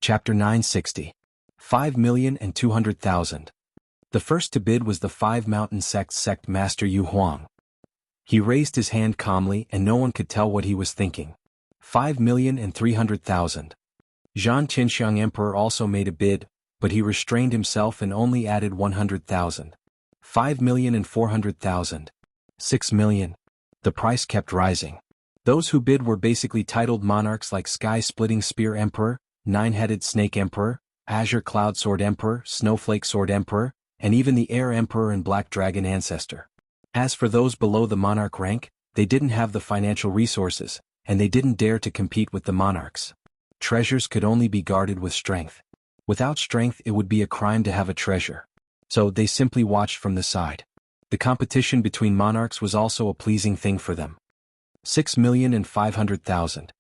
Chapter 960. 5,200,000. The first to bid was the Five Mountain Sect's sect master Yu Huang. He raised his hand calmly and no one could tell what he was thinking. 5,300,000. Zhan Qinxiang Emperor also made a bid, but he restrained himself and only added 100,000. 5,400,000. 6 million. The price kept rising. Those who bid were basically titled monarchs like Sky-Splitting Spear Emperor, Nine-Headed Snake Emperor, Azure Cloud Sword Emperor, Snowflake Sword Emperor, and even the Air Emperor and Black Dragon Ancestor. As for those below the monarch rank, they didn't have the financial resources, and they didn't dare to compete with the monarchs. Treasures could only be guarded with strength. Without strength it would be a crime to have a treasure. So they simply watched from the side. The competition between monarchs was also a pleasing thing for them. 6,500,000.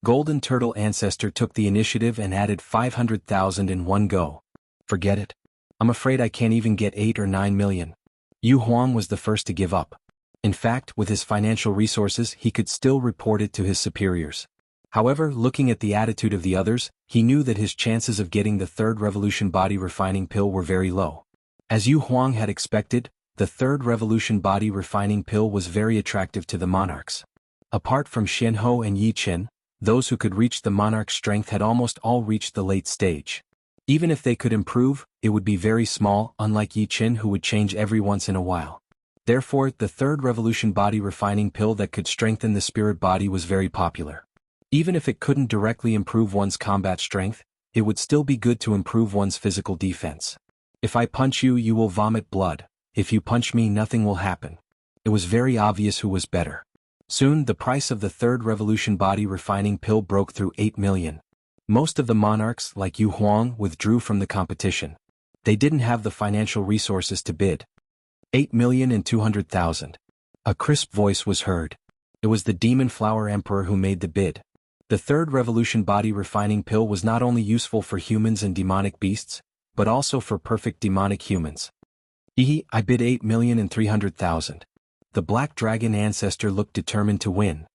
Golden Turtle Ancestor took the initiative and added 500,000 in one go. Forget it. I'm afraid I can't even get 8 or 9 million. Yu Huang was the first to give up. In fact, with his financial resources he could still report it to his superiors. However, looking at the attitude of the others, he knew that his chances of getting the third revolution body refining pill were very low. As Yu Huang had expected, the third revolution body refining pill was very attractive to the monarchs. Apart from Xianhou and Yi Qin, those who could reach the monarch's strength had almost all reached the late stage. Even if they could improve, it would be very small, unlike Yi Qin who would change every once in a while. Therefore, the third revolution body refining pill that could strengthen the spirit body was very popular. Even if it couldn't directly improve one's combat strength, it would still be good to improve one's physical defense. If I punch you, you will vomit blood. If you punch me, nothing will happen. It was very obvious who was better. Soon, the price of the third revolution body refining pill broke through 8 million. Most of the monarchs, like Yu Huang, withdrew from the competition. They didn't have the financial resources to bid. 8,200,000. A crisp voice was heard. It was the Demon Flower Emperor who made the bid. The third revolution body refining pill was not only useful for humans and demonic beasts, but also for perfect demonic humans. I bid 8,300,000. The Black Dragon Ancestor looked determined to win.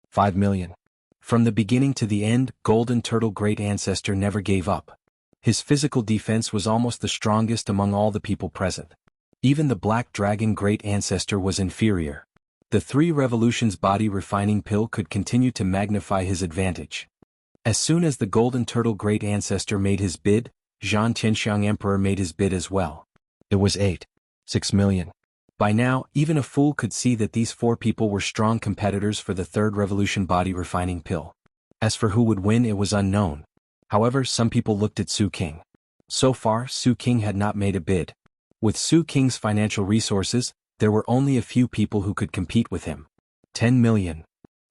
5 million. From the beginning to the end, Golden Turtle Great Ancestor never gave up. His physical defense was almost the strongest among all the people present. Even the Black Dragon Great Ancestor was inferior. The three revolutions body refining pill could continue to magnify his advantage. As soon as the Golden Turtle Great Ancestor made his bid, Zhan Qinxiang Emperor made his bid as well. It was 6 million. By now, even a fool could see that these four people were strong competitors for the third revolution body refining pill. As for who would win, it was unknown. However, some people looked at Su King. So far, Su King had not made a bid. With Su King's financial resources, there were only a few people who could compete with him. 10 million.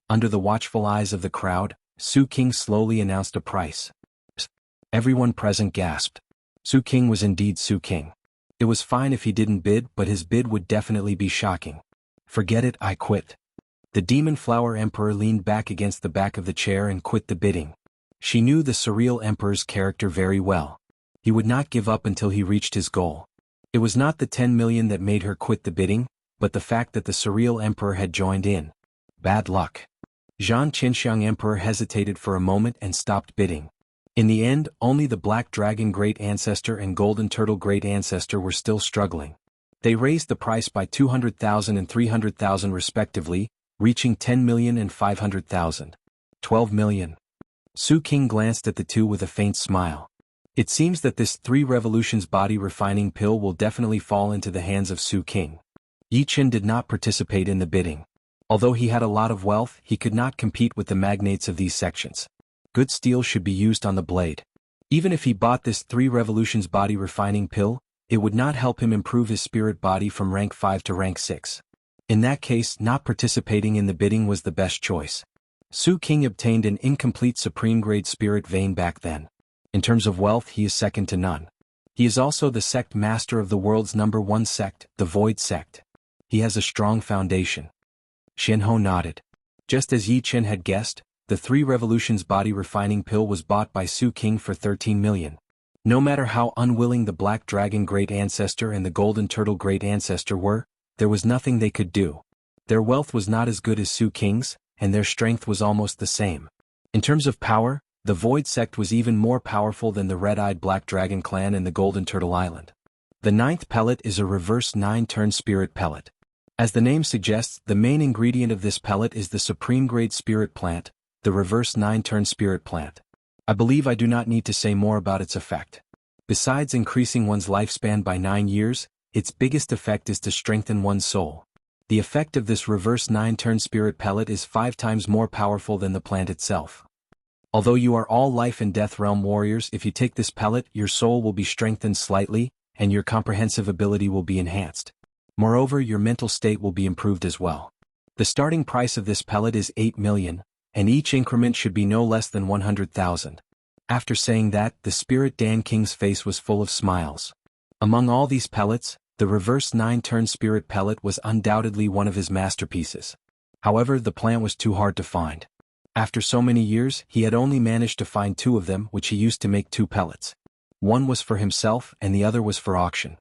Under the watchful eyes of the crowd, Su King slowly announced a price. Everyone present gasped. Su King was indeed Su King. It was fine if he didn't bid, but his bid would definitely be shocking. Forget it, I quit. The Demon Flower Emperor leaned back against the back of the chair and quit the bidding. She knew the Surreal Emperor's character very well. He would not give up until he reached his goal. It was not the 10 million that made her quit the bidding, but the fact that the Surreal Emperor had joined in. Bad luck. Zhan Qinxiang Emperor hesitated for a moment and stopped bidding. In the end, only the Black Dragon Great Ancestor and Golden Turtle Great Ancestor were still struggling. They raised the price by 200,000 and 300,000 respectively, reaching 10 million and 500,000. 12 million. Su King glanced at the two with a faint smile. It seems that this three revolutions body refining pill will definitely fall into the hands of Su King. Yi Qin did not participate in the bidding. Although he had a lot of wealth, he could not compete with the magnates of these sections. Good steel should be used on the blade. Even if he bought this three revolutions body refining pill, it would not help him improve his spirit body from rank 5 to rank 6. In that case, not participating in the bidding was the best choice. Su King obtained an incomplete supreme grade spirit vein back then. In terms of wealth, he is second to none. He is also the sect master of the world's #1 sect, the Void Sect. He has a strong foundation. Xianhou nodded. Just as Yi Qin had guessed, the three revolutions body refining pill was bought by Su King for 13 million. No matter how unwilling the Black Dragon Great Ancestor and the Golden Turtle Great Ancestor were, there was nothing they could do. Their wealth was not as good as Su King's, and their strength was almost the same. In terms of power, The Void Sect was even more powerful than the Red-Eyed Black Dragon clan and the Golden Turtle Island. The ninth pellet is a reverse 9-turn spirit pellet. As the name suggests, the main ingredient of this pellet is the supreme-grade spirit plant, the reverse 9-turn spirit plant. I believe I do not need to say more about its effect. Besides increasing one's lifespan by 9 years, its biggest effect is to strengthen one's soul. The effect of this reverse 9-turn spirit pellet is 5 times more powerful than the plant itself. Although you are all life and death realm warriors, if you take this pellet, your soul will be strengthened slightly, and your comprehensive ability will be enhanced. Moreover, your mental state will be improved as well. The starting price of this pellet is 8 million, and each increment should be no less than 100,000. After saying that, the Spirit Dan King's face was full of smiles. Among all these pellets, the reverse 9-turn spirit pellet was undoubtedly one of his masterpieces. However, the plant was too hard to find. After so many years, he had only managed to find 2 of them, which he used to make 2 pellets. One was for himself and the other was for auction.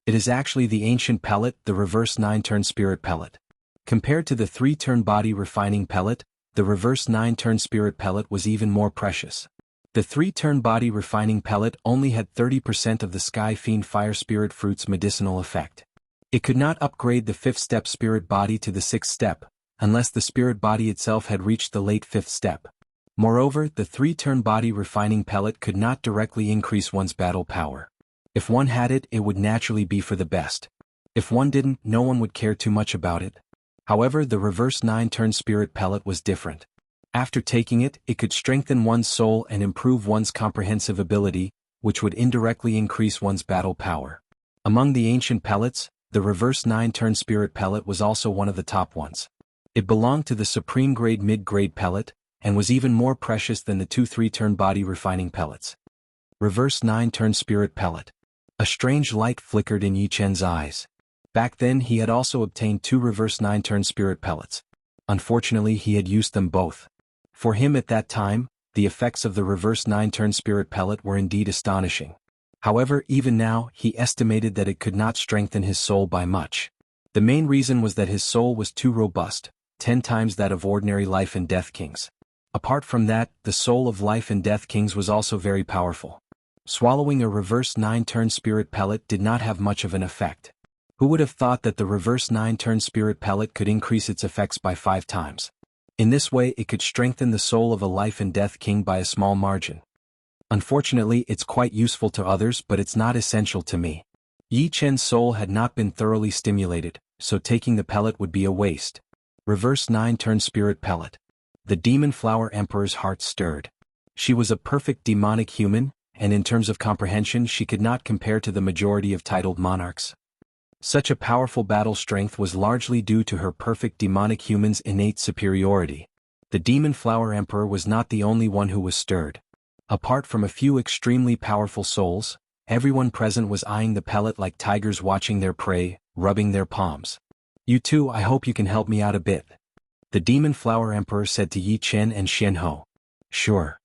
It is actually the ancient pellet, the reverse 9-turn spirit pellet. Compared to the 3-turn body refining pellet, the reverse 9-turn spirit pellet was even more precious. The 3-turn body refining pellet only had 30% of the Sky Fiend Fire Spirit Fruit's medicinal effect. It could not upgrade the 5th step spirit body to the 6th step, unless the spirit body itself had reached the late 5th step. Moreover, the 3-turn body refining pellet could not directly increase one's battle power. If one had it, it would naturally be for the best. If one didn't, no one would care too much about it. However, the reverse 9-turn spirit pellet was different. After taking it, it could strengthen one's soul and improve one's comprehensive ability, which would indirectly increase one's battle power. Among the ancient pellets, the reverse 9-turn spirit pellet was also one of the top ones. It belonged to the supreme grade mid-grade pellet, and was even more precious than the 2 3-turn body refining pellets. Reverse 9-turn spirit pellet. A strange light flickered in Yi Chen's eyes. Back then he had also obtained 2 reverse 9-turn spirit pellets. Unfortunately, he had used them both. For him at that time, the effects of the reverse 9-turn spirit pellet were indeed astonishing. However, even now, he estimated that it could not strengthen his soul by much. The main reason was that his soul was too robust, 10 times that of ordinary Life and Death Kings. Apart from that, the soul of Life and Death Kings was also very powerful. Swallowing a reverse 9-turn spirit pellet did not have much of an effect. Who would have thought that the reverse 9-turn spirit pellet could increase its effects by 5 times? In this way, it could strengthen the soul of a Life and Death King by a small margin. Unfortunately, it's quite useful to others, but it's not essential to me. Yi Chen's soul had not been thoroughly stimulated, so taking the pellet would be a waste. Reverse 9-turn spirit pellet. The Demon Flower Emperor's heart stirred. She was a perfect demonic human, and in terms of comprehension she could not compare to the majority of titled monarchs. Such a powerful battle strength was largely due to her perfect demonic human's innate superiority. The Demon Flower Emperor was not the only one who was stirred. Apart from a few extremely powerful souls, everyone present was eyeing the pellet like tigers watching their prey, rubbing their palms. "You too, I hope you can help me out a bit," the Demon Flower Emperor said to Yi Chen and Xianhou. "Sure."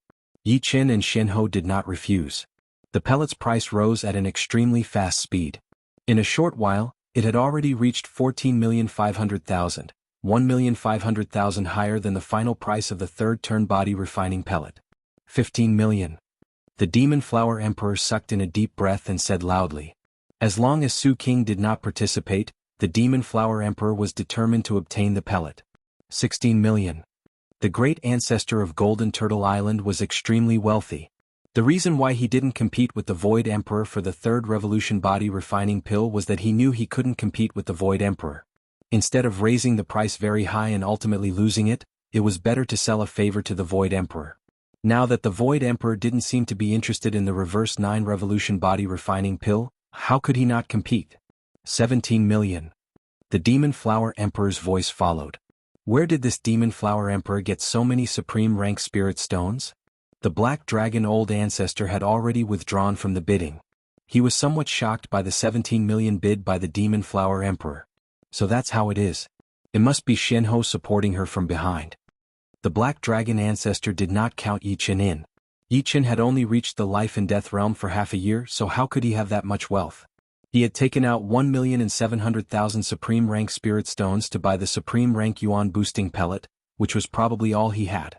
Yi Chen and Xianhou did not refuse. The pellet's price rose at an extremely fast speed. In a short while, it had already reached 14,500,000, 1,500,000 higher than the final price of the 3rd-turn body refining pellet. 15 million. The Demon Flower Emperor sucked in a deep breath and said loudly. As long as Su King did not participate, the Demon Flower Emperor was determined to obtain the pellet. 16 million. The great ancestor of Golden Turtle Island was extremely wealthy. The reason why he didn't compete with the Void Emperor for the 3rd Revolution body refining pill was that he knew he couldn't compete with the Void Emperor. Instead of raising the price very high and ultimately losing it, it was better to sell a favor to the Void Emperor. Now that the Void Emperor didn't seem to be interested in the reverse 9 Revolution body refining pill, how could he not compete? 17 million. The Demon Flower Emperor's voice followed. Where did this Demon Flower Emperor get so many supreme rank spirit stones? The Black Dragon Old Ancestor had already withdrawn from the bidding. He was somewhat shocked by the 17 million bid by the Demon Flower Emperor. So that's how it is. It must be Xianhou supporting her from behind. The Black Dragon Ancestor did not count Yi Chen in. Yi Chen had only reached the Life and Death realm for half a year, so how could he have that much wealth? He had taken out 1,700,000 supreme rank spirit stones to buy the supreme rank yuan boosting pellet, which was probably all he had.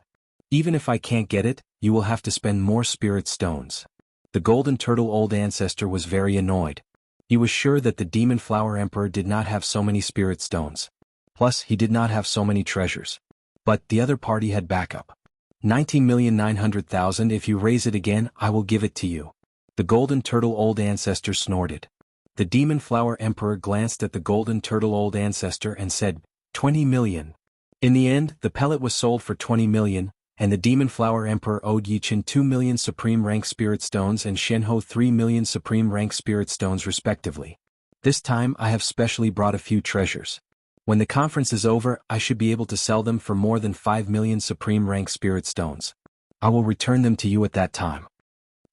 Even if I can't get it, you will have to spend more spirit stones. The golden turtle old ancestor was very annoyed. He was sure that the demon flower emperor did not have so many spirit stones. Plus, he did not have so many treasures. But the other party had backup. 19,900,000. If you raise it again, I will give it to you. The golden turtle old ancestor snorted. The demon flower emperor glanced at the golden turtle old ancestor and said, 20 million. In the end, the pellet was sold for 20 million, and the demon flower emperor owed Yichen 2 million supreme rank spirit stones and Shenho 3 million supreme rank spirit stones respectively. This time I have specially brought a few treasures. When the conference is over, I should be able to sell them for more than 5 million supreme rank spirit stones. I will return them to you at that time.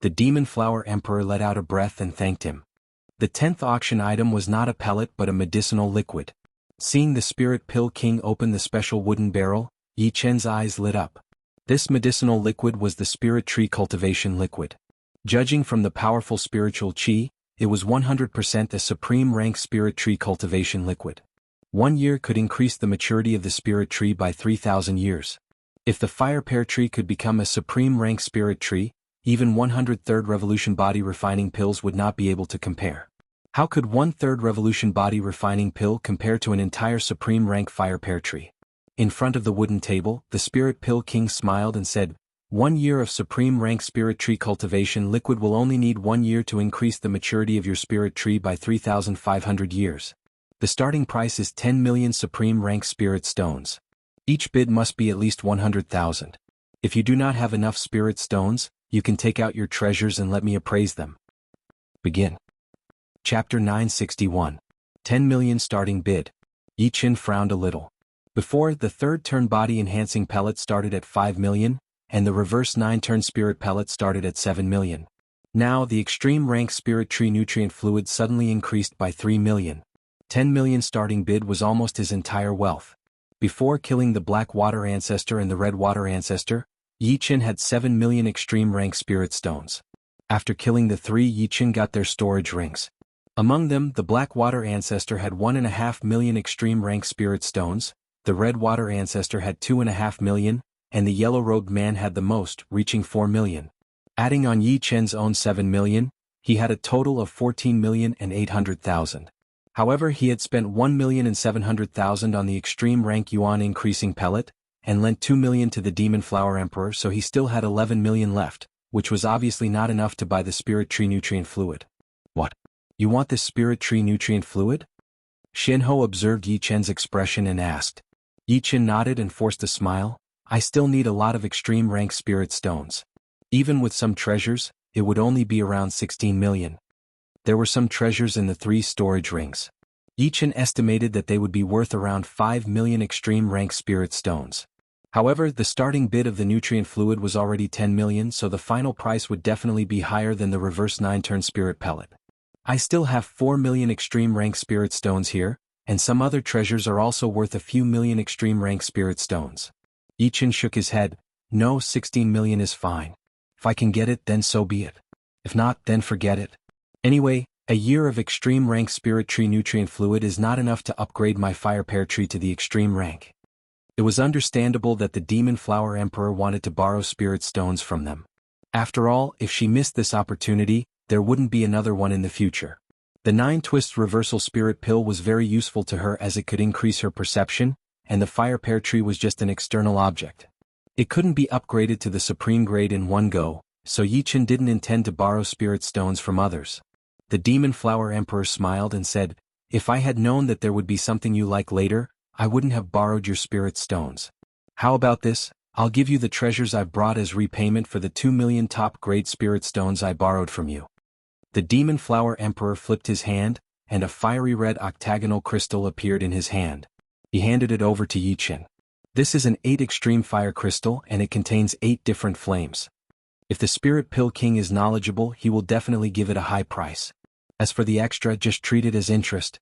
The demon flower emperor let out a breath and thanked him. The 10th auction item was not a pellet but a medicinal liquid. Seeing the spirit pill king open the special wooden barrel, Yi Chen's eyes lit up. This medicinal liquid was the spirit tree cultivation liquid. Judging from the powerful spiritual qi, it was 100% a supreme rank spirit tree cultivation liquid. 1 year could increase the maturity of the spirit tree by 3,000 years. If the fire pear tree could become a supreme rank spirit tree, even 103rd revolution body refining pills would not be able to compare. How could 1/3 revolution body refining pill compare to an entire supreme rank fire pear tree? In front of the wooden table, the spirit pill king smiled and said, 1 year of supreme rank spirit tree cultivation liquid will only need 1 year to increase the maturity of your spirit tree by 3,500 years. The starting price is 10 million supreme rank spirit stones. Each bid must be at least 100,000. If you do not have enough spirit stones, you can take out your treasures and let me appraise them. Begin. Chapter 961. 10 million starting bid. Yi Chen frowned a little. Before, the third turn body enhancing pellet started at 5 million, and the reverse 9 turn spirit pellet started at 7 million. Now the extreme rank spirit tree nutrient fluid suddenly increased by 3 million. 10 million starting bid was almost his entire wealth. Before killing the black water ancestor and the red water ancestor, Yi Chen had 7 million extreme rank spirit stones. After killing the 3, Yi Chen got their storage rings. Among them, the black water ancestor had 1.5 million extreme rank spirit stones, the red water ancestor had 2.5 million, and the yellow-robed man had the most, reaching 4 million. Adding on Yi Chen's own 7 million, he had a total of 14,800,000. However, he had spent 1,700,000 on the extreme rank yuan increasing pellet, and lent 2 million to the demon flower emperor, so he still had 11 million left, which was obviously not enough to buy the spirit tree nutrient fluid. What? You want this spirit tree nutrient fluid? Shenho observed Yi Chen's expression and asked. Yi Chen nodded and forced a smile. I still need a lot of extreme rank spirit stones. Even with some treasures, it would only be around 16 million. There were some treasures in the 3 storage rings. Yi Chen estimated that they would be worth around 5 million extreme rank spirit stones. However, the starting bid of the nutrient fluid was already 10 million, so the final price would definitely be higher than the reverse 9-turn spirit pellet. I still have 4 million extreme rank spirit stones here, and some other treasures are also worth a few million extreme rank spirit stones. Yi Chen shook his head. No, 16 million is fine. If I can get it, then so be it. If not, then forget it. Anyway, a year of extreme rank spirit tree nutrient fluid is not enough to upgrade my fire pear tree to the extreme rank. It was understandable that the demon flower emperor wanted to borrow spirit stones from them. After all, if she missed this opportunity, there wouldn't be another one in the future. The 9-twist reversal spirit pill was very useful to her as it could increase her perception, and the fire pear tree was just an external object. It couldn't be upgraded to the supreme grade in one go, so Yi Chen didn't intend to borrow spirit stones from others. The demon flower emperor smiled and said, if I had known that there would be something you like later, I wouldn't have borrowed your spirit stones. How about this? I'll give you the treasures I've brought as repayment for the 2 million top-grade spirit stones I borrowed from you. The demon flower emperor flipped his hand, and a fiery red octagonal crystal appeared in his hand. He handed it over to Yi Chen. This is an 8 extreme fire crystal and it contains 8 different flames. If the spirit pill king is knowledgeable, he will definitely give it a high price. As for the extra, just treat it as interest.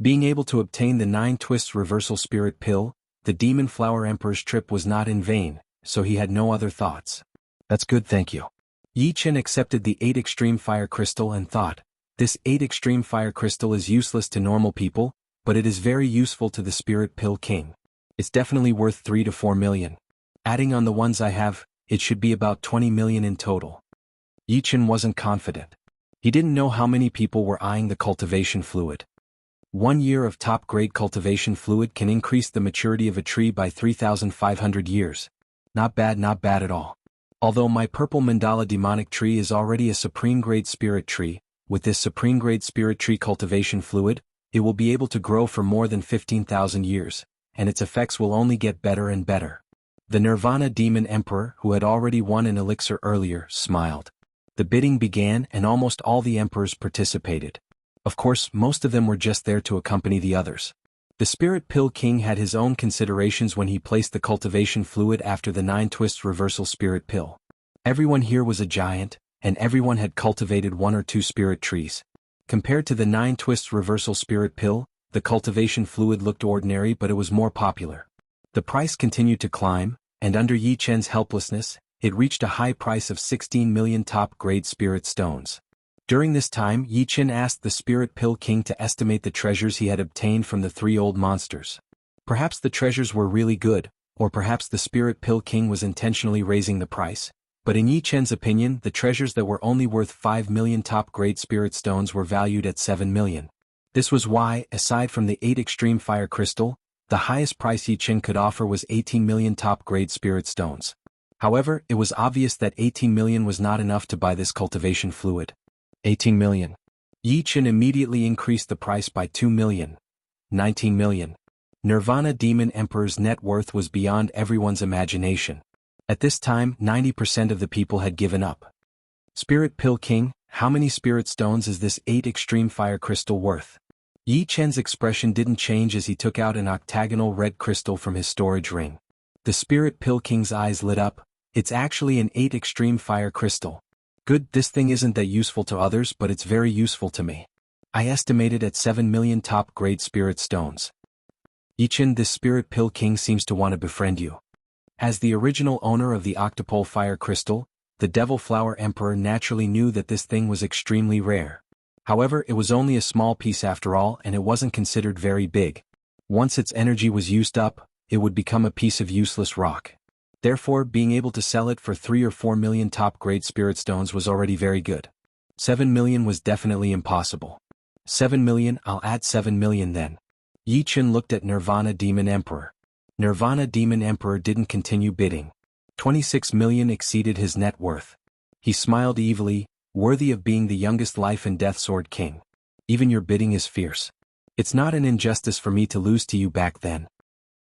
Being able to obtain the 9-twist reversal spirit pill, the demon flower emperor's trip was not in vain, so he had no other thoughts. That's good, thank you. Yi Chen accepted the 8 extreme fire crystal and thought, this 8 extreme fire crystal is useless to normal people, but it is very useful to the spirit pill king. It's definitely worth 3 to 4 million. Adding on the ones I have, it should be about 20 million in total. Yi Chen wasn't confident. He didn't know how many people were eyeing the cultivation fluid. 1 year of top-grade cultivation fluid can increase the maturity of a tree by 3,500 years. Not bad at all. Although my purple mandala demonic tree is already a supreme-grade spirit tree, with this supreme-grade spirit tree cultivation fluid, it will be able to grow for more than 15,000 years, and its effects will only get better and better. The Nirvana Demon Emperor, who had already won an elixir earlier, smiled. The bidding began and almost all the emperors participated. Of course, most of them were just there to accompany the others. The Spirit Pill King had his own considerations when he placed the cultivation fluid after the 9 twists reversal spirit pill. Everyone here was a giant, and everyone had cultivated 1 or 2 spirit trees. Compared to the 9 twists reversal spirit pill, the cultivation fluid looked ordinary, but it was more popular. The price continued to climb, and under Yi Chen's helplessness, it reached a high price of 16 million top-grade spirit stones. During this time, Yi Chen asked the Spirit Pill King to estimate the treasures he had obtained from the 3 old monsters. Perhaps the treasures were really good, or perhaps the Spirit Pill King was intentionally raising the price, but in Yi Chen's opinion, the treasures that were only worth 5 million top-grade spirit stones were valued at 7 million. This was why, aside from the 8 extreme fire crystal, the highest price Yi Chen could offer was 18 million top-grade spirit stones. However, it was obvious that 18 million was not enough to buy this cultivation fluid. 18 million. Yi Chen immediately increased the price by 2 million. 19 million. Nirvana Demon Emperor's net worth was beyond everyone's imagination. At this time, 90% of the people had given up. Spirit Pill King, how many spirit stones is this 8 extreme fire crystal worth? Yi Chen's expression didn't change as he took out an octagonal red crystal from his storage ring. The Spirit Pill King's eyes lit up. It's actually an 8 extreme fire crystal. Good, this thing isn't that useful to others, but it's very useful to me. I estimate it at 7 million top-grade spirit stones. Yi Chen, this Spirit Pill King seems to want to befriend you. As the original owner of the Octopole Fire Crystal, the Devil Flower Emperor naturally knew that this thing was extremely rare. However, it was only a small piece after all, and it wasn't considered very big. Once its energy was used up, it would become a piece of useless rock. Therefore, being able to sell it for 3 or 4 million top-grade spirit stones was already very good. 7 million was definitely impossible. 7 million, I'll add 7 million then. Yi Chen looked at Nirvana Demon Emperor. Nirvana Demon Emperor didn't continue bidding. 26 million exceeded his net worth. He smiled evilly, worthy of being the youngest life and death sword king. Even your bidding is fierce. It's not an injustice for me to lose to you back then.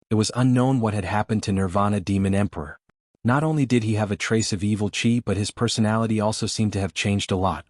It was unknown what had happened to Nirvana Demon Emperor. Not only did he have a trace of evil chi, but his personality also seemed to have changed a lot.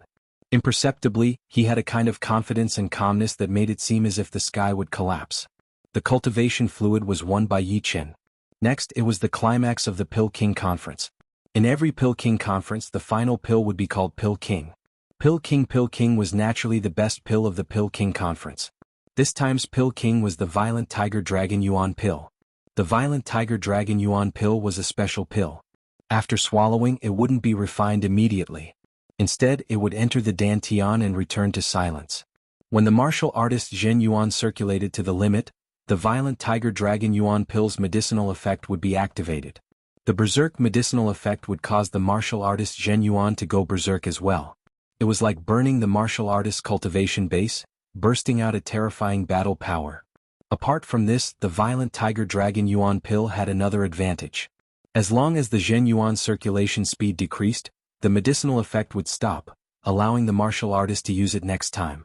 Imperceptibly, he had a kind of confidence and calmness that made it seem as if the sky would collapse. The cultivation fluid was won by Yi Chen. Next, it was the climax of the Pill King Conference. In every Pill King Conference, the final pill would be called Pill King. Pill King was naturally the best pill of the Pill King Conference. This time's Pill King was the Violent Tiger Dragon Yuan pill. The Violent Tiger Dragon Yuan pill was a special pill. After swallowing, it wouldn't be refined immediately. Instead, it would enter the Dantian and return to silence. When the martial artist Zhen Yuan circulated to the limit, the Violent Tiger Dragon Yuan pill's medicinal effect would be activated. The Berserk medicinal effect would cause the martial artist Zhen Yuan to go berserk as well. It was like burning the martial artist's cultivation base, bursting out a terrifying battle power. Apart from this, the Violent Tiger Dragon Yuan pill had another advantage. As long as the Zhen Yuan circulation speed decreased, the medicinal effect would stop, allowing the martial artist to use it next time.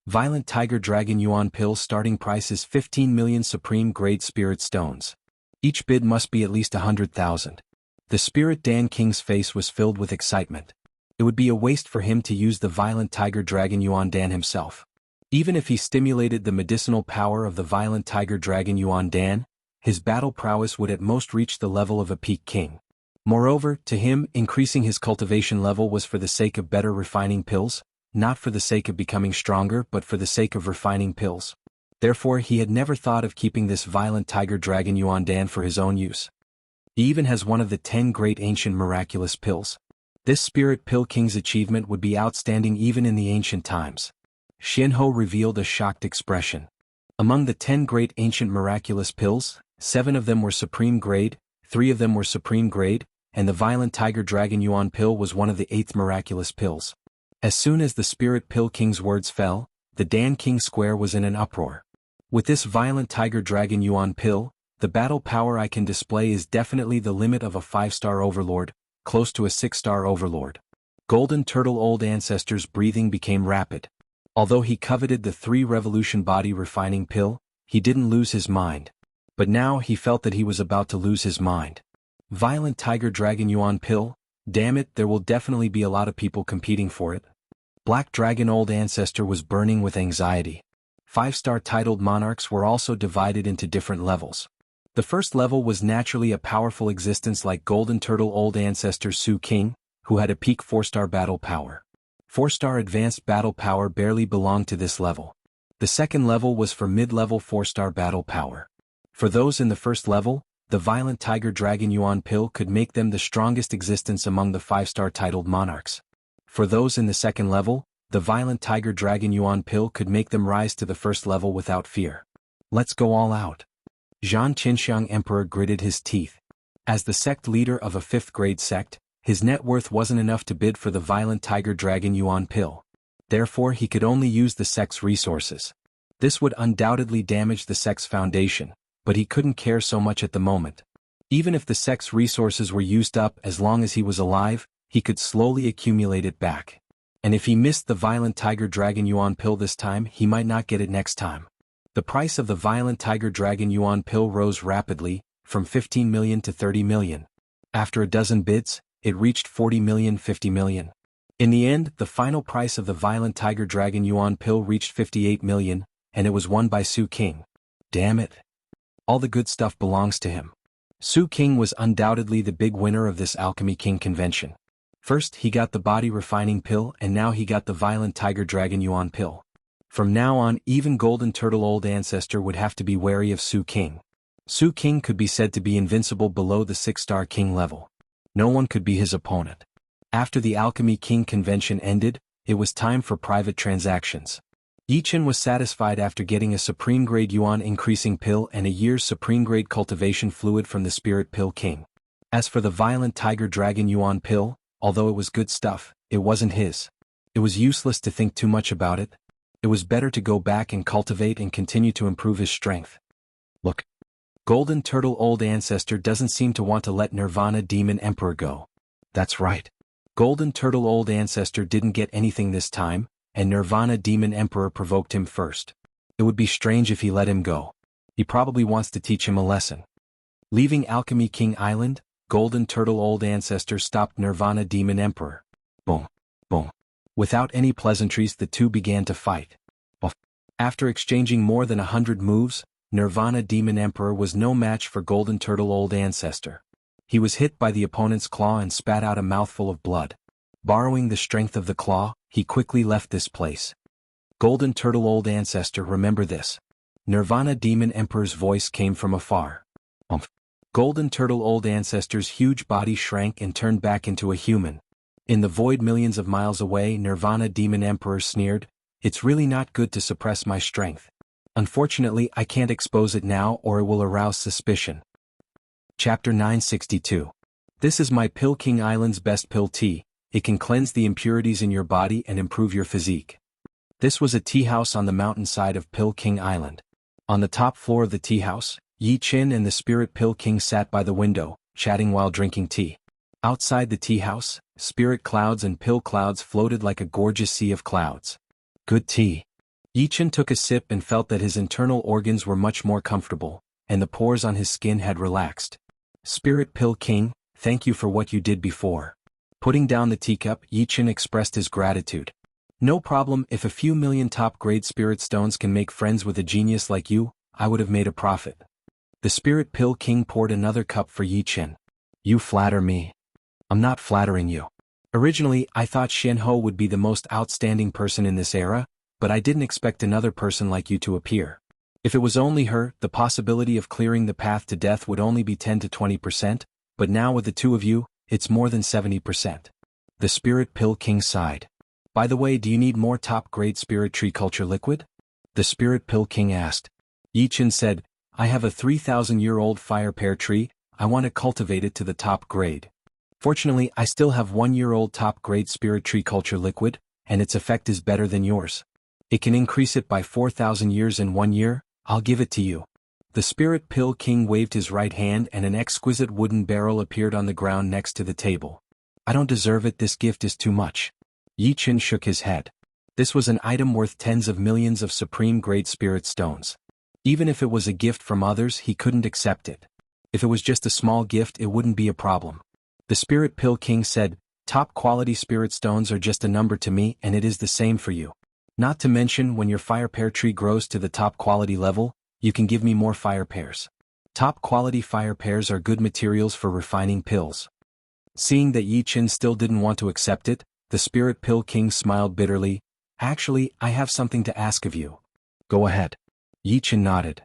Violent Tiger Dragon Yuan pill starting price is 15 million supreme grade spirit stones. Each bid must be at least 100,000. The Spirit Dan King's face was filled with excitement. It would be a waste for him to use the Violent Tiger Dragon Yuan Dan himself. Even if he stimulated the medicinal power of the Violent Tiger Dragon Yuan Dan, his battle prowess would at most reach the level of a peak king. Moreover, to him, increasing his cultivation level was for the sake of better refining pills, not for the sake of becoming stronger but for the sake of refining pills. Therefore, he had never thought of keeping this Violent Tiger Dragon Yuan Dan for his own use. He even has one of the 10 great ancient miraculous pills. This Spirit Pill King's achievement would be outstanding even in the ancient times. Xianhou revealed a shocked expression. Among the 10 great ancient miraculous pills, 7 of them were supreme grade, 3 of them were supreme grade, and the Violent Tiger Dragon Yuan pill was one of the 8th miraculous pills. As soon as the Spirit Pill King's words fell, the Dan King Square was in an uproar. With this Violent Tiger Dragon Yuan pill, the battle power I can display is definitely the limit of a 5-star overlord, close to a 6-star overlord. Golden Turtle Old Ancestor's breathing became rapid. Although he coveted the 3 Revolution Body Refining Pill, he didn't lose his mind. But now he felt that he was about to lose his mind. Violent Tiger Dragon Yuan pill? Damn it, there will definitely be a lot of people competing for it. Black Dragon Old Ancestor was burning with anxiety. 5-star titled monarchs were also divided into different levels. The first level was naturally a powerful existence like Golden Turtle Old Ancestor Su King, who had a peak 4-star battle power. 4-star advanced battle power barely belonged to this level. The second level was for mid-level 4-star battle power. For those in the first level, the Violent Tiger Dragon Yuan pill could make them the strongest existence among the 5-star titled monarchs. For those in the second level, the Violent Tiger Dragon Yuan pill could make them rise to the first level without fear. Let's go all out. Zhan Qinxiang Emperor gritted his teeth. As the sect leader of a 5th grade sect, his net worth wasn't enough to bid for the Violent Tiger Dragon Yuan pill. Therefore he could only use the sect's resources. This would undoubtedly damage the sect's foundation, but he couldn't care so much at the moment. Even if the sect's resources were used up, as long as he was alive, he could slowly accumulate it back. And if he missed the Violent Tiger Dragon Yuan pill this time, he might not get it next time. The price of the Violent Tiger Dragon Yuan pill rose rapidly, from 15 million to 30 million. After a dozen bids, it reached 40 million, 50 million. In the end, the final price of the Violent Tiger Dragon Yuan pill reached 58 million, and it was won by Su King. Damn it. All the good stuff belongs to him. Su King was undoubtedly the big winner of this Alchemy King convention. First he got the body refining pill, and now he got the Violent Tiger Dragon Yuan pill. From now on, even Golden Turtle Old Ancestor would have to be wary of Su King. Su King could be said to be invincible below the 6-star king level. No one could be his opponent. After the Alchemy King convention ended, it was time for private transactions. Yichen was satisfied after getting a Supreme Grade Yuan increasing pill and a year's Supreme Grade cultivation fluid from the Spirit Pill King. As for the Violent Tiger Dragon Yuan pill, although it was good stuff, it wasn't his. It was useless to think too much about it. It was better to go back and cultivate and continue to improve his strength. Look. Golden Turtle Old Ancestor doesn't seem to want to let Nirvana Demon Emperor go. That's right. Golden Turtle Old Ancestor didn't get anything this time, and Nirvana Demon Emperor provoked him first. It would be strange if he let him go. He probably wants to teach him a lesson. Leaving Alchemy King Island, Golden Turtle Old Ancestor stopped Nirvana Demon Emperor. Boom. Boom. Without any pleasantries, the two began to fight. After exchanging more than 100 moves, Nirvana Demon Emperor was no match for Golden Turtle Old Ancestor. He was hit by the opponent's claw and spat out a mouthful of blood. Borrowing the strength of the claw, he quickly left this place. Golden Turtle Old Ancestor, remember this. Nirvana Demon Emperor's voice came from afar. Golden Turtle Old Ancestor's huge body shrank and turned back into a human. In the void millions of miles away, Nirvana Demon Emperor sneered, "It's really not good to suppress my strength. Unfortunately, I can't expose it now or it will arouse suspicion." Chapter 962. This is my Pill King Island's best pill tea. It can cleanse the impurities in your body and improve your physique. This was a tea house on the mountainside of Pill King Island. On the top floor of the tea house, Yi Qin and the Spirit Pill King sat by the window, chatting while drinking tea. Outside the tea house, spirit clouds and pill clouds floated like a gorgeous sea of clouds. Good tea. Yi Qin took a sip and felt that his internal organs were much more comfortable, and the pores on his skin had relaxed. Spirit Pill King, thank you for what you did before. Putting down the teacup, Yi Qin expressed his gratitude. No problem, if a few million top-grade spirit stones can make friends with a genius like you, I would have made a profit. The Spirit Pill King poured another cup for Yi Qin. You flatter me. I'm not flattering you. Originally, I thought Shen Ho would be the most outstanding person in this era, but I didn't expect another person like you to appear. If it was only her, the possibility of clearing the path to death would only be 10 to 20%, but now with the two of you, it's more than 70%. The Spirit Pill King sighed. By the way, do you need more top-grade spirit tree culture liquid? The Spirit Pill King asked. Yi Qin said, I have a 3,000-year-old fire pear tree, I want to cultivate it to the top grade. Fortunately, I still have 1-year-old top-grade spirit tree culture liquid, and its effect is better than yours. It can increase it by 4,000 years in 1 year. I'll give it to you." The Spirit Pill King waved his right hand and an exquisite wooden barrel appeared on the ground next to the table. "I don't deserve it, this gift is too much." Yi Qin shook his head. This was an item worth tens of millions of supreme-grade spirit stones. Even if it was a gift from others, he couldn't accept it. If it was just a small gift, it wouldn't be a problem. The Spirit Pill King said, "Top-quality spirit stones are just a number to me, and it is the same for you. Not to mention, when your fire pear tree grows to the top-quality level, you can give me more fire pears. Top-quality fire pears are good materials for refining pills." Seeing that Yi Qin still didn't want to accept it, the Spirit Pill King smiled bitterly. "Actually, I have something to ask of you." "Go ahead." Yi Qin nodded.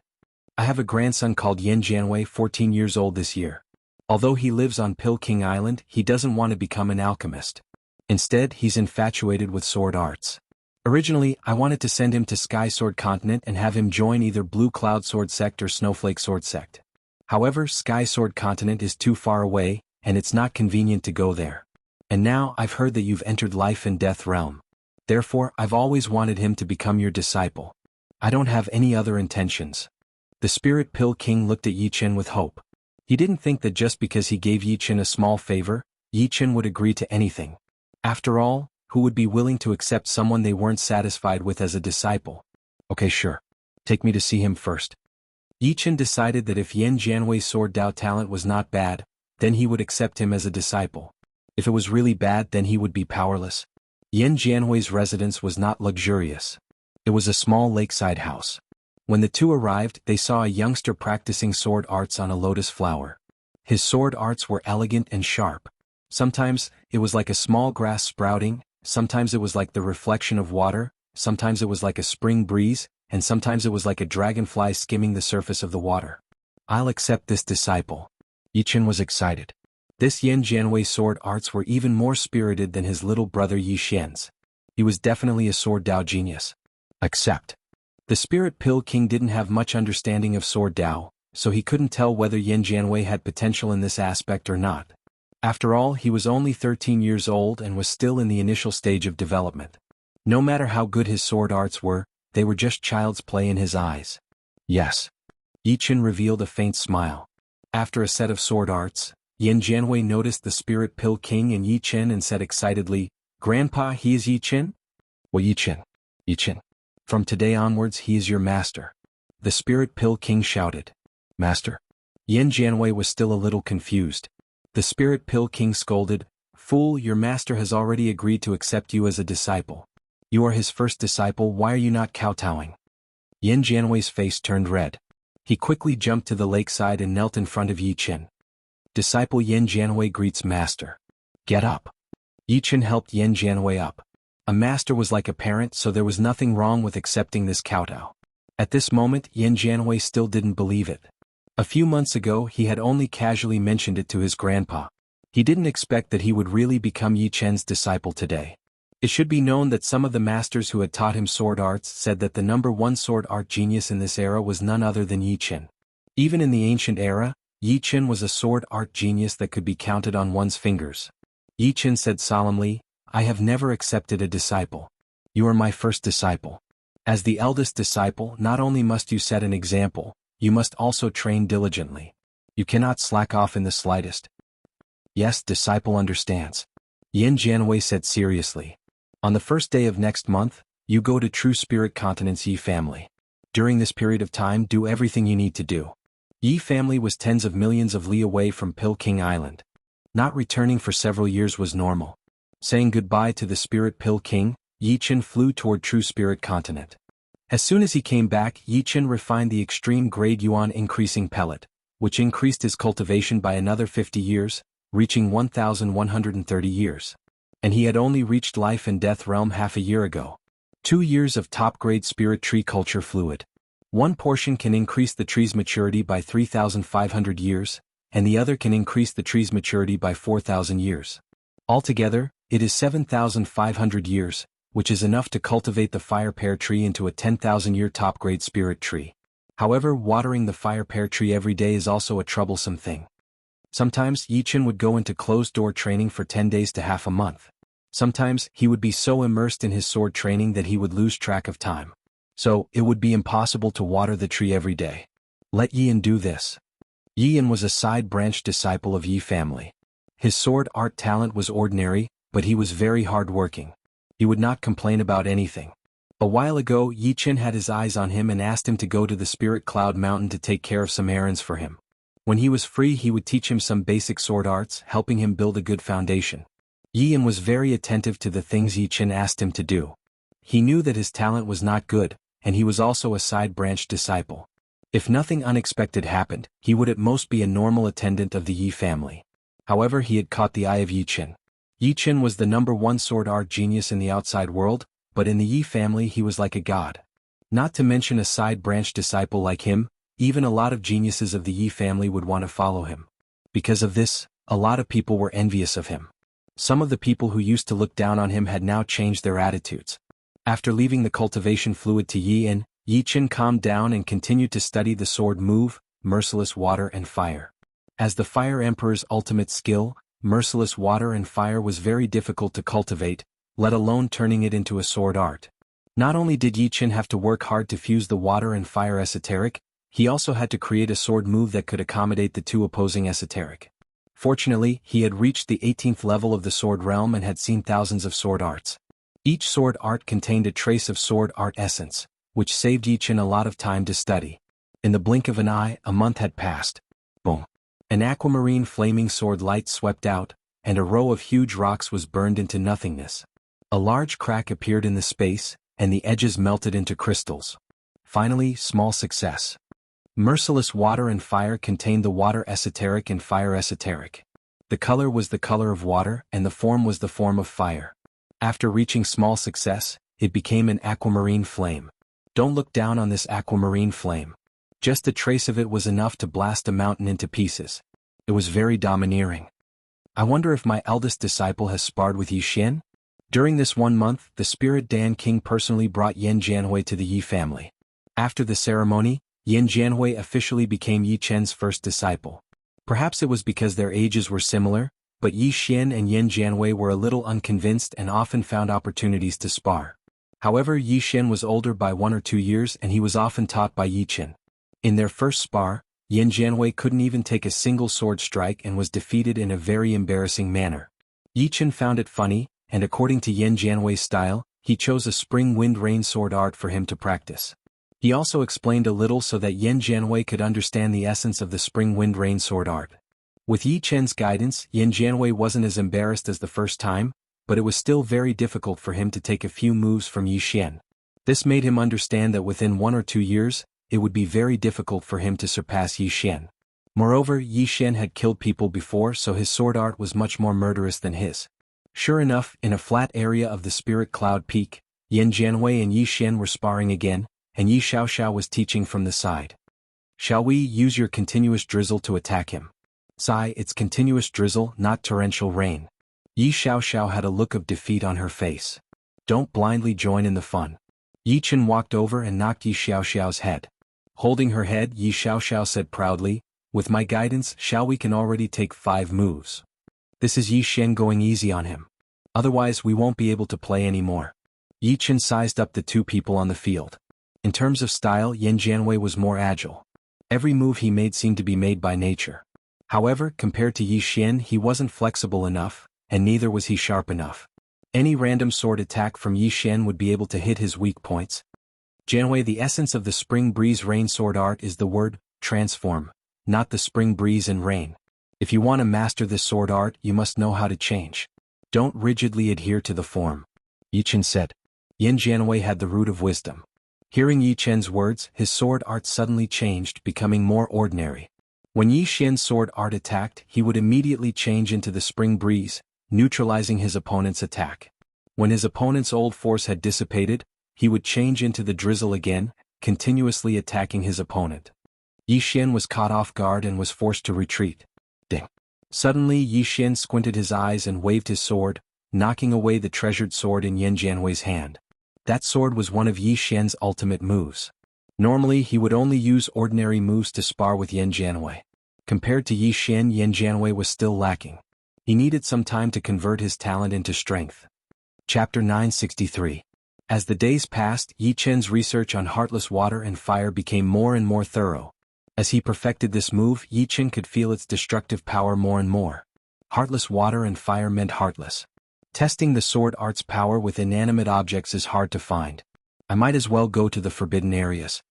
"I have a grandson called Yan Jianwei, 14 years old this year. Although he lives on Pill King Island, he doesn't want to become an alchemist. Instead, he's infatuated with sword arts. Originally, I wanted to send him to Sky Sword Continent and have him join either Blue Cloud Sword Sect or Snowflake Sword Sect. However, Sky Sword Continent is too far away, and it's not convenient to go there. And now I've heard that you've entered Life and Death realm. Therefore, I've always wanted him to become your disciple. I don't have any other intentions." The Spirit Pill King looked at Yi Qin with hope. He didn't think that just because he gave Yi Qin a small favor, Yi Qin would agree to anything. After all, who would be willing to accept someone they weren't satisfied with as a disciple? "Okay, sure. Take me to see him first." Yi Qin decided that if Yan Jianwei's sword Dao talent was not bad, then he would accept him as a disciple. If it was really bad, then he would be powerless. Yan Jianwei's residence was not luxurious. It was a small lakeside house. When the two arrived, they saw a youngster practicing sword arts on a lotus flower. His sword arts were elegant and sharp. Sometimes, it was like a small grass sprouting, sometimes it was like the reflection of water, sometimes it was like a spring breeze, and sometimes it was like a dragonfly skimming the surface of the water. "I'll accept this disciple." Yi Qin was excited. This Yan Jianwei sword arts were even more spirited than his little brother Yi Xian's. He was definitely a sword Dao genius. Accept. The Spirit Pill King didn't have much understanding of sword Dao, so he couldn't tell whether Yan Jianwei had potential in this aspect or not. After all, he was only 13 years old and was still in the initial stage of development. No matter how good his sword arts were, they were just child's play in his eyes. "Yes." Yi Qin revealed a faint smile. After a set of sword arts, Yan Jianwei noticed the Spirit Pill King and Yi Qin and said excitedly, "Grandpa, he is Yi Qin?" "Well, Yi Qin. Yi Qin. From today onwards he is your master." The Spirit Pill King shouted. "Master?" Yan Jianwei was still a little confused. The Spirit Pill King scolded, "Fool, your master has already agreed to accept you as a disciple. You are his first disciple, why are you not kowtowing?" Yan Jianwei's face turned red. He quickly jumped to the lakeside and knelt in front of Yi Qin. "Disciple Yan Jianwei greets master. Get up." Yi Qin helped Yan Jianwei up. A master was like a parent, so there was nothing wrong with accepting this kowtow. At this moment, Yan Jianwei still didn't believe it. A few months ago, he had only casually mentioned it to his grandpa. He didn't expect that he would really become Yi Qin's disciple today. It should be known that some of the masters who had taught him sword arts said that the #1 sword art genius in this era was none other than Yi Qin. Even in the ancient era, Yi Qin was a sword art genius that could be counted on one's fingers. Yi Qin said solemnly, "I have never accepted a disciple. You are my first disciple. As the eldest disciple, not only must you set an example, you must also train diligently. You cannot slack off in the slightest." "Yes, disciple understands." Yan Jianwei said seriously. "On the first day of next month, you go to True Spirit Continent's Yi family. During this period of time, do everything you need to do." Yi family was tens of millions of li away from Pill King Island. Not returning for several years was normal. Saying goodbye to the Spirit Pill King, Yi Qin flew toward True Spirit Continent. As soon as he came back, Yi Qin refined the extreme grade Yuan increasing pellet, which increased his cultivation by another 50 years, reaching 1,130 years. And he had only reached Life and Death realm half a year ago. 2 years of top-grade spirit tree culture fluid. One portion can increase the tree's maturity by 3,500 years, and the other can increase the tree's maturity by 4,000 years. Altogether, it is 7,500 years, which is enough to cultivate the fire pear tree into a 10,000-year top-grade spirit tree. However, watering the fire pear tree every day is also a troublesome thing. Sometimes Yi Chen would go into closed-door training for 10 days to half a month. Sometimes he would be so immersed in his sword training that he would lose track of time. So, it would be impossible to water the tree every day. Let Yi Chen do this. Yi Chen was a side-branch disciple of Yi family. His sword art talent was ordinary, but he was very hard-working. He would not complain about anything. A while ago, Yi Chen had his eyes on him and asked him to go to the Spirit Cloud Mountain to take care of some errands for him. When he was free, he would teach him some basic sword arts, helping him build a good foundation. Yi Chen was very attentive to the things Yi Chen asked him to do. He knew that his talent was not good, and he was also a side-branch disciple. If nothing unexpected happened, he would at most be a normal attendant of the Yi family. However, he had caught the eye of Yi Chen. Yi Chen was the #1 sword art genius in the outside world, but in the Yi family he was like a god. Not to mention a side-branch disciple like him, even a lot of geniuses of the Yi family would want to follow him. Because of this, a lot of people were envious of him. Some of the people who used to look down on him had now changed their attitudes. After leaving the cultivation fluid to Yi Chen, Yi Chen calmed down and continued to study the sword move, Merciless Water and Fire. As the Fire Emperor's ultimate skill, Merciless Water and Fire was very difficult to cultivate, let alone turning it into a sword art. Not only did Yi Chen have to work hard to fuse the water and fire esoteric, he also had to create a sword move that could accommodate the two opposing esoteric. Fortunately, he had reached the 18th level of the sword realm and had seen thousands of sword arts. Each sword art contained a trace of sword art essence, which saved Yi Chen a lot of time to study. In the blink of an eye, a month had passed. Boom. An aquamarine flaming sword light swept out, and a row of huge rocks was burned into nothingness. A large crack appeared in the space, and the edges melted into crystals. Finally, small success. Merciless Water and Fire contained the water esoteric and fire esoteric. The color was the color of water, and the form was the form of fire. After reaching small success, it became an aquamarine flame. Don't look down on this aquamarine flame. Just a trace of it was enough to blast a mountain into pieces. It was very domineering. I wonder if my eldest disciple has sparred with Yi Chen? During this 1 month, the Spirit Dan King personally brought Yan Jianhui to the Yi family. After the ceremony, Yan Jianhui officially became Yi Chen's first disciple. Perhaps it was because their ages were similar, but Yi Chen and Yan Jianhui were a little unconvinced and often found opportunities to spar. However, Yi Chen was older by 1 or 2 years and he was often taught by Yi Chen. In their first spar, Yan Jianhui couldn't even take a single sword strike and was defeated in a very embarrassing manner. Yi Chen found it funny, and according to Yan Jianhui's style, he chose a spring wind rain sword art for him to practice. He also explained a little so that Yan Jianhui could understand the essence of the spring wind rain sword art. With Yi Chen's guidance, Yan Jianhui wasn't as embarrassed as the first time, but it was still very difficult for him to take a few moves from Yi Chen. This made him understand that within 1 or 2 years, it would be very difficult for him to surpass Yi Chen. Moreover, Yi Chen had killed people before, so his sword art was much more murderous than his. Sure enough, in a flat area of the Spirit Cloud Peak, Yan Jianhui and Yi Chen were sparring again, and Yi Xiaoxiao was teaching from the side. Shall we use your continuous drizzle to attack him? Sigh, it's continuous drizzle, not torrential rain. Yi Xiaoxiao had a look of defeat on her face. Don't blindly join in the fun. Yi Chen walked over and knocked Yi Xiaoxiao's head. Holding her head, Yi Xiaoxiao said proudly, with my guidance, we can already take 5 moves. This is Yi Chen going easy on him. Otherwise we won't be able to play anymore. Yi Chen sized up the 2 people on the field. In terms of style, Yan Jianhui was more agile. Every move he made seemed to be made by nature. However, compared to Yi Chen, he wasn't flexible enough, and neither was he sharp enough. Any random sword attack from Yi Chen would be able to hit his weak points. Jianhui, the essence of the spring breeze rain sword art is the word transform, not the spring breeze and rain. If you want to master this sword art, you must know how to change. Don't rigidly adhere to the form. Yi Chen said. Yan Jianhui had the root of wisdom. Hearing Yi Chen's words, his sword art suddenly changed, becoming more ordinary. When Yi Xian's sword art attacked, he would immediately change into the spring breeze, neutralizing his opponent's attack. When his opponent's old force had dissipated, he would change into the drizzle again, continuously attacking his opponent. Yi Xian was caught off guard and was forced to retreat. Ding! Suddenly Yi Xian squinted his eyes and waved his sword, knocking away the treasured sword in Yan Jianhui's hand. That sword was one of Yi Xian's ultimate moves. Normally he would only use ordinary moves to spar with Yan Jianhui. Compared to Yi Xian, Yan Jianwei was still lacking. He needed some time to convert his talent into strength. Chapter 963. As the days passed, Yi Chen's research on heartless water and fire became more and more thorough. As he perfected this move, Yi Chen could feel its destructive power more and more. Heartless water and fire meant heartless. Testing the sword art's power with inanimate objects is hard to find. I might as well go to the forbidden areas.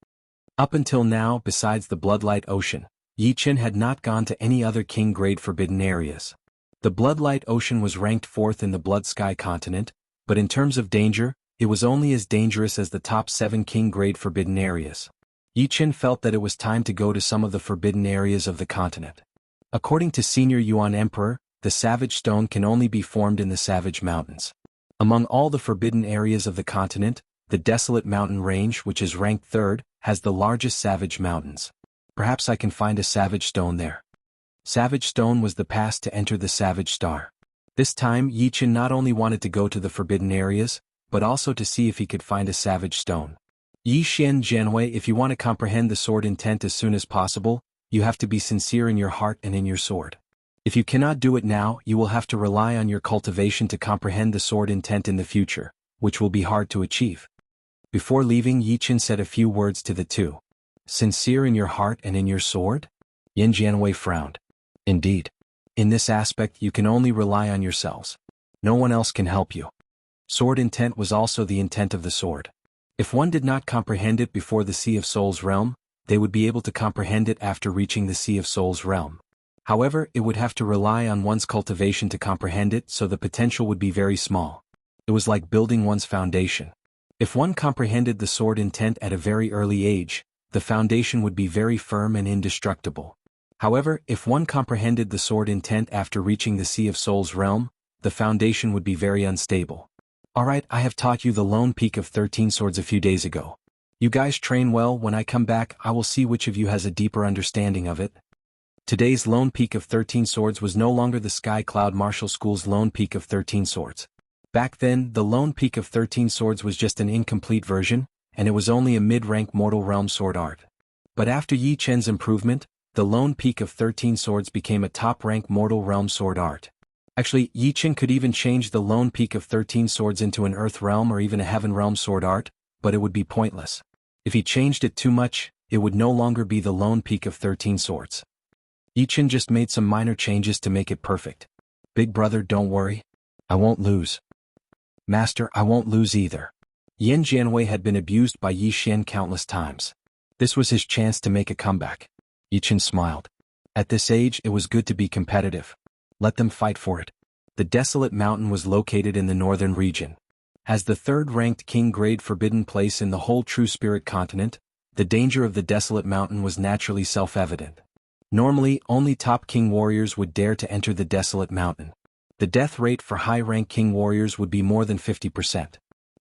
Up until now, besides the Bloodlight Ocean, Yi Chen had not gone to any other king-grade forbidden areas. The Bloodlight Ocean was ranked 4th in the Blood Sky continent, but in terms of danger, it was only as dangerous as the top 7 king-grade forbidden areas. Yi Chen felt that it was time to go to some of the forbidden areas of the continent. According to Senior Yuan Emperor, the Savage Stone can only be formed in the Savage Mountains. Among all the forbidden areas of the continent, the Desolate Mountain Range, which is ranked 3rd, has the largest Savage Mountains. Perhaps I can find a Savage Stone there. Savage Stone was the pass to enter the Savage Star. This time, Yi Chen not only wanted to go to the forbidden areas, but also to see if he could find a Savage Stone. Yi Xian Jianwei, if you want to comprehend the sword intent as soon as possible, you have to be sincere in your heart and in your sword. If you cannot do it now, you will have to rely on your cultivation to comprehend the sword intent in the future, which will be hard to achieve. Before leaving, Yi Chen said a few words to the two. Sincere in your heart and in your sword? Yan Jianwei frowned. Indeed. In this aspect you can only rely on yourselves. No one else can help you. Sword intent was also the intent of the sword. If one did not comprehend it before the Sea of Souls realm, they would be able to comprehend it after reaching the Sea of Souls realm. However, it would have to rely on one's cultivation to comprehend it, so the potential would be very small. It was like building one's foundation. If one comprehended the sword intent at a very early age, the foundation would be very firm and indestructible. However, if one comprehended the sword intent after reaching the Sea of Souls realm, the foundation would be very unstable. Alright, I have taught you the Lone Peak of 13 Swords a few days ago. You guys train well. When I come back, I will see which of you has a deeper understanding of it. Today's Lone Peak of 13 Swords was no longer the Sky Cloud Martial School's Lone Peak of 13 Swords. Back then, the Lone Peak of 13 Swords was just an incomplete version, and it was only a mid-rank Mortal Realm sword art. But after Yi Chen's improvement, the Lone Peak of 13 Swords became a top-rank Mortal Realm sword art. Actually, Yi Chen could even change the Lone Peak of 13 Swords into an Earth Realm or even a Heaven Realm sword art, but it would be pointless. If he changed it too much, it would no longer be the Lone Peak of 13 Swords. Yi Chen just made some minor changes to make it perfect. Big brother, don't worry. I won't lose. Master, I won't lose either. Yan Jianwei had been abused by Yi Xian countless times. This was his chance to make a comeback. Yi Chen smiled. At this age, it was good to be competitive. Let them fight for it. The Desolate Mountain was located in the northern region. As the third-ranked king-grade forbidden place in the whole True Spirit continent, the danger of the Desolate Mountain was naturally self-evident. Normally, only top king warriors would dare to enter the Desolate Mountain. The death rate for high-rank king warriors would be more than 50%.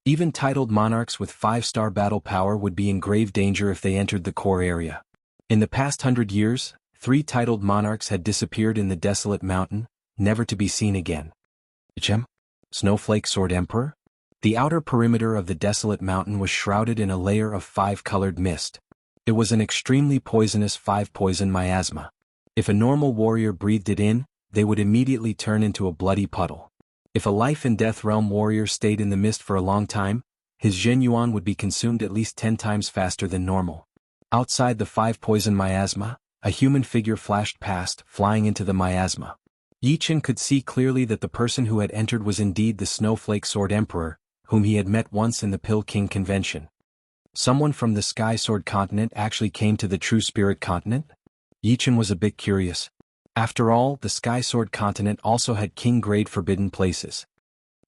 Even titled monarchs with 5-star battle power would be in grave danger if they entered the core area. In the past 100 years, 3 titled monarchs had disappeared in the Desolate Mountain, never to be seen again. Gem? Snowflake Sword Emperor? The outer perimeter of the Desolate Mountain was shrouded in a layer of 5-colored mist. It was an extremely poisonous 5-poison miasma. If a normal warrior breathed it in, they would immediately turn into a bloody puddle. If a life and death realm warrior stayed in the mist for a long time, his Zhen Yuan would be consumed at least 10 times faster than normal. Outside the 5-poison miasma, a human figure flashed past, flying into the miasma. Yi Chen could see clearly that the person who had entered was indeed the Snowflake Sword Emperor, whom he had met once in the Pill King convention. Someone from the Sky Sword continent actually came to the True Spirit continent? Yi Chen was a bit curious. After all, the Sky Sword continent also had king-grade forbidden places.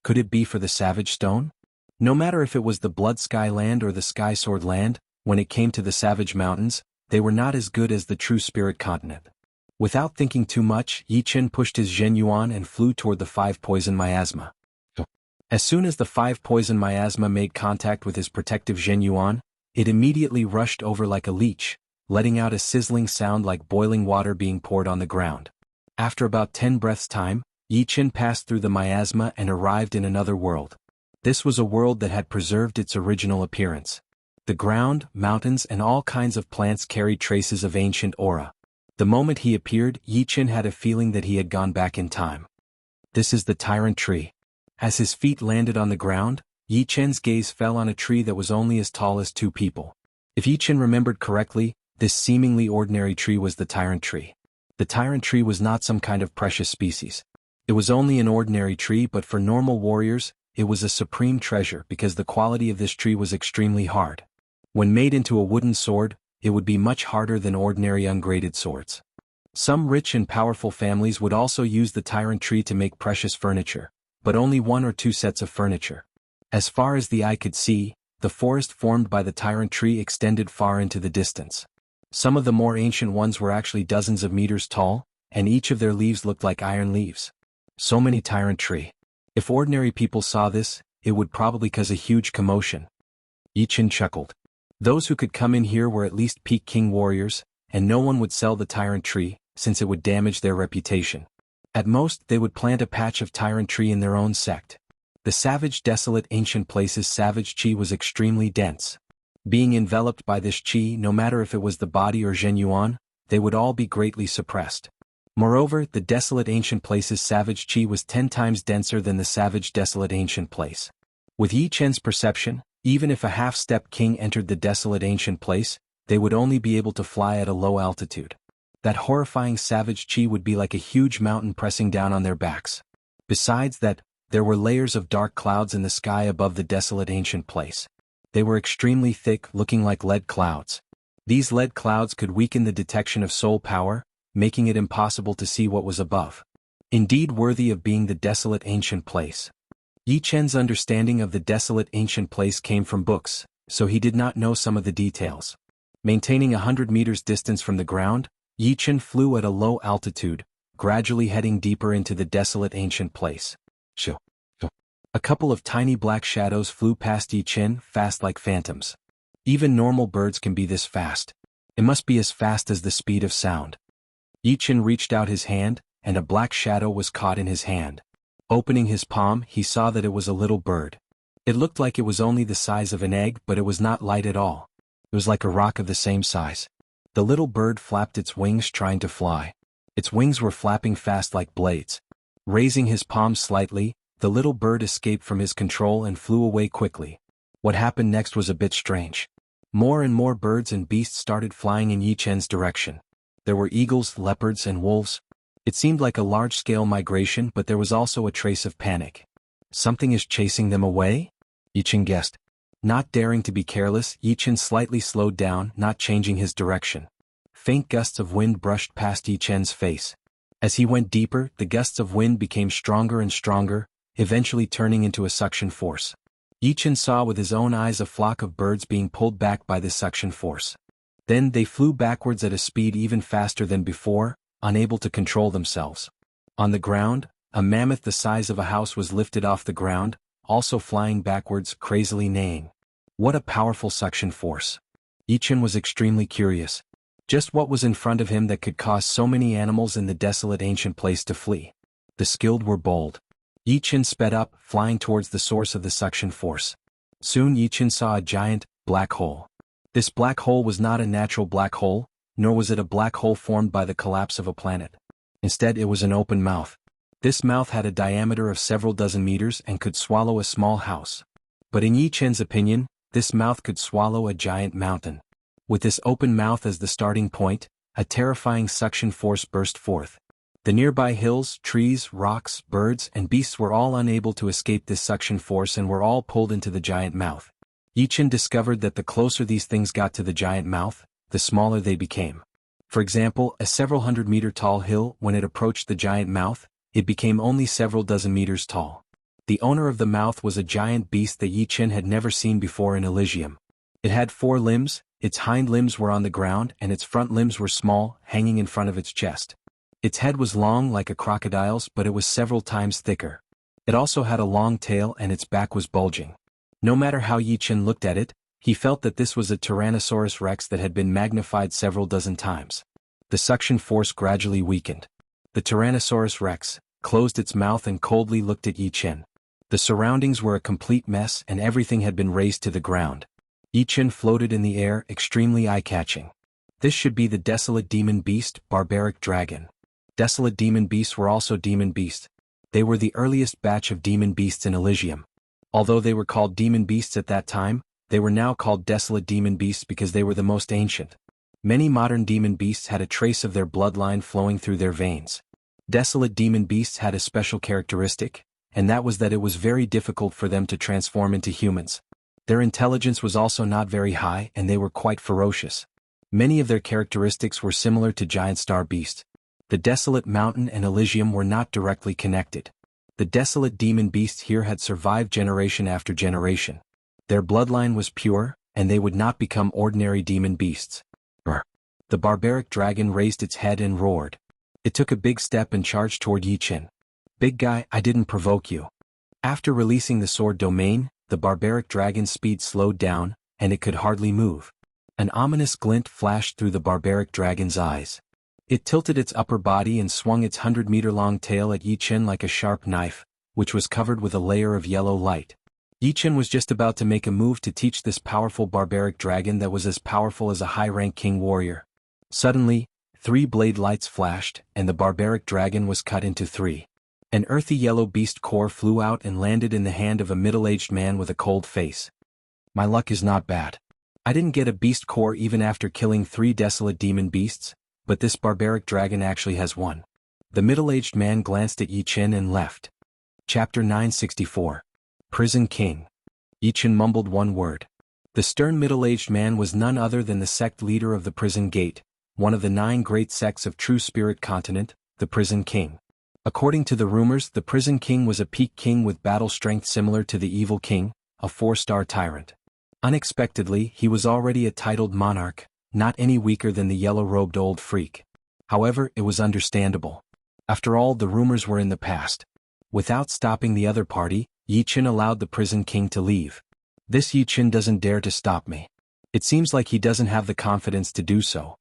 Could it be for the Savage Stone? No matter if it was the Blood Sky Land or the Sky Sword Land, when it came to the Savage Mountains, they were not as good as the True Spirit continent. Without thinking too much, Yi Chen pushed his Zhen Yuan and flew toward the 5-poison miasma. As soon as the 5-poison miasma made contact with his protective Zhen Yuan, it immediately rushed over like a leech, letting out a sizzling sound like boiling water being poured on the ground. After about 10 breaths' time, Yi Chen passed through the miasma and arrived in another world. This was a world that had preserved its original appearance. The ground, mountains, and all kinds of plants carried traces of ancient aura. The moment he appeared, Yi Chen had a feeling that he had gone back in time. This is the tyrant tree. As his feet landed on the ground, Yi Chen's gaze fell on a tree that was only as tall as two people. If Yi Chen remembered correctly, this seemingly ordinary tree was the tyrant tree. The tyrant tree was not some kind of precious species. It was only an ordinary tree, but for normal warriors, it was a supreme treasure because the quality of this tree was extremely hard. When made into a wooden sword, it would be much harder than ordinary ungraded swords. Some rich and powerful families would also use the tyrant tree to make precious furniture, but only one or two sets of furniture. As far as the eye could see, the forest formed by the tyrant tree extended far into the distance. Some of the more ancient ones were actually dozens of meters tall, and each of their leaves looked like iron leaves. So many tyrant tree. If ordinary people saw this, it would probably cause a huge commotion. Yi Chen chuckled. Those who could come in here were at least peak king warriors, and no one would sell the tyrant tree, since it would damage their reputation. At most, they would plant a patch of tyrant tree in their own sect. The savage, desolate ancient place's savage qi was extremely dense. Being enveloped by this qi, no matter if it was the body or Zhen Yuan, they would all be greatly suppressed. Moreover, the desolate ancient place's savage qi was 10 times denser than the savage desolate ancient place. With Yi Chen's perception, even if a half-step king entered the desolate ancient place, they would only be able to fly at a low altitude. That horrifying savage qi would be like a huge mountain pressing down on their backs. Besides that, there were layers of dark clouds in the sky above the desolate ancient place. They were extremely thick, looking like lead clouds. These lead clouds could weaken the detection of soul power, making it impossible to see what was above. Indeed worthy of being the desolate ancient place. Yi Chen's understanding of the desolate ancient place came from books, so he did not know some of the details. Maintaining 100 meters distance from the ground, Yi Chen flew at a low altitude, gradually heading deeper into the desolate ancient place. A couple of tiny black shadows flew past Yi Chen, fast like phantoms. Even normal birds can be this fast. It must be as fast as the speed of sound. Yi Chen reached out his hand, and a black shadow was caught in his hand. Opening his palm, he saw that it was a little bird. It looked like it was only the size of an egg, but it was not light at all. It was like a rock of the same size. The little bird flapped its wings trying to fly. Its wings were flapping fast like blades. Raising his palm slightly, the little bird escaped from his control and flew away quickly. What happened next was a bit strange. More and more birds and beasts started flying in Yi Chen's direction. There were eagles, leopards, and wolves. It seemed like a large-scale migration, but there was also a trace of panic. Something is chasing them away? Yi Chen guessed. Not daring to be careless, Yi Chen slightly slowed down, not changing his direction. Faint gusts of wind brushed past Yi Chen's face. As he went deeper, the gusts of wind became stronger and stronger, eventually turning into a suction force. Yi Chen saw with his own eyes a flock of birds being pulled back by this suction force. Then they flew backwards at a speed even faster than before, unable to control themselves. On the ground, a mammoth the size of a house was lifted off the ground, also flying backwards, crazily neighing. What a powerful suction force. Yi Chen was extremely curious. Just what was in front of him that could cause so many animals in the desolate ancient place to flee? The skilled were bold. Yi Chen sped up, flying towards the source of the suction force. Soon Yi Chen saw a giant, black hole. This black hole was not a natural black hole, nor was it a black hole formed by the collapse of a planet. Instead, it was an open mouth. This mouth had a diameter of several dozen meters and could swallow a small house. But in Yi Chen's opinion, this mouth could swallow a giant mountain. With this open mouth as the starting point, a terrifying suction force burst forth. The nearby hills, trees, rocks, birds, and beasts were all unable to escape this suction force and were all pulled into the giant mouth. Yi Chen discovered that the closer these things got to the giant mouth, the smaller they became. For example, a several hundred-meter tall hill, when it approached the giant mouth, it became only several dozen meters tall. The owner of the mouth was a giant beast that Yi Chen had never seen before in Elysium. It had 4 limbs, its hind limbs were on the ground and its front limbs were small, hanging in front of its chest. Its head was long like a crocodile's, but it was several times thicker. It also had a long tail and its back was bulging. No matter how Yi Chen looked at it, he felt that this was a Tyrannosaurus rex that had been magnified several dozen times. The suction force gradually weakened. The Tyrannosaurus rex closed its mouth and coldly looked at Yi Chen. The surroundings were a complete mess and everything had been razed to the ground. Yi Chen floated in the air, extremely eye-catching. This should be the desolate demon beast, barbaric dragon. Desolate demon beasts were also demon beasts. They were the earliest batch of demon beasts in Elysium. Although they were called demon beasts at that time, they were now called desolate demon beasts because they were the most ancient. Many modern demon beasts had a trace of their bloodline flowing through their veins. Desolate demon beasts had a special characteristic, and that was that it was very difficult for them to transform into humans. Their intelligence was also not very high and they were quite ferocious. Many of their characteristics were similar to giant star beasts. The desolate mountain and Elysium were not directly connected. The desolate demon beasts here had survived generation after generation. Their bloodline was pure, and they would not become ordinary demon beasts. The barbaric dragon raised its head and roared. It took a big step and charged toward Yi Qin. "Big guy, I didn't provoke you." After releasing the sword domain, the barbaric dragon's speed slowed down, and it could hardly move. An ominous glint flashed through the barbaric dragon's eyes. It tilted its upper body and swung its 100-meter-long tail at Yi Qin like a sharp knife, which was covered with a layer of yellow light. Yi Qin was just about to make a move to teach this powerful barbaric dragon that was as powerful as a high-rank king warrior. Suddenly, 3 blade lights flashed, and the barbaric dragon was cut into 3. An earthy yellow beast core flew out and landed in the hand of a middle-aged man with a cold face. "My luck is not bad. I didn't get a beast core even after killing 3 desolate demon beasts, but this barbaric dragon actually has 1. The middle-aged man glanced at Yi Qin and left. Chapter 964. Prison King. Yi Qin mumbled one word. The stern middle-aged man was none other than the sect leader of the Prison Gate, one of the 9 great sects of True Spirit Continent, the Prison King. According to the rumors, the Prison King was a peak king with battle strength similar to the Evil King, a 4-star tyrant. Unexpectedly, he was already a titled monarch, not any weaker than the yellow-robed old freak. However, it was understandable. After all, the rumors were in the past. Without stopping the other party, Yi Qin allowed the Prison King to leave. "This Yi Qin doesn't dare to stop me. It seems like he doesn't have the confidence to do so."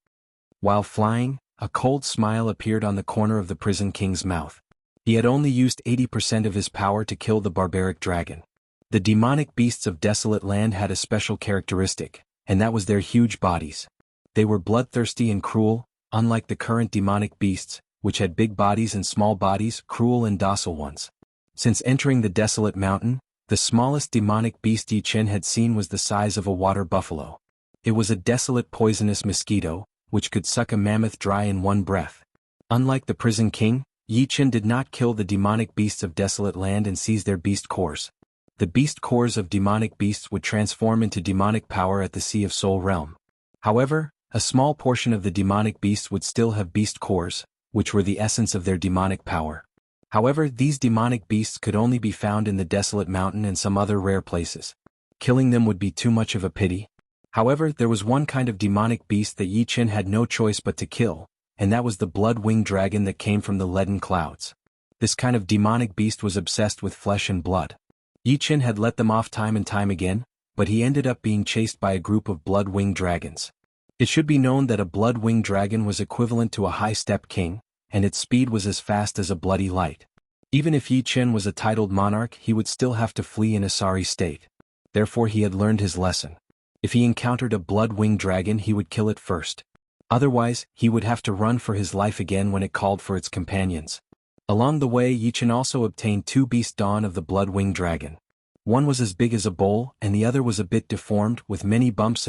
While flying, a cold smile appeared on the corner of the Prison King's mouth. He had only used 80% of his power to kill the barbaric dragon. The demonic beasts of Desolate Land had a special characteristic, and that was their huge bodies. They were bloodthirsty and cruel, unlike the current demonic beasts, which had big bodies and small bodies, cruel and docile ones. Since entering the Desolate Mountain, the smallest demonic beast Yi Qin had seen was the size of a water buffalo. It was a desolate poisonous mosquito, which could suck a mammoth dry in one breath. Unlike the Prison King, Yi Qin did not kill the demonic beasts of Desolate Land and seize their beast cores. The beast cores of demonic beasts would transform into demonic power at the Sea of Soul realm. However, a small portion of the demonic beasts would still have beast cores, which were the essence of their demonic power. However, these demonic beasts could only be found in the Desolate Mountain and some other rare places. Killing them would be too much of a pity. However, there was one kind of demonic beast that Yi Qin had no choice but to kill, and that was the blood-winged dragon that came from the leaden clouds. This kind of demonic beast was obsessed with flesh and blood. Yi Qin had let them off time and time again, but he ended up being chased by a group of blood-winged dragons. It should be known that a blood-winged dragon was equivalent to a high-step king, and its speed was as fast as a bloody light. Even if Yi Qin was a titled monarch, he would still have to flee in a sorry state. Therefore he had learned his lesson. If he encountered a blood-winged dragon, he would kill it first. Otherwise, he would have to run for his life again when it called for its companions. Along the way, Yi Qin also obtained 2 beast dawn of the blood-winged dragon. One was as big as a bowl, and the other was a bit deformed, with many bumps,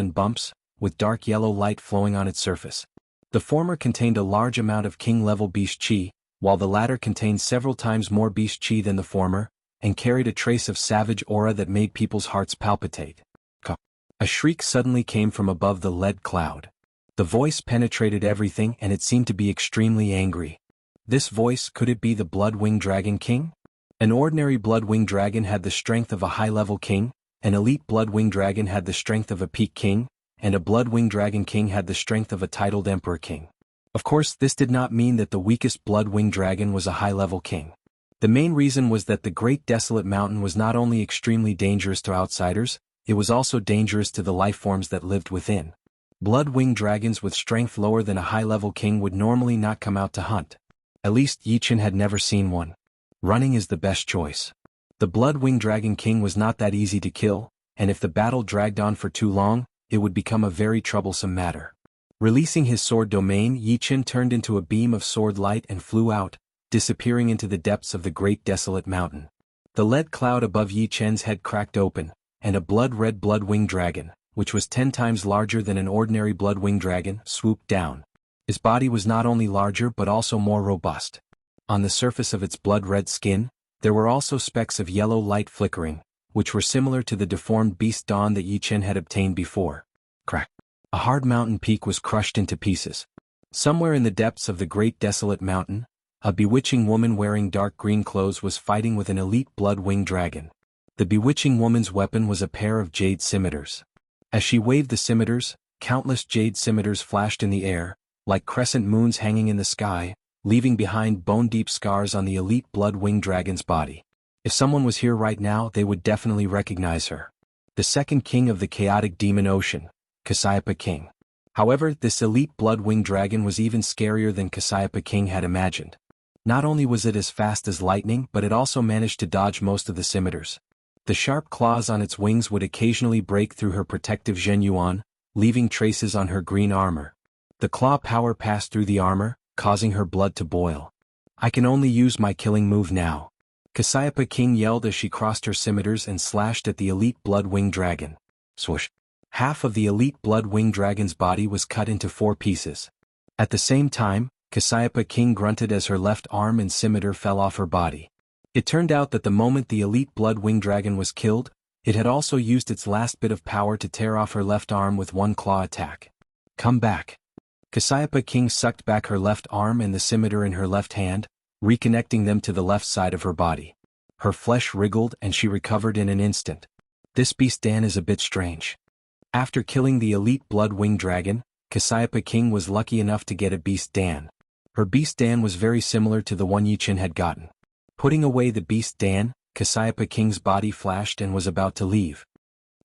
with dark yellow light flowing on its surface. The former contained a large amount of king-level beast chi, while the latter contained several times more beast chi than the former, and carried a trace of savage aura that made people's hearts palpitate. A shriek suddenly came from above the lead cloud. The voice penetrated everything and it seemed to be extremely angry. This voice, could it be the blood-winged dragon king? An ordinary blood-winged dragon had the strength of a high-level king, an elite blood-winged dragon had the strength of a peak king, and a blood-winged dragon king had the strength of a titled emperor king. Of course, this did not mean that the weakest blood-winged dragon was a high-level king. The main reason was that the Great Desolate Mountain was not only extremely dangerous to outsiders, it was also dangerous to the life forms that lived within. Blood-winged dragons with strength lower than a high-level king would normally not come out to hunt. At least Yi Qin had never seen one. Running is the best choice. The blood-winged dragon king was not that easy to kill, and if the battle dragged on for too long, it would become a very troublesome matter. Releasing his sword domain, Yi Chen turned into a beam of sword light and flew out, disappearing into the depths of the great desolate mountain. The lead cloud above Yi Chen's head cracked open, and a blood-red blood-winged dragon, which was 10 times larger than an ordinary blood-winged dragon, swooped down. His body was not only larger but also more robust. On the surface of its blood-red skin, there were also specks of yellow light flickering, which were similar to the deformed beast dawn that Yi Chen had obtained before. Crack! A hard mountain peak was crushed into pieces. Somewhere in the depths of the great desolate mountain, a bewitching woman wearing dark green clothes was fighting with an elite blood-winged dragon. The bewitching woman's weapon was a pair of jade scimitars. As she waved the scimitars, countless jade scimitars flashed in the air, like crescent moons hanging in the sky, leaving behind bone-deep scars on the elite blood-winged dragon's body. If someone was here right now, they would definitely recognize her. The second king of the chaotic demon ocean, Cassiopeia King. However, this elite blood-winged dragon was even scarier than Cassiopeia King had imagined. Not only was it as fast as lightning, but it also managed to dodge most of the scimitars. The sharp claws on its wings would occasionally break through her protective genuine, leaving traces on her green armor. The claw power passed through the armor, causing her blood to boil. I can only use my killing move now. Cassiopeia King yelled as she crossed her scimitars and slashed at the elite blood-winged dragon. Swoosh! Half of the elite blood-winged dragon's body was cut into 4 pieces. At the same time, Cassiopeia King grunted as her left arm and scimitar fell off her body. It turned out that the moment the elite blood-winged dragon was killed, it had also used its last bit of power to tear off her left arm with one claw attack. Come back. Cassiopeia King sucked back her left arm and the scimitar in her left hand, reconnecting them to the left side of her body. Her flesh wriggled and she recovered in an instant. This beast Dan is a bit strange. After killing the elite blood-winged dragon, Cassiopeia King was lucky enough to get a beast Dan. Her beast Dan was very similar to the one Yi Chen had gotten. Putting away the beast Dan, Cassiopeia King's body flashed and was about to leave.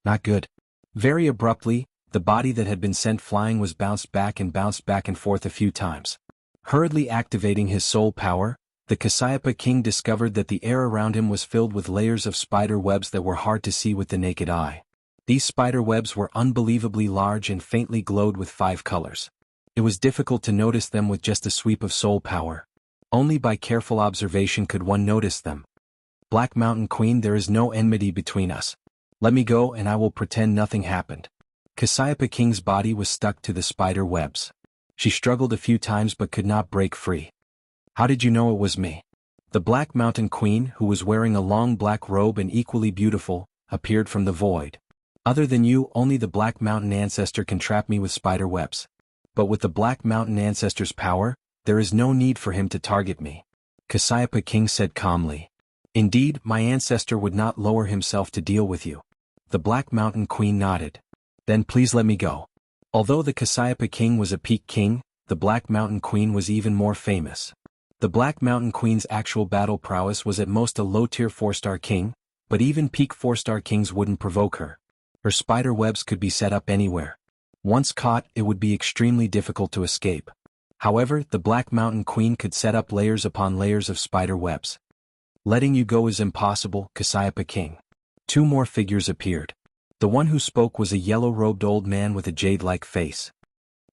Not good. Very abruptly, the body that had been sent flying was bounced back and forth a few times. Hurriedly activating his soul power, the Cassiopeia King discovered that the air around him was filled with layers of spider webs that were hard to see with the naked eye. These spider webs were unbelievably large and faintly glowed with 5 colors. It was difficult to notice them with just a sweep of soul power. Only by careful observation could one notice them. Black Mountain Queen, there is no enmity between us. Let me go and I will pretend nothing happened. Cassiopeia King's body was stuck to the spider webs. She struggled a few times but could not break free. How did you know it was me? The Black Mountain Queen, who was wearing a long black robe and equally beautiful, appeared from the void. Other than you, only the Black Mountain Ancestor can trap me with spider webs. But with the Black Mountain Ancestor's power, there is no need for him to target me. Cassiopeia King said calmly. Indeed, my ancestor would not lower himself to deal with you. The Black Mountain Queen nodded. Then please let me go. Although the Cassiopeia King was a peak king, the Black Mountain Queen was even more famous. The Black Mountain Queen's actual battle prowess was at most a low-tier 4-star king, but even peak 4-star kings wouldn't provoke her. Her spider webs could be set up anywhere. Once caught, it would be extremely difficult to escape. However, the Black Mountain Queen could set up layers upon layers of spider webs. Letting you go is impossible, Cassiopeia King. 2 more figures appeared. The one who spoke was a yellow-robed old man with a jade-like face.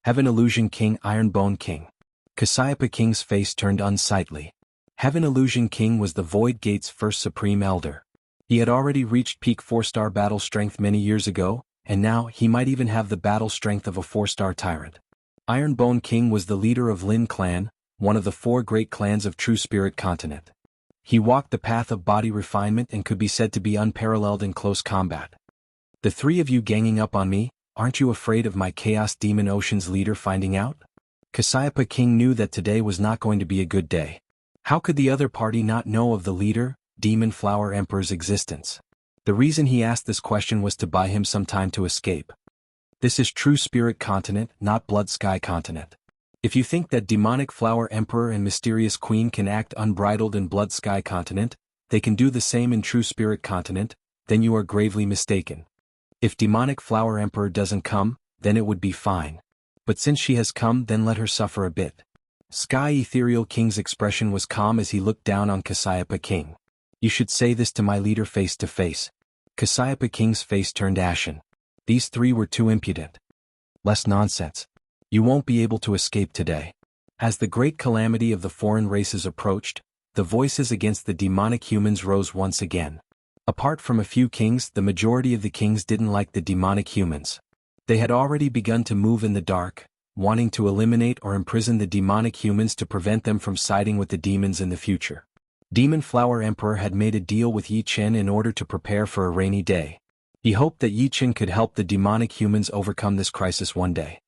Heaven Illusion King, Ironbone King. Cassiopeia King's face turned unsightly. Heaven Illusion King was the Void Gate's first Supreme Elder. He had already reached peak 4-star battle strength many years ago, and now he might even have the battle strength of a 4-star tyrant. Ironbone King was the leader of Lin Clan, one of the 4 great clans of True Spirit Continent. He walked the path of body refinement and could be said to be unparalleled in close combat. The 3 of you ganging up on me, aren't you afraid of my Chaos Demon Ocean's leader finding out? Cassiopeia King knew that today was not going to be a good day. How could the other party not know of the leader, Demon Flower Emperor's existence? The reason he asked this question was to buy him some time to escape. This is True Spirit Continent, not Blood Sky Continent. If you think that Demonic Flower Emperor and Mysterious Queen can act unbridled in Blood Sky Continent, they can do the same in True Spirit Continent, then you are gravely mistaken. If Demonic Flower Emperor doesn't come, then it would be fine. But since she has come, then let her suffer a bit. Sky Ethereal King's expression was calm as he looked down on Cassiopeia King. You should say this to my leader face to face. Cassiopeia King's face turned ashen. These 3 were too impudent. Less nonsense. You won't be able to escape today. As the great calamity of the foreign races approached, the voices against the demonic humans rose once again. Apart from a few kings, the majority of the kings didn't like the demonic humans. They had already begun to move in the dark, wanting to eliminate or imprison the demonic humans to prevent them from siding with the demons in the future. Demon Flower Emperor had made a deal with Yi Chen in order to prepare for a rainy day. He hoped that Yi Chen could help the demonic humans overcome this crisis one day.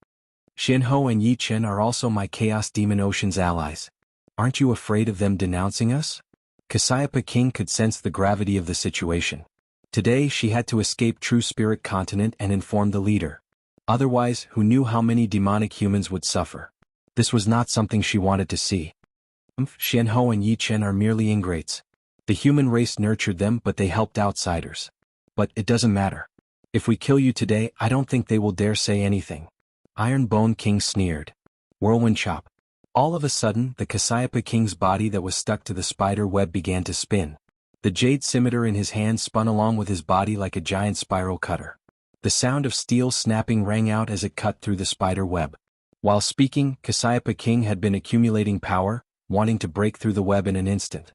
Xianhou and Yi Chen are also my Chaos Demon Ocean's allies. Aren't you afraid of them denouncing us? Cassiopeia King could sense the gravity of the situation. Today she had to escape True Spirit Continent and inform the leader. Otherwise, who knew how many demonic humans would suffer? This was not something she wanted to see. Xianhou and Yi Chen are merely ingrates. The human race nurtured them, but they helped outsiders. But it doesn't matter. If we kill you today, I don't think they will dare say anything. Iron Bone King sneered. Whirlwind Chop. All of a sudden, the Cassiopeia King's body that was stuck to the spider web began to spin. The jade scimitar in his hand spun along with his body like a giant spiral cutter. The sound of steel snapping rang out as it cut through the spider web. While speaking, Cassiopeia King had been accumulating power, wanting to break through the web in an instant.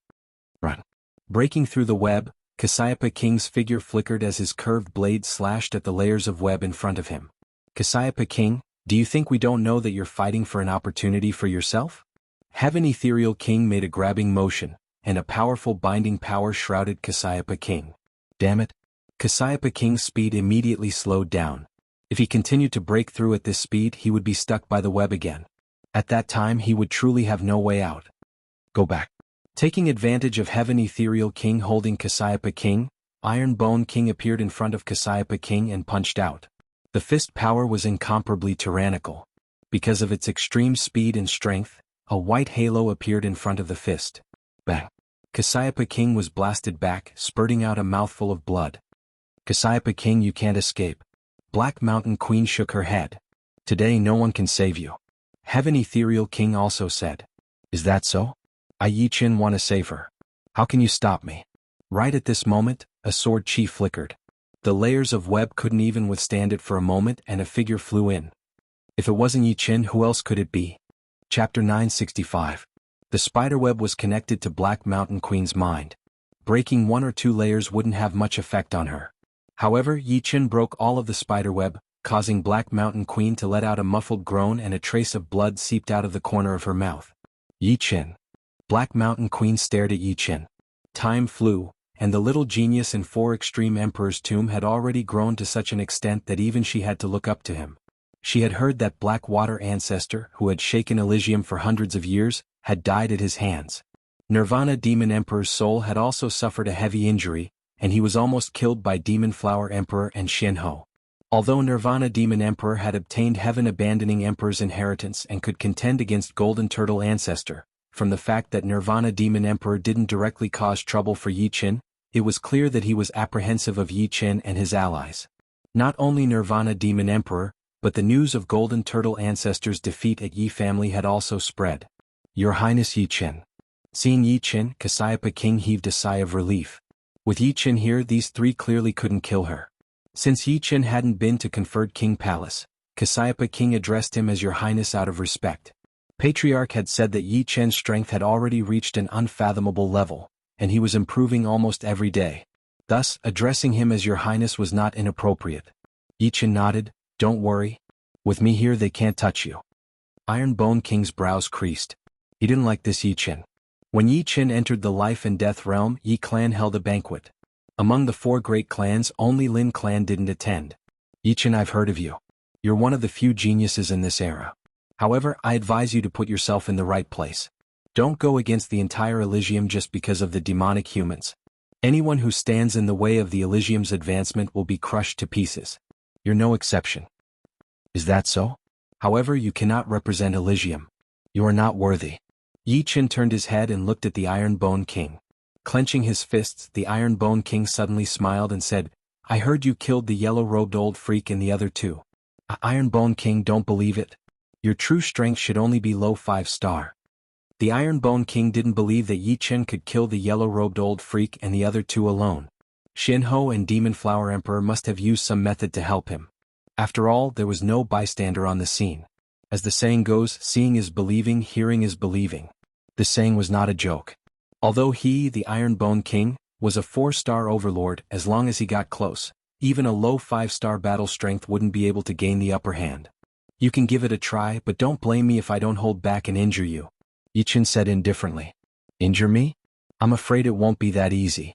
Run. Breaking through the web, Cassiopeia King's figure flickered as his curved blade slashed at the layers of web in front of him. Cassiopeia King, do you think we don't know that you're fighting for an opportunity for yourself? Heaven Ethereal King made a grabbing motion, and a powerful binding power shrouded Cassiopeia King. Damn it. Cassiopeia King's speed immediately slowed down. If he continued to break through at this speed, he would be stuck by the web again. At that time he would truly have no way out. Go back. Taking advantage of Heaven Ethereal King holding Cassiopeia King, Iron Bone King appeared in front of Cassiopeia King and punched out. The fist power was incomparably tyrannical. Because of its extreme speed and strength, a white halo appeared in front of the fist. Bang! Cassiopeia King was blasted back, spurting out a mouthful of blood. Cassiopeia King, you can't escape. Black Mountain Queen shook her head. Today no one can save you. Heaven Ethereal King also said. Is that so? I Yi Chen want to save her. How can you stop me? Right at this moment, a sword chi flickered. The layers of web couldn't even withstand it for a moment and a figure flew in. If it wasn't Yi Chen, who else could it be? Chapter 965. The spiderweb was connected to Black Mountain Queen's mind. Breaking one or two layers wouldn't have much effect on her. However, Yi Chen broke all of the spiderweb, causing Black Mountain Queen to let out a muffled groan and a trace of blood seeped out of the corner of her mouth. Yi Chen. Black Mountain Queen stared at Yi Chen. Time flew, and the little genius in 4 Extreme Emperor's tomb had already grown to such an extent that even she had to look up to him. She had heard that Black Water ancestor, who had shaken Elysium for hundreds of years, had died at his hands. Nirvana Demon Emperor's soul had also suffered a heavy injury, and he was almost killed by Demon Flower Emperor and Xianhou. Although Nirvana Demon Emperor had obtained Heaven-abandoning Emperor's inheritance and could contend against Golden Turtle Ancestor, from the fact that Nirvana Demon Emperor didn't directly cause trouble for Yi Chen, it was clear that he was apprehensive of Yi Chen and his allies. Not only Nirvana Demon Emperor, but the news of Golden Turtle Ancestor's defeat at Yi family had also spread. Your Highness Yi Chen. Seeing Yi Chen, Cassiopeia King heaved a sigh of relief. With Yi Chen here, these 3 clearly couldn't kill her. Since Yi Chen hadn't been to conferred King Palace, Cassiopeia King addressed him as Your Highness out of respect. Patriarch had said that Yi Chen's strength had already reached an unfathomable level, and he was improving almost every day. Thus, addressing him as Your Highness was not inappropriate. Yi Chen nodded. Don't worry. With me here they can't touch you. Iron Bone King's brows creased. He didn't like this Yi Chen. When Yi Chen entered the life and death realm, Yi clan held a banquet. Among the 4 great clans, only Lin clan didn't attend. Yi Chen, I've heard of you. You're one of the few geniuses in this era. However, I advise you to put yourself in the right place. Don't go against the entire Elysium just because of the demonic humans. Anyone who stands in the way of the Elysium's advancement will be crushed to pieces. You're no exception. Is that so? However, you cannot represent Elysium. You are not worthy. Yi Chen turned his head and looked at the Iron Bone King. Clenching his fists, the Iron Bone King suddenly smiled and said, I heard you killed the yellow-robed old freak and the other 2. Iron Bone King, don't believe it. Your true strength should only be low 5-star. The Iron Bone King didn't believe that Yi Chen could kill the yellow-robed old freak and the other 2 alone. Xianhou and Demon Flower Emperor must have used some method to help him. After all, there was no bystander on the scene. As the saying goes, seeing is believing, hearing is believing. This saying was not a joke. Although he, the Iron Bone King, was a 4-star overlord, as long as he got close, even a low 5-star battle strength wouldn't be able to gain the upper hand. You can give it a try, but don't blame me if I don't hold back and injure you, Yi Chen said indifferently. Injure me? I'm afraid it won't be that easy.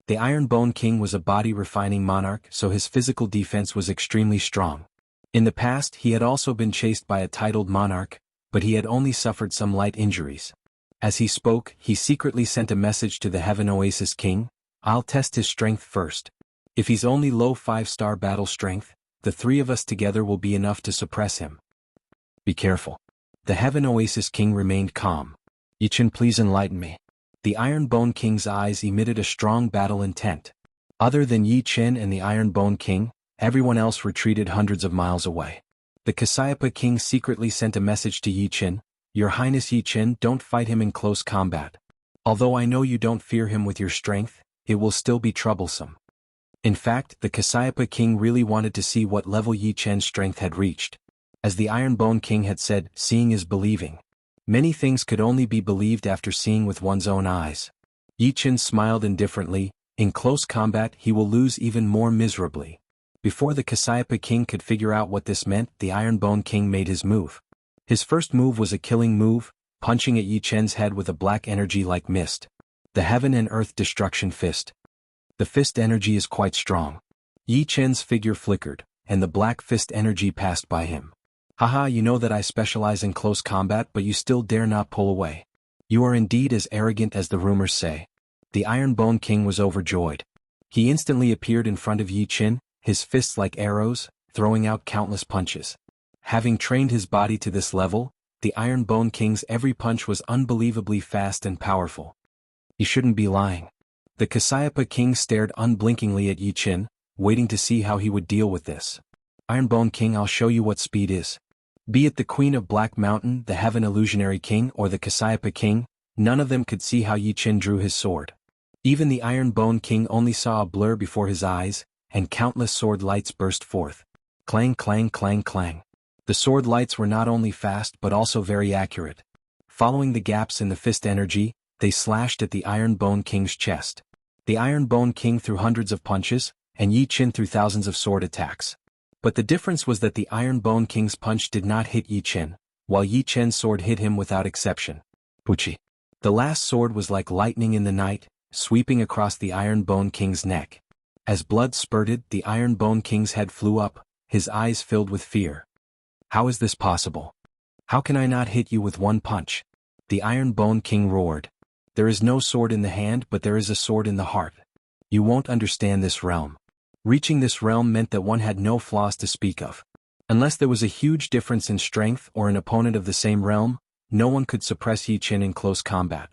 The Iron Bone King was a body-refining monarch, so his physical defense was extremely strong. In the past, he had also been chased by a titled monarch, but he had only suffered some light injuries. As he spoke, he secretly sent a message to the Heaven Oasis King. I'll test his strength first. If he's only low 5-star battle strength, the 3 of us together will be enough to suppress him. Be careful. The Heaven Oasis King remained calm. Yi Chen, please enlighten me. The Iron Bone King's eyes emitted a strong battle intent. Other than Yi Chen and the Iron Bone King, everyone else retreated hundreds of miles away. The Cassiopeia King secretly sent a message to Yi Chen. Your Highness Yi Chen, don't fight him in close combat. Although I know you don't fear him with your strength, it will still be troublesome. In fact, the Cassiopeia King really wanted to see what level Yi Chen's strength had reached. As the Iron Bone King had said, seeing is believing. Many things could only be believed after seeing with one's own eyes. Yi Chen smiled indifferently. In close combat he will lose even more miserably. Before the Cassiopeia King could figure out what this meant, the Iron Bone King made his move. His first move was a killing move, punching at Yi Chen's head with a black energy like mist. The Heaven and Earth Destruction Fist. The fist energy is quite strong. Yi Chen's figure flickered, and the black fist energy passed by him. Haha, you know that I specialize in close combat, but you still dare not pull away. You are indeed as arrogant as the rumors say. The Iron Bone King was overjoyed. He instantly appeared in front of Yi Chen, his fists like arrows, throwing out countless punches. Having trained his body to this level, the Iron Bone King's every punch was unbelievably fast and powerful. He shouldn't be lying. The Cassiopeia King stared unblinkingly at Yi Chen, waiting to see how he would deal with this. Iron Bone King, I'll show you what speed is. Be it the Queen of Black Mountain, the Heaven Illusionary King, or the Cassiopeia King, none of them could see how Yi Chen drew his sword. Even the Iron Bone King only saw a blur before his eyes, and countless sword lights burst forth. Clang, clang, clang, clang. The sword lights were not only fast but also very accurate. Following the gaps in the fist energy, they slashed at the Iron Bone King's chest. The Iron Bone King threw hundreds of punches, and Yi Chen threw thousands of sword attacks. But the difference was that the Iron Bone King's punch did not hit Yi Chen, while Yi Chen's sword hit him without exception. Puchi. The last sword was like lightning in the night, sweeping across the Iron Bone King's neck. As blood spurted, the Iron Bone King's head flew up, his eyes filled with fear. How is this possible? How can I not hit you with one punch? The Iron Bone King roared. There is no sword in the hand, but there is a sword in the heart. You won't understand this realm. Reaching this realm meant that one had no flaws to speak of. Unless there was a huge difference in strength or an opponent of the same realm, no one could suppress Yi Chen in close combat.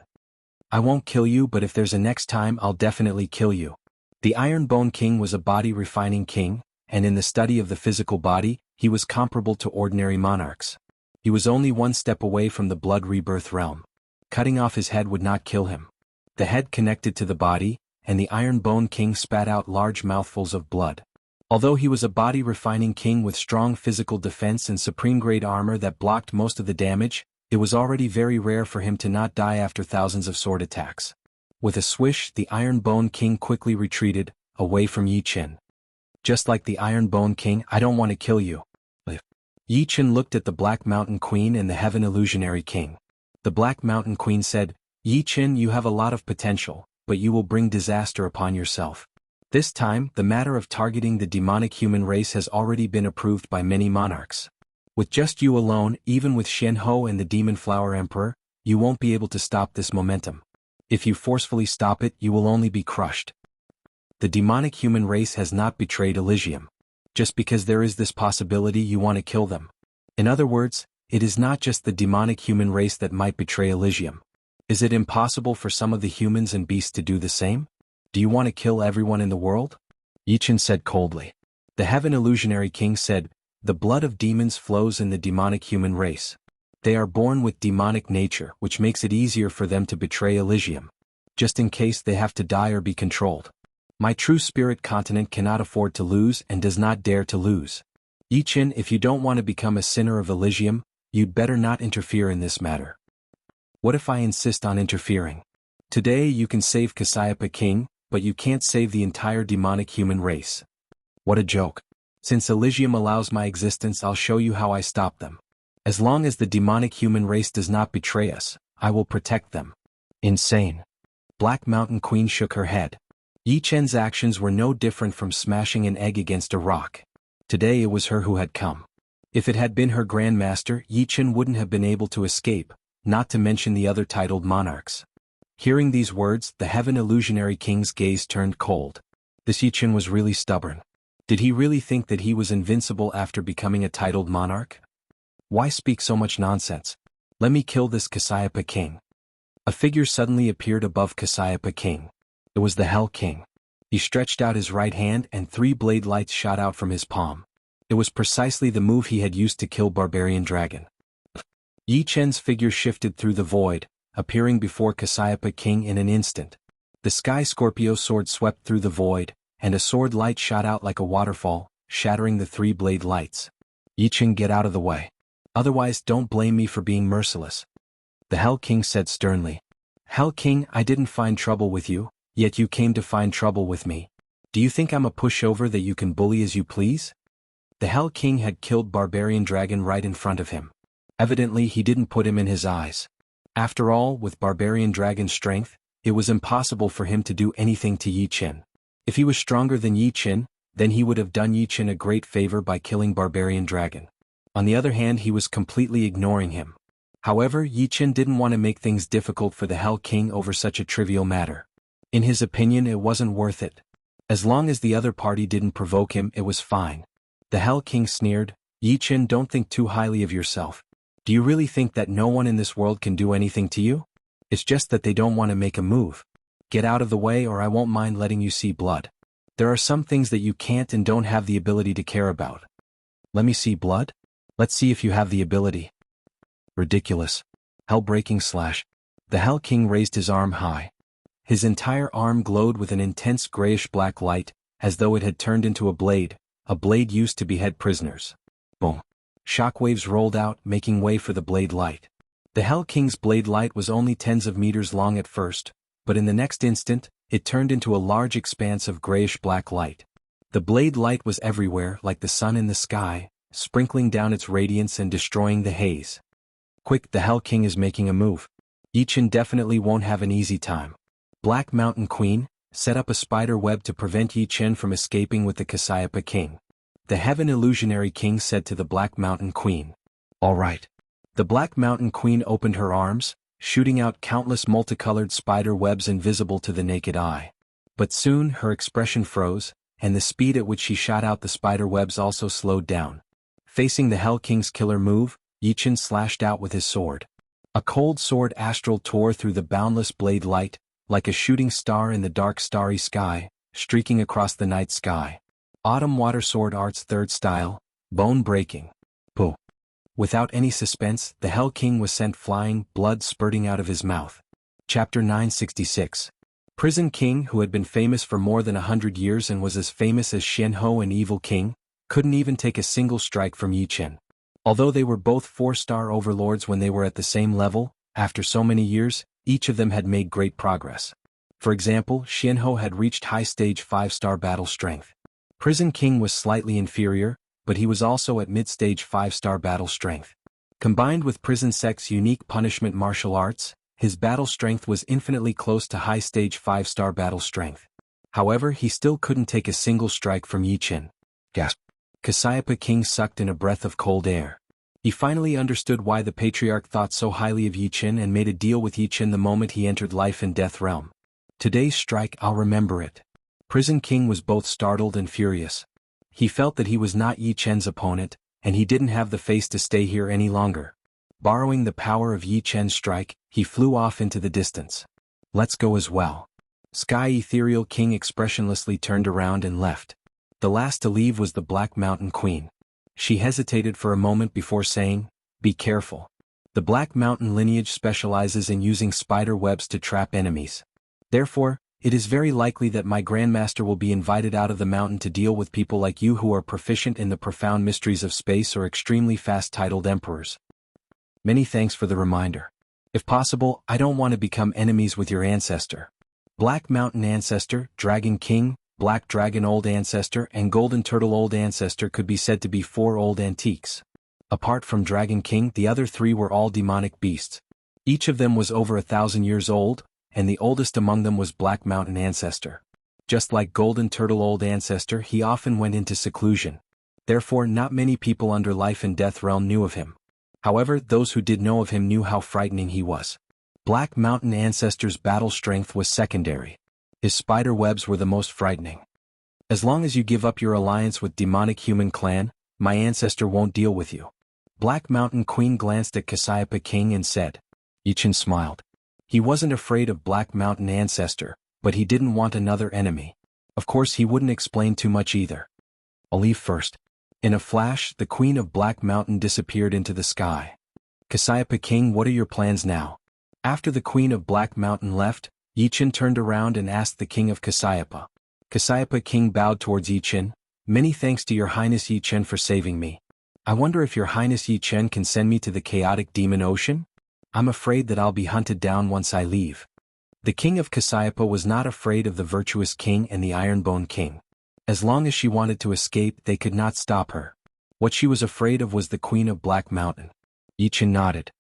I won't kill you, but if there's a next time, I'll definitely kill you. The Iron Bone King was a body-refining king, and in the study of the physical body, he was comparable to ordinary monarchs. He was only one step away from the blood rebirth realm. Cutting off his head would not kill him. The head connected to the body, and the Iron Bone King spat out large mouthfuls of blood. Although he was a body-refining king with strong physical defense and supreme-grade armor that blocked most of the damage, it was already very rare for him to not die after thousands of sword attacks. With a swish, the Iron Bone King quickly retreated, away from Yi Chen. Just like the Iron Bone King, I don't want to kill you. Yi Chen looked at the Black Mountain Queen and the Heaven Illusionary King. The Black Mountain Queen said, Yi Chen, you have a lot of potential, but you will bring disaster upon yourself. This time, the matter of targeting the demonic human race has already been approved by many monarchs. With just you alone, even with Shen Ho and the Demon Flower Emperor, you won't be able to stop this momentum. If you forcefully stop it, you will only be crushed. The demonic human race has not betrayed Elysium. Just because there is this possibility, you want to kill them. In other words, it is not just the demonic human race that might betray Elysium. Is it impossible for some of the humans and beasts to do the same? Do you want to kill everyone in the world? Yi Chen said coldly. The Heaven Illusionary King said, the blood of demons flows in the demonic human race. They are born with demonic nature, which makes it easier for them to betray Elysium. Just in case they have to die or be controlled. My true spirit continent cannot afford to lose and does not dare to lose. Yi Chen, if you don't want to become a sinner of Elysium, You'd better not interfere in this matter. What if I insist on interfering? Today you can save Cassiopeia King, but you can't save the entire demonic human race. What a joke. Since Elysium allows my existence, I'll show you how I stop them. As long as the demonic human race does not betray us, I will protect them. Insane. Black Mountain Queen shook her head. Yi Chen's actions were no different from smashing an egg against a rock. Today it was her who had come. If it had been her grandmaster, Yi Chen wouldn't have been able to escape, not to mention the other titled monarchs. Hearing these words, the Heaven Illusionary King's gaze turned cold. This Yi Chen was really stubborn. Did he really think that he was invincible after becoming a titled monarch? Why speak so much nonsense? Let me kill this Cassiopeia King. A figure suddenly appeared above Cassiopeia King. It was the Hell King. He stretched out his right hand and 3 blade lights shot out from his palm. It was precisely the move he had used to kill Barbarian Dragon. Yi Chen's figure shifted through the void, appearing before Cassiopeia King in an instant. The Sky Scorpio sword swept through the void, and a sword light shot out like a waterfall, shattering the 3 blade lights. Yi Chen, get out of the way. Otherwise don't blame me for being merciless. The Hell King said sternly. Hell King, I didn't find trouble with you, yet you came to find trouble with me. Do you think I'm a pushover that you can bully as you please? The Hell King had killed Barbarian Dragon right in front of him. Evidently he didn't put him in his eyes. After all, with Barbarian Dragon's strength, it was impossible for him to do anything to Yi Chen. If he was stronger than Yi Chen, then he would have done Yi Chen a great favor by killing Barbarian Dragon. On the other hand, he was completely ignoring him. However, Yi Chen didn't want to make things difficult for the Hell King over such a trivial matter. In his opinion, it wasn't worth it. As long as the other party didn't provoke him, it was fine. The Hell King sneered, Yi Chen, don't think too highly of yourself. Do you really think that no one in this world can do anything to you? It's just that they don't want to make a move. Get out of the way or I won't mind letting you see blood. There are some things that you can't and don't have the ability to care about. Let me see blood? Let's see if you have the ability. Ridiculous. Hell-breaking slash. The Hell King raised his arm high. His entire arm glowed with an intense grayish-black light, as though it had turned into a blade used to behead prisoners. Boom. Shockwaves rolled out, making way for the blade light. The Hell King's blade light was only tens of meters long at first, but in the next instant, it turned into a large expanse of grayish-black light. The blade light was everywhere, like the sun in the sky, sprinkling down its radiance and destroying the haze. Quick, the Hell King is making a move. Yi Chen definitely won't have an easy time. Black Mountain Queen, set up a spider web to prevent Yi Chen from escaping with the Cassiopeia King. The Heaven Illusionary King said to the Black Mountain Queen. All right. The Black Mountain Queen opened her arms, shooting out countless multicolored spider webs invisible to the naked eye. But soon her expression froze, and the speed at which she shot out the spider webs also slowed down. Facing the Hell King's killer move, Yi Chen slashed out with his sword. A cold sword astral tore through the boundless blade light, like a shooting star in the dark starry sky, streaking across the night sky. Autumn Water Sword Art's third style, bone-breaking. Pooh. Without any suspense, the Hell King was sent flying, blood spurting out of his mouth. Chapter 966. Prison King, who had been famous for more than 100 years and was as famous as Xianhou and Evil King, couldn't even take a single strike from Yi Chen. Although they were both 4-star overlords when they were at the same level, after so many years, each of them had made great progress. For example, Xianhou had reached high stage 5-star battle strength. Prison King was slightly inferior, but he was also at mid-stage 5-star battle strength. Combined with Prison Sec's unique punishment martial arts, his battle strength was infinitely close to high stage 5-star battle strength. However, he still couldn't take a single strike from Yi Chen. Gasp. Cassiopeia King sucked in a breath of cold air. He finally understood why the Patriarch thought so highly of Yi Chen and made a deal with Yi Chen the moment he entered Life and Death Realm. Today's strike, I'll remember it. Prison King was both startled and furious. He felt that he was not Yi Chen's opponent, and he didn't have the face to stay here any longer. Borrowing the power of Yi Chen's strike, he flew off into the distance. Let's go as well. Sky Ethereal King expressionlessly turned around and left. The last to leave was the Black Mountain Queen. She hesitated for a moment before saying, "Be careful. The Black Mountain lineage specializes in using spider webs to trap enemies. Therefore, it is very likely that my Grandmaster will be invited out of the mountain to deal with people like you who are proficient in the profound mysteries of space or extremely fast titled emperors. Many thanks for the reminder. If possible, I don't want to become enemies with your ancestor. Black Mountain Ancestor, Dragon King, Black Dragon Old Ancestor and Golden Turtle Old Ancestor could be said to be 4 old antiques. Apart from Dragon King, the other 3 were all demonic beasts. Each of them was over 1,000 years old, and the oldest among them was Black Mountain Ancestor. Just like Golden Turtle Old Ancestor, he often went into seclusion. Therefore, not many people under Life and Death Realm knew of him. However, those who did know of him knew how frightening he was. Black Mountain Ancestor's battle strength was secondary. His spider webs were the most frightening. As long as you give up your alliance with demonic human clan, my ancestor won't deal with you. Black Mountain Queen glanced at Cassiopeia King and said. Ichin smiled. He wasn't afraid of Black Mountain Ancestor, but he didn't want another enemy. Of course he wouldn't explain too much either. I'll leave first. In a flash, the Queen of Black Mountain disappeared into the sky. Cassiopeia King, what are your plans now? After the Queen of Black Mountain left, Ichin turned around and asked the King of Cassiopeia. Cassiopeia King bowed towards Ichin. Many thanks to your Highness Ichin for saving me. I wonder if your Highness Ichin can send me to the chaotic demon ocean? I'm afraid that I'll be hunted down once I leave. The King of Cassiopeia was not afraid of the virtuous King and the Ironbone King. As long as she wanted to escape, they could not stop her. What she was afraid of was the Queen of Black Mountain. Ichin nodded.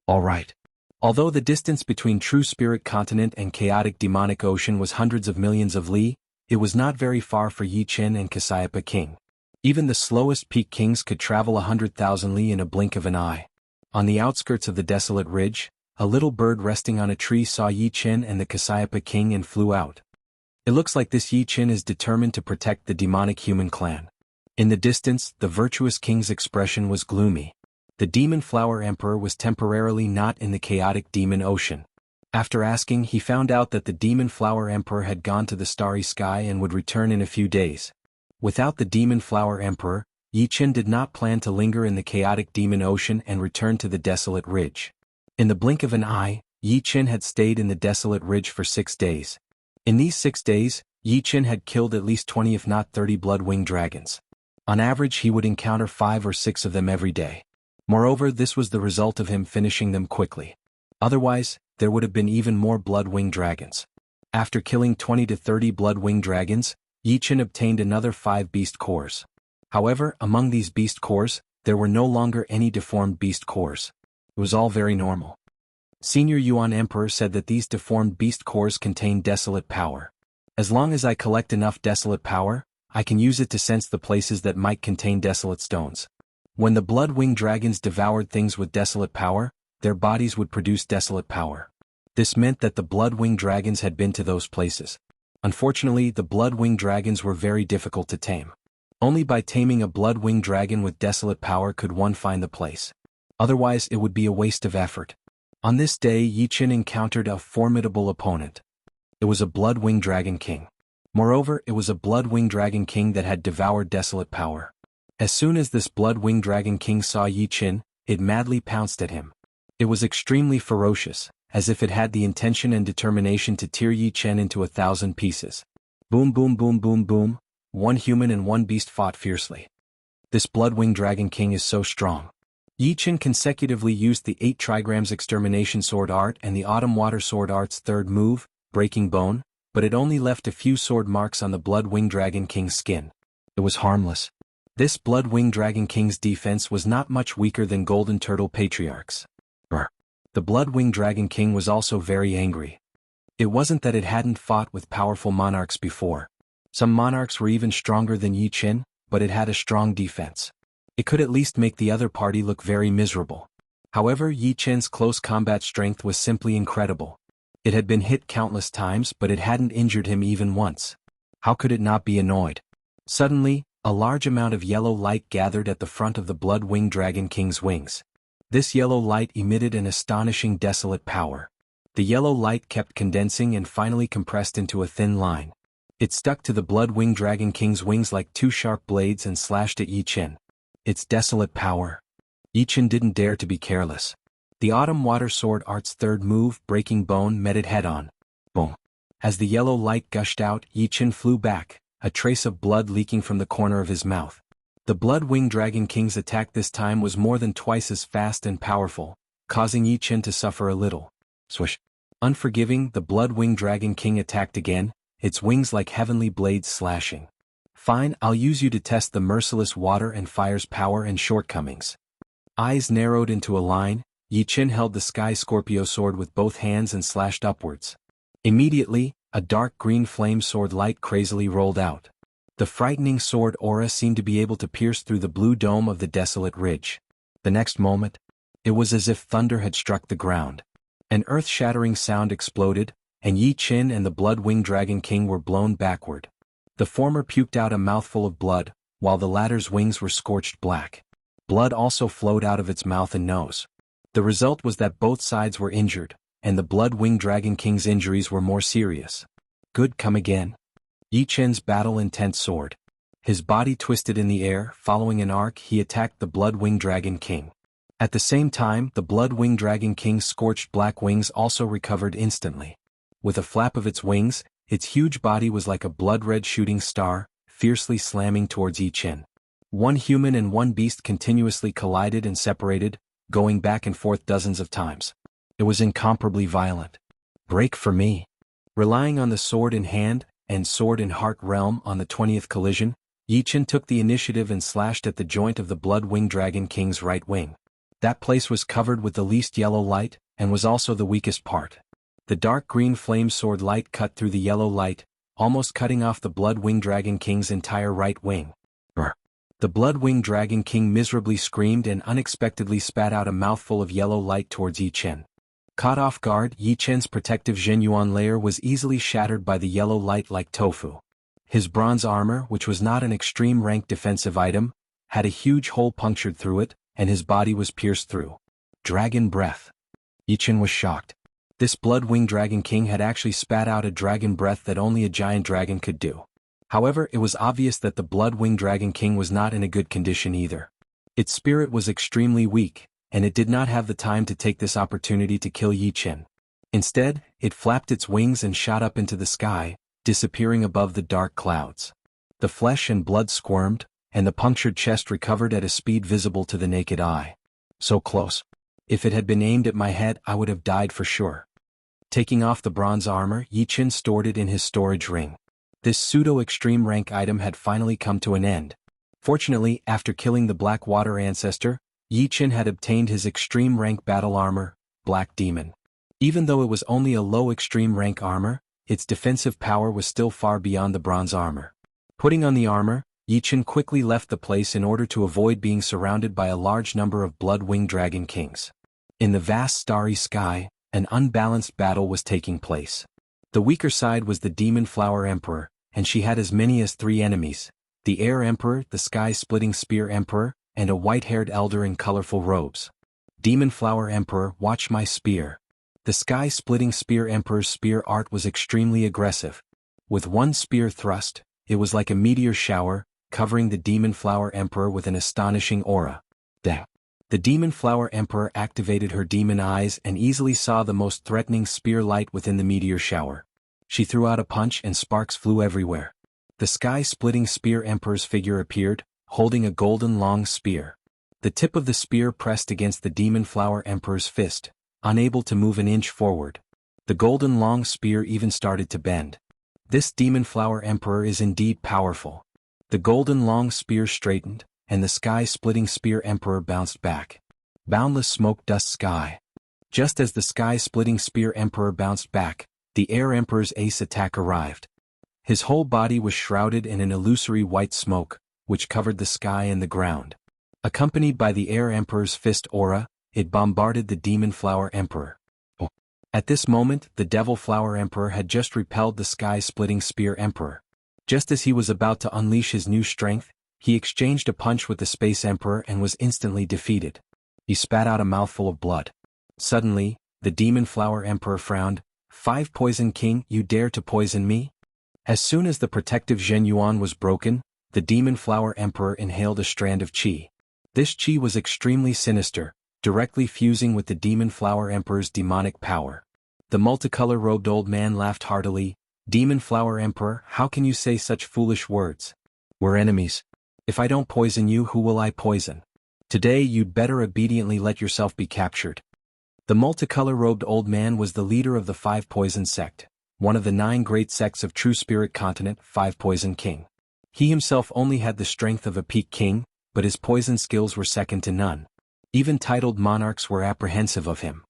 All right. Although the distance between True Spirit Continent and chaotic demonic ocean was hundreds of millions of li, it was not very far for Ichin and Cassiopeia King. Even the slowest peak kings could travel 100,000 li in a blink of an eye. On the outskirts of the desolate ridge, a little bird resting on a tree saw Ichin and the Cassiopeia King and flew out. It looks like this Ichin is determined to protect the demonic human clan. In the distance, the virtuous king's expression was gloomy. The Demon Flower Emperor was temporarily not in the chaotic demon ocean. After asking, he found out that the Demon Flower Emperor had gone to the starry sky and would return in a few days. Without the Demon Flower Emperor, Ichin did not plan to linger in the chaotic demon ocean and return to the desolate ridge. In the blink of an eye, Ichin had stayed in the desolate ridge for 6 days. In these 6 days, Ichin had killed at least 20 if not 30 blood-winged dragons. On average he would encounter 5 or 6 of them every day. Moreover, this was the result of him finishing them quickly. Otherwise, there would have been even more blood-winged dragons. After killing 20 to 30 blood-winged dragons, Ichin obtained another 5 beast cores. However, among these beast cores, there were no longer any deformed beast cores. It was all very normal. Senior Yuan Emperor said that these deformed beast cores contain desolate power. As long as I collect enough desolate power, I can use it to sense the places that might contain desolate stones. When the blood-winged dragons devoured things with desolate power, their bodies would produce desolate power. This meant that the blood-winged dragons had been to those places. Unfortunately, the blood-winged dragons were very difficult to tame. Only by taming a blood-winged dragon with desolate power could one find the place. Otherwise, it would be a waste of effort. On this day, Ichin encountered a formidable opponent. It was a blood-winged dragon king. Moreover, it was a blood-winged dragon king that had devoured desolate power. As soon as this blood-winged dragon king saw Ichin, it madly pounced at him. It was extremely ferocious, as if it had the intention and determination to tear Ichin into 1,000 pieces. Boom boom boom boom boom, one human and one beast fought fiercely. This blood-winged dragon king is so strong. Ichin consecutively used the 8 trigrams extermination sword art and the autumn water sword art's third move, breaking bone, but it only left a few sword marks on the blood-winged dragon king's skin. It was harmless. This blood-winged dragon king's defense was not much weaker than Golden Turtle Patriarch's. The blood-winged dragon king was also very angry. It wasn't that it hadn't fought with powerful monarchs before. Some monarchs were even stronger than Ichin, but it had a strong defense. It could at least make the other party look very miserable. However, Yichin's close combat strength was simply incredible. It had been hit countless times, but it hadn't injured him even once. How could it not be annoyed? Suddenly, a large amount of yellow light gathered at the front of the blood-winged dragon king's wings. This yellow light emitted an astonishing desolate power. The yellow light kept condensing and finally compressed into a thin line. It stuck to the blood-winged dragon king's wings like 2 sharp blades and slashed at Ichin. Its desolate power. Ichin didn't dare to be careless. The autumn water sword art's third move, breaking bone, met it head-on. Boom. As the yellow light gushed out, Ichin flew back, a trace of blood leaking from the corner of his mouth. The blood-winged dragon king's attack this time was more than twice as fast and powerful, causing Yi Chen to suffer a little. Swish. Unforgiving, the blood-winged dragon king attacked again, its wings like heavenly blades slashing. Fine, I'll use you to test the merciless water and fire's power and shortcomings. Eyes narrowed into a line, Yi Chen held the Sky Scorpio sword with both hands and slashed upwards. Immediately, a dark green flame sword light crazily rolled out. The frightening sword aura seemed to be able to pierce through the blue dome of the desolate ridge. The next moment, it was as if thunder had struck the ground. An earth-shattering sound exploded, and Yi Chen and the blood-winged dragon king were blown backward. The former puked out a mouthful of blood, while the latter's wings were scorched black. Blood also flowed out of its mouth and nose. The result was that both sides were injured, and the blood-winged dragon king's injuries were more serious. Good, come again. Yi Chen's battle-intent sword. His body twisted in the air, following an arc he attacked the blood-winged dragon king. At the same time, the blood-winged dragon king's scorched black wings also recovered instantly. With a flap of its wings, its huge body was like a blood-red shooting star, fiercely slamming towards Yi Chen. One human and one beast continuously collided and separated, going back and forth dozens of times. It was incomparably violent. Break for me. Relying on the sword in hand and sword in heart realm on the 20th collision, Yi Chen took the initiative and slashed at the joint of the blood-winged dragon king's right wing. That place was covered with the least yellow light, and was also the weakest part. The dark green flame sword light cut through the yellow light, almost cutting off the blood-winged dragon king's entire right wing. Brr. The blood-winged dragon king miserably screamed and unexpectedly spat out a mouthful of yellow light towards Yi Chen. Caught off guard, Yi Chen's protective Zhenyuan layer was easily shattered by the yellow light like tofu. His bronze armor, which was not an extreme rank defensive item, had a huge hole punctured through it, and his body was pierced through. Dragon breath. Yi Chen was shocked. This blood-winged dragon king had actually spat out a dragon breath that only a giant dragon could do. However, it was obvious that the blood-winged dragon king was not in a good condition either. Its spirit was extremely weak, and it did not have the time to take this opportunity to kill Yi Chen. Instead, it flapped its wings and shot up into the sky, disappearing above the dark clouds. The flesh and blood squirmed, and the punctured chest recovered at a speed visible to the naked eye. So close. If it had been aimed at my head, I would have died for sure. Taking off the bronze armor, Yi Chen stored it in his storage ring. This pseudo-extreme rank item had finally come to an end. Fortunately, after killing the Black Water ancestor, Yi Chen had obtained his extreme rank battle armor, Black Demon. Even though it was only a low extreme rank armor, its defensive power was still far beyond the bronze armor. Putting on the armor, Yi Chen quickly left the place in order to avoid being surrounded by a large number of blood-winged dragon kings. In the vast starry sky, an unbalanced battle was taking place. The weaker side was the Demon Flower Emperor, and she had as many as 3 enemies: the Air Emperor, the Sky-Splitting Spear Emperor, and a white-haired elder in colorful robes. Demon Flower Emperor, watch my spear. The Sky-Splitting Spear Emperor's spear art was extremely aggressive. With one spear thrust, it was like a meteor shower, covering the Demon Flower Emperor with an astonishing aura. The Demon Flower Emperor activated her demon eyes and easily saw the most threatening spear light within the meteor shower. She threw out a punch and sparks flew everywhere. The Sky-Splitting Spear Emperor's figure appeared, holding a golden long spear. The tip of the spear pressed against the Demon Flower Emperor's fist, unable to move an inch forward. The golden long spear even started to bend. This Demon Flower Emperor is indeed powerful. The golden long spear straightened, and the Sky-Splitting Spear Emperor bounced back. Boundless smoke dust sky. Just as the Sky-Splitting Spear Emperor bounced back, the Air Emperor's ace attack arrived. His whole body was shrouded in an illusory white smoke, which covered the sky and the ground. Accompanied by the Air Emperor's fist aura, it bombarded the Demon Flower Emperor. At this moment, the Devil Flower Emperor had just repelled the Sky-Splitting Spear Emperor. Just as he was about to unleash his new strength, he exchanged a punch with the Space Emperor and was instantly defeated. He spat out a mouthful of blood. Suddenly, the Demon Flower Emperor frowned. 5 Poison King, you dare to poison me? As soon as the protective Zhenyuan was broken, the Demon Flower Emperor inhaled a strand of qi. This qi was extremely sinister, directly fusing with the Demon Flower Emperor's demonic power. The multicolor-robed old man laughed heartily. Demon Flower Emperor, how can you say such foolish words? We're enemies. If I don't poison you, who will I poison? Today you'd better obediently let yourself be captured. The multicolor-robed old man was the leader of the Five Poison sect, one of the 9 great sects of True Spirit Continent, Five Poison King. He himself only had the strength of a peak king, but his poison skills were second to none. Even titled monarchs were apprehensive of him.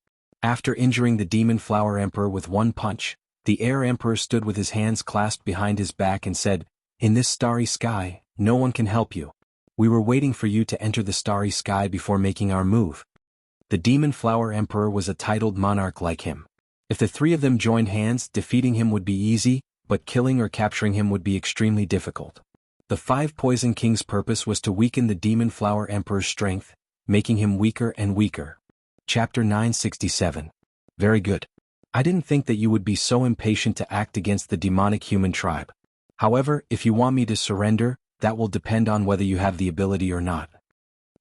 After injuring the Demon Flower Emperor with one punch, the Air Emperor stood with his hands clasped behind his back and said, "In this starry sky, no one can help you. We were waiting for you to enter the starry sky before making our move." The Demon Flower Emperor was a titled monarch like him. If the 3 of them joined hands, defeating him would be easy, but killing or capturing him would be extremely difficult. The Five Poison King's purpose was to weaken the Demon Flower Emperor's strength, making him weaker and weaker. Chapter 967. Very good. I didn't think that you would be so impatient to act against the demonic human tribe. However, if you want me to surrender, that will depend on whether you have the ability or not.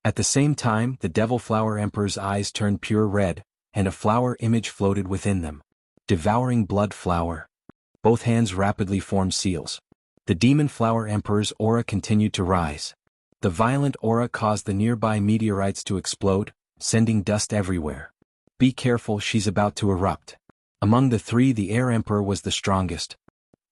At the same time, the Devil Flower Emperor's eyes turned pure red, and a flower image floated within them. Devouring blood flower. Both hands rapidly formed seals. The Demon Flower Emperor's aura continued to rise. The violent aura caused the nearby meteorites to explode, sending dust everywhere. Be careful, she's about to erupt. Among the 3, the Air Emperor was the strongest.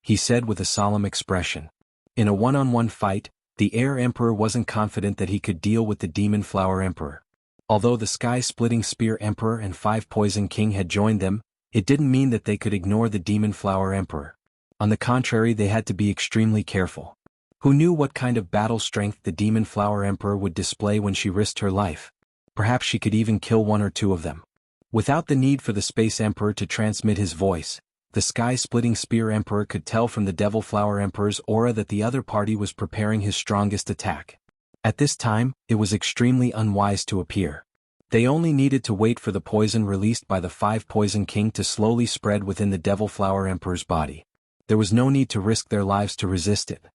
He said with a solemn expression. In a one-on-one fight, the Air Emperor wasn't confident that he could deal with the Demon Flower Emperor. Although the Sky-Splitting Spear Emperor and Five Poison King had joined them, it didn't mean that they could ignore the Demon Flower Emperor. On the contrary, they had to be extremely careful. Who knew what kind of battle strength the Demon Flower Emperor would display when she risked her life? Perhaps she could even kill 1 or 2 of them. Without the need for the Space Emperor to transmit his voice, the Sky-Splitting Spear Emperor could tell from the Devil Flower Emperor's aura that the other party was preparing his strongest attack. At this time, it was extremely unwise to appear. They only needed to wait for the poison released by the Five Poison King to slowly spread within the Devil Flower Emperor's body. There was no need to risk their lives to resist it.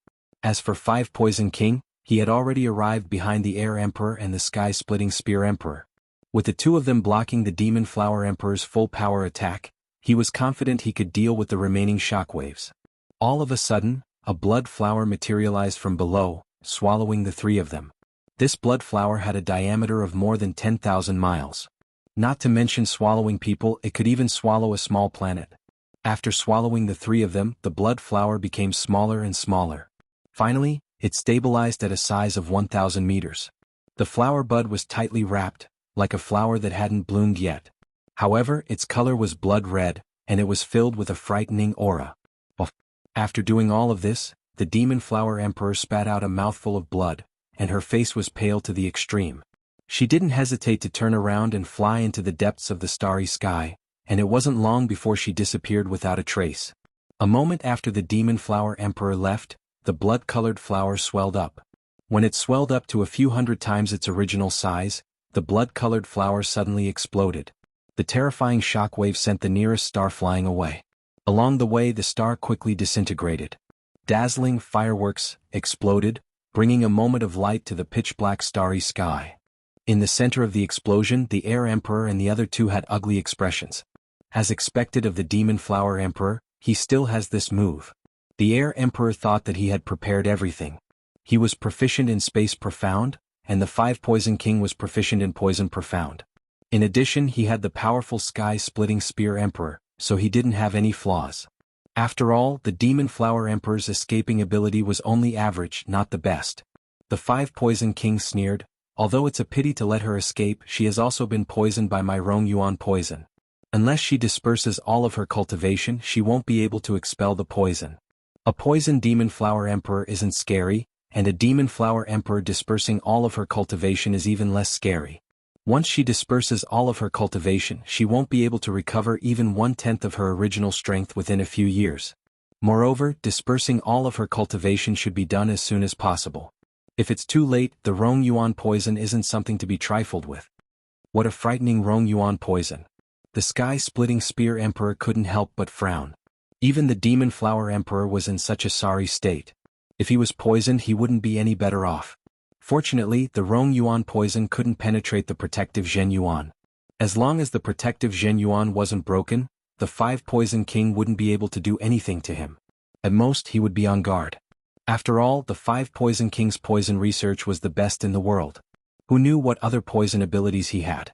As for Five Poison King, he had already arrived behind the Air Emperor and the Sky-Splitting Spear Emperor. With the 2 of them blocking the Demon Flower Emperor's full power attack, he was confident he could deal with the remaining shockwaves. All of a sudden, a blood flower materialized from below, swallowing the 3 of them. This blood flower had a diameter of more than 10,000 miles. Not to mention swallowing people, it could even swallow a small planet. After swallowing the 3 of them, the blood flower became smaller and smaller. Finally, it stabilized at a size of 1,000 meters. The flower bud was tightly wrapped, like a flower that hadn't bloomed yet. However, its color was blood red, and it was filled with a frightening aura. After doing all of this, the Demon Flower Emperor spat out a mouthful of blood, and her face was pale to the extreme. She didn't hesitate to turn around and fly into the depths of the starry sky, and it wasn't long before she disappeared without a trace. A moment after the Demon Flower Emperor left, the blood-colored flower swelled up. When it swelled up to a few hundred times its original size, the blood-colored flower suddenly exploded. The terrifying shockwave sent the nearest star flying away. Along the way, the star quickly disintegrated. Dazzling fireworks exploded, bringing a moment of light to the pitch-black starry sky. In the center of the explosion, the Air Emperor and the other 2 had ugly expressions. As expected of the Demon Flower Emperor, he still has this move. The Air Emperor thought that he had prepared everything. He was proficient in Space Profound, and the Five Poison King was proficient in Poison Profound. In addition, he had the powerful Sky-Splitting Spear Emperor, so he didn't have any flaws. After all, the Demon Flower Emperor's escaping ability was only average, not the best. The Five Poison King sneered, "Although it's a pity to let her escape, she has also been poisoned by my Rong Yuan poison. Unless she disperses all of her cultivation, she won't be able to expel the poison. A poison Demon Flower Emperor isn't scary, and a Demon Flower Emperor dispersing all of her cultivation is even less scary. Once she disperses all of her cultivation, she won't be able to recover even 1/10 of her original strength within a few years. Moreover, dispersing all of her cultivation should be done as soon as possible. If it's too late, the Rong Yuan poison isn't something to be trifled with." What a frightening Rong Yuan poison. The Sky-Splitting Spear Emperor couldn't help but frown. Even the Demon Flower Emperor was in such a sorry state. If he was poisoned, he wouldn't be any better off. Fortunately, the Rong Yuan poison couldn't penetrate the protective Zhen Yuan. As long as the protective Zhen Yuan wasn't broken, the Five Poison King wouldn't be able to do anything to him. At most, he would be on guard. After all, the Five Poison King's poison research was the best in the world. Who knew what other poison abilities he had?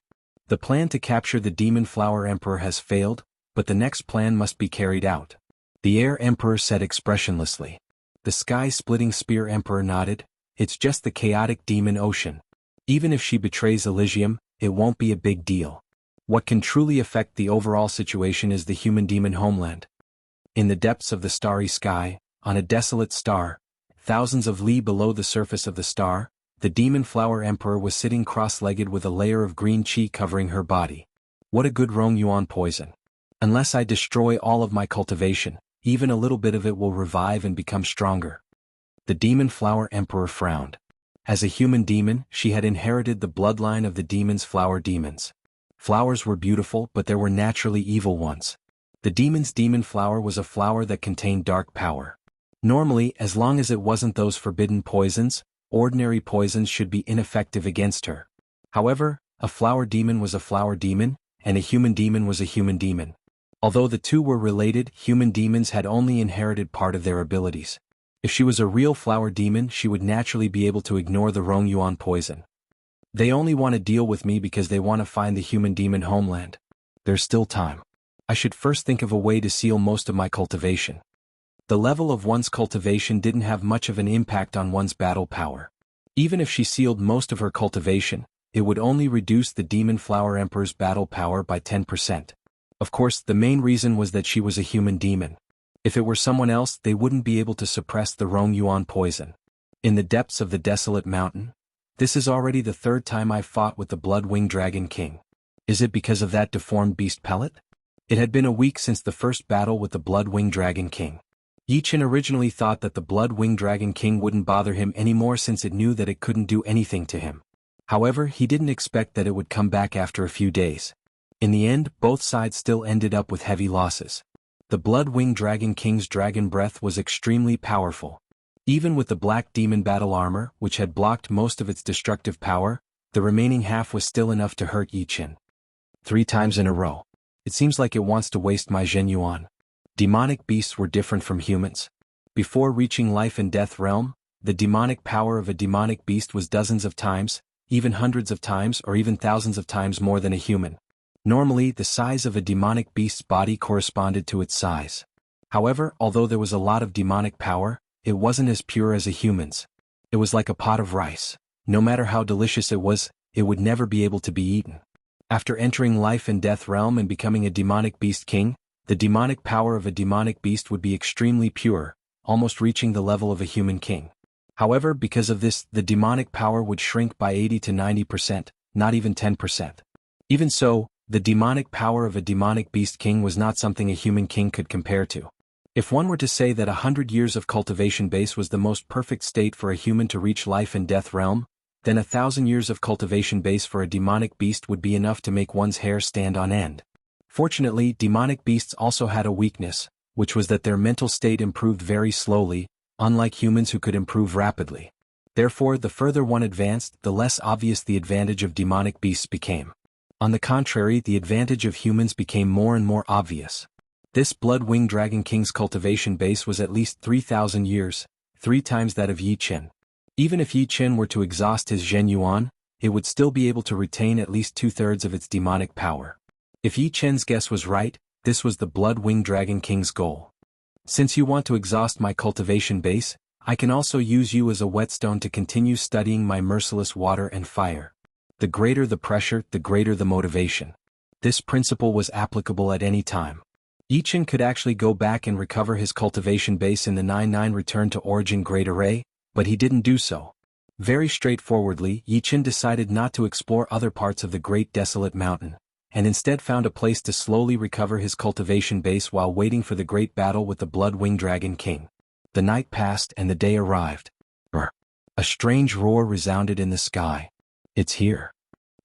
The plan to capture the Demon Flower Emperor has failed, but the next plan must be carried out. The Air Emperor said expressionlessly. The Sky-Splitting Spear Emperor nodded. It's just the chaotic demon ocean. Even if she betrays Elysium, it won't be a big deal. What can truly affect the overall situation is the human-demon homeland. In the depths of the starry sky, on a desolate star, thousands of li below the surface of the star, the Demon Flower Emperor was sitting cross-legged with a layer of green chi covering her body. What a good Rong Yuan poison. Unless I destroy all of my cultivation, even a little bit of it will revive and become stronger. The Demon Flower Emperor frowned. As a human demon, she had inherited the bloodline of the demon's flower demons. Flowers were beautiful, but there were naturally evil ones. The demon's demon flower was a flower that contained dark power. Normally, as long as it wasn't those forbidden poisons, ordinary poisons should be ineffective against her. However, a flower demon was a flower demon, and a human demon was a human demon. Although the two were related, human demons had only inherited part of their abilities. If she was a real flower demon, she would naturally be able to ignore the Rong Yuan poison. They only want to deal with me because they want to find the human demon homeland. There's still time. I should first think of a way to seal most of my cultivation. The level of one's cultivation didn't have much of an impact on one's battle power. Even if she sealed most of her cultivation, it would only reduce the Demon Flower Emperor's battle power by 10%. Of course, the main reason was that she was a human demon. If it were someone else, they wouldn't be able to suppress the Rong Yuan poison. In the depths of the desolate mountain, this is already the third time I've fought with the Blood-Winged Dragon King. Is it because of that deformed beast pellet? It had been a week since the first battle with the Blood-Winged Dragon King. Yi-Chin originally thought that the Blood-Winged Dragon King wouldn't bother him anymore since it knew that it couldn't do anything to him. However, he didn't expect that it would come back after a few days. In the end, both sides still ended up with heavy losses. The Blood-Winged Dragon King's dragon breath was extremely powerful. Even with the Black Demon battle armor, which had blocked most of its destructive power, the remaining half was still enough to hurt Yi-Chin. 3 times in a row. It seems like it wants to waste my Zhen Yuan. Demonic beasts were different from humans. Before reaching life and death realm, the demonic power of a demonic beast was dozens of times, even hundreds of times or even thousands of times more than a human. Normally, the size of a demonic beast's body corresponded to its size. However, although there was a lot of demonic power, it wasn't as pure as a human's. It was like a pot of rice. No matter how delicious it was, it would never be able to be eaten. After entering life and death realm and becoming a demonic beast king, the demonic power of a demonic beast would be extremely pure, almost reaching the level of a human king. However, because of this, the demonic power would shrink by 80 to 90%, not even 10%. Even so, the demonic power of a demonic beast king was not something a human king could compare to. If one were to say that 100 years of cultivation base was the most perfect state for a human to reach life and death realm, then 1,000 years of cultivation base for a demonic beast would be enough to make one's hair stand on end. Fortunately, demonic beasts also had a weakness, which was that their mental state improved very slowly, unlike humans who could improve rapidly. Therefore, the further one advanced, the less obvious the advantage of demonic beasts became. On the contrary, the advantage of humans became more and more obvious. This Blood-Winged Dragon King's cultivation base was at least 3,000 years, 3 times that of Yi-Chin. Even if Yi-Chin were to exhaust his Zhen Yuan, it would still be able to retain at least 2/3 of its demonic power. If Yi-Chin's guess was right, this was the Blood-Winged Dragon King's goal. Since you want to exhaust my cultivation base, I can also use you as a whetstone to continue studying my merciless water and fire. The greater the pressure, the greater the motivation. This principle was applicable at any time. Yi-Chin could actually go back and recover his cultivation base in the 9-9 Return to Origin Great Array, but he didn't do so. Very straightforwardly, Yi-Chin decided not to explore other parts of the Great Desolate Mountain, and instead found a place to slowly recover his cultivation base while waiting for the great battle with the Blood-Winged Dragon King. The night passed and the day arrived. Brr! A strange roar resounded in the sky. It's here.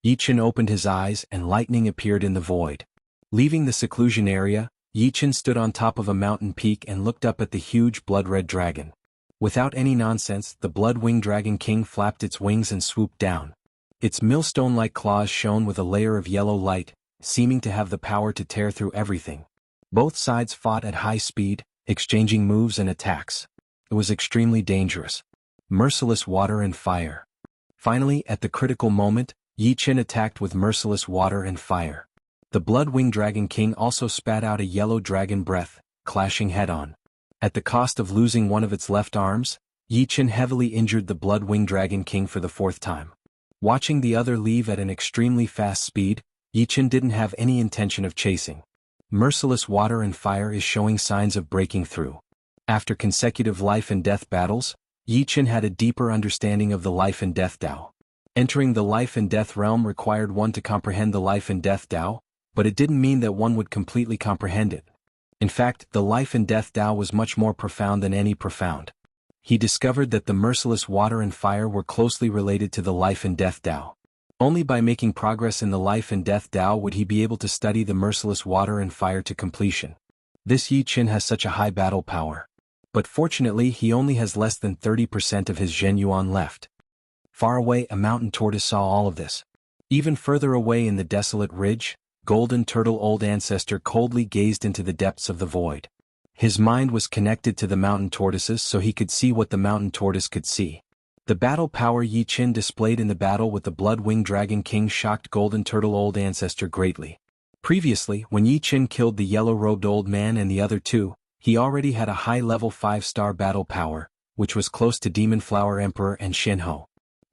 Yi-Chin opened his eyes and lightning appeared in the void. Leaving the seclusion area, Yi-Chin stood on top of a mountain peak and looked up at the huge blood-red dragon. Without any nonsense, the Blood-Winged Dragon King flapped its wings and swooped down. Its millstone-like claws shone with a layer of yellow light, seeming to have the power to tear through everything. Both sides fought at high speed, exchanging moves and attacks. It was extremely dangerous. Merciless water and fire. Finally, at the critical moment, Yi Qin attacked with merciless water and fire. The Blood-Winged Dragon King also spat out a yellow dragon breath, clashing head-on. At the cost of losing one of its left arms, Yi Qin heavily injured the Blood-Winged Dragon King for the fourth time. Watching the other leave at an extremely fast speed, Yi Qin didn't have any intention of chasing. Merciless water and fire is showing signs of breaking through. After consecutive life and death battles, Yi Qin had a deeper understanding of the life and death Tao. Entering the life and death realm required one to comprehend the life and death Tao, but it didn't mean that one would completely comprehend it. In fact, the life and death Tao was much more profound than any profound. He discovered that the merciless water and fire were closely related to the life and death Tao. Only by making progress in the life and death Tao would he be able to study the merciless water and fire to completion. This Yi Qin has such a high battle power. But fortunately he only has less than 30% of his Zhen Yuan left. Far away a mountain tortoise saw all of this. Even further away in the desolate ridge, Golden Turtle Old Ancestor coldly gazed into the depths of the void. His mind was connected to the mountain tortoises so he could see what the mountain tortoise could see. The battle power Yi Qin displayed in the battle with the Blood-Winged Dragon King shocked Golden Turtle Old Ancestor greatly. Previously, when Yi Qin killed the yellow-robed old man and the other two, he already had a high-level 5-star battle power, which was close to Demon Flower Emperor and Shinho.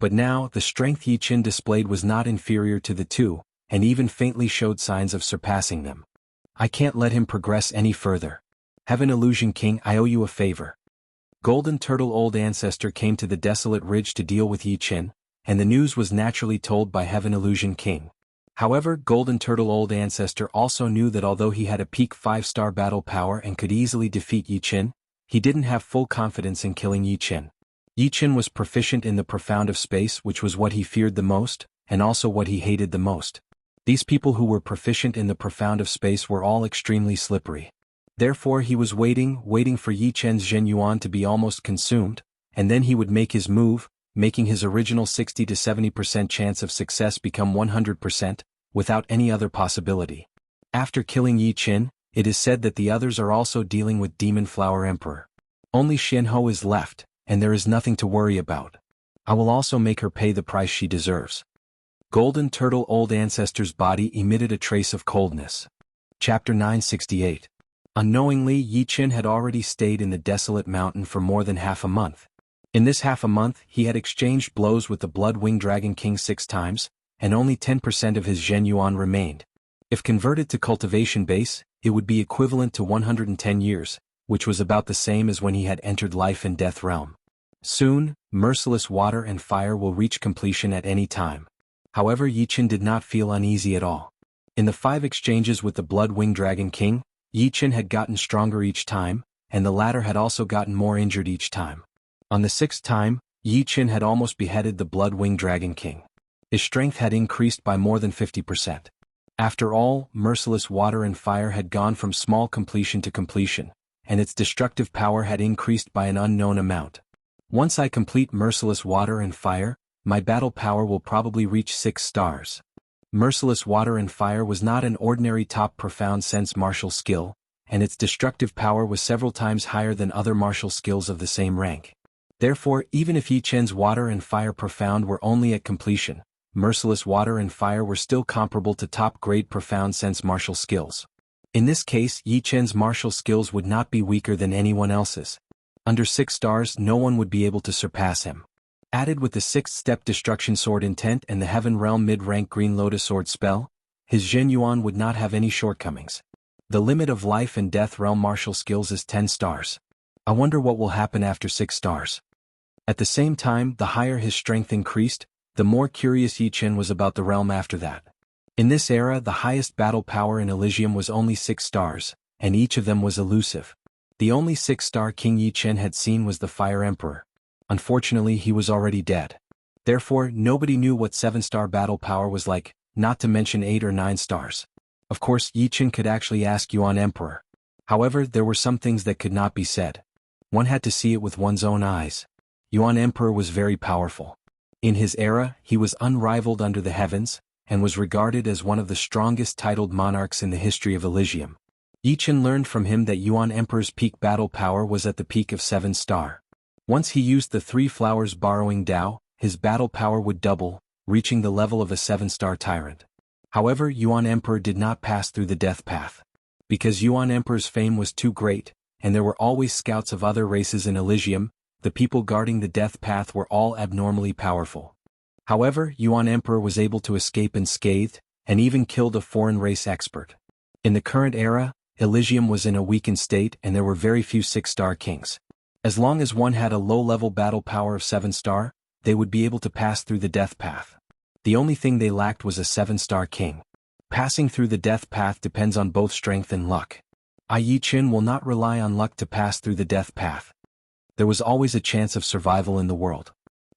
But now, the strength Yi Qin displayed was not inferior to the two, and even faintly showed signs of surpassing them. I can't let him progress any further. Heaven Illusion King, I owe you a favor. Golden Turtle Old Ancestor came to the desolate ridge to deal with Yi Qin, and the news was naturally told by Heaven Illusion King. However, Golden Turtle Old Ancestor also knew that although he had a peak 5-star battle power and could easily defeat Yi Qin, he didn't have full confidence in killing Yi Qin. Yi Qin was proficient in the profound of space, which was what he feared the most, and also what he hated the most. These people who were proficient in the profound of space were all extremely slippery. Therefore he was waiting for Yi Qin's Zhen Yuan to be almost consumed, and then he would make his move, making his original 60 to 70% chance of success become 100%, without any other possibility. After killing Yi Qin, it is said that the others are also dealing with Demon Flower Emperor. Only Shinho is left, and there is nothing to worry about. I will also make her pay the price she deserves. Golden Turtle Old Ancestor's body emitted a trace of coldness. Chapter 968. Unknowingly, Yi Qin had already stayed in the desolate mountain for more than half a month. In this half a month, he had exchanged blows with the Blood-Winged Dragon King 6 times, and only 10% of his Zhen Yuan remained. If converted to cultivation base, it would be equivalent to 110 years, which was about the same as when he had entered life and death realm. Soon, merciless water and fire will reach completion at any time. However, Yi Qin did not feel uneasy at all. In the 5 exchanges with the Blood-Winged Dragon King, Yi Qin had gotten stronger each time, and the latter had also gotten more injured each time. On the 6th time, Yi Qin had almost beheaded the Blood-Winged Dragon King. His strength had increased by more than 50%. After all, merciless water and fire had gone from small completion to completion, and its destructive power had increased by an unknown amount. Once I complete merciless water and fire, my battle power will probably reach 6 stars. Merciless water and fire was not an ordinary top profound sense martial skill, and its destructive power was several times higher than other martial skills of the same rank. Therefore, even if Yi Qin's water and fire profound were only at completion, merciless water and fire were still comparable to top-grade profound sense martial skills. In this case, Yi Qin's martial skills would not be weaker than anyone else's. Under 6 stars, no one would be able to surpass him. Added with the 6th step Destruction Sword Intent and the Heaven Realm mid-rank Green Lotus Sword spell, his Zhen Yuan would not have any shortcomings. The limit of life and death realm martial skills is 10 stars. I wonder what will happen after 6 stars. At the same time, the higher his strength increased, the more curious Yi Qin was about the realm after that. In this era, the highest battle power in Elysium was only 6 stars, and each of them was elusive. The only 6-star king Yi Qin had seen was the Fire Emperor. Unfortunately, he was already dead. Therefore, nobody knew what 7-star battle power was like, not to mention 8 or 9 stars. Of course, Yi Qin could actually ask Yuan Emperor. However, there were some things that could not be said. One had to see it with one's own eyes. Yuan Emperor was very powerful. In his era, he was unrivaled under the heavens, and was regarded as one of the strongest titled monarchs in the history of Elysium. Yi Qin learned from him that Yuan Emperor's peak battle power was at the peak of 7-star. Once he used the 3 flowers borrowing Dao, his battle power would double, reaching the level of a 7-star tyrant. However, Yuan Emperor did not pass through the death path. Because Yuan Emperor's fame was too great, and there were always scouts of other races in Elysium, the people guarding the death path were all abnormally powerful. However, Yuan Emperor was able to escape unscathed, and even killed a foreign race expert. In the current era, Elysium was in a weakened state and there were very few 6-star kings. As long as one had a low-level battle power of 7-star, they would be able to pass through the death path. The only thing they lacked was a 7-star king. Passing through the death path depends on both strength and luck. Yi Qin will not rely on luck to pass through the death path. There was always a chance of survival in the world.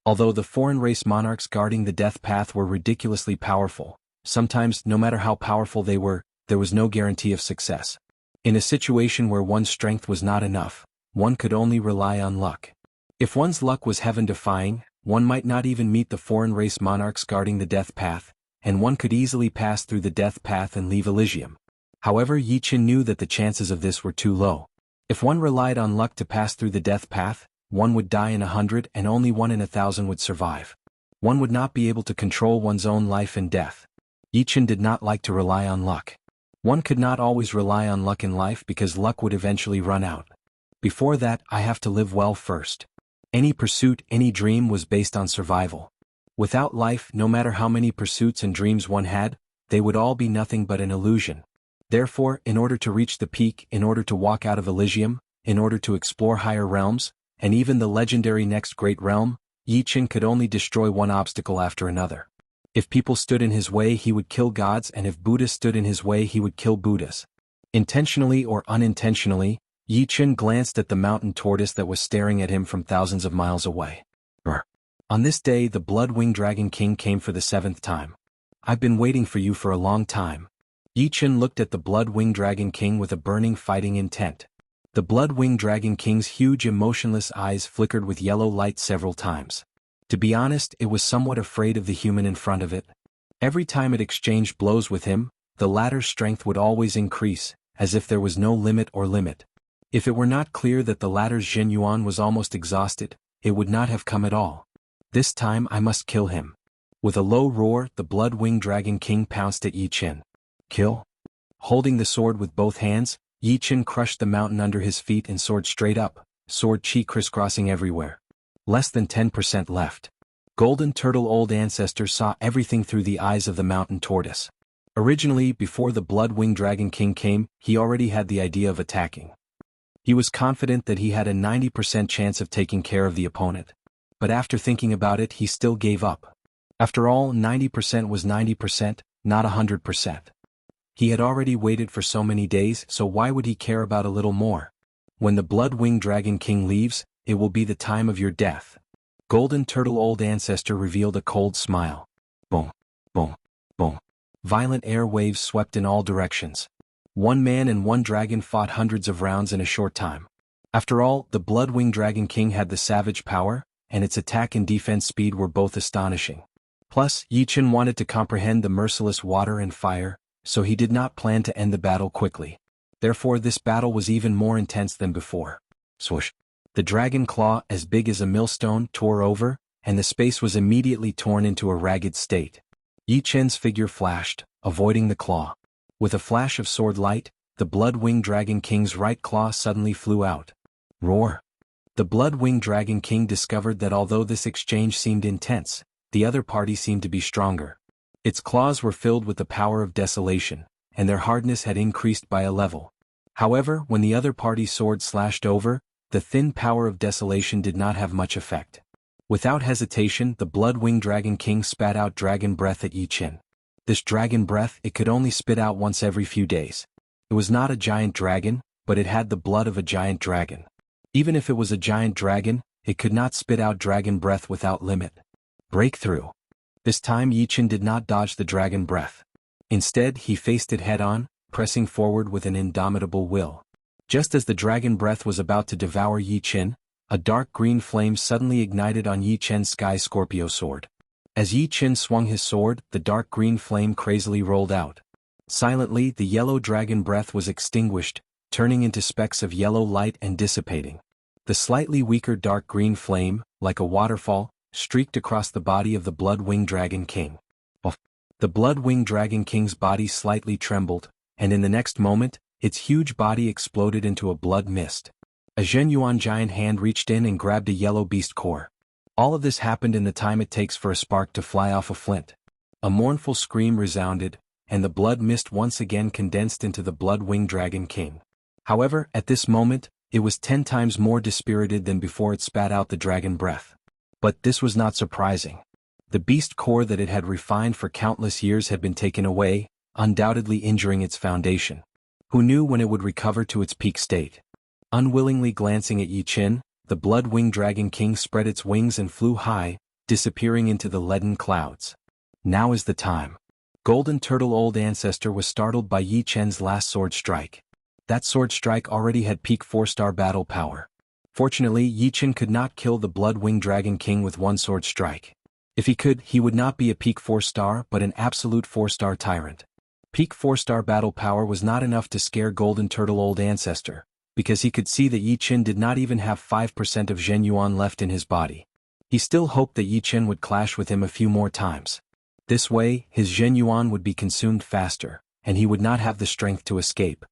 Although the foreign race monarchs guarding the death path were ridiculously powerful, sometimes, no matter how powerful they were, there was no guarantee of success. In a situation where one's strength was not enough, one could only rely on luck. If one's luck was heaven-defying, one might not even meet the foreign race monarchs guarding the death path, and one could easily pass through the death path and leave Elysium. However, Yi Qin knew that the chances of this were too low. If one relied on luck to pass through the death path, one would die in 100 and only 1 in 1,000 would survive. One would not be able to control one's own life and death. Yi Qin did not like to rely on luck. One could not always rely on luck in life because luck would eventually run out. Before that, I have to live well first. Any pursuit, any dream was based on survival. Without life, no matter how many pursuits and dreams one had, they would all be nothing but an illusion. Therefore, in order to reach the peak, in order to walk out of Elysium, in order to explore higher realms, and even the legendary next great realm, Yi Qin could only destroy one obstacle after another. If people stood in his way, he would kill gods, and if Buddha stood in his way, he would kill Buddhas. Intentionally or unintentionally, Yi Qin glanced at the mountain tortoise that was staring at him from thousands of miles away. On this day, the Blood-Winged Dragon King came for the 7th time. I've been waiting for you for a long time. Yi Qin looked at the Blood-Winged Dragon King with a burning fighting intent. The Blood-Winged Dragon King's huge emotionless eyes flickered with yellow light several times. To be honest, it was somewhat afraid of the human in front of it. Every time it exchanged blows with him, the latter's strength would always increase, as if there was no limit or limit. If it were not clear that the latter's Jin Yuan was almost exhausted, it would not have come at all. This time I must kill him. With a low roar, the Blood-Winged Dragon King pounced at Yi Qin. Kill? Holding the sword with both hands, Yi Qin crushed the mountain under his feet and soared straight up, sword chi crisscrossing everywhere. Less than 10% left. Golden Turtle Old Ancestor saw everything through the eyes of the mountain tortoise. Originally, before the Blood-Winged Dragon King came, he already had the idea of attacking. He was confident that he had a 90% chance of taking care of the opponent. But after thinking about it, he still gave up. After all, 90% was 90%, not 100%. He had already waited for so many days, so why would he care about a little more? When the Blood-Winged Dragon King leaves, it will be the time of your death. Golden Turtle Old Ancestor revealed a cold smile. Boom, boom, boom. Violent air waves swept in all directions. One man and one dragon fought hundreds of rounds in a short time. After all, the Blood-Winged Dragon King had the savage power, and its attack and defense speed were both astonishing. Plus, Yi Qin wanted to comprehend the merciless water and fire, so he did not plan to end the battle quickly. Therefore this battle was even more intense than before. Swoosh! The dragon claw, as big as a millstone, tore over, and the space was immediately torn into a ragged state. Yi Qin's figure flashed, avoiding the claw. With a flash of sword light, the Blood-Winged Dragon King's right claw suddenly flew out. Roar! The Blood-Winged Dragon King discovered that although this exchange seemed intense, the other party seemed to be stronger. Its claws were filled with the power of desolation, and their hardness had increased by a level. However, when the other party's sword slashed over, the thin power of desolation did not have much effect. Without hesitation, the Blood-Winged Dragon King spat out dragon breath at Yi Qin. This dragon breath it could only spit out once every few days. It was not a giant dragon, but it had the blood of a giant dragon. Even if it was a giant dragon, it could not spit out dragon breath without limit. Breakthrough. This time Yi Qin did not dodge the dragon breath. Instead, he faced it head-on, pressing forward with an indomitable will. Just as the dragon breath was about to devour Yi Qin, a dark green flame suddenly ignited on Yi Qin's Sky Scorpio sword. As Yi Qin swung his sword, the dark green flame crazily rolled out. Silently, the yellow dragon breath was extinguished, turning into specks of yellow light and dissipating. The slightly weaker dark green flame, like a waterfall, streaked across the body of the Blood-Winged Dragon King. The Blood-Winged Dragon King's body slightly trembled, and in the next moment, its huge body exploded into a blood mist. A Zhenyuan giant hand reached in and grabbed a yellow beast core. All of this happened in the time it takes for a spark to fly off a flint. A mournful scream resounded, and the blood mist once again condensed into the Blood-Winged Dragon King. However, at this moment, it was 10 times more dispirited than before it spat out the dragon breath. But this was not surprising. The beast core that it had refined for countless years had been taken away, undoubtedly injuring its foundation. Who knew when it would recover to its peak state? Unwillingly glancing at Yi Qin, the Blood-Winged Dragon King spread its wings and flew high, disappearing into the leaden clouds. Now is the time. Golden Turtle Old Ancestor was startled by Yi Qin's last sword strike. That sword strike already had peak 4-star battle power. Fortunately, Yi Qin could not kill the Blood-Winged Dragon King with one sword strike. If he could, he would not be a peak 4-star but an absolute 4-star tyrant. Peak 4-star battle power was not enough to scare Golden Turtle Old Ancestor, because he could see that Yi Qin did not even have 5% of Zhenyuan left in his body. He still hoped that Yi Qin would clash with him a few more times. This way, his Zhenyuan would be consumed faster, and he would not have the strength to escape.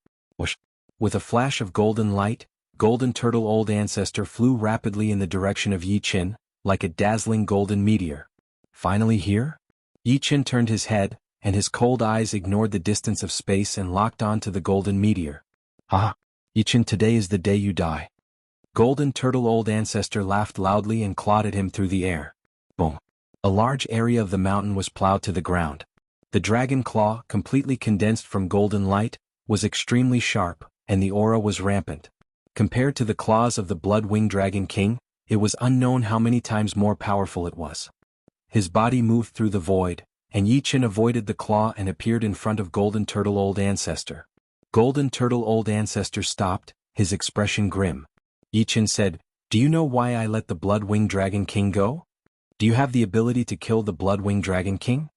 With a flash of golden light, Golden Turtle Old Ancestor flew rapidly in the direction of Yi Qin, like a dazzling golden meteor. Finally here? Yi Qin turned his head, and his cold eyes ignored the distance of space and locked on to the golden meteor. Ah, Yi Qin, today is the day you die. Golden Turtle Old Ancestor laughed loudly and clawed at him through the air. Boom. A large area of the mountain was plowed to the ground. The dragon claw, completely condensed from golden light, was extremely sharp, and the aura was rampant. Compared to the claws of the Blood-Winged Dragon King, it was unknown how many times more powerful it was. His body moved through the void, and Yi Qin avoided the claw and appeared in front of Golden Turtle Old Ancestor. Golden Turtle Old Ancestor stopped, his expression grim. Yi Qin said, "Do you know why I let the Blood-Winged Dragon King go? Do you have the ability to kill the Blood-Winged Dragon King?"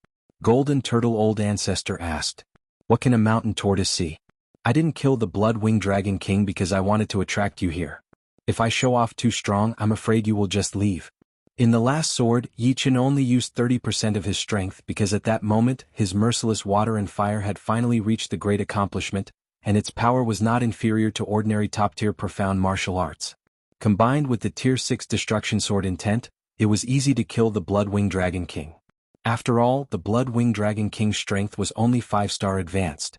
Golden Turtle Old Ancestor asked. "What can a mountain tortoise see? I didn't kill the Blood-Winged Dragon King because I wanted to attract you here. If I show off too strong, I'm afraid you will just leave." In the last sword, Yi Qin only used 30% of his strength because at that moment, his merciless water and fire had finally reached the great accomplishment, and its power was not inferior to ordinary top-tier profound martial arts. Combined with the Tier 6 Destruction Sword intent, it was easy to kill the Blood-Winged Dragon King. After all, the Blood-Winged Dragon King's strength was only 5-star advanced.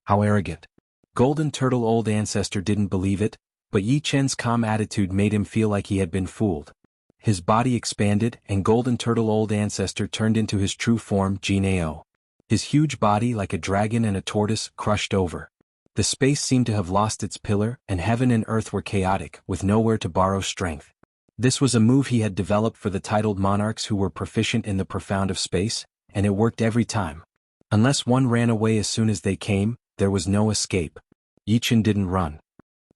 How arrogant. Golden Turtle Old Ancestor didn't believe it, but Yi Qin's calm attitude made him feel like he had been fooled. His body expanded, and Golden Turtle Old Ancestor turned into his true form, Jinao. His huge body, like a dragon and a tortoise, crushed over. The space seemed to have lost its pillar, and heaven and earth were chaotic, with nowhere to borrow strength. This was a move he had developed for the titled monarchs who were proficient in the profound of space, and it worked every time. Unless one ran away as soon as they came, there was no escape. Yi Qin didn't run.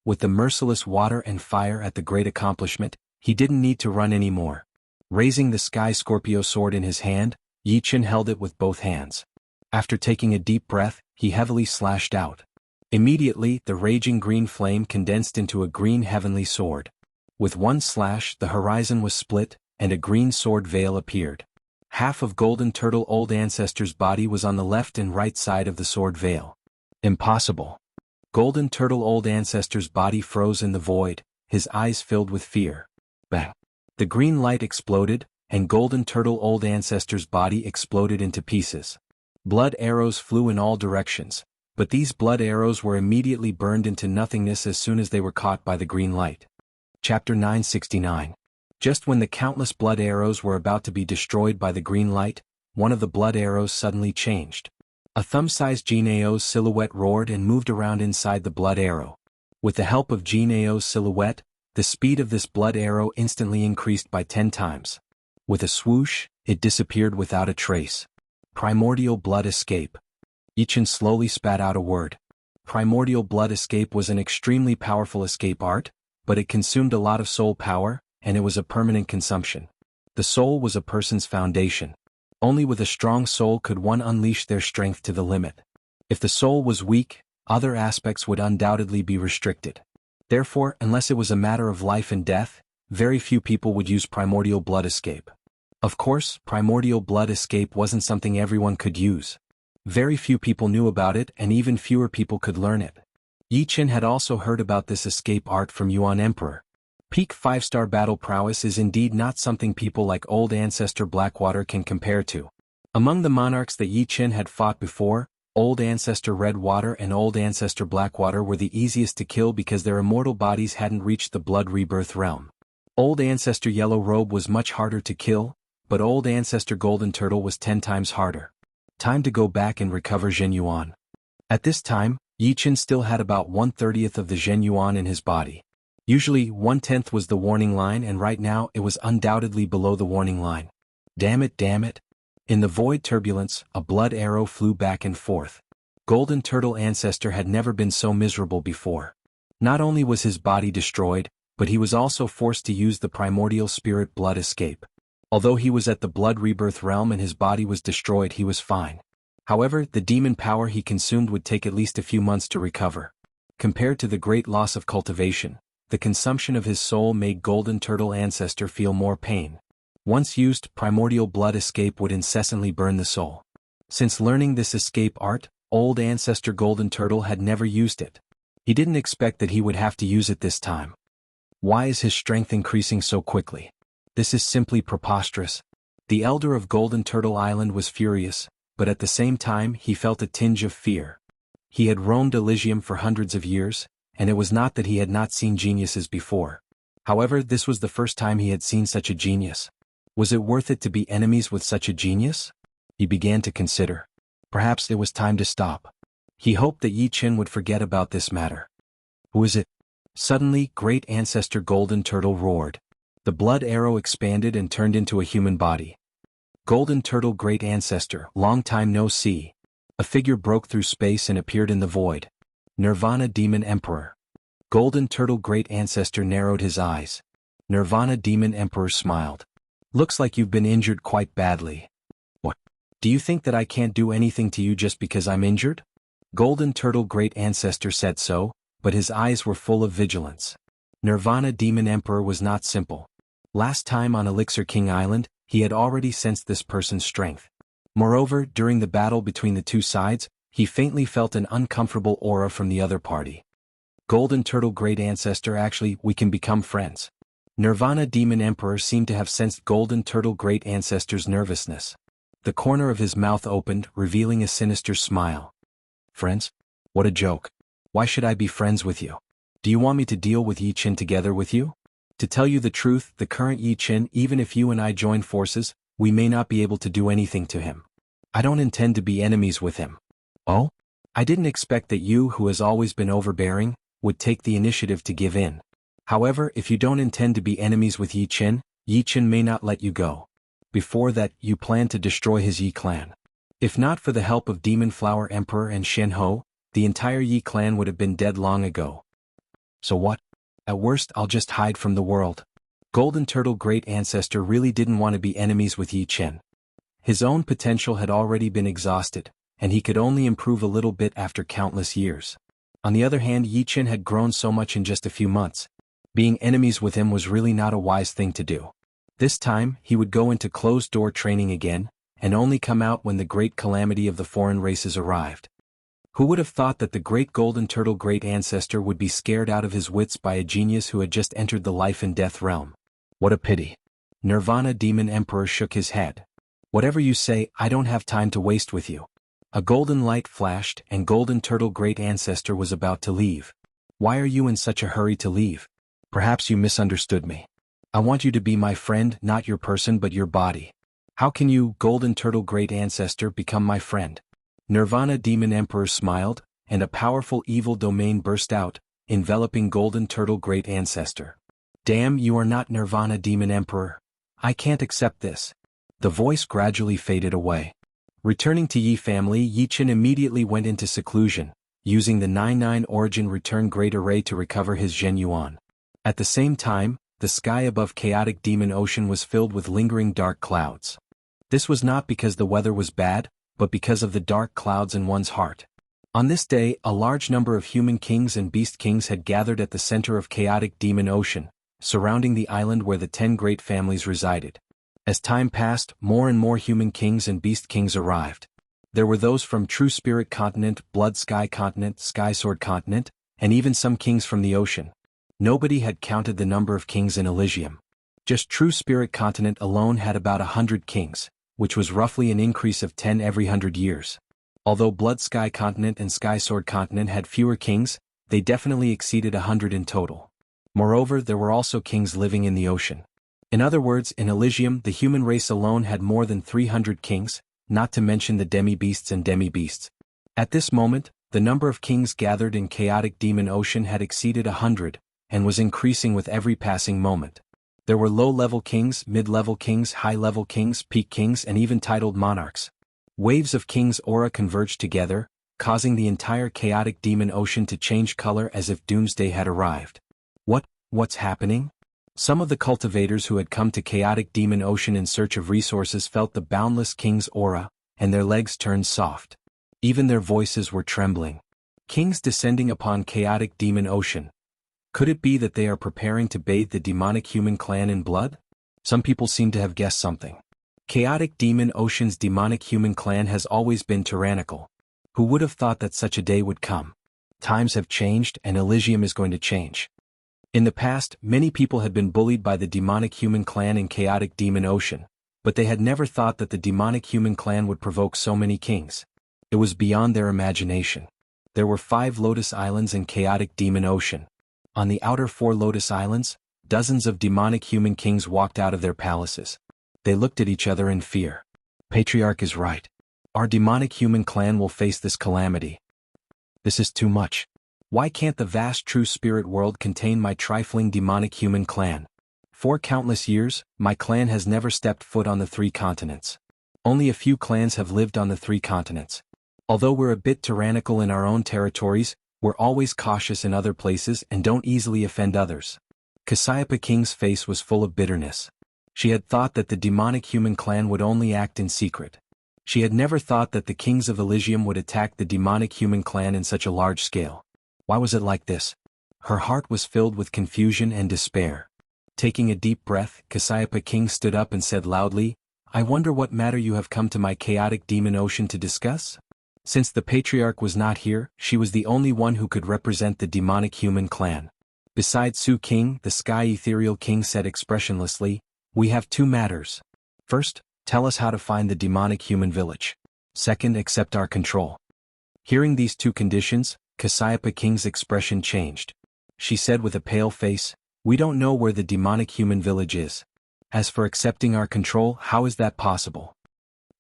With the merciless water and fire at the great accomplishment, he didn't need to run anymore. Raising the Sky Scorpio sword in his hand, Yi Qin held it with both hands. After taking a deep breath, he heavily slashed out. Immediately, the raging green flame condensed into a green heavenly sword. With one slash, the horizon was split, and a green sword veil appeared. Half of Golden Turtle Old Ancestor's body was on the left and right side of the sword veil. Impossible. Golden Turtle Old Ancestor's body froze in the void, his eyes filled with fear. Bang. The green light exploded, and Golden Turtle Old Ancestor's body exploded into pieces. Blood arrows flew in all directions, but these blood arrows were immediately burned into nothingness as soon as they were caught by the green light. Chapter 969. Just when the countless blood arrows were about to be destroyed by the green light, one of the blood arrows suddenly changed. A thumb-sized Jinao's silhouette roared and moved around inside the blood arrow. With the help of Jinao's silhouette, the speed of this blood arrow instantly increased by 10 times. With a swoosh, it disappeared without a trace. Primordial blood escape. Yi Qin slowly spat out a word. Primordial blood escape was an extremely powerful escape art, but it consumed a lot of soul power, and it was a permanent consumption. The soul was a person's foundation. Only with a strong soul could one unleash their strength to the limit. If the soul was weak, other aspects would undoubtedly be restricted. Therefore, unless it was a matter of life and death, very few people would use primordial blood escape. Of course, primordial blood escape wasn't something everyone could use. Very few people knew about it and even fewer people could learn it. Yi Qin had also heard about this escape art from Yuan Emperor. Peak 5-star battle prowess is indeed not something people like Old Ancestor Blackwater can compare to. Among the monarchs that Yi Qin had fought before, Old Ancestor Redwater and Old Ancestor Blackwater were the easiest to kill because their immortal bodies hadn't reached the blood rebirth realm. Old Ancestor Yellow Robe was much harder to kill, but Old Ancestor Golden Turtle was 10 times harder. Time to go back and recover Zhen Yuan. At this time, Yi Qin still had about 1/30th of the Zhen Yuan in his body. Usually 1/10 was the warning line, and right now it was undoubtedly below the warning line. Damn it, damn it. In the void turbulence, a blood arrow flew back and forth. Golden Turtle Ancestor had never been so miserable before. Not only was his body destroyed, but he was also forced to use the primordial spirit blood escape. Although he was at the blood rebirth realm and his body was destroyed, he was fine. However, the demon power he consumed would take at least a few months to recover. Compared to the great loss of cultivation, the consumption of his soul made Golden Turtle Ancestor feel more pain. Once used, primordial blood escape would incessantly burn the soul. Since learning this escape art, Old Ancestor Golden Turtle had never used it. He didn't expect that he would have to use it this time. Why is his strength increasing so quickly? This is simply preposterous. The Elder of Golden Turtle Island was furious, but at the same time he felt a tinge of fear. He had roamed Elysium for hundreds of years, and it was not that he had not seen geniuses before. However, this was the first time he had seen such a genius. Was it worth it to be enemies with such a genius? He began to consider. Perhaps it was time to stop. He hoped that Yi Qin would forget about this matter. Who is it? Suddenly, Great Ancestor Golden Turtle roared. The blood arrow expanded and turned into a human body. Golden Turtle Great Ancestor, long time no see. A figure broke through space and appeared in the void. Nirvana Demon Emperor. Golden Turtle Great Ancestor narrowed his eyes. Nirvana Demon Emperor smiled. Looks like you've been injured quite badly. What? Do you think that I can't do anything to you just because I'm injured? Golden Turtle Great Ancestor said so, but his eyes were full of vigilance. Nirvana Demon Emperor was not simple. Last time on Elixir King Island, he had already sensed this person's strength. Moreover, during the battle between the two sides, he faintly felt an uncomfortable aura from the other party. Golden Turtle Great Ancestor, actually, we can become friends. Nirvana Demon Emperor seemed to have sensed Golden Turtle Great Ancestor's nervousness. The corner of his mouth opened, revealing a sinister smile. Friends? What a joke. Why should I be friends with you? Do you want me to deal with Yi Qin together with you? To tell you the truth, the current Yi Qin, even if you and I join forces, we may not be able to do anything to him. I don't intend to be enemies with him. Oh? I didn't expect that you, who has always been overbearing, would take the initiative to give in. However, if you don't intend to be enemies with Yi Qin may not let you go. Before that, you plan to destroy his Yi clan. If not for the help of Demon Flower Emperor and Shen Ho, the entire Yi clan would have been dead long ago. So what? At worst, I'll just hide from the world. Golden Turtle Great Ancestor really didn't want to be enemies with Yi Qin. His own potential had already been exhausted, and he could only improve a little bit after countless years. On the other hand, Yi Qin had grown so much in just a few months. Being enemies with him was really not a wise thing to do. This time, he would go into closed-door training again, and only come out when the great calamity of the foreign races arrived. Who would have thought that the great Golden Turtle Great Ancestor would be scared out of his wits by a genius who had just entered the life and death realm? What a pity. Nirvana Demon Emperor shook his head. Whatever you say, I don't have time to waste with you. A golden light flashed, and Golden Turtle Great Ancestor was about to leave. Why are you in such a hurry to leave? Perhaps you misunderstood me. I want you to be my friend, not your person but your body. How can you, Golden Turtle Great Ancestor, become my friend? Nirvana Demon Emperor smiled, and a powerful evil domain burst out, enveloping Golden Turtle Great Ancestor. Damn, you are not Nirvana Demon Emperor. I can't accept this. The voice gradually faded away. Returning to Yi family, Yi Qin immediately went into seclusion, using the 9-9 Origin Return Great Array to recover his Zhen Yuan. At the same time, the sky above Chaotic Demon Ocean was filled with lingering dark clouds. This was not because the weather was bad, but because of the dark clouds in one's heart. On this day, a large number of human kings and beast kings had gathered at the center of Chaotic Demon Ocean, surrounding the island where the 10 great families resided. As time passed, more and more human kings and beast kings arrived. There were those from True Spirit Continent, Blood Sky Continent, Sky Sword Continent, and even some kings from the ocean. Nobody had counted the number of kings in Elysium. Just True Spirit Continent alone had about 100 kings, which was roughly an increase of 10 every 100 years. Although Blood Sky Continent and Sky Sword Continent had fewer kings, they definitely exceeded 100 in total. Moreover, there were also kings living in the ocean. In other words, in Elysium the human race alone had more than 300 kings, not to mention the demi-beasts and demi-beasts. At this moment, the number of kings gathered in chaotic demon ocean had exceeded 100, and was increasing with every passing moment. There were low-level kings, mid-level kings, high-level kings, peak kings, and even titled monarchs. Waves of kings' aura converged together, causing the entire chaotic demon ocean to change color as if doomsday had arrived. What's happening? Some of the cultivators who had come to chaotic demon ocean in search of resources felt the boundless king's aura, and their legs turned soft. Even their voices were trembling. Kings descending upon chaotic demon ocean. Could it be that they are preparing to bathe the demonic human clan in blood? Some people seem to have guessed something. Chaotic demon ocean's demonic human clan has always been tyrannical. Who would have thought that such a day would come? Times have changed, and Elysium is going to change. In the past, many people had been bullied by the demonic human clan in chaotic demon ocean, but they had never thought that the demonic human clan would provoke so many kings. It was beyond their imagination. There were 5 Lotus Islands in chaotic demon ocean. On the outer 4 Lotus Islands, dozens of demonic human kings walked out of their palaces. They looked at each other in fear. Patriarch is right. Our demonic human clan will face this calamity. This is too much. Why can't the vast true spirit world contain my trifling demonic human clan? For countless years, my clan has never stepped foot on the 3 continents. Only a few clans have lived on the 3 continents. Although we're a bit tyrannical in our own territories, we're always cautious in other places and don't easily offend others. Cassiopeia King's face was full of bitterness. She had thought that the demonic human clan would only act in secret. She had never thought that the kings of Elysium would attack the demonic human clan in such a large scale. Why was it like this? Her heart was filled with confusion and despair. Taking a deep breath, Cassiopeia King stood up and said loudly, "I wonder what matter you have come to my chaotic demon ocean to discuss?" Since the patriarch was not here, she was the only one who could represent the demonic human clan. Besides Su King, the Sky Ethereal King said expressionlessly, "We have 2 matters. First, tell us how to find the demonic human village. Second, accept our control." Hearing these 2 conditions, Cassiopeia King's expression changed. She said with a pale face, "We don't know where the demonic human village is. As for accepting our control, how is that possible?"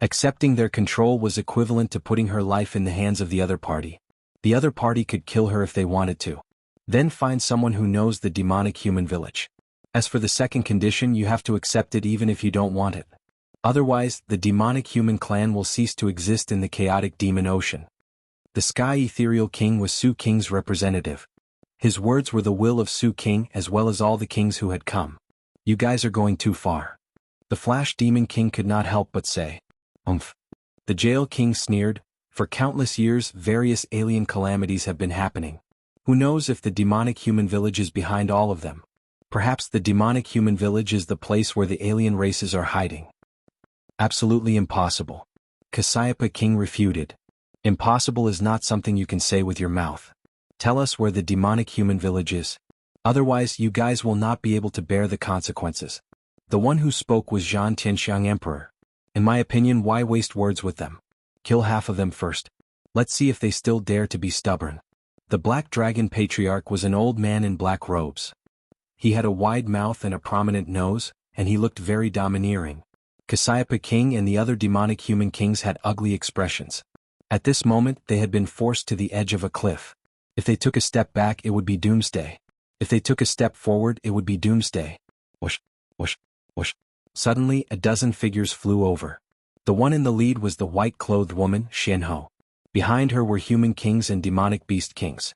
Accepting their control was equivalent to putting her life in the hands of the other party. The other party could kill her if they wanted to. Then find someone who knows the demonic human village. As for the second condition, you have to accept it even if you don't want it. Otherwise, the demonic human clan will cease to exist in the chaotic demon ocean. The Sky Ethereal King was Su King's representative. His words were the will of Su King as well as all the kings who had come. "You guys are going too far." The Flash Demon King could not help but say, "Umph." The Jail King sneered, "For countless years, various alien calamities have been happening. Who knows if the demonic human village is behind all of them? Perhaps the demonic human village is the place where the alien races are hiding." "Absolutely impossible." Cassiopeia King refuted. "Impossible is not something you can say with your mouth. Tell us where the demonic human village is. Otherwise, you guys will not be able to bear the consequences." The one who spoke was Zhan Tianxiang Emperor. "In my opinion, why waste words with them? Kill half of them first. Let's see if they still dare to be stubborn." The Black Dragon Patriarch was an old man in black robes. He had a wide mouth and a prominent nose, and he looked very domineering. Cassiopeia King and the other demonic human kings had ugly expressions. At this moment, they had been forced to the edge of a cliff. If they took a step back, it would be doomsday. If they took a step forward, it would be doomsday. Whoosh, whoosh, whoosh. Suddenly, a dozen figures flew over. The one in the lead was the white-clothed woman, Xianhou. Behind her were human kings and demonic beast kings.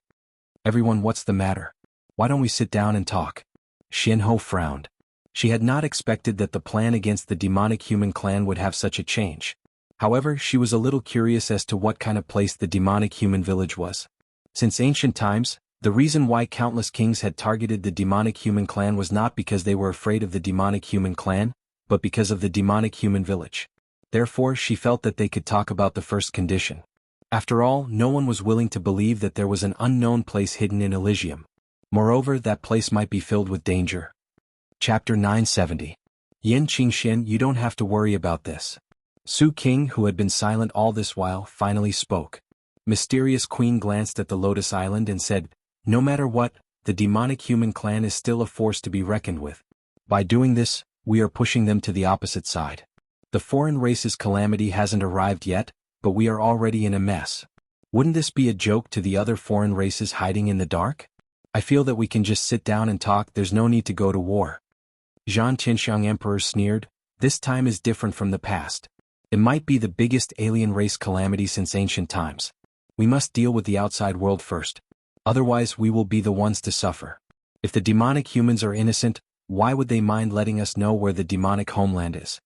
"Everyone, what's the matter? Why don't we sit down and talk?" Xianhou frowned. She had not expected that the plan against the demonic human clan would have such a change. However, she was a little curious as to what kind of place the demonic human village was. Since ancient times, the reason why countless kings had targeted the demonic human clan was not because they were afraid of the demonic human clan, but because of the demonic human village. Therefore she felt that they could talk about the first condition. After all, no one was willing to believe that there was an unknown place hidden in Elysium. Moreover, that place might be filled with danger. Chapter 970. Yin Qingxian, you don't have to worry about this. Su King, who had been silent all this while, finally spoke. Mysterious Queen glanced at the Lotus Island and said, "No matter what, the demonic human clan is still a force to be reckoned with. By doing this, we are pushing them to the opposite side. The foreign race's calamity hasn't arrived yet, but we are already in a mess. Wouldn't this be a joke to the other foreign races hiding in the dark? I feel that we can just sit down and talk, there's no need to go to war." Zhan Tianxiang Emperor sneered, "This time is different from the past. It might be the biggest alien race calamity since ancient times. We must deal with the outside world first. Otherwise we will be the ones to suffer. If the demonic humans are innocent, why would they mind letting us know where the demonic homeland is?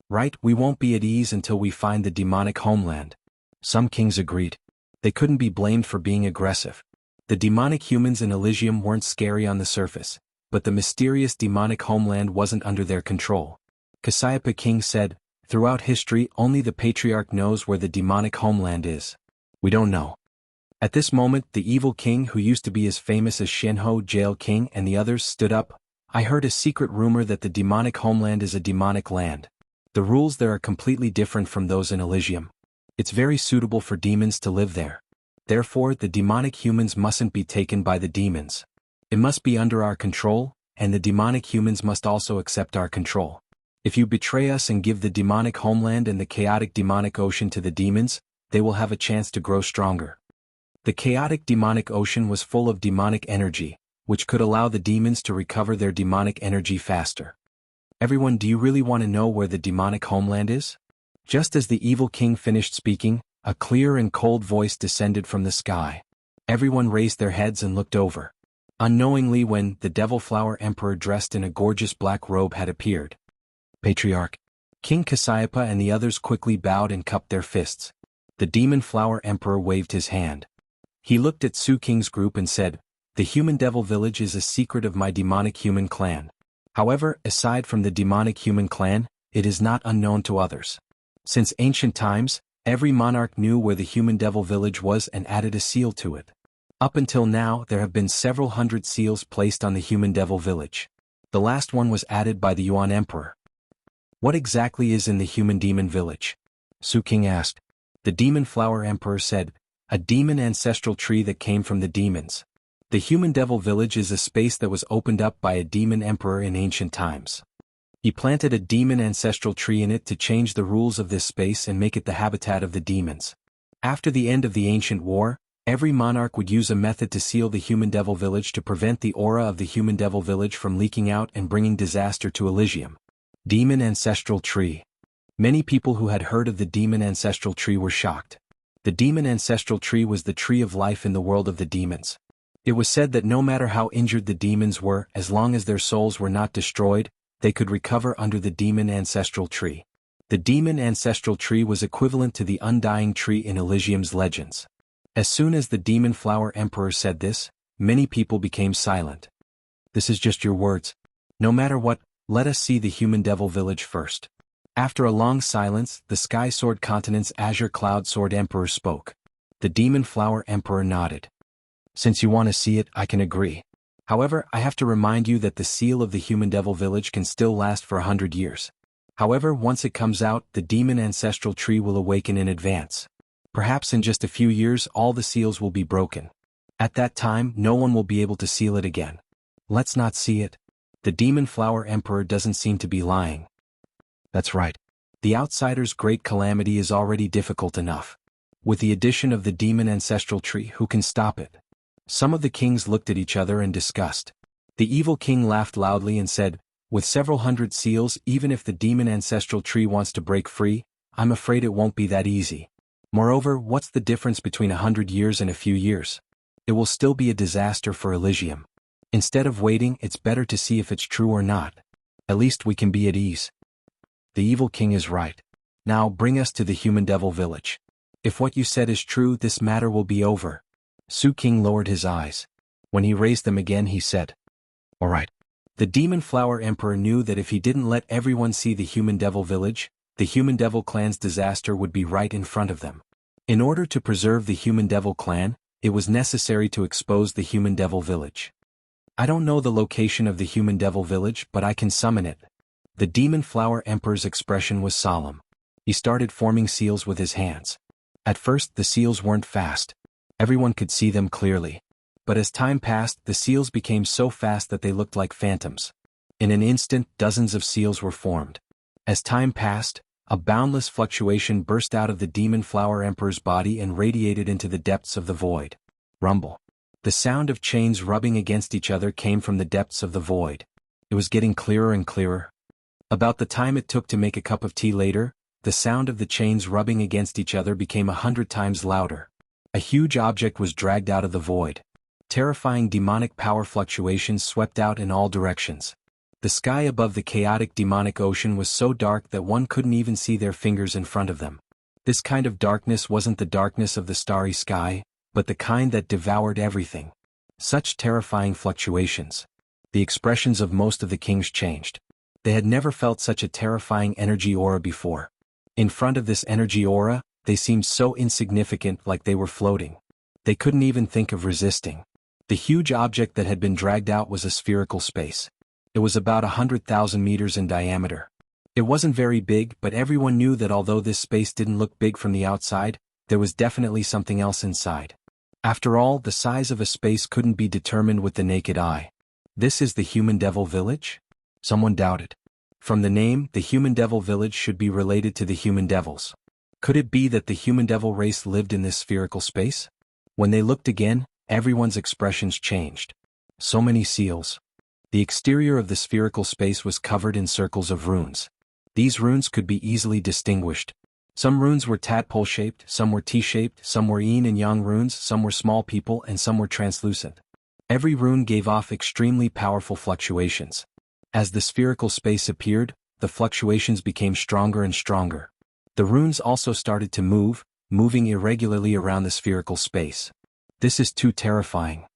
Right, we won't be at ease until we find the demonic homeland." Some kings agreed. They couldn't be blamed for being aggressive. The demonic humans in Elysium weren't scary on the surface, but the mysterious demonic homeland wasn't under their control. Cassiopeia King said, "Throughout history only the Patriarch knows where the demonic homeland is. We don't know." At this moment the evil king who used to be as famous as Shenhou Jail King and the others stood up. "I heard a secret rumor that the demonic homeland is a demonic land. The rules there are completely different from those in Elysium. It's very suitable for demons to live there. Therefore the demonic humans mustn't be taken by the demons. It must be under our control, and the demonic humans must also accept our control. If you betray us and give the demonic homeland and the chaotic demonic ocean to the demons, they will have a chance to grow stronger." The chaotic demonic ocean was full of demonic energy, which could allow the demons to recover their demonic energy faster. "Everyone, do you really want to know where the demonic homeland is?" Just as the evil king finished speaking, a clear and cold voice descended from the sky. Everyone raised their heads and looked over. Unknowingly, when the Devil Flower Emperor dressed in a gorgeous black robe had appeared. Patriarch. King Cassiopeia and the others quickly bowed and cupped their fists. The Demon Flower Emperor waved his hand. He looked at Su King's group and said, "The Human Devil Village is a secret of my demonic human clan. However, aside from the demonic human clan, it is not unknown to others. Since ancient times, every monarch knew where the Human Devil Village was and added a seal to it. Up until now there have been several hundred seals placed on the Human Devil Village. The last one was added by the Yuan Emperor." "What exactly is in the Human Demon Village?" Su King asked. The Demon Flower Emperor said, "A demon ancestral tree that came from the demons. The Human Devil Village is a space that was opened up by a demon emperor in ancient times. He planted a demon ancestral tree in it to change the rules of this space and make it the habitat of the demons. After the end of the ancient war, every monarch would use a method to seal the Human Devil Village to prevent the aura of the Human Devil Village from leaking out and bringing disaster to Elysium." Demon ancestral tree. Many people who had heard of the demon ancestral tree were shocked. The demon ancestral tree was the tree of life in the world of the demons. It was said that no matter how injured the demons were, as long as their souls were not destroyed, they could recover under the demon ancestral tree. The demon ancestral tree was equivalent to the undying tree in Elysium's legends. As soon as the Demon Flower Emperor said this, many people became silent. "This is just your words. No matter what, let us see the Human Devil Village first." After a long silence, the Sky Sword Continent's Azure Cloud Sword Emperor spoke. The Demon Flower Emperor nodded. "Since you want to see it, I can agree. However, I have to remind you that the seal of the Human Devil Village can still last for 100 years. However, once it comes out, the demon ancestral tree will awaken in advance. Perhaps in just a few years all the seals will be broken. At that time, no one will be able to seal it again. Let's not see it." The Demon Flower Emperor doesn't seem to be lying. That's right. The outsider's great calamity is already difficult enough. With the addition of the demon ancestral tree, who can stop it? Some of the kings looked at each other and discussed. The evil king laughed loudly and said, "With several hundred seals, even if the demon ancestral tree wants to break free, I'm afraid it won't be that easy. Moreover, what's the difference between 100 years and a few years? It will still be a disaster for Elysium. Instead of waiting, it's better to see if it's true or not. At least we can be at ease." The evil king is right. Now bring us to the Human Devil Village. If what you said is true, this matter will be over. Su King lowered his eyes. When he raised them again he said, "All right. The Demon Flower Emperor knew that if he didn't let everyone see the Human Devil Village, the Human Devil Clan's disaster would be right in front of them. In order to preserve the Human Devil Clan, it was necessary to expose the Human Devil Village. I don't know the location of the Human Devil Village, but I can summon it. The Demon Flower Emperor's expression was solemn. He started forming seals with his hands. At first the seals weren't fast. Everyone could see them clearly. But as time passed, the seals became so fast that they looked like phantoms. In an instant, dozens of seals were formed. As time passed, a boundless fluctuation burst out of the Demon Flower Emperor's body and radiated into the depths of the void. Rumble. The sound of chains rubbing against each other came from the depths of the void. It was getting clearer and clearer. About the time it took to make a cup of tea later, the sound of the chains rubbing against each other became 100 times louder. A huge object was dragged out of the void. Terrifying demonic power fluctuations swept out in all directions. The sky above the chaotic demonic ocean was so dark that one couldn't even see their fingers in front of them. This kind of darkness wasn't the darkness of the starry sky, but the kind that devoured everything. Such terrifying fluctuations. The expressions of most of the kings changed. They had never felt such a terrifying energy aura before. In front of this energy aura, they seemed so insignificant, like they were floating. They couldn't even think of resisting. The huge object that had been dragged out was a spherical space. It was about 100,000 meters in diameter. It wasn't very big, but everyone knew that although this space didn't look big from the outside, there was definitely something else inside. After all, the size of a space couldn't be determined with the naked eye. This is the Human Devil Village? Someone doubted. From the name, the Human Devil Village should be related to the human devils. Could it be that the human devil race lived in this spherical space? When they looked again, everyone's expressions changed. So many seals. The exterior of the spherical space was covered in circles of runes. These runes could be easily distinguished. Some runes were tadpole-shaped, some were T-shaped, some were yin and yang runes, some were small people, and some were translucent. Every rune gave off extremely powerful fluctuations. As the spherical space appeared, the fluctuations became stronger and stronger. The runes also started to move, moving irregularly around the spherical space. This is too terrifying.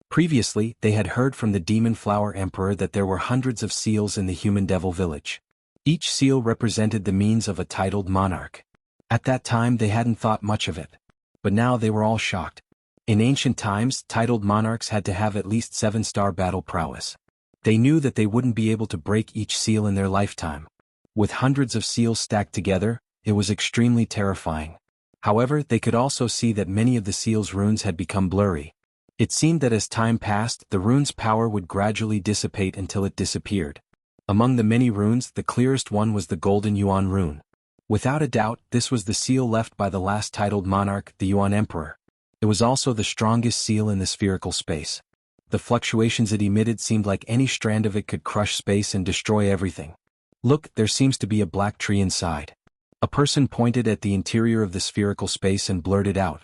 Previously, they had heard from the Demon Flower Emperor that there were hundreds of seals in the Human Devil Village. Each seal represented the means of a titled monarch. At that time they hadn't thought much of it. But now they were all shocked. In ancient times, titled monarchs had to have at least 7-star battle prowess. They knew that they wouldn't be able to break each seal in their lifetime. With hundreds of seals stacked together, it was extremely terrifying. However, they could also see that many of the seals' runes had become blurry. It seemed that as time passed, the rune's power would gradually dissipate until it disappeared. Among the many runes, the clearest one was the Golden Yuan rune. Without a doubt, this was the seal left by the last titled monarch, the Yuan Emperor. It was also the strongest seal in the spherical space. The fluctuations it emitted seemed like any strand of it could crush space and destroy everything. Look, there seems to be a black tree inside. A person pointed at the interior of the spherical space and blurted out.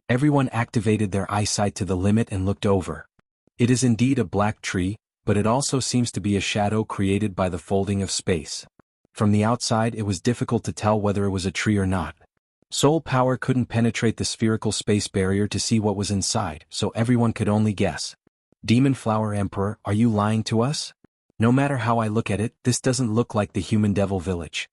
Everyone activated their eyesight to the limit and looked over. It is indeed a black tree, but it also seems to be a shadow created by the folding of space. From the outside it was difficult to tell whether it was a tree or not. Soul power couldn't penetrate the spherical space barrier to see what was inside, so everyone could only guess. Demon Flower Emperor, are you lying to us? No matter how I look at it, this doesn't look like the Human Devil Village.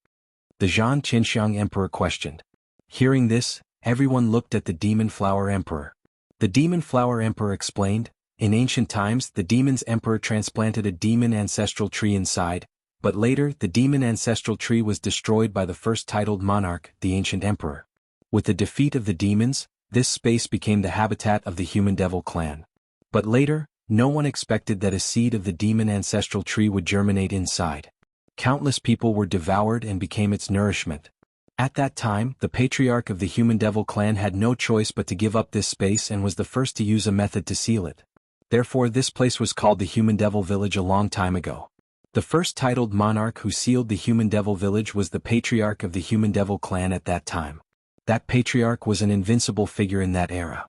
The Zhan Qinxiang Emperor questioned. Hearing this, everyone looked at the Demon Flower Emperor. The Demon Flower Emperor explained, in ancient times the Demon's Emperor transplanted a demon ancestral tree inside, but later the demon ancestral tree was destroyed by the first titled monarch, the Ancient Emperor. With the defeat of the demons, this space became the habitat of the Human Devil clan. But later, no one expected that a seed of the demon ancestral tree would germinate inside. Countless people were devoured and became its nourishment. At that time, the patriarch of the Human Devil clan had no choice but to give up this space and was the first to use a method to seal it. Therefore this place was called the Human Devil Village a long time ago. The first titled monarch who sealed the Human Devil Village was the patriarch of the Human Devil clan at that time. That patriarch was an invincible figure in that era.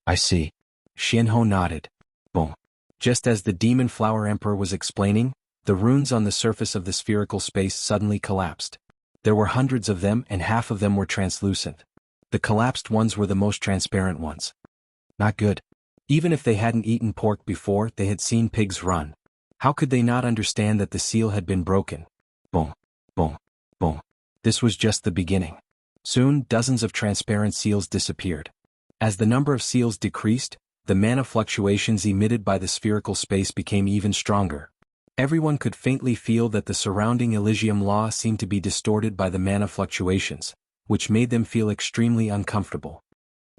I see. Xianhou nodded. Boom. Just as the Demon Flower Emperor was explaining, the runes on the surface of the spherical space suddenly collapsed. There were hundreds of them and half of them were translucent. The collapsed ones were the most transparent ones. Not good. Even if they hadn't eaten pork before, they had seen pigs run. How could they not understand that the seal had been broken? Boom, boom, boom. This was just the beginning. Soon, dozens of transparent seals disappeared. As the number of seals decreased, the mana fluctuations emitted by the spherical space became even stronger. Everyone could faintly feel that the surrounding Elysium law seemed to be distorted by the mana fluctuations, which made them feel extremely uncomfortable.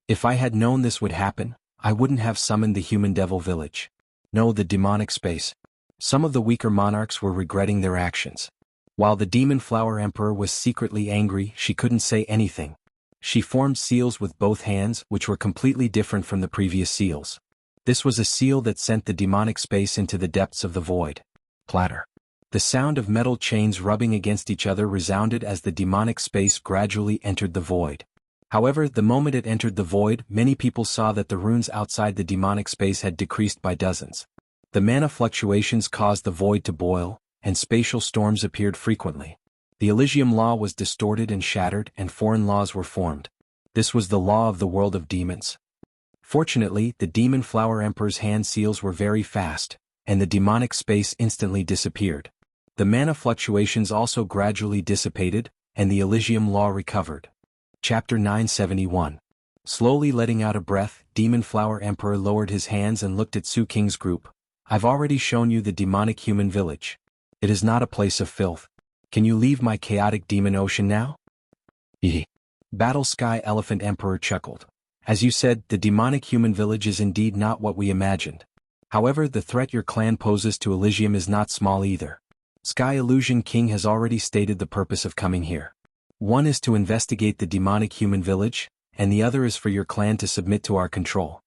If I had known this would happen, I wouldn't have summoned the human devil village. No, the demonic space. Some of the weaker monarchs were regretting their actions. While the Demon Flower Emperor was secretly angry, she couldn't say anything. She formed seals with both hands, which were completely different from the previous seals. This was a seal that sent the demonic space into the depths of the void. Clatter. The sound of metal chains rubbing against each other resounded as the demonic space gradually entered the void. However, the moment it entered the void, many people saw that the runes outside the demonic space had decreased by dozens. The mana fluctuations caused the void to boil, and spatial storms appeared frequently. The Elysium law was distorted and shattered, and foreign laws were formed. This was the law of the world of demons. Fortunately, the Demon Flower Emperor's hand seals were very fast, and the demonic space instantly disappeared. The mana fluctuations also gradually dissipated, and the Elysium law recovered. Chapter 971. Slowly letting out a breath, Demon Flower Emperor lowered his hands and looked at Su King's group. I've already shown you the demonic human village. It is not a place of filth. Can you leave my chaotic demon ocean now? Battle Sky Elephant Emperor chuckled. As you said, the demonic human village is indeed not what we imagined. However, the threat your clan poses to Elysium is not small either. Sky Illusion King has already stated the purpose of coming here. One is to investigate the demonic human village, and the other is for your clan to submit to our control.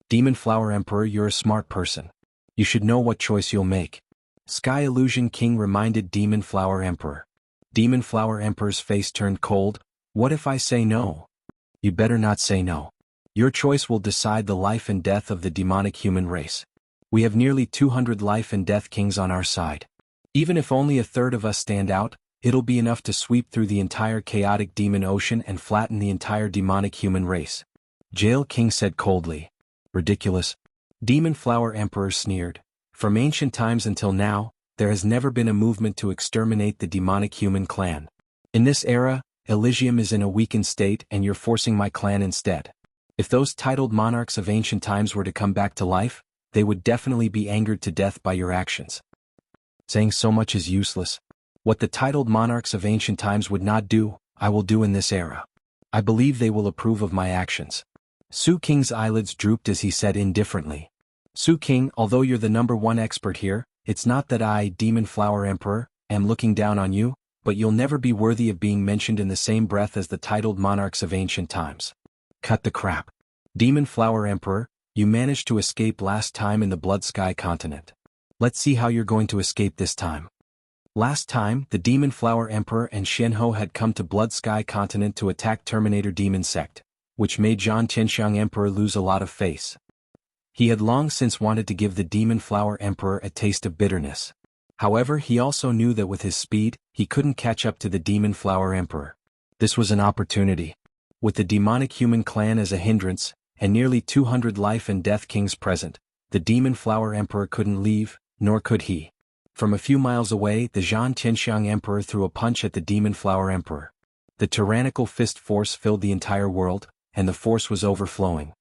Demon Flower Emperor, you're a smart person. You should know what choice you'll make. Sky Illusion King reminded Demon Flower Emperor. Demon Flower Emperor's face turned cold. What if I say no? You better not say no. Your choice will decide the life and death of the demonic human race. We have nearly 200 life and death kings on our side. Even if only a third of us stand out, it'll be enough to sweep through the entire chaotic demon ocean and flatten the entire demonic human race. Jail King said coldly. Ridiculous. Demon Flower Emperor sneered. From ancient times until now, there has never been a movement to exterminate the demonic human clan. In this era, Elysium is in a weakened state and you're forcing my clan instead. If those titled monarchs of ancient times were to come back to life, they would definitely be angered to death by your actions. Saying so much is useless. What the titled monarchs of ancient times would not do, I will do in this era. I believe they will approve of my actions. Su King's eyelids drooped as he said indifferently. Su King, although you're the #1 expert here, it's not that I, Demon Flower Emperor, am looking down on you, but you'll never be worthy of being mentioned in the same breath as the titled monarchs of ancient times. Cut the crap. Demon Flower Emperor, you managed to escape last time in the Blood Sky continent. Let's see how you're going to escape this time. Last time, the Demon Flower Emperor and Shenhe had come to Blood Sky continent to attack Terminator Demon Sect, which made Zhan Tianxiang Emperor lose a lot of face. He had long since wanted to give the Demon Flower Emperor a taste of bitterness. However, he also knew that with his speed, he couldn't catch up to the Demon Flower Emperor. This was an opportunity. With the demonic human clan as a hindrance, and nearly 200 life and death kings present, the Demon Flower Emperor couldn't leave, nor could he. From a few miles away, the Zhan Tianxiang Emperor threw a punch at the Demon Flower Emperor. The tyrannical fist force filled the entire world, and the force was overflowing.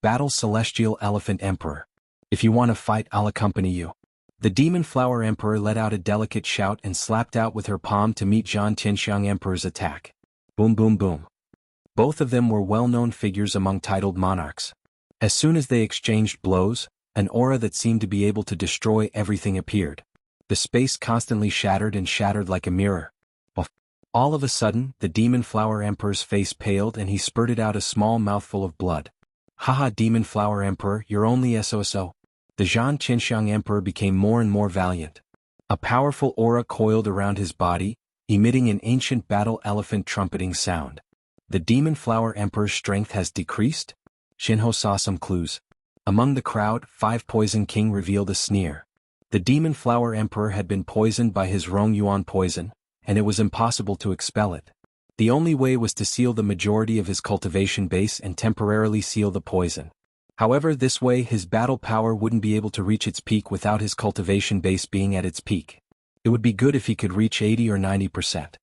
Battle Celestial Elephant Emperor. If you want to fight, I'll accompany you. The Demon Flower Emperor let out a delicate shout and slapped out with her palm to meet Zhan Tianxiang Emperor's attack. Boom boom boom. Both of them were well-known figures among titled monarchs. As soon as they exchanged blows, an aura that seemed to be able to destroy everything appeared. The space constantly shattered and shattered like a mirror. All of a sudden, the Demon Flower Emperor's face paled and he spurted out a small mouthful of blood. Haha, Demon Flower Emperor, you're only SOSO. The Zhan Tianxiang Emperor became more and more valiant. A powerful aura coiled around his body, emitting an ancient battle elephant trumpeting sound. The Demon Flower Emperor's strength has decreased? Shenhe saw some clues. Among the crowd, 5 Poison King revealed a sneer. The Demon Flower Emperor had been poisoned by his Rong Yuan poison, and it was impossible to expel it. The only way was to seal the majority of his cultivation base and temporarily seal the poison. However, this way his battle power wouldn't be able to reach its peak without his cultivation base being at its peak. It would be good if he could reach 80 or 90%.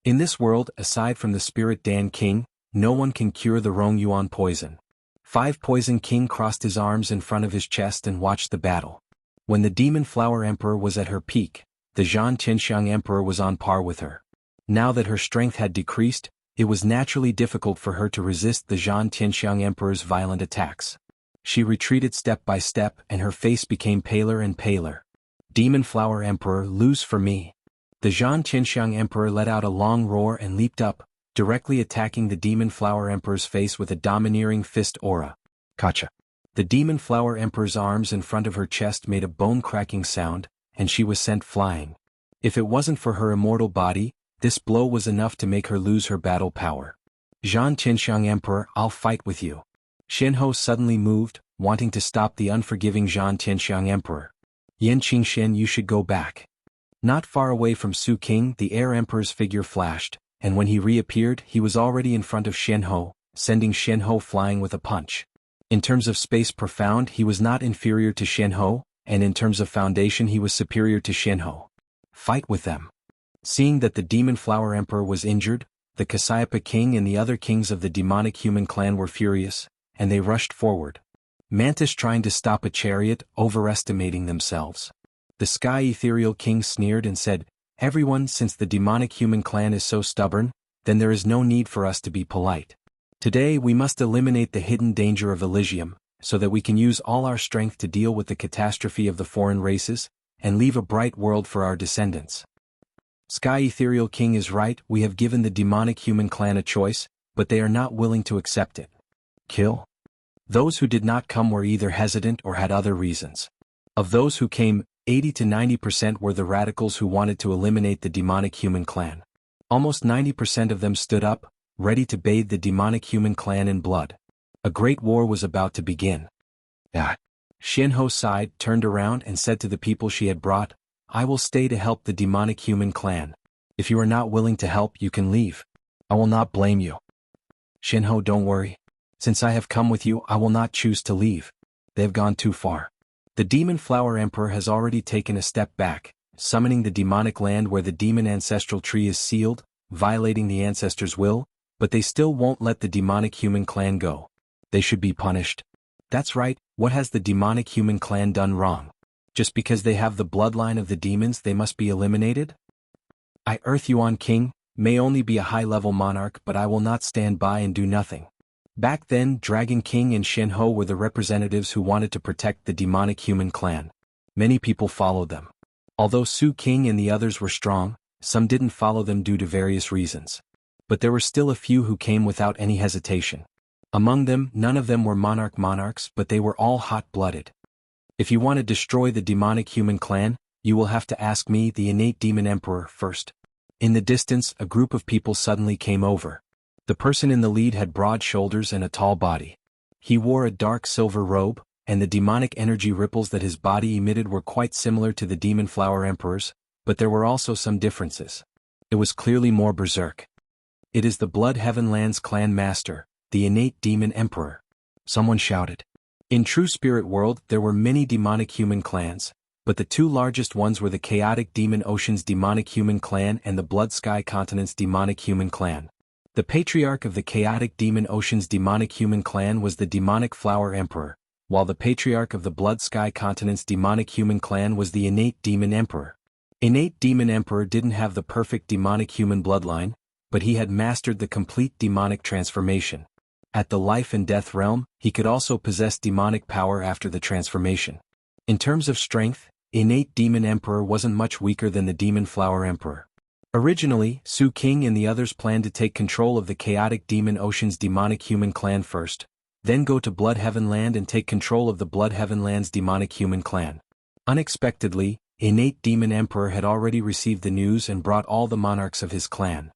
In this world, aside from the Spirit Dan King, no one can cure the Rong Yuan poison. 5 Poison King crossed his arms in front of his chest and watched the battle. When the Demon Flower Emperor was at her peak, the Zhan Tianxiang Emperor was on par with her. Now that her strength had decreased, it was naturally difficult for her to resist the Zhan Tianxiang Emperor's violent attacks. She retreated step by step and her face became paler and paler. Demon Flower Emperor, lose for me. The Zhan Tianxiang Emperor let out a long roar and leaped up, directly attacking the Demon Flower Emperor's face with a domineering fist aura. Kacha. The Demon Flower Emperor's arms in front of her chest made a bone-cracking sound, and she was sent flying. If it wasn't for her immortal body, this blow was enough to make her lose her battle power. Zhan Tianxiang Emperor, I'll fight with you. Shenhe suddenly moved, wanting to stop the unforgiving Zhan Tianxiang Emperor. Yan Qingshen, you should go back. Not far away from Su King, the Air Emperor's figure flashed, and when he reappeared, he was already in front of Shenhe, sending Shenhe flying with a punch. In terms of space profound, he was not inferior to Shenhe, and in terms of foundation he was superior to Shenhe. Fight with them. Seeing that the Demon Flower Emperor was injured, the Cassiopeia King and the other kings of the demonic human clan were furious, and they rushed forward. Mantis trying to stop a chariot, overestimating themselves. The Sky Ethereal King sneered and said, everyone, since the demonic human clan is so stubborn, then there is no need for us to be polite. Today we must eliminate the hidden danger of Elysium, so that we can use all our strength to deal with the catastrophe of the foreign races, and leave a bright world for our descendants. Sky Ethereal King is right, we have given the demonic human clan a choice, but they are not willing to accept it. Kill? Those who did not come were either hesitant or had other reasons. Of those who came, 80 to 90% were the radicals who wanted to eliminate the demonic human clan. Almost 90% of them stood up, ready to bathe the demonic human clan in blood. A great war was about to begin. Shenhe sighed, turned around and said to the people she had brought, I will stay to help the demonic human clan. If you are not willing to help, you can leave. I will not blame you. Shenhe, don't worry. Since I have come with you, I will not choose to leave. They have gone too far. The Demon Flower Emperor has already taken a step back, summoning the demonic land where the demon ancestral tree is sealed, violating the ancestors' will, but they still won't let the demonic human clan go. They should be punished. That's right, what has the demonic human clan done wrong? Just because they have the bloodline of the demons they must be eliminated? I, Earth Yuan King, may only be a high-level monarch, but I will not stand by and do nothing. Back then, Dragon King and Shenhe were the representatives who wanted to protect the demonic human clan. Many people followed them. Although Su King and the others were strong, some didn't follow them due to various reasons. But there were still a few who came without any hesitation. Among them, none of them were monarchs, but they were all hot-blooded. If you want to destroy the demonic human clan, you will have to ask me, the innate demon emperor, first. In the distance, a group of people suddenly came over. The person in the lead had broad shoulders and a tall body. He wore a dark silver robe, and the demonic energy ripples that his body emitted were quite similar to the Demon Flower Emperor's, but there were also some differences. It was clearly more berserk. It is the Blood Heavenlands clan master, the innate demon emperor. Someone shouted. In True Spirit World there were many demonic human clans, but the two largest ones were the Chaotic Demon Ocean's demonic human clan and the Blood Sky Continent's demonic human clan. The patriarch of the Chaotic Demon Ocean's demonic human clan was the Demonic Flower Emperor, while the patriarch of the Blood Sky Continent's demonic human clan was the Innate Demon Emperor. Innate Demon Emperor didn't have the perfect demonic human bloodline, but he had mastered the complete demonic transformation. At the life and death realm, he could also possess demonic power after the transformation. In terms of strength, Innate Demon Emperor wasn't much weaker than the Demon Flower Emperor. Originally, Su King and the others planned to take control of the Chaotic Demon Ocean's demonic human clan first, then go to Blood Heavenland and take control of the Blood Heavenland's demonic human clan. Unexpectedly, Innate Demon Emperor had already received the news and brought all the monarchs of his clan.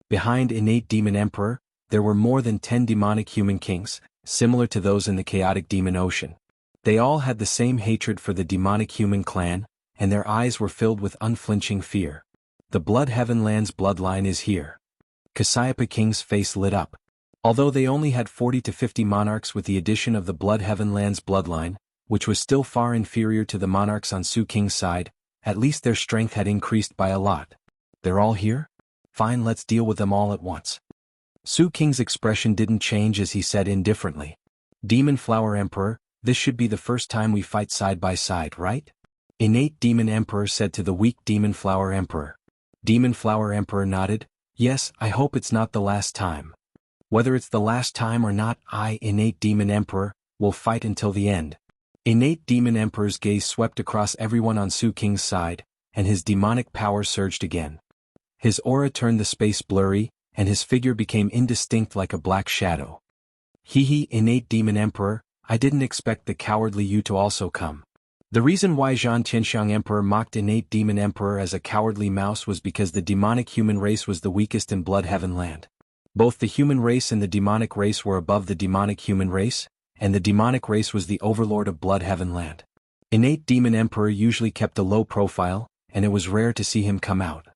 Behind Innate Demon Emperor, there were more than 10 demonic human kings, similar to those in the Chaotic Demon Ocean. They all had the same hatred for the demonic human clan, and their eyes were filled with unflinching fear. The Blood Heavenland's bloodline is here. Cassiopeia King's face lit up. Although they only had 40 to 50 monarchs with the addition of the Blood Heaven Land's bloodline, which was still far inferior to the monarchs on Su King's side, at least their strength had increased by a lot. They're all here? Fine, let's deal with them all at once. Su King's expression didn't change as he said indifferently. Demon Flower Emperor, this should be the first time we fight side by side, right? Innate Demon Emperor said to the weak Demon Flower Emperor. Demon Flower Emperor nodded. Yes, I hope it's not the last time. Whether it's the last time or not, I, Innate Demon Emperor, will fight until the end. Innate Demon Emperor's gaze swept across everyone on Su King's side, and his demonic power surged again. His aura turned the space blurry, and his figure became indistinct like a black shadow. Hee, Innate Demon Emperor, I didn't expect the cowardly you to also come. The reason why Zhan Tianxiang Emperor mocked Innate Demon Emperor as a cowardly mouse was because the demonic human race was the weakest in Blood Heaven Land. Both the human race and the demonic race were above the demonic human race, and the demonic race was the overlord of Blood Heaven Land. Innate Demon Emperor usually kept a low profile, and it was rare to see him come out.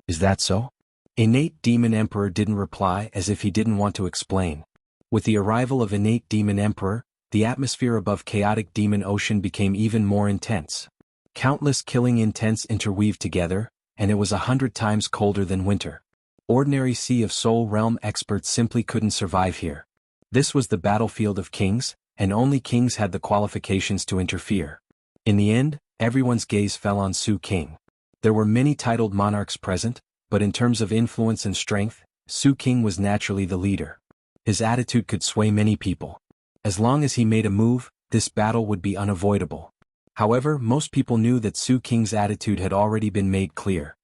Is that so? Innate Demon Emperor didn't reply as if he didn't want to explain. With the arrival of Innate Demon Emperor, the atmosphere above Chaotic Demon Ocean became even more intense. Countless killing intents interweaved together, and it was 100 times colder than winter. Ordinary Sea of Soul Realm experts simply couldn't survive here. This was the battlefield of kings, and only kings had the qualifications to interfere. In the end, everyone's gaze fell on Su King. There were many titled monarchs present, but in terms of influence and strength, Su King was naturally the leader. His attitude could sway many people. As long as he made a move, this battle would be unavoidable. However, most people knew that Su King's attitude had already been made clear.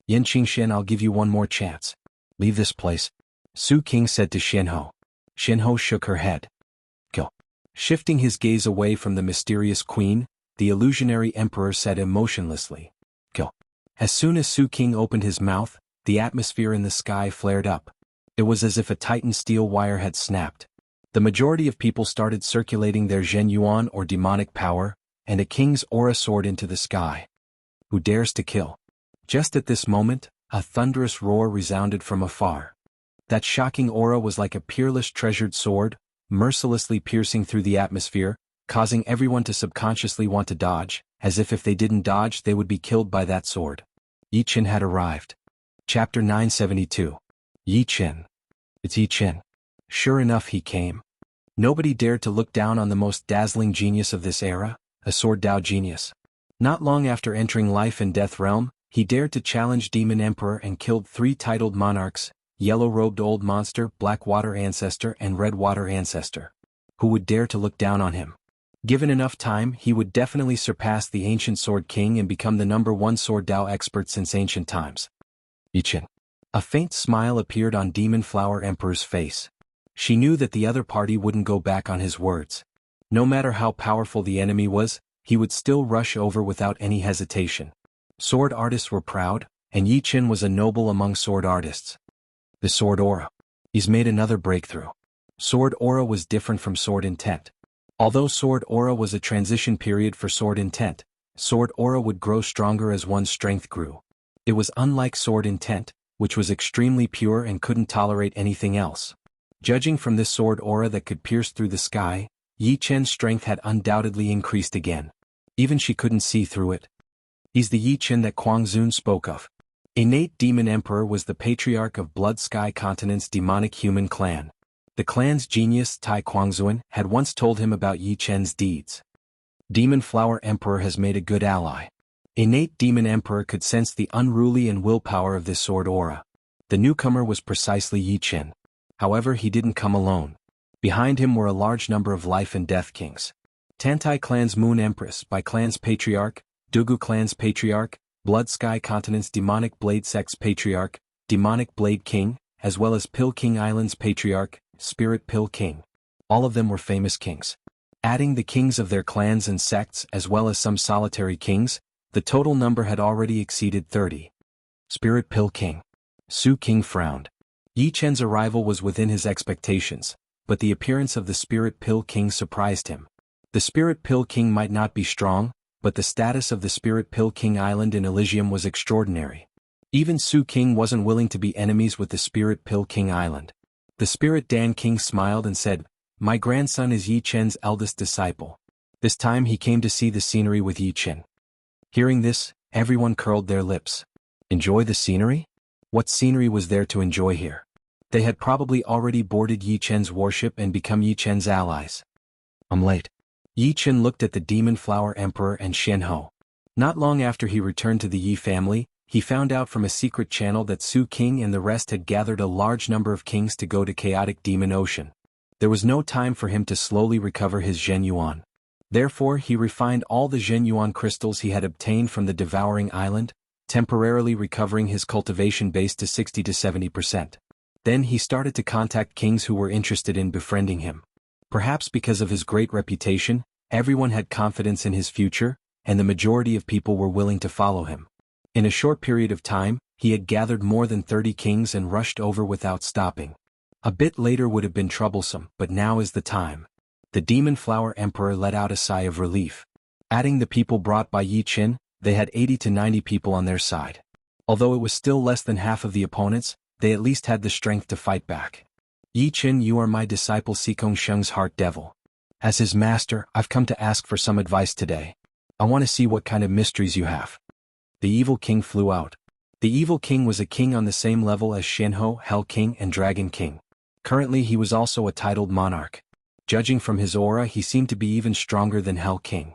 Yan Qingxian, I'll give you one more chance. Leave this place. Su King said to Xianhou. Xianhou shook her head. Go. Shifting his gaze away from the mysterious queen, the illusionary emperor said emotionlessly. Go. As soon as Su King opened his mouth, the atmosphere in the sky flared up. It was as if a titan steel wire had snapped. The majority of people started circulating their Zhen Yuan or demonic power, and a king's aura soared into the sky. Who dares to kill? Just at this moment, a thunderous roar resounded from afar. That shocking aura was like a peerless treasured sword, mercilessly piercing through the atmosphere, causing everyone to subconsciously want to dodge, as if they didn't dodge they would be killed by that sword. Yi Qin had arrived. Chapter 972. Yi Qin. It's Yi Qin. Sure enough, he came. Nobody dared to look down on the most dazzling genius of this era, a sword Dao genius. Not long after entering Life and Death Realm, he dared to challenge Demon Emperor and killed 3 titled monarchs, Yellow-Robed Old Monster, Black Water Ancestor and Red Water Ancestor. Who would dare to look down on him? Given enough time, he would definitely surpass the Ancient Sword King and become the #1 sword Dao expert since ancient times. Yi Qin. A faint smile appeared on Demon Flower Emperor's face. She knew that the other party wouldn't go back on his words. No matter how powerful the enemy was, he would still rush over without any hesitation. Sword artists were proud, and Yi Qin was a noble among sword artists. The sword aura. He's made another breakthrough. Sword aura was different from sword intent. Although sword aura was a transition period for sword intent, sword aura would grow stronger as one's strength grew. It was unlike sword intent, which was extremely pure and couldn't tolerate anything else. Judging from this sword aura that could pierce through the sky, Yi Qin's strength had undoubtedly increased again. Even she couldn't see through it. He's the Yi Qin that Kuang Zun spoke of. Innate Demon Emperor was the patriarch of Blood Sky Continent's demonic human clan. The clan's genius, Tai Kuangzun, had once told him about Yi Qin's deeds. Demon Flower Emperor has made a good ally. Innate Demon Emperor could sense the unruly and willpower of this sword aura. The newcomer was precisely Yi Qin. However, he didn't come alone. Behind him were a large number of Life and Death Kings. Tantai Clan's Moon Empress, Bai Clan's Patriarch, Dugu Clan's Patriarch, Blood Sky Continent's Demonic Blade Sect's Patriarch, Demonic Blade King, as well as Pill King Island's Patriarch, Spirit Pill King. All of them were famous kings. Adding the kings of their clans and sects as well as some solitary kings, the total number had already exceeded 30. Spirit Pill King. Su King frowned. Yi Qin's arrival was within his expectations, but the appearance of the Spirit Pill King surprised him. The Spirit Pill King might not be strong, but the status of the Spirit Pill King Island in Elysium was extraordinary. Even Su King wasn't willing to be enemies with the Spirit Pill King Island. The spirit Dan King smiled and said, "My grandson is Yi Chen's eldest disciple. This time he came to see the scenery with Yi Chen." Hearing this, everyone curled their lips. Enjoy the scenery? What scenery was there to enjoy here? They had probably already boarded Yi Chen's warship and become Yi Chen's allies. "I'm late." Yi Chen looked at the Demon Flower Emperor and Xian Ho. Not long after he returned to the Yi family, he found out from a secret channel that Su King and the rest had gathered a large number of kings to go to chaotic Demon Ocean. There was no time for him to slowly recover his Zhen Yuan. Therefore he refined all the Zhen Yuan crystals he had obtained from the Devouring Island, temporarily recovering his cultivation base to 60 to 70%. Then he started to contact kings who were interested in befriending him. Perhaps because of his great reputation, everyone had confidence in his future, and the majority of people were willing to follow him. In a short period of time, he had gathered more than 30 kings and rushed over without stopping. A bit later would have been troublesome, but now is the time. The Demon Flower Emperor let out a sigh of relief. Adding the people brought by Yi Chen, they had 80 to 90 people on their side. Although it was still less than half of the opponents, they at least had the strength to fight back. "Yi Chen, you are my disciple Sikong Sheng's heart devil. As his master, I've come to ask for some advice today. I want to see what kind of mysteries you have." The evil king flew out. The evil king was a king on the same level as Xianho, Hell King and Dragon King. Currently he was also a titled monarch. Judging from his aura, he seemed to be even stronger than Hell King.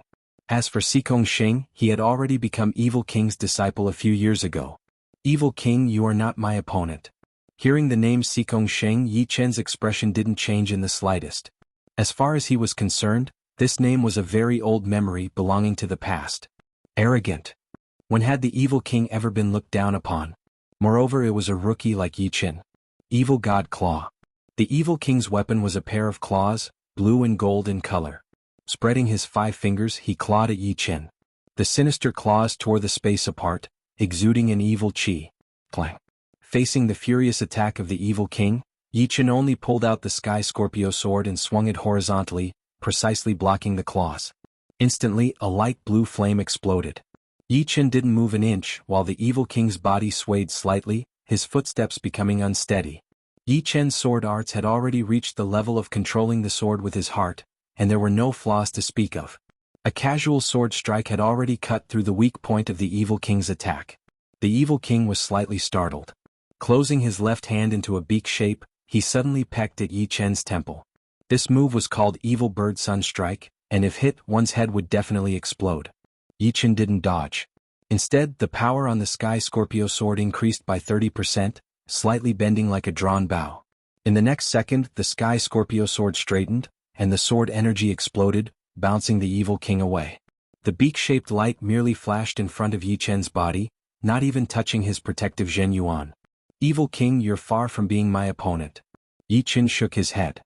As for Sikong Sheng, he had already become Evil King's disciple a few years ago. "Evil King, you are not my opponent." Hearing the name Sikong Sheng, Yi Chen's expression didn't change in the slightest. As far as he was concerned, this name was a very old memory belonging to the past. Arrogant. When had the Evil King ever been looked down upon? Moreover, it was a rookie like Yi Chen. Evil God Claw. The Evil King's weapon was a pair of claws, blue and gold in color. Spreading his 5 fingers, he clawed at Yi Chen. The sinister claws tore the space apart, exuding an evil chi. Clang. Facing the furious attack of the Evil King, Yi Chen only pulled out the Sky Scorpio sword and swung it horizontally, precisely blocking the claws. Instantly, a light blue flame exploded. Yi Chen didn't move an inch while the Evil King's body swayed slightly, his footsteps becoming unsteady. Yi Chen's sword arts had already reached the level of controlling the sword with his heart, and there were no flaws to speak of. A casual sword strike had already cut through the weak point of the Evil King's attack. The Evil King was slightly startled. Closing his left hand into a beak shape, he suddenly pecked at Yi Chen's temple. This move was called Evil Bird Sun Strike, and if hit, one's head would definitely explode. Yi Chen didn't dodge. Instead, the power on the Sky Scorpio sword increased by 30%, slightly bending like a drawn bow. In the next second, the Sky Scorpio sword straightened, and the sword energy exploded, bouncing the Evil King away. The beak-shaped light merely flashed in front of Yi Chen's body, not even touching his protective Zhen Yuan. "Evil King, you're far from being my opponent." Yi Chen shook his head.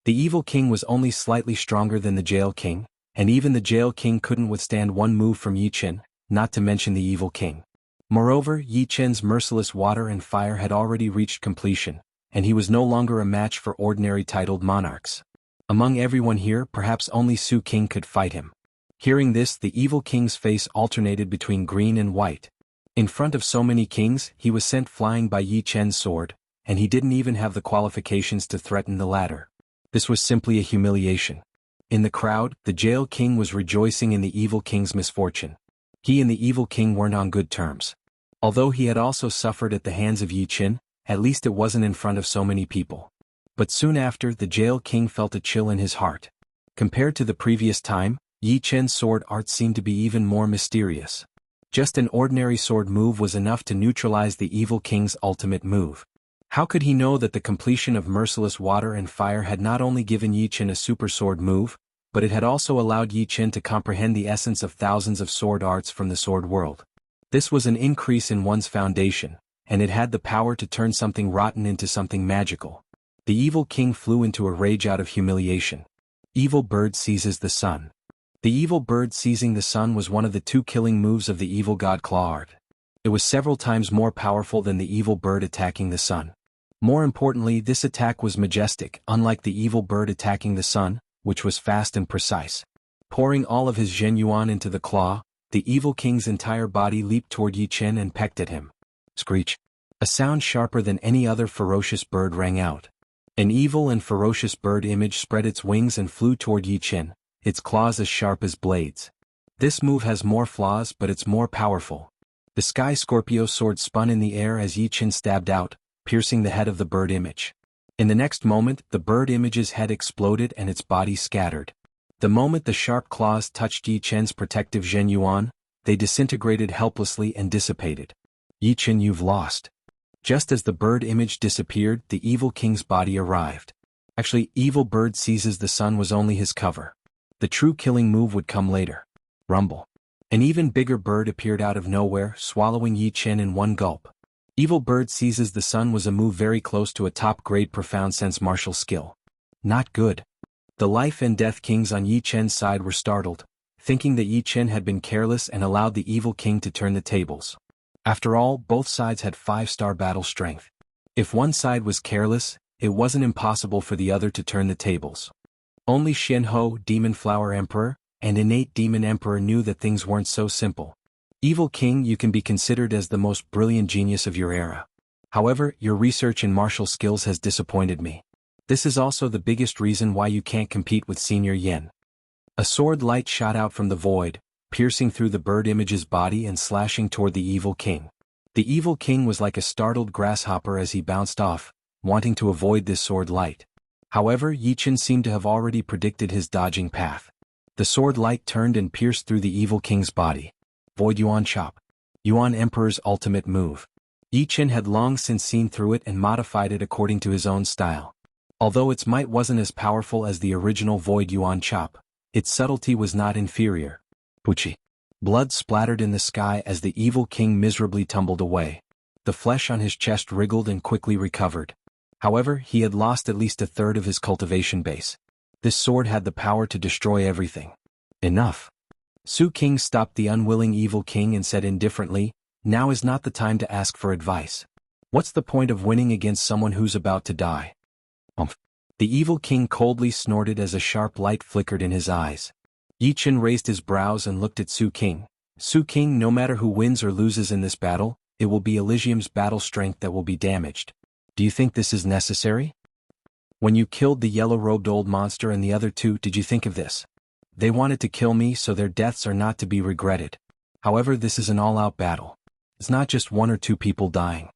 The Evil King was only slightly stronger than the Jail King, and even the Jail King couldn't withstand one move from Yi Chen, not to mention the Evil King. Moreover, Yi Chen's merciless water and fire had already reached completion, and he was no longer a match for ordinary titled monarchs. Among everyone here, perhaps only Su King could fight him. Hearing this, the Evil King's face alternated between green and white. In front of so many kings, he was sent flying by Yi Chen's sword, and he didn't even have the qualifications to threaten the latter. This was simply a humiliation. In the crowd, the Jail King was rejoicing in the Evil King's misfortune. He and the Evil King weren't on good terms. Although he had also suffered at the hands of Yi Chen, at least it wasn't in front of so many people. But soon after, the Jail King felt a chill in his heart. Compared to the previous time, Yi Chen's sword art seemed to be even more mysterious. Just an ordinary sword move was enough to neutralize the Evil King's ultimate move. How could he know that the completion of merciless water and fire had not only given Yi Chen a super sword move, but it had also allowed Yi Chen to comprehend the essence of thousands of sword arts from the sword world. This was an increase in one's foundation, and it had the power to turn something rotten into something magical. The Evil King flew into a rage out of humiliation. Evil Bird seizes the sun. The Evil Bird seizing the sun was one of the 2 killing moves of the Evil God Claw art. It was several times more powerful than the Evil Bird attacking the sun. More importantly, this attack was majestic, unlike the Evil Bird attacking the sun, which was fast and precise. Pouring all of his Zhen Yuan into the claw, the Evil King's entire body leaped toward Yi Chen and pecked at him. Screech. A sound sharper than any other ferocious bird rang out. An evil and ferocious bird image spread its wings and flew toward Yi Qin, its claws as sharp as blades. This move has more flaws, but it's more powerful. The Sky Scorpio sword spun in the air as Yi Qin stabbed out, piercing the head of the bird image. In the next moment, the bird image's head exploded and its body scattered. The moment the sharp claws touched Yi Qin's protective Zhen Yuan, they disintegrated helplessly and dissipated. Yi Qin, you've lost. Just as the bird image disappeared, the evil king's body arrived. Actually, evil bird seizes the sun was only his cover. The true killing move would come later. Rumble. An even bigger bird appeared out of nowhere, swallowing Yi Qin in one gulp. Evil bird seizes the sun was a move very close to a top-grade profound sense martial skill. Not good. The life and death kings on Yi Qin's side were startled, thinking that Yi Qin had been careless and allowed the evil king to turn the tables. After all, both sides had 5-star battle strength. If one side was careless, it wasn't impossible for the other to turn the tables. Only Xianhou, Demon Flower Emperor, and Innate Demon Emperor knew that things weren't so simple. Evil King, you can be considered as the most brilliant genius of your era. However, your research in martial skills has disappointed me. This is also the biggest reason why you can't compete with Senior Yin. A sword light shot out from the void, piercing through the bird image's body and slashing toward the evil king. The evil king was like a startled grasshopper as he bounced off, wanting to avoid this sword light. However, Yi Qin seemed to have already predicted his dodging path. The sword light turned and pierced through the evil king's body. Void Yuan Chop. Yuan Emperor's ultimate move. Yi Qin had long since seen through it and modified it according to his own style. Although its might wasn't as powerful as the original Void Yuan Chop, its subtlety was not inferior. Pucci. Blood splattered in the sky as the evil king miserably tumbled away. The flesh on his chest wriggled and quickly recovered. However, he had lost at least a third of his cultivation base. This sword had the power to destroy everything. Enough. Su King stopped the unwilling evil king and said indifferently, now is not the time to ask for advice. What's the point of winning against someone who's about to die? The evil king coldly snorted as a sharp light flickered in his eyes. Yi Qin raised his brows and looked at Su King. Su King, no matter who wins or loses in this battle, it will be Elysium's battle strength that will be damaged. Do you think this is necessary? When you killed the yellow-robed old monster and the other two, did you think of this? They wanted to kill me, so their deaths are not to be regretted. However, this is an all-out battle. It's not just 1 or 2 people dying.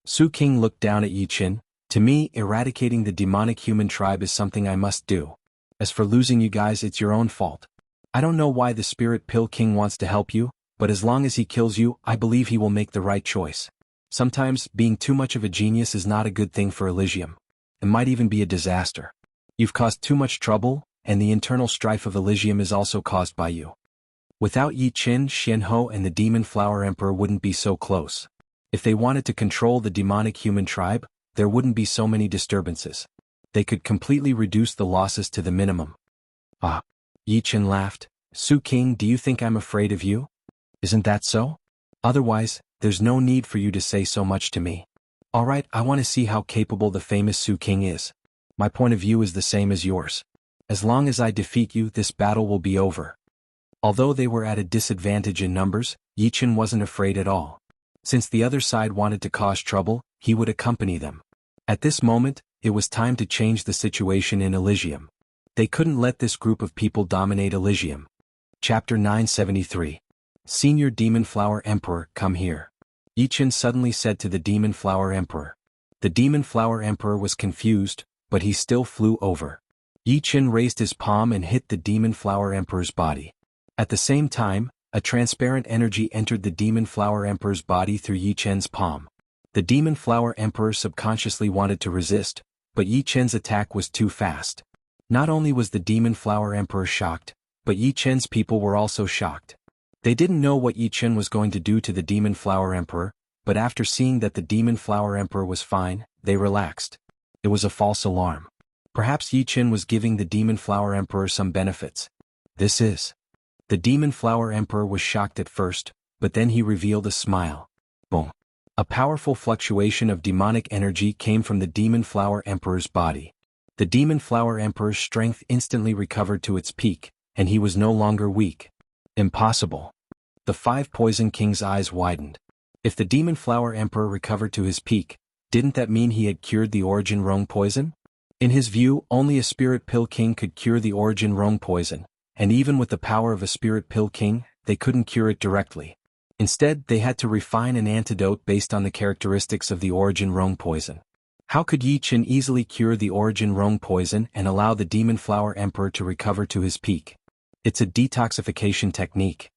Su King looked down at Yi Qin. To me, eradicating the demonic human tribe is something I must do. As for losing you guys, it's your own fault. I don't know why the Spirit Pill King wants to help you, but as long as he kills you, I believe he will make the right choice. Sometimes, being too much of a genius is not a good thing for Elysium. It might even be a disaster. You've caused too much trouble, and the internal strife of Elysium is also caused by you. Without Yi Qin, Xianhou and the Demon Flower Emperor wouldn't be so close. If they wanted to control the demonic human tribe, there wouldn't be so many disturbances. They could completely reduce the losses to the minimum. Ah. Yi Qin laughed. Su King, do you think I'm afraid of you? Isn't that so? Otherwise, there's no need for you to say so much to me. Alright, I want to see how capable the famous Su King is. My point of view is the same as yours. As long as I defeat you, this battle will be over. Although they were at a disadvantage in numbers, Yi Qin wasn't afraid at all. Since the other side wanted to cause trouble, he would accompany them. At this moment, it was time to change the situation in Elysium. They couldn't let this group of people dominate Elysium. Chapter 973. Senior Demon Flower Emperor, come here. Yi Qin suddenly said to the Demon Flower Emperor. The Demon Flower Emperor was confused, but he still flew over. Yi Qin raised his palm and hit the Demon Flower Emperor's body. At the same time, a transparent energy entered the Demon Flower Emperor's body through Yi Qin's palm. The Demon Flower Emperor subconsciously wanted to resist, but Yi Qin's attack was too fast. Not only was the Demon Flower Emperor shocked, but Yi Qin's people were also shocked. They didn't know what Yi Qin was going to do to the Demon Flower Emperor, but after seeing that the Demon Flower Emperor was fine, they relaxed. It was a false alarm. Perhaps Yi Qin was giving the Demon Flower Emperor some benefits. This is. The Demon Flower Emperor was shocked at first, but then he revealed a smile. Boom. A powerful fluctuation of demonic energy came from the Demon Flower Emperor's body. The Demon Flower Emperor's strength instantly recovered to its peak, and he was no longer weak. Impossible. The 5 Poison King's eyes widened. If the Demon Flower Emperor recovered to his peak, didn't that mean he had cured the Origin Rong poison? In his view, only a spirit pill king could cure the origin Rome poison, and even with the power of a spirit pill king, they couldn't cure it directly. Instead, they had to refine an antidote based on the characteristics of the origin Rome poison. How could Yi Qin easily cure the origin Rome poison and allow the Demon Flower Emperor to recover to his peak? It's a detoxification technique.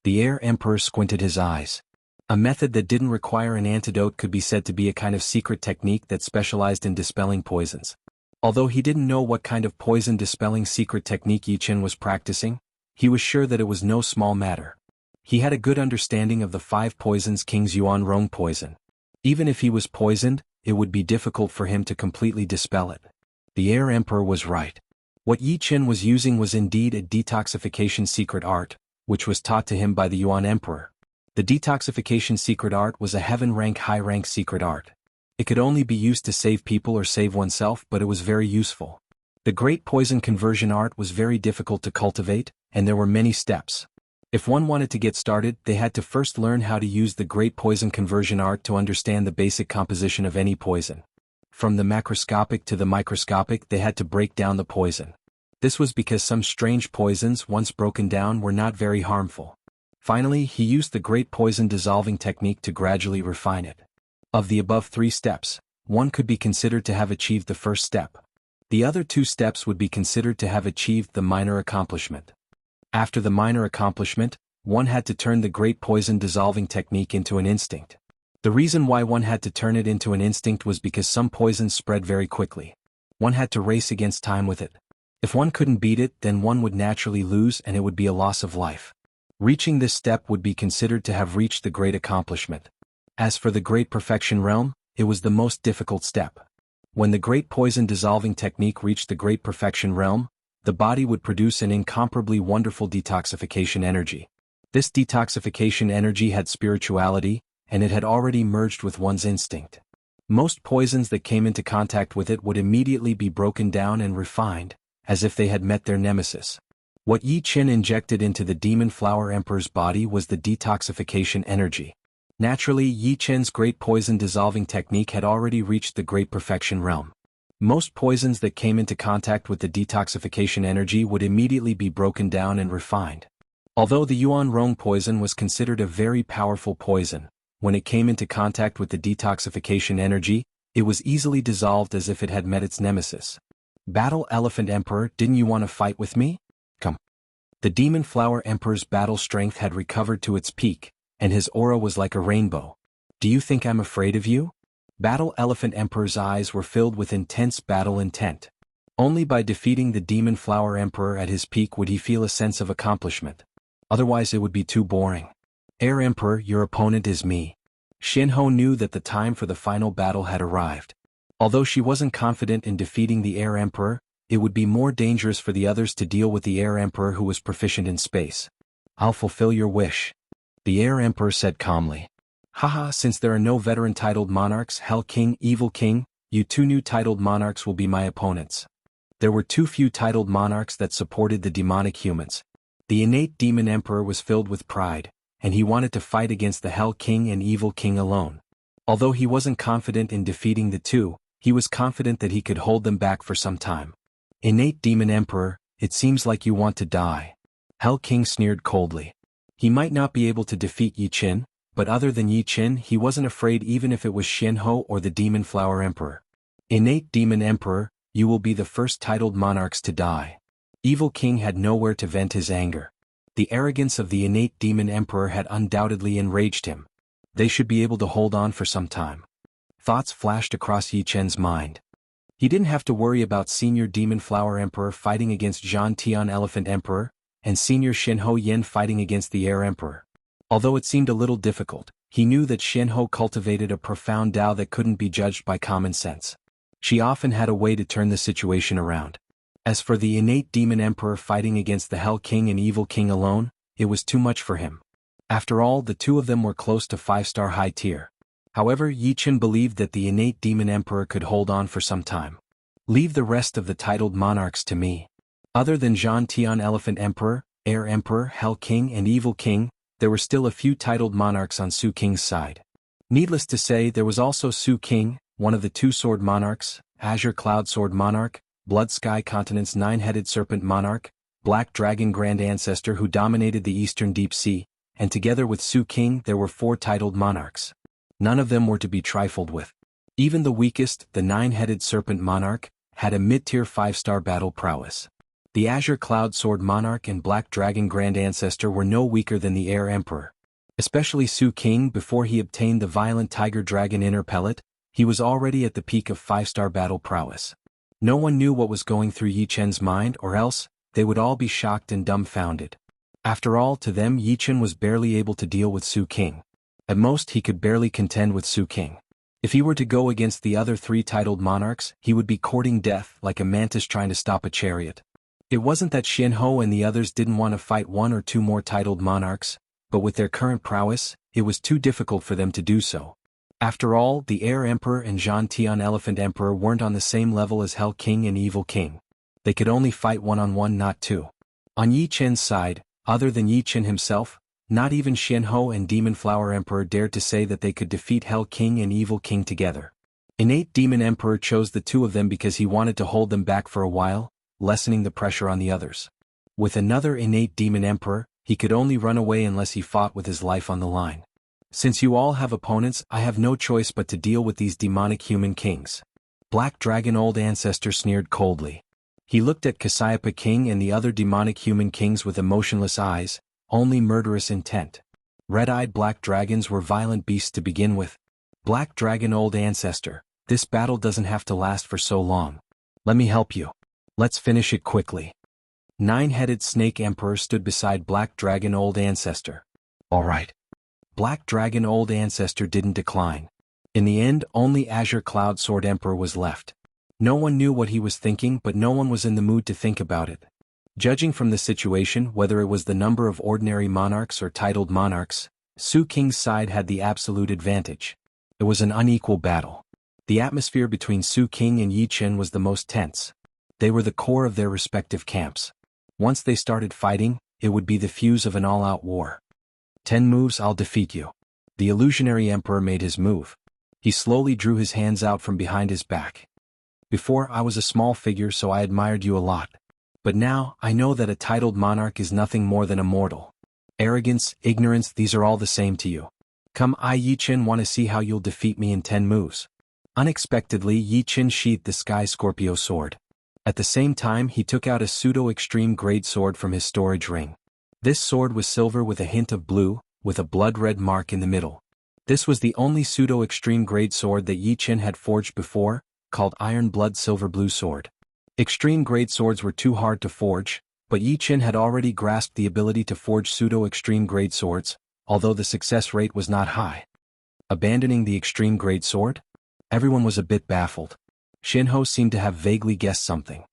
The Air Emperor squinted his eyes. A method that didn't require an antidote could be said to be a kind of secret technique that specialized in dispelling poisons. Although he didn't know what kind of poison dispelling secret technique Yi Qin was practicing, he was sure that it was no small matter. He had a good understanding of the 5 poisons King's Yuan Rong poison. Even if he was poisoned, it would be difficult for him to completely dispel it. The Air Emperor was right. What Yi Qin was using was indeed a detoxification secret art, which was taught to him by the Yuan Emperor. The detoxification secret art was a heaven-rank high-rank secret art. It could only be used to save people or save oneself, but it was very useful. The great poison conversion art was very difficult to cultivate, and there were many steps. If one wanted to get started, they had to first learn how to use the great poison conversion art to understand the basic composition of any poison. From the macroscopic to the microscopic, they had to break down the poison. This was because some strange poisons, once broken down, were not very harmful. Finally, he used the great poison dissolving technique to gradually refine it. Of the above 3 steps, one could be considered to have achieved the first step. The other 2 steps would be considered to have achieved the minor accomplishment. After the minor accomplishment, one had to turn the great poison dissolving technique into an instinct. The reason why one had to turn it into an instinct was because some poisons spread very quickly. One had to race against time with it. If one couldn't beat it, then one would naturally lose and it would be a loss of life. Reaching this step would be considered to have reached the great accomplishment. As for the great perfection realm, it was the most difficult step. When the great poison dissolving technique reached the great perfection realm, the body would produce an incomparably wonderful detoxification energy. This detoxification energy had spirituality, and it had already merged with one's instinct. Most poisons that came into contact with it would immediately be broken down and refined, as if they had met their nemesis. What Yi Qin injected into the Demon Flower Emperor's body was the detoxification energy. Naturally, Yi Qin's great poison dissolving technique had already reached the great perfection realm. Most poisons that came into contact with the detoxification energy would immediately be broken down and refined. Although the Yuan Rong poison was considered a very powerful poison, when it came into contact with the detoxification energy, it was easily dissolved as if it had met its nemesis. Battle Elephant Emperor, didn't you want to fight with me? Come. The Demon Flower Emperor's battle strength had recovered to its peak, and his aura was like a rainbow. Do you think I'm afraid of you? Battle Elephant Emperor's eyes were filled with intense battle intent. Only by defeating the Demon Flower Emperor at his peak would he feel a sense of accomplishment. Otherwise it would be too boring. Air Emperor, your opponent is me. Shinho knew that the time for the final battle had arrived. Although she wasn't confident in defeating the Air Emperor, it would be more dangerous for the others to deal with the Air Emperor who was proficient in space. I'll fulfill your wish. The Air Emperor said calmly. Haha, since there are no veteran titled monarchs, Hell King, Evil King, you 2 new titled monarchs will be my opponents. There were too few titled monarchs that supported the demonic humans. The innate Demon Emperor was filled with pride, and he wanted to fight against the Hell King and Evil King alone. Although he wasn't confident in defeating the 2, he was confident that he could hold them back for some time. Innate Demon Emperor, it seems like you want to die. Hell King sneered coldly. He might not be able to defeat Yi Qin, but other than Yi Qin he wasn't afraid even if it was Shinho or the Demon Flower Emperor. Innate Demon Emperor, you will be the first titled monarchs to die. Evil King had nowhere to vent his anger. The arrogance of the innate Demon Emperor had undoubtedly enraged him. They should be able to hold on for some time. Thoughts flashed across Yi Qin's mind. He didn't have to worry about Senior Demon Flower Emperor fighting against Zhan Tian Elephant Emperor, and Senior Shinho Yen fighting against the Air Emperor. Although it seemed a little difficult, he knew that Shinho cultivated a profound Tao that couldn't be judged by common sense. She often had a way to turn the situation around. As for the innate Demon Emperor fighting against the Hell King and Evil King alone, it was too much for him. After all, the 2 of them were close to 5-star high tier. However, Yi Qin believed that the innate Demon Emperor could hold on for some time. Leave the rest of the titled monarchs to me. Other than Zhan Tian Elephant Emperor, Air Emperor, Hell King and Evil King, there were still a few titled monarchs on Su King's side. Needless to say, there was also Su King, one of the 2 sword monarchs, Azure Cloud Sword Monarch, Blood Sky Continent's nine-headed serpent monarch, Black Dragon Grand Ancestor who dominated the Eastern Deep Sea, and together with Su King there were 4 titled monarchs. None of them were to be trifled with. Even the weakest, the nine-headed serpent monarch, had a mid-tier 5-star battle prowess. The Azure Cloud Sword Monarch and Black Dragon Grand Ancestor were no weaker than the Air Emperor. Especially Su King before he obtained the Violent Tiger Dragon Inner Pellet, he was already at the peak of 5-star battle prowess. No one knew what was going through Yi Chen's mind or else, they would all be shocked and dumbfounded. After all, to them Yi Chen was barely able to deal with Su King. At most he could barely contend with Su King. If he were to go against the other 3 titled monarchs, he would be courting death like a mantis trying to stop a chariot. It wasn't that Xianhou and the others didn't want to fight 1 or 2 more titled monarchs, but with their current prowess, it was too difficult for them to do so. After all, the Air Emperor and Zhan Tian Elephant Emperor weren't on the same level as Hell King and Evil King. They could only fight 1-on-1, not 2. On Yi Chen's side, other than Yi Chen himself, not even Xianhou and Demon Flower Emperor dared to say that they could defeat Hell King and Evil King together. Innate Demon Emperor chose the 2 of them because he wanted to hold them back for a while, lessening the pressure on the others. With another innate Demon Emperor, he could only run away unless he fought with his life on the line. Since you all have opponents, I have no choice but to deal with these demonic human kings. Black Dragon Old Ancestor sneered coldly. He looked at Cassiopeia King and the other demonic human kings with emotionless eyes, only murderous intent. Red-eyed black dragons were violent beasts to begin with. Black Dragon Old Ancestor, this battle doesn't have to last for so long. Let me help you. Let's finish it quickly. Nine-headed Snake Emperor stood beside Black Dragon Old Ancestor. All right. Black Dragon Old Ancestor didn't decline. In the end, only Azure Cloud Sword Emperor was left. No one knew what he was thinking, but no one was in the mood to think about it. Judging from the situation, whether it was the number of ordinary monarchs or titled monarchs, Su King's side had the absolute advantage. It was an unequal battle. The atmosphere between Su King and Yi Chen was the most tense. They were the core of their respective camps. Once they started fighting, it would be the fuse of an all-out war. 10 moves, I'll defeat you. The illusionary emperor made his move. He slowly drew his hands out from behind his back. Before, I was a small figure, so I admired you a lot. But now, I know that a titled monarch is nothing more than a mortal. Arrogance, ignorance, these are all the same to you. Come, I Yi Chen want to see how you'll defeat me in 10 moves. Unexpectedly, Yi Chen sheathed the Sky Scorpio sword. At the same time, he took out a pseudo-extreme grade sword from his storage ring. This sword was silver with a hint of blue, with a blood-red mark in the middle. This was the only pseudo-extreme grade sword that Yi Chen had forged before, called Iron Blood Silver Blue Sword. Extreme grade swords were too hard to forge, but Yi Chen had already grasped the ability to forge pseudo-extreme grade swords, although the success rate was not high. Abandoning the extreme grade sword? Everyone was a bit baffled. Xianhou seemed to have vaguely guessed something.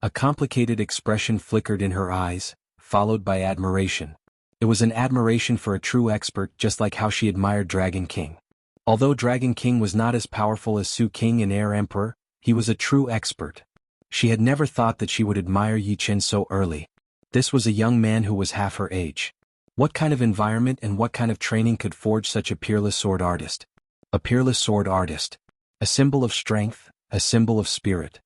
A complicated expression flickered in her eyes, followed by admiration. It was an admiration for a true expert, just like how she admired Dragon King. Although Dragon King was not as powerful as Su King and Air Emperor, he was a true expert. She had never thought that she would admire Yi Chen so early. This was a young man who was half her age. What kind of environment and what kind of training could forge such a peerless sword artist? A peerless sword artist. A symbol of strength, a symbol of spirit.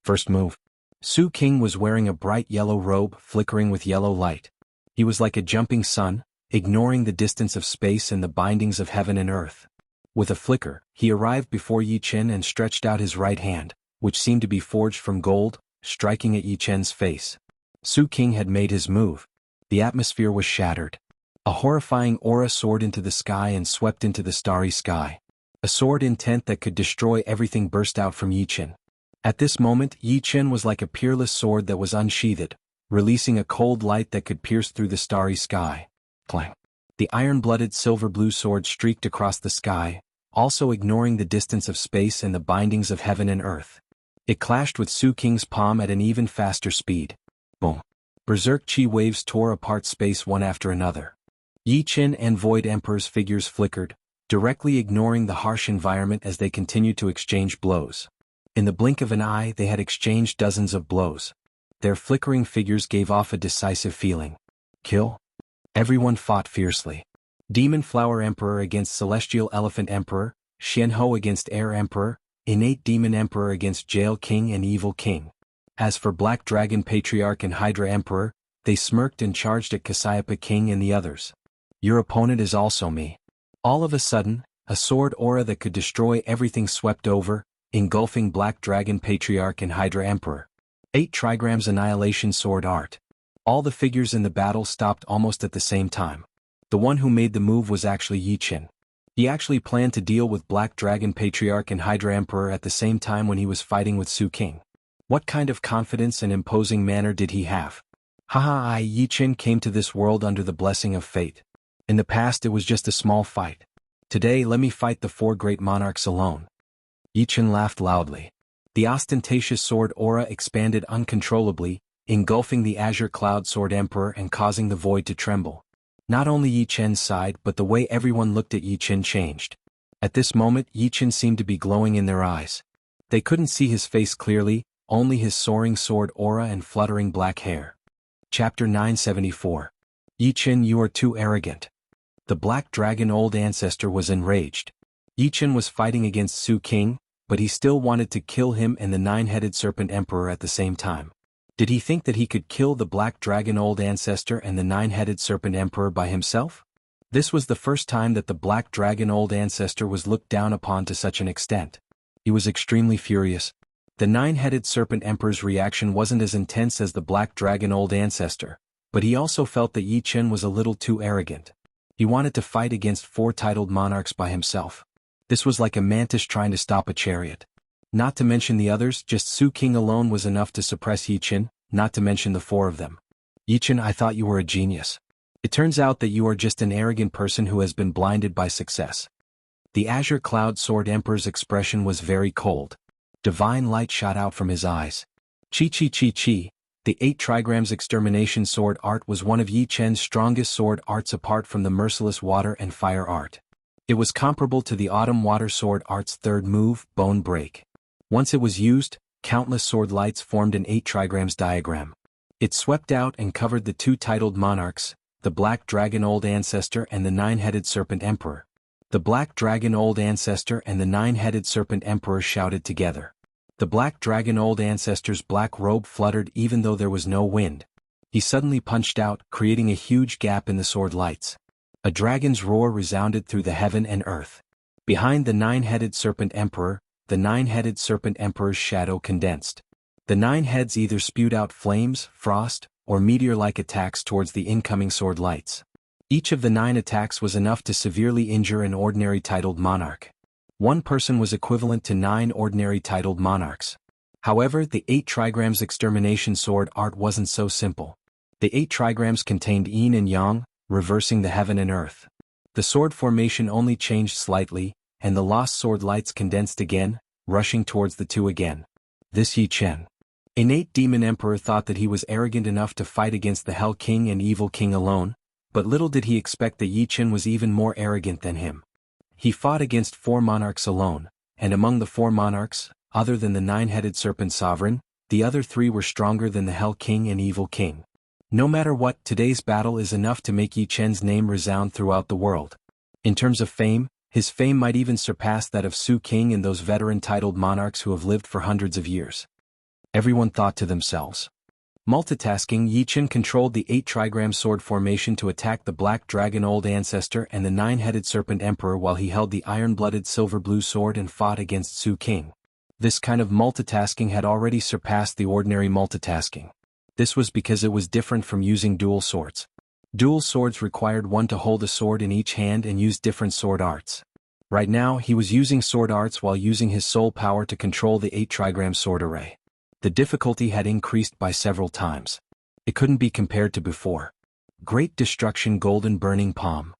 First move. Su King was wearing a bright yellow robe flickering with yellow light. He was like a jumping sun, ignoring the distance of space and the bindings of heaven and earth. With a flicker, he arrived before Yi Chen and stretched out his right hand, which seemed to be forged from gold, striking at Yi Chen's face. Su King had made his move. The atmosphere was shattered. A horrifying aura soared into the sky and swept into the starry sky. A sword intent that could destroy everything burst out from Yi Chen. At this moment, Yi Chen was like a peerless sword that was unsheathed, releasing a cold light that could pierce through the starry sky. Clang. The iron-blooded silver-blue sword streaked across the sky, also ignoring the distance of space and the bindings of heaven and earth. It clashed with Su King's palm at an even faster speed. Boom. Berserk chi waves tore apart space one after another. Yi Chen and Void Emperor's figures flickered, directly ignoring the harsh environment as they continued to exchange blows. In the blink of an eye, they had exchanged dozens of blows. Their flickering figures gave off a decisive feeling. Kill? Everyone fought fiercely. Demon Flower Emperor against Celestial Elephant Emperor, Xianhou against Air Emperor, innate demon emperor against jail king and evil king. As for Black Dragon Patriarch and Hydra Emperor, they smirked and charged at Cassiopeia King and the others. Your opponent is also me. All of a sudden, a sword aura that could destroy everything swept over, engulfing Black Dragon Patriarch and Hydra Emperor. 8 trigrams Annihilation Sword Art. All the figures in the battle stopped almost at the same time. The one who made the move was actually Yi Qin. He actually planned to deal with Black Dragon Patriarch and Hydra Emperor at the same time when he was fighting with Su King. What kind of confidence and imposing manner did he have? Haha, Yi Qin came to this world under the blessing of fate. In the past it was just a small fight. Today let me fight the 4 great monarchs alone. Yi Qin laughed loudly. The ostentatious sword aura expanded uncontrollably, engulfing the azure cloud sword emperor and causing the void to tremble. Not only Yi Qin's side but the way everyone looked at Yi Qin changed. At this moment Yi Qin seemed to be glowing in their eyes. They couldn't see his face clearly, only his soaring sword aura and fluttering black hair. Chapter 974. Yi Qin, you are too arrogant. The Black Dragon Old Ancestor was enraged. Yi Qin was fighting against Su King, but he still wanted to kill him and the 9-headed Serpent Emperor at the same time. Did he think that he could kill the Black Dragon Old Ancestor and the 9-headed Serpent Emperor by himself? This was the first time that the Black Dragon Old Ancestor was looked down upon to such an extent. He was extremely furious. The 9-headed Serpent Emperor's reaction wasn't as intense as the Black Dragon Old Ancestor, but he also felt that Yi Qin was a little too arrogant. He wanted to fight against 4 titled monarchs by himself. This was like a mantis trying to stop a chariot. Not to mention the others, just Su King alone was enough to suppress Yi Qin, not to mention the 4 of them. Yi Qin, I thought you were a genius. It turns out that you are just an arrogant person who has been blinded by success. The Azure Cloud Sword Emperor's expression was very cold. Divine light shot out from his eyes. Chi. The 8 trigrams Extermination Sword Art was one of Yi Qin's strongest sword arts apart from the Merciless Water and Fire Art. It was comparable to the Autumn Water Sword Art's 3rd move, Bone Break. Once it was used, countless sword lights formed an 8 trigrams diagram. It swept out and covered the 2 titled monarchs, the Black Dragon Old Ancestor and the 9-headed Serpent Emperor. The Black Dragon Old Ancestor and the 9-headed Serpent Emperor shouted together. The Black Dragon Old Ancestor's black robe fluttered even though there was no wind. He suddenly punched out, creating a huge gap in the sword lights. A dragon's roar resounded through the heaven and earth. Behind the 9-headed Serpent Emperor, the 9-headed Serpent Emperor's shadow condensed. The 9 heads either spewed out flames, frost, or meteor-like attacks towards the incoming sword lights. Each of the 9 attacks was enough to severely injure an ordinary titled monarch. One person was equivalent to 9 ordinary titled monarchs. However, the 8 trigrams Extermination Sword Art wasn't so simple. The 8 trigrams contained yin and yang, reversing the heaven and earth. The sword formation only changed slightly, and the lost sword lights condensed again, rushing towards the 2 again. This Yi Qin. Innate Demon Emperor thought that he was arrogant enough to fight against the Hell King and Evil King alone, but little did he expect that Yi Qin was even more arrogant than him. He fought against 4 monarchs alone, and among the 4 monarchs, other than the 9-headed Serpent Sovereign, the other 3 were stronger than the Hell King and Evil King. No matter what, today's battle is enough to make Yi Qin's name resound throughout the world. In terms of fame, his fame might even surpass that of Su King and those veteran titled monarchs who have lived for hundreds of years. Everyone thought to themselves. Multitasking, Yi Qin controlled the 8 trigram sword formation to attack the Black Dragon Old Ancestor and the 9-headed Serpent Emperor while he held the iron-blooded silver-blue sword and fought against Su King. This kind of multitasking had already surpassed the ordinary multitasking. This was because it was different from using dual swords. Dual swords required one to hold a sword in each hand and use different sword arts. Right now, he was using sword arts while using his soul power to control the 8 trigram sword array. The difficulty had increased by several times. It couldn't be compared to before. Great Destruction Golden Burning Palm.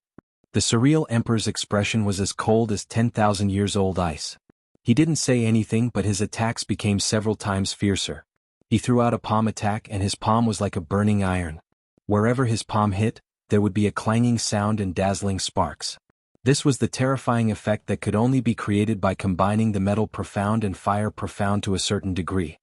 The surreal Emperor's expression was as cold as 10,000 years old ice. He didn't say anything, but his attacks became several times fiercer. He threw out a palm attack and his palm was like a burning iron. Wherever his palm hit, there would be a clanging sound and dazzling sparks. This was the terrifying effect that could only be created by combining the metal profound and fire profound to a certain degree.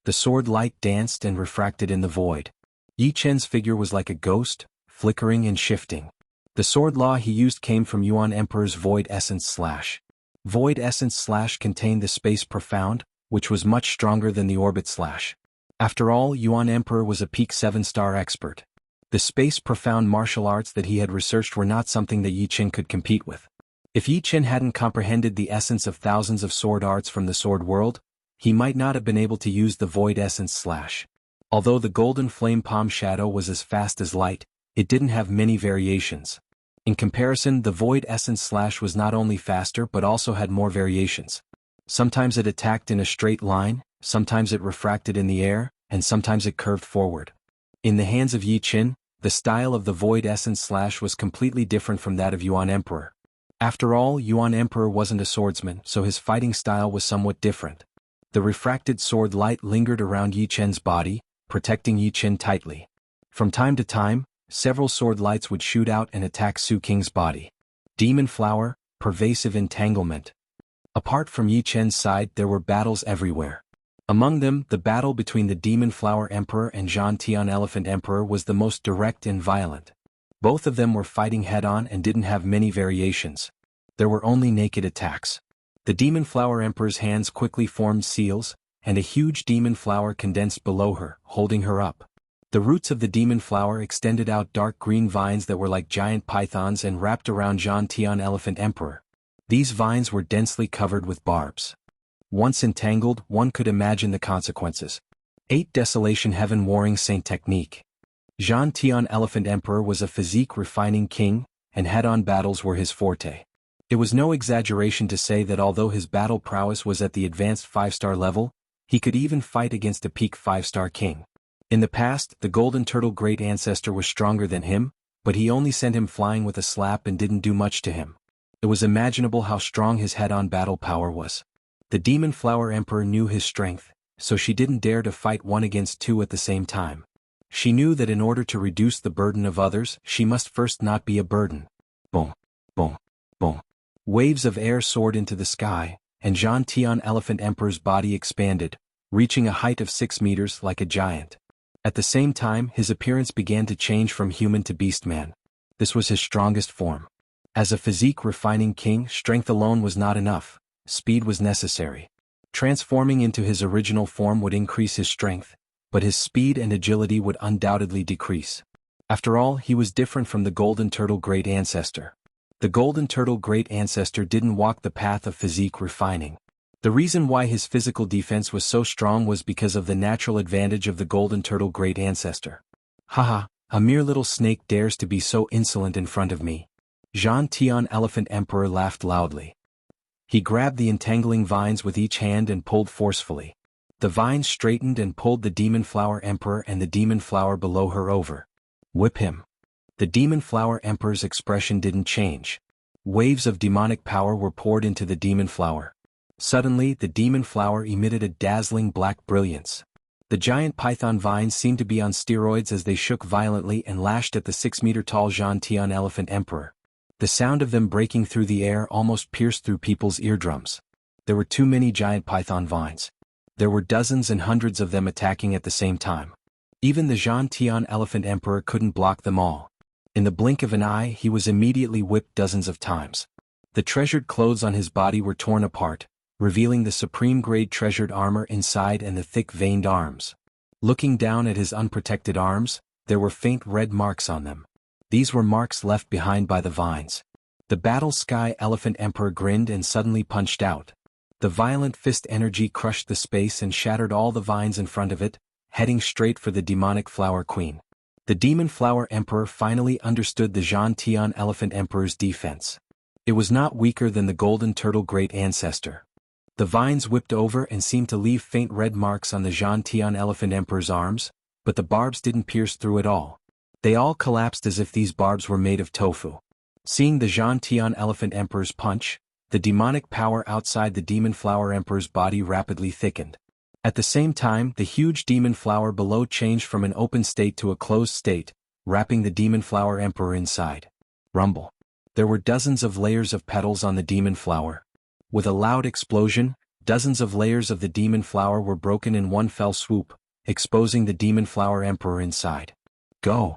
The sword light danced and refracted in the void. Yi Qin's figure was like a ghost, flickering and shifting. The sword law he used came from Yuan Emperor's void essence slash. Void Essence Slash contained the Space Profound, which was much stronger than the Orbit Slash. After all, Yuan Emperor was a peak 7-star expert. The Space Profound martial arts that he had researched were not something that Yi Qin could compete with. If Yi Qin hadn't comprehended the essence of thousands of sword arts from the sword world, he might not have been able to use the Void Essence Slash. Although the Golden Flame Palm Shadow was as fast as light, it didn't have many variations. In comparison, the Void Essence Slash was not only faster but also had more variations. Sometimes it attacked in a straight line, sometimes it refracted in the air, and sometimes it curved forward. In the hands of Yi Qin, the style of the Void Essence Slash was completely different from that of Yuan Emperor. After all, Yuan Emperor wasn't a swordsman, so his fighting style was somewhat different. The refracted sword light lingered around Yi Qin's body, protecting Yi Qin tightly. From time to time, several sword lights would shoot out and attack Su Qing's body. Demon Flower, pervasive entanglement. Apart from Yi Qin's side, there were battles everywhere. Among them, the battle between the Demon Flower Emperor and Zhan Tian Elephant Emperor was the most direct and violent. Both of them were fighting head-on and didn't have many variations. There were only naked attacks. The Demon Flower Emperor's hands quickly formed seals, and a huge demon flower condensed below her, holding her up. The roots of the demon flower extended out dark green vines that were like giant pythons and wrapped around Zhan Tian Elephant Emperor. These vines were densely covered with barbs. Once entangled, one could imagine the consequences. 8 Desolation Heaven Warring Saint Technique. Zhan Tian Elephant Emperor was a physique-refining king, and head-on battles were his forte. It was no exaggeration to say that although his battle prowess was at the advanced 5-star level, he could even fight against a peak 5-star king. In the past, the Golden Turtle Great Ancestor was stronger than him, but he only sent him flying with a slap and didn't do much to him. It was imaginable how strong his head-on battle power was. The Demon Flower Emperor knew his strength, so she didn't dare to fight one against two at the same time. She knew that in order to reduce the burden of others, she must first not be a burden. Boom, boom, boom. Waves of air soared into the sky, and Zhan Tian Elephant Emperor's body expanded, reaching a height of 6 meters like a giant. At the same time, his appearance began to change from human to beastman. This was his strongest form. As a physique-refining king, strength alone was not enough. Speed was necessary. Transforming into his original form would increase his strength, but his speed and agility would undoubtedly decrease. After all, he was different from the Golden Turtle Great Ancestor. The Golden Turtle Great Ancestor didn't walk the path of physique refining. The reason why his physical defense was so strong was because of the natural advantage of the Golden Turtle Great Ancestor. Haha, a mere little snake dares to be so insolent in front of me. Zhan Tian Elephant Emperor laughed loudly. He grabbed the entangling vines with each hand and pulled forcefully. The vines straightened and pulled the Demon Flower Emperor and the Demon Flower below her over. Whip him. The Demon Flower Emperor's expression didn't change. Waves of demonic power were poured into the Demon Flower. Suddenly, the Demon Flower emitted a dazzling black brilliance. The giant python vines seemed to be on steroids as they shook violently and lashed at the 6-meter-tall Zhan Tian Elephant Emperor. The sound of them breaking through the air almost pierced through people's eardrums. There were too many giant python vines. There were dozens and hundreds of them attacking at the same time. Even the Zhan Tian Elephant Emperor couldn't block them all. In the blink of an eye, he was immediately whipped dozens of times. The treasured clothes on his body were torn apart, revealing the supreme-grade treasured armor inside and the thick-veined arms. Looking down at his unprotected arms, there were faint red marks on them. These were marks left behind by the vines. The Battle Sky Elephant Emperor grinned and suddenly punched out. The violent fist energy crushed the space and shattered all the vines in front of it, heading straight for the demonic Flower Queen. The Demon Flower Emperor finally understood the Zhan Tian Elephant Emperor's defense. It was not weaker than the Golden Turtle Great Ancestor. The vines whipped over and seemed to leave faint red marks on the Zhan Tian Elephant Emperor's arms, but the barbs didn't pierce through at all. They all collapsed as if these barbs were made of tofu. Seeing the Zhan Tian Elephant Emperor's punch, the demonic power outside the Demon Flower Emperor's body rapidly thickened. At the same time, the huge Demon Flower below changed from an open state to a closed state, wrapping the Demon Flower Emperor inside. Rumble. There were dozens of layers of petals on the Demon Flower. With a loud explosion, dozens of layers of the Demon Flower were broken in one fell swoop, exposing the Demon Flower Emperor inside. Go!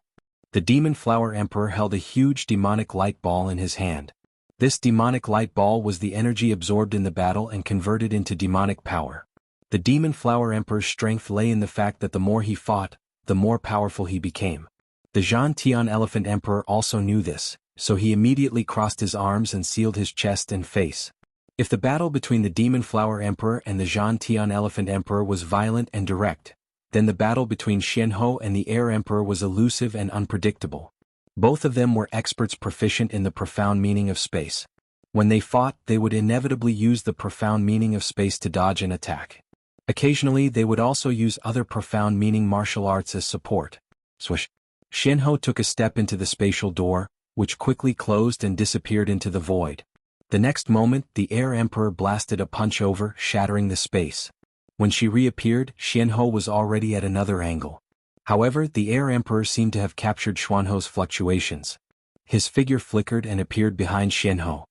The Demon Flower Emperor held a huge demonic light ball in his hand. This demonic light ball was the energy absorbed in the battle and converted into demonic power. The Demon Flower Emperor's strength lay in the fact that the more he fought, the more powerful he became. The Zhan Tian Elephant Emperor also knew this, so he immediately crossed his arms and sealed his chest and face. If the battle between the Demon Flower Emperor and the Zhan Tian Elephant Emperor was violent and direct, then the battle between Xianhou and the Air Emperor was elusive and unpredictable. Both of them were experts proficient in the profound meaning of space. When they fought, they would inevitably use the profound meaning of space to dodge an attack. Occasionally, they would also use other profound meaning martial arts as support. Swish. Xianhou took a step into the spatial door, which quickly closed and disappeared into the void. The next moment, the Air Emperor blasted a punch over, shattering the space. When she reappeared, Xianhou was already at another angle. However, the Air Emperor seemed to have captured Xuanhou's fluctuations. His figure flickered and appeared behind Xianhou.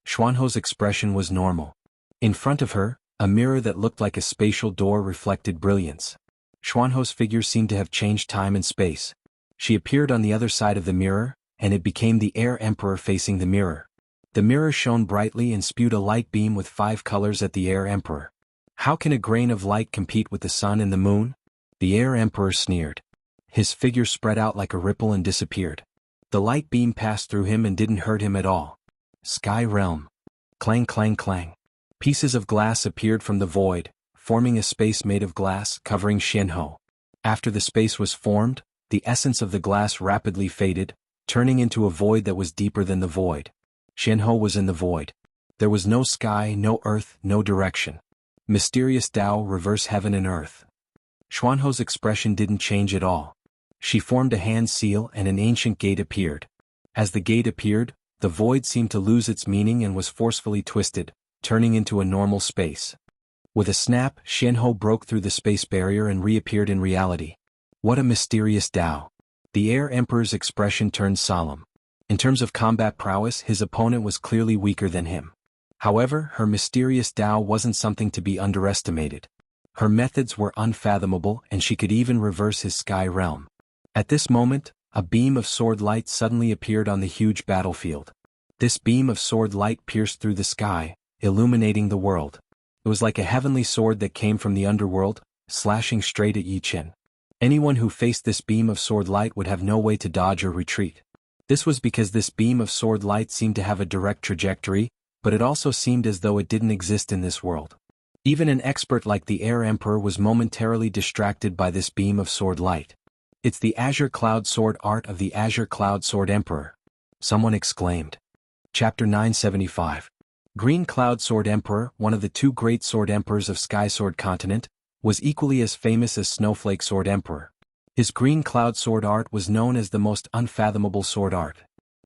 Xuanhou's expression was normal. In front of her, a mirror that looked like a spatial door reflected brilliance. Xuanhou's figure seemed to have changed time and space. She appeared on the other side of the mirror, and it became the Air Emperor facing the mirror. The mirror shone brightly and spewed a light beam with 5 colors at the Air Emperor. How can a grain of light compete with the sun and the moon? The Air Emperor sneered. His figure spread out like a ripple and disappeared. The light beam passed through him and didn't hurt him at all. Sky Realm. Clang clang clang. Pieces of glass appeared from the void, forming a space made of glass covering Xianhou. After the space was formed, the essence of the glass rapidly faded, turning into a void that was deeper than the void. Xianhou was in the void. There was no sky, no earth, no direction. Mysterious Tao reverse heaven and earth. Xuanhou's expression didn't change at all. She formed a hand seal and an ancient gate appeared. As the gate appeared, the void seemed to lose its meaning and was forcefully twisted, turning into a normal space. With a snap, Xianhou broke through the space barrier and reappeared in reality. What a mysterious Tao. The Air Emperor's expression turned solemn. In terms of combat prowess, his opponent was clearly weaker than him. However, her mysterious Tao wasn't something to be underestimated. Her methods were unfathomable and she could even reverse his sky realm. At this moment, a beam of sword light suddenly appeared on the huge battlefield. This beam of sword light pierced through the sky, illuminating the world. It was like a heavenly sword that came from the underworld, slashing straight at Yi Chen. Anyone who faced this beam of sword light would have no way to dodge or retreat. This was because this beam of sword light seemed to have a direct trajectory, but it also seemed as though it didn't exist in this world. Even an expert like the Air Emperor was momentarily distracted by this beam of sword light. It's the Azure Cloud Sword art of the Azure Cloud Sword Emperor. Someone exclaimed. Chapter 975. Green Cloud Sword Emperor, one of the 2 great sword emperors of Sky Sword Continent, was equally as famous as Snowflake Sword Emperor. His Green Cloud Sword art was known as the most unfathomable sword art.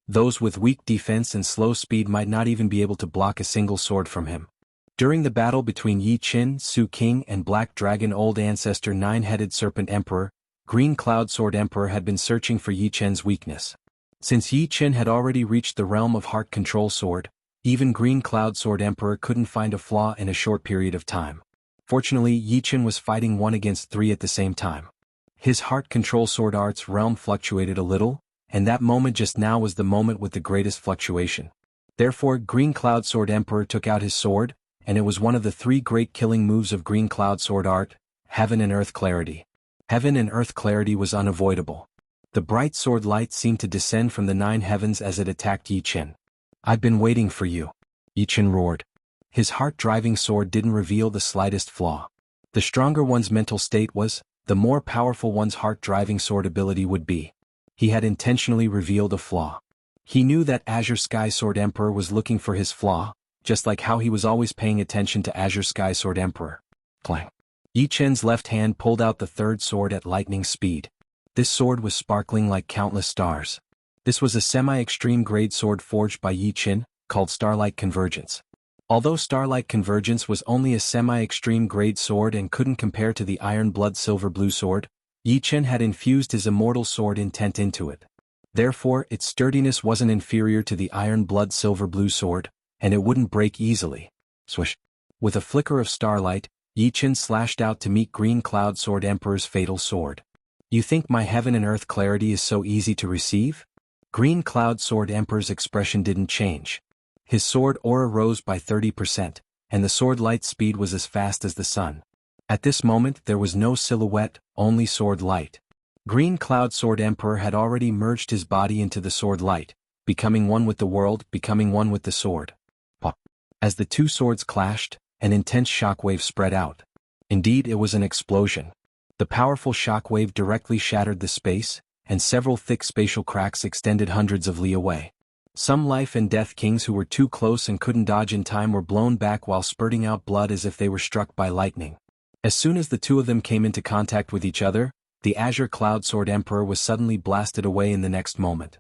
Those with weak defense and slow speed might not even be able to block a single sword from him. During the battle between Yi Chen, Su King and Black Dragon Old Ancestor 9-Headed Serpent Emperor, Green Cloud Sword Emperor had been searching for Yi Chen's weakness. Since Yi Chen had already reached the realm of Heart Control Sword, even Green Cloud Sword Emperor couldn't find a flaw in a short period of time. Fortunately, Yi Chen was fighting 1 against 3 at the same time. His Heart Control Sword art's realm fluctuated a little, and that moment just now was the moment with the greatest fluctuation. Therefore, Green Cloud Sword Emperor took out his sword, and it was one of the 3 great killing moves of Green Cloud Sword art, Heaven and Earth Clarity. Heaven and Earth Clarity was unavoidable. The bright sword light seemed to descend from the 9 heavens as it attacked Yi Chen. I've been waiting for you. Yi Chen roared. His heart-driving sword didn't reveal the slightest flaw. The stronger one's mental state was, the more powerful one's heart-driving sword ability would be. He had intentionally revealed a flaw. He knew that Azure Sky Sword Emperor was looking for his flaw, just like how he was always paying attention to Azure Sky Sword Emperor. Clang. Yi Chen's left hand pulled out the 3rd sword at lightning speed. This sword was sparkling like countless stars. This was a semi-extreme grade sword forged by Yi Chen, called Starlight Convergence. Although Starlight Convergence was only a semi-extreme grade sword and couldn't compare to the Iron Blood Silver Blue sword, Yi Chen had infused his Immortal sword intent into it. Therefore, its sturdiness wasn't inferior to the Iron Blood Silver Blue sword, and it wouldn't break easily. Swish. With a flicker of starlight, Yi Chen slashed out to meet Green Cloud Sword Emperor's fatal sword. You think my Heaven and Earth Clarity is so easy to receive? Green Cloud Sword Emperor's expression didn't change. His sword aura rose by 30%, and the sword light speed was as fast as the sun. At this moment there was no silhouette, only sword light. Green Cloud Sword Emperor had already merged his body into the sword light, becoming one with the world, becoming one with the sword. Pop. As the two swords clashed, an intense shockwave spread out. Indeed, it was an explosion. The powerful shockwave directly shattered the space, and several thick spatial cracks extended hundreds of li away. Some life and death kings who were too close and couldn't dodge in time were blown back while spurting out blood as if they were struck by lightning. As soon as the two of them came into contact with each other, the Azure Cloud Sword Emperor was suddenly blasted away in the next moment.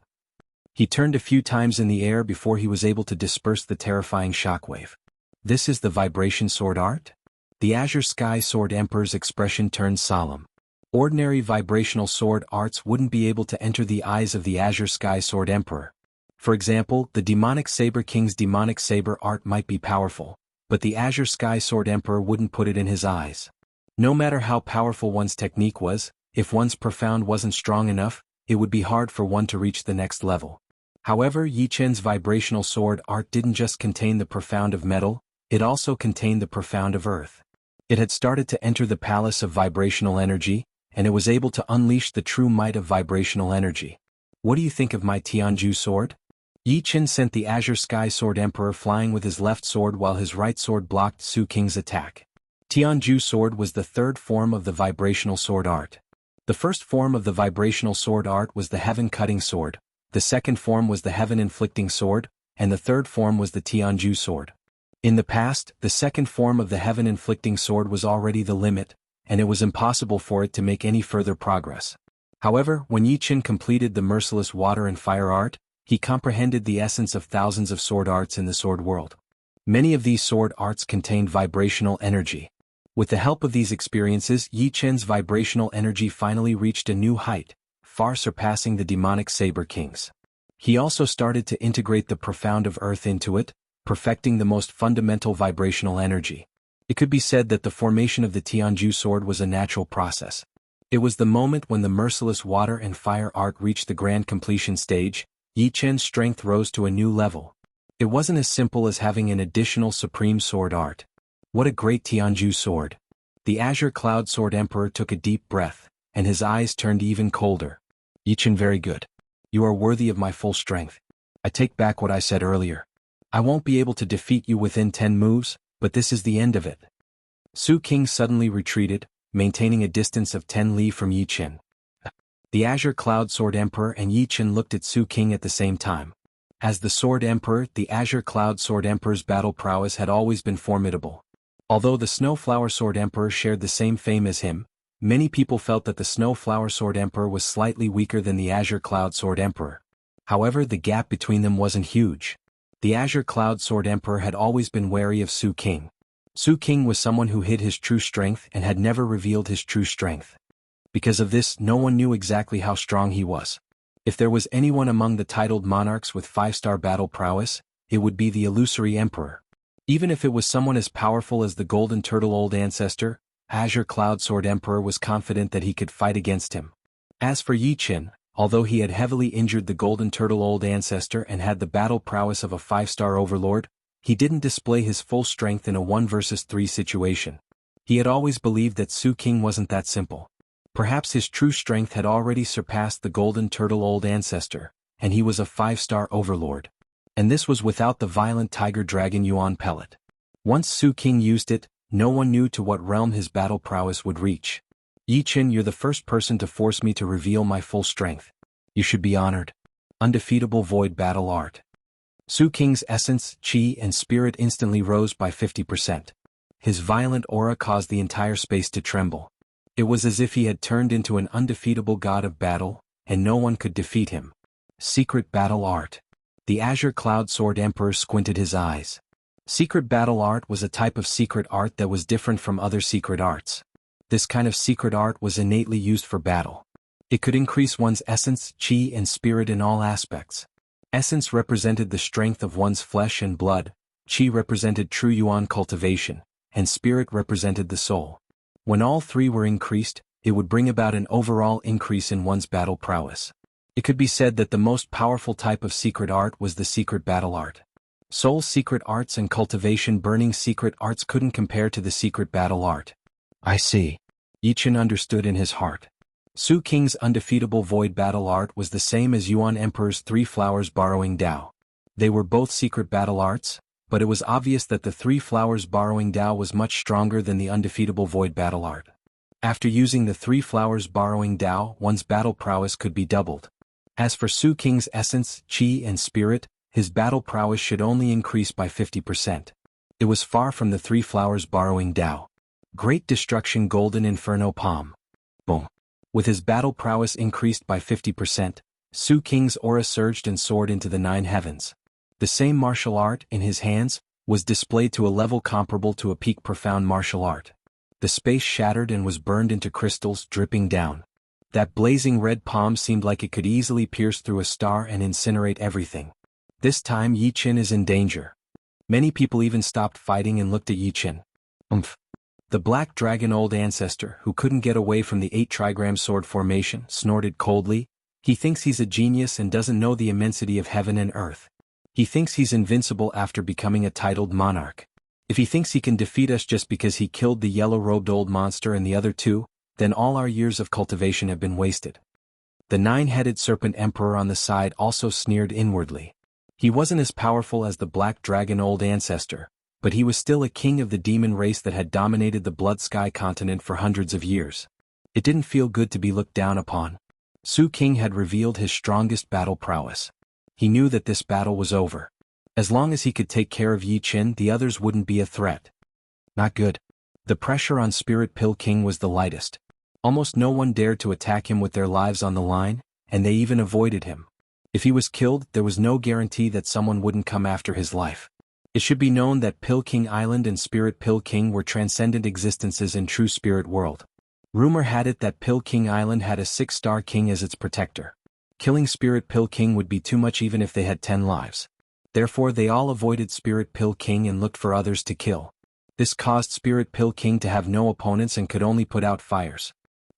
He turned a few times in the air before he was able to disperse the terrifying shockwave. This is the vibration sword art? The Azure Sky Sword Emperor's expression turned solemn. Ordinary vibrational sword arts wouldn't be able to enter the eyes of the Azure Sky Sword Emperor. For example, the Demonic Saber King's Demonic Saber art might be powerful, but the Azure Sky Sword Emperor wouldn't put it in his eyes. No matter how powerful one's technique was, if one's profound wasn't strong enough, it would be hard for one to reach the next level. However, Yi Chen's vibrational sword art didn't just contain the profound of metal, it also contained the profound of earth. It had started to enter the palace of vibrational energy, and it was able to unleash the true might of vibrational energy. What do you think of my Tianju sword? Yi Chen sent the Azure Sky Sword Emperor flying with his left sword while his right sword blocked Su King's attack. Tianju sword was the third form of the vibrational sword art. The first form of the vibrational sword art was the heaven-cutting sword, the second form was the heaven-inflicting sword, and the third form was the Tianju sword. In the past, the second form of the heaven-inflicting sword was already the limit, and it was impossible for it to make any further progress. However, when Yi Chen completed the merciless water and fire art, he comprehended the essence of thousands of sword arts in the sword world. Many of these sword arts contained vibrational energy. With the help of these experiences, Yi Chen's vibrational energy finally reached a new height, far surpassing the Demonic Saber King's. He also started to integrate the profound of earth into it, perfecting the most fundamental vibrational energy. It could be said that the formation of the Tianju sword was a natural process. It was the moment when the merciless water and fire art reached the grand completion stage. Yi Chen's strength rose to a new level. It wasn't as simple as having an additional supreme sword art. What a great Tianju sword! The Azure Cloud Sword Emperor took a deep breath, and his eyes turned even colder. Yi Chen, very good. You are worthy of my full strength. I take back what I said earlier. I won't be able to defeat you within 10 moves, but this is the end of it. Su King suddenly retreated, maintaining a distance of 10 li from Yi Chen. The Azure Cloud Sword Emperor and Yi Chen looked at Su King at the same time. As the Sword Emperor, the Azure Cloud Sword Emperor's battle prowess had always been formidable. Although the Snowflower Sword Emperor shared the same fame as him, many people felt that the Snowflower Sword Emperor was slightly weaker than the Azure Cloud Sword Emperor. However, the gap between them wasn't huge. The Azure Cloud Sword Emperor had always been wary of Su King. Su King was someone who hid his true strength and had never revealed his true strength. Because of this, no one knew exactly how strong he was. If there was anyone among the titled monarchs with 5-star battle prowess, it would be the Illusory Emperor. Even if it was someone as powerful as the Golden Turtle Old Ancestor, Azure Cloud Sword Emperor was confident that he could fight against him. As for Yi Chen, although he had heavily injured the Golden Turtle Old Ancestor and had the battle prowess of a 5-star overlord, he didn't display his full strength in a 1 versus 3 situation. He had always believed that Su King wasn't that simple. Perhaps his true strength had already surpassed the Golden Turtle Old Ancestor, and he was a 5-star overlord. And this was without the violent Tiger Dragon Yuan pellet. Once Su King used it, no one knew to what realm his battle prowess would reach. Yi Chen, you're the first person to force me to reveal my full strength. You should be honored. Undefeatable Void Battle Art. Su King's essence, chi, and spirit instantly rose by 50%. His violent aura caused the entire space to tremble. It was as if he had turned into an undefeatable god of battle, and no one could defeat him. Secret Battle Art. The Azure Cloud Sword Emperor squinted his eyes. Secret Battle Art was a type of secret art that was different from other secret arts. This kind of secret art was innately used for battle. It could increase one's essence, chi, and spirit in all aspects. Essence represented the strength of one's flesh and blood, chi represented true yuan cultivation, and spirit represented the soul. When all three were increased, it would bring about an overall increase in one's battle prowess. It could be said that the most powerful type of secret art was the secret battle art. Soul secret arts and cultivation burning secret arts couldn't compare to the secret battle art. I see. Yichen understood in his heart. Su King's undefeatable void battle art was the same as Yuan Emperor's three flowers borrowing Dao. They were both secret battle arts, but it was obvious that the three flowers borrowing Dao was much stronger than the undefeatable void battle art. After using the three flowers borrowing Dao, one's battle prowess could be doubled. As for Su King's essence, qi and spirit, his battle prowess should only increase by 50%. It was far from the three flowers borrowing Dao. Great Destruction Golden Inferno Palm. Boom. With his battle prowess increased by 50%, Su King's aura surged and soared into the 9 heavens. The same martial art, in his hands, was displayed to a level comparable to a peak profound martial art. The space shattered and was burned into crystals dripping down. That blazing red palm seemed like it could easily pierce through a star and incinerate everything. This time Yichen is in danger. Many people even stopped fighting and looked at Yichen. The black dragon old ancestor, who couldn't get away from the 8 trigram sword formation, snorted coldly. He thinks he's a genius and doesn't know the immensity of heaven and earth. He thinks he's invincible after becoming a titled monarch. If he thinks he can defeat us just because he killed the yellow-robed old monster and the other 2, then all our years of cultivation have been wasted. The 9-headed serpent emperor on the side also sneered inwardly. He wasn't as powerful as the black dragon old ancestor, but he was still a king of the demon race that had dominated the Blood Sky continent for hundreds of years. It didn't feel good to be looked down upon. Su King had revealed his strongest battle prowess. He knew that this battle was over. As long as he could take care of Yichen, the others wouldn't be a threat. Not good. The pressure on Spirit Pill King was the lightest. Almost no one dared to attack him with their lives on the line, and they even avoided him. If he was killed, there was no guarantee that someone wouldn't come after his life. It should be known that Pill King Island and Spirit Pill King were transcendent existences in true spirit world. Rumor had it that Pill King Island had a 6-star king as its protector. Killing Spirit Pill King would be too much even if they had 10 lives. Therefore they all avoided Spirit Pill King and looked for others to kill. This caused Spirit Pill King to have no opponents and could only put out fires.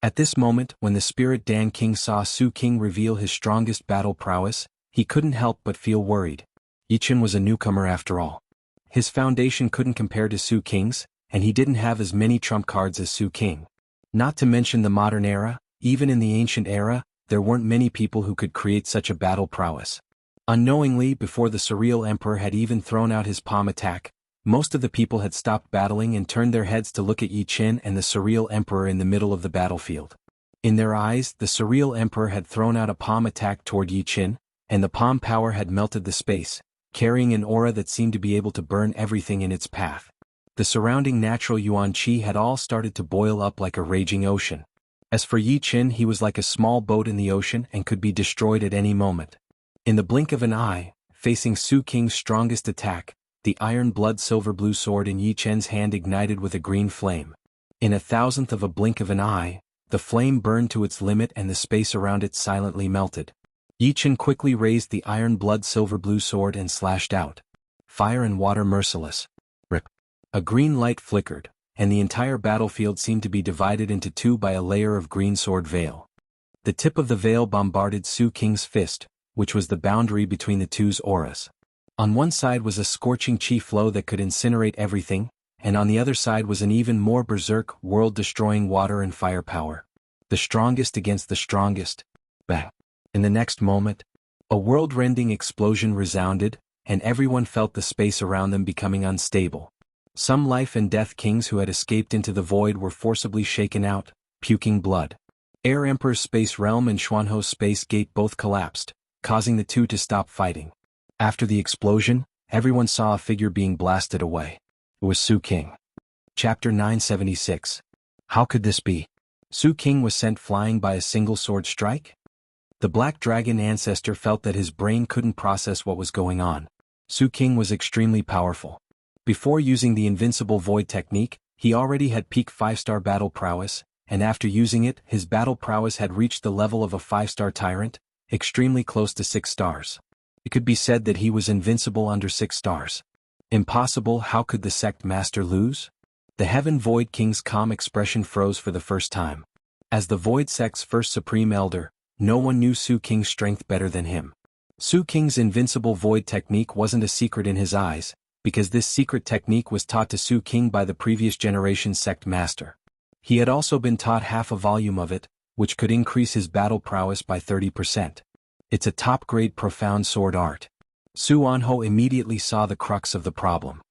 At this moment, when the Spirit Dan King saw Su King reveal his strongest battle prowess, he couldn't help but feel worried. Yichen was a newcomer after all. His foundation couldn't compare to Su King's, and he didn't have as many trump cards as Su King. Not to mention the modern era, even in the ancient era, there weren't many people who could create such a battle prowess. Unknowingly, before the Surreal Emperor had even thrown out his palm attack, most of the people had stopped battling and turned their heads to look at Yichen and the Surreal Emperor in the middle of the battlefield. In their eyes, the Surreal Emperor had thrown out a palm attack toward Yichen, and the palm power had melted the space, carrying an aura that seemed to be able to burn everything in its path. The surrounding natural yuan qi had all started to boil up like a raging ocean. As for Yichen, he was like a small boat in the ocean and could be destroyed at any moment. In the blink of an eye, facing Su King's strongest attack, the iron blood silver blue sword in Yichen's hand ignited with a green flame. In a thousandth of a blink of an eye, the flame burned to its limit and the space around it silently melted. Yichen quickly raised the iron blood silver blue sword and slashed out. Fire and water merciless. Rip. A green light flickered, and the entire battlefield seemed to be divided into 2 by a layer of green sword veil. The tip of the veil bombarded Su King's fist, which was the boundary between the 2's auras. On one side was a scorching chi flow that could incinerate everything, and on the other side was an even more berserk, world-destroying water and fire power. The strongest against the strongest. Bang. In the next moment, a world-rending explosion resounded, and everyone felt the space around them becoming unstable. Some life and death kings who had escaped into the void were forcibly shaken out, puking blood. Air Emperor's space realm and Xuanho's space gate both collapsed, causing the 2 to stop fighting. After the explosion, everyone saw a figure being blasted away. It was Su King. Chapter 976. How could this be? Su King was sent flying by a single sword strike? The Black Dragon ancestor felt that his brain couldn't process what was going on. Su King was extremely powerful. Before using the invincible void technique, he already had peak 5-star battle prowess, and after using it, his battle prowess had reached the level of a 5-star tyrant, extremely close to 6 stars. It could be said that he was invincible under 6 stars. Impossible. How could the sect master lose? The Heaven Void King's calm expression froze for the first time. As the Void sect's first supreme elder, no one knew Su King's strength better than him. Su Qing's invincible void technique wasn't a secret in his eyes, because this secret technique was taught to Su Qing by the previous generation's sect master. He had also been taught half a volume of it, which could increase his battle prowess by 30%. It's a top-grade profound sword art. Su Anho immediately saw the crux of the problem.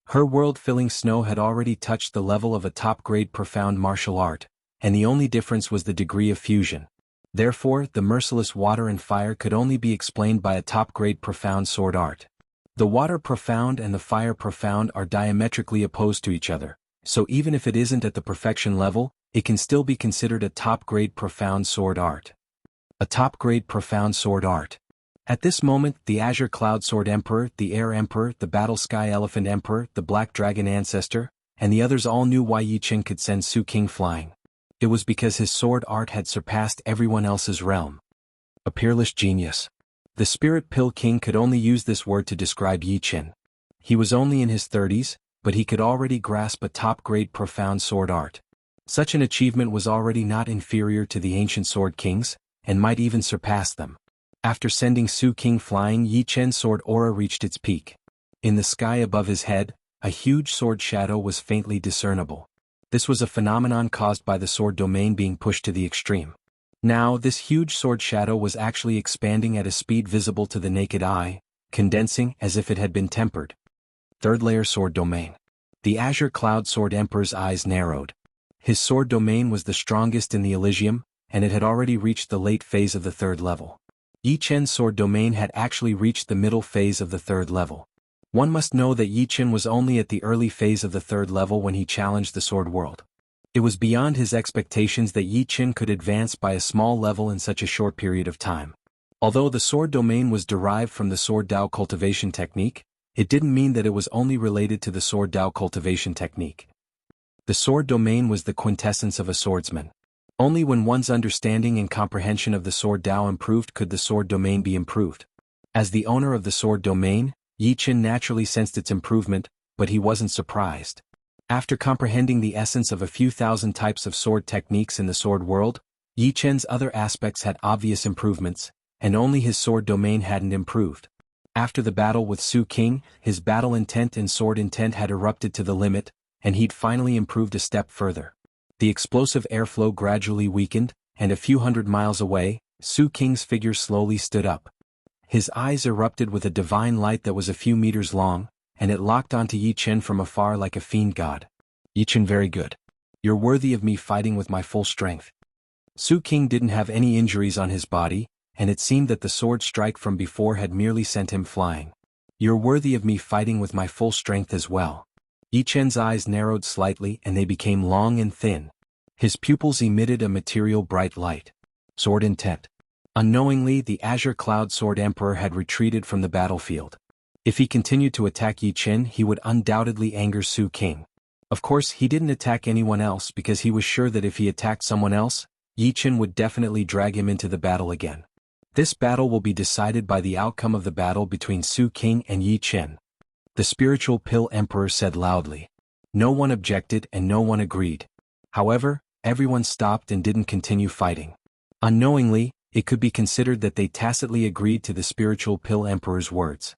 Her world-filling snow had already touched the level of a top-grade profound martial art, and the only difference was the degree of fusion. Therefore, the merciless water and fire could only be explained by a top-grade profound sword art. The water profound and the fire profound are diametrically opposed to each other, so even if it isn't at the perfection level, it can still be considered a top-grade profound sword art. A top-grade profound sword art. At this moment, the Azure Cloud Sword Emperor, the Air Emperor, the Battle Sky Elephant Emperor, the Black Dragon Ancestor, and the others all knew why Yi Chen could send Su Qing flying. It was because his sword art had surpassed everyone else's realm. A peerless genius. The Spirit Pill King could only use this word to describe Yi Chen. He was only in his 30s, but he could already grasp a top-grade profound sword art. Such an achievement was already not inferior to the ancient sword kings, and might even surpass them. After sending Su Qing flying, Yi Chen's sword aura reached its peak. In the sky above his head, a huge sword shadow was faintly discernible. This was a phenomenon caused by the sword domain being pushed to the extreme. Now, this huge sword shadow was actually expanding at a speed visible to the naked eye, condensing as if it had been tempered. Third layer sword domain. The Azure Cloud Sword Emperor's eyes narrowed. His sword domain was the strongest in the Elysium, and it had already reached the late phase of the third level. Yi Chen's sword domain had actually reached the middle phase of the third level. One must know that Yi Chen was only at the early phase of the third level when he challenged the sword world. It was beyond his expectations that Yi Chen could advance by a small level in such a short period of time. Although the sword domain was derived from the sword Dao cultivation technique, it didn't mean that it was only related to the sword Dao cultivation technique. The sword domain was the quintessence of a swordsman. Only when one's understanding and comprehension of the sword Dao improved could the sword domain be improved. As the owner of the sword domain, Yi Chen naturally sensed its improvement, but he wasn't surprised. After comprehending the essence of a few thousand types of sword techniques in the sword world, Yi Chen's other aspects had obvious improvements, and only his sword domain hadn't improved. After the battle with Su Qing, his battle intent and sword intent had erupted to the limit, and he'd finally improved a step further. The explosive airflow gradually weakened, and a few hundred miles away, Su Qing's figure slowly stood up. His eyes erupted with a divine light that was a few meters long, and it locked onto Yi Chen from afar like a fiend god. Yi Chen, very good. You're worthy of me fighting with my full strength. Su Qing didn't have any injuries on his body, and it seemed that the sword strike from before had merely sent him flying. You're worthy of me fighting with my full strength as well. Yi Chen's eyes narrowed slightly and they became long and thin. His pupils emitted a material bright light. Sword intent. Unknowingly, the Azure Cloud Sword Emperor had retreated from the battlefield. If he continued to attack Yi Chen, he would undoubtedly anger Su Qing. Of course, he didn't attack anyone else because he was sure that if he attacked someone else, Yi Chen would definitely drag him into the battle again. This battle will be decided by the outcome of the battle between Su Qing and Yi Chen. The Spiritual Pill Emperor said loudly. No one objected and no one agreed. However, everyone stopped and didn't continue fighting. Unknowingly, it could be considered that they tacitly agreed to the Spiritual Pill Emperor's words.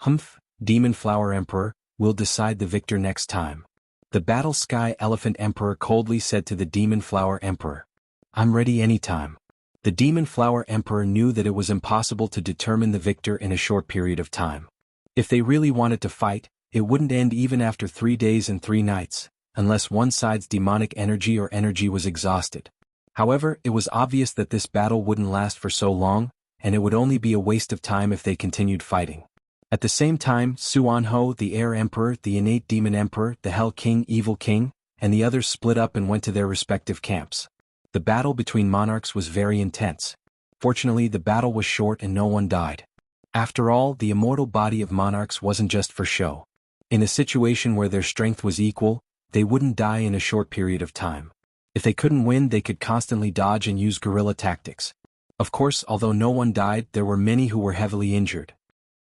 Humph, Demon Flower Emperor, we'll decide the victor next time. The Battle Sky Elephant Emperor coldly said to the Demon Flower Emperor. I'm ready anytime. The Demon Flower Emperor knew that it was impossible to determine the victor in a short period of time. If they really wanted to fight, it wouldn't end even after 3 days and 3 nights, unless one side's demonic energy or energy was exhausted. However, it was obvious that this battle wouldn't last for so long, and it would only be a waste of time if they continued fighting. At the same time, Su Anho, the Air Emperor, the Innate Demon Emperor, the Hell King, Evil King, and the others split up and went to their respective camps. The battle between monarchs was very intense. Fortunately, the battle was short and no one died. After all, the immortal body of monarchs wasn't just for show. In a situation where their strength was equal, they wouldn't die in a short period of time. If they couldn't win, they could constantly dodge and use guerrilla tactics. Of course, although no one died, there were many who were heavily injured.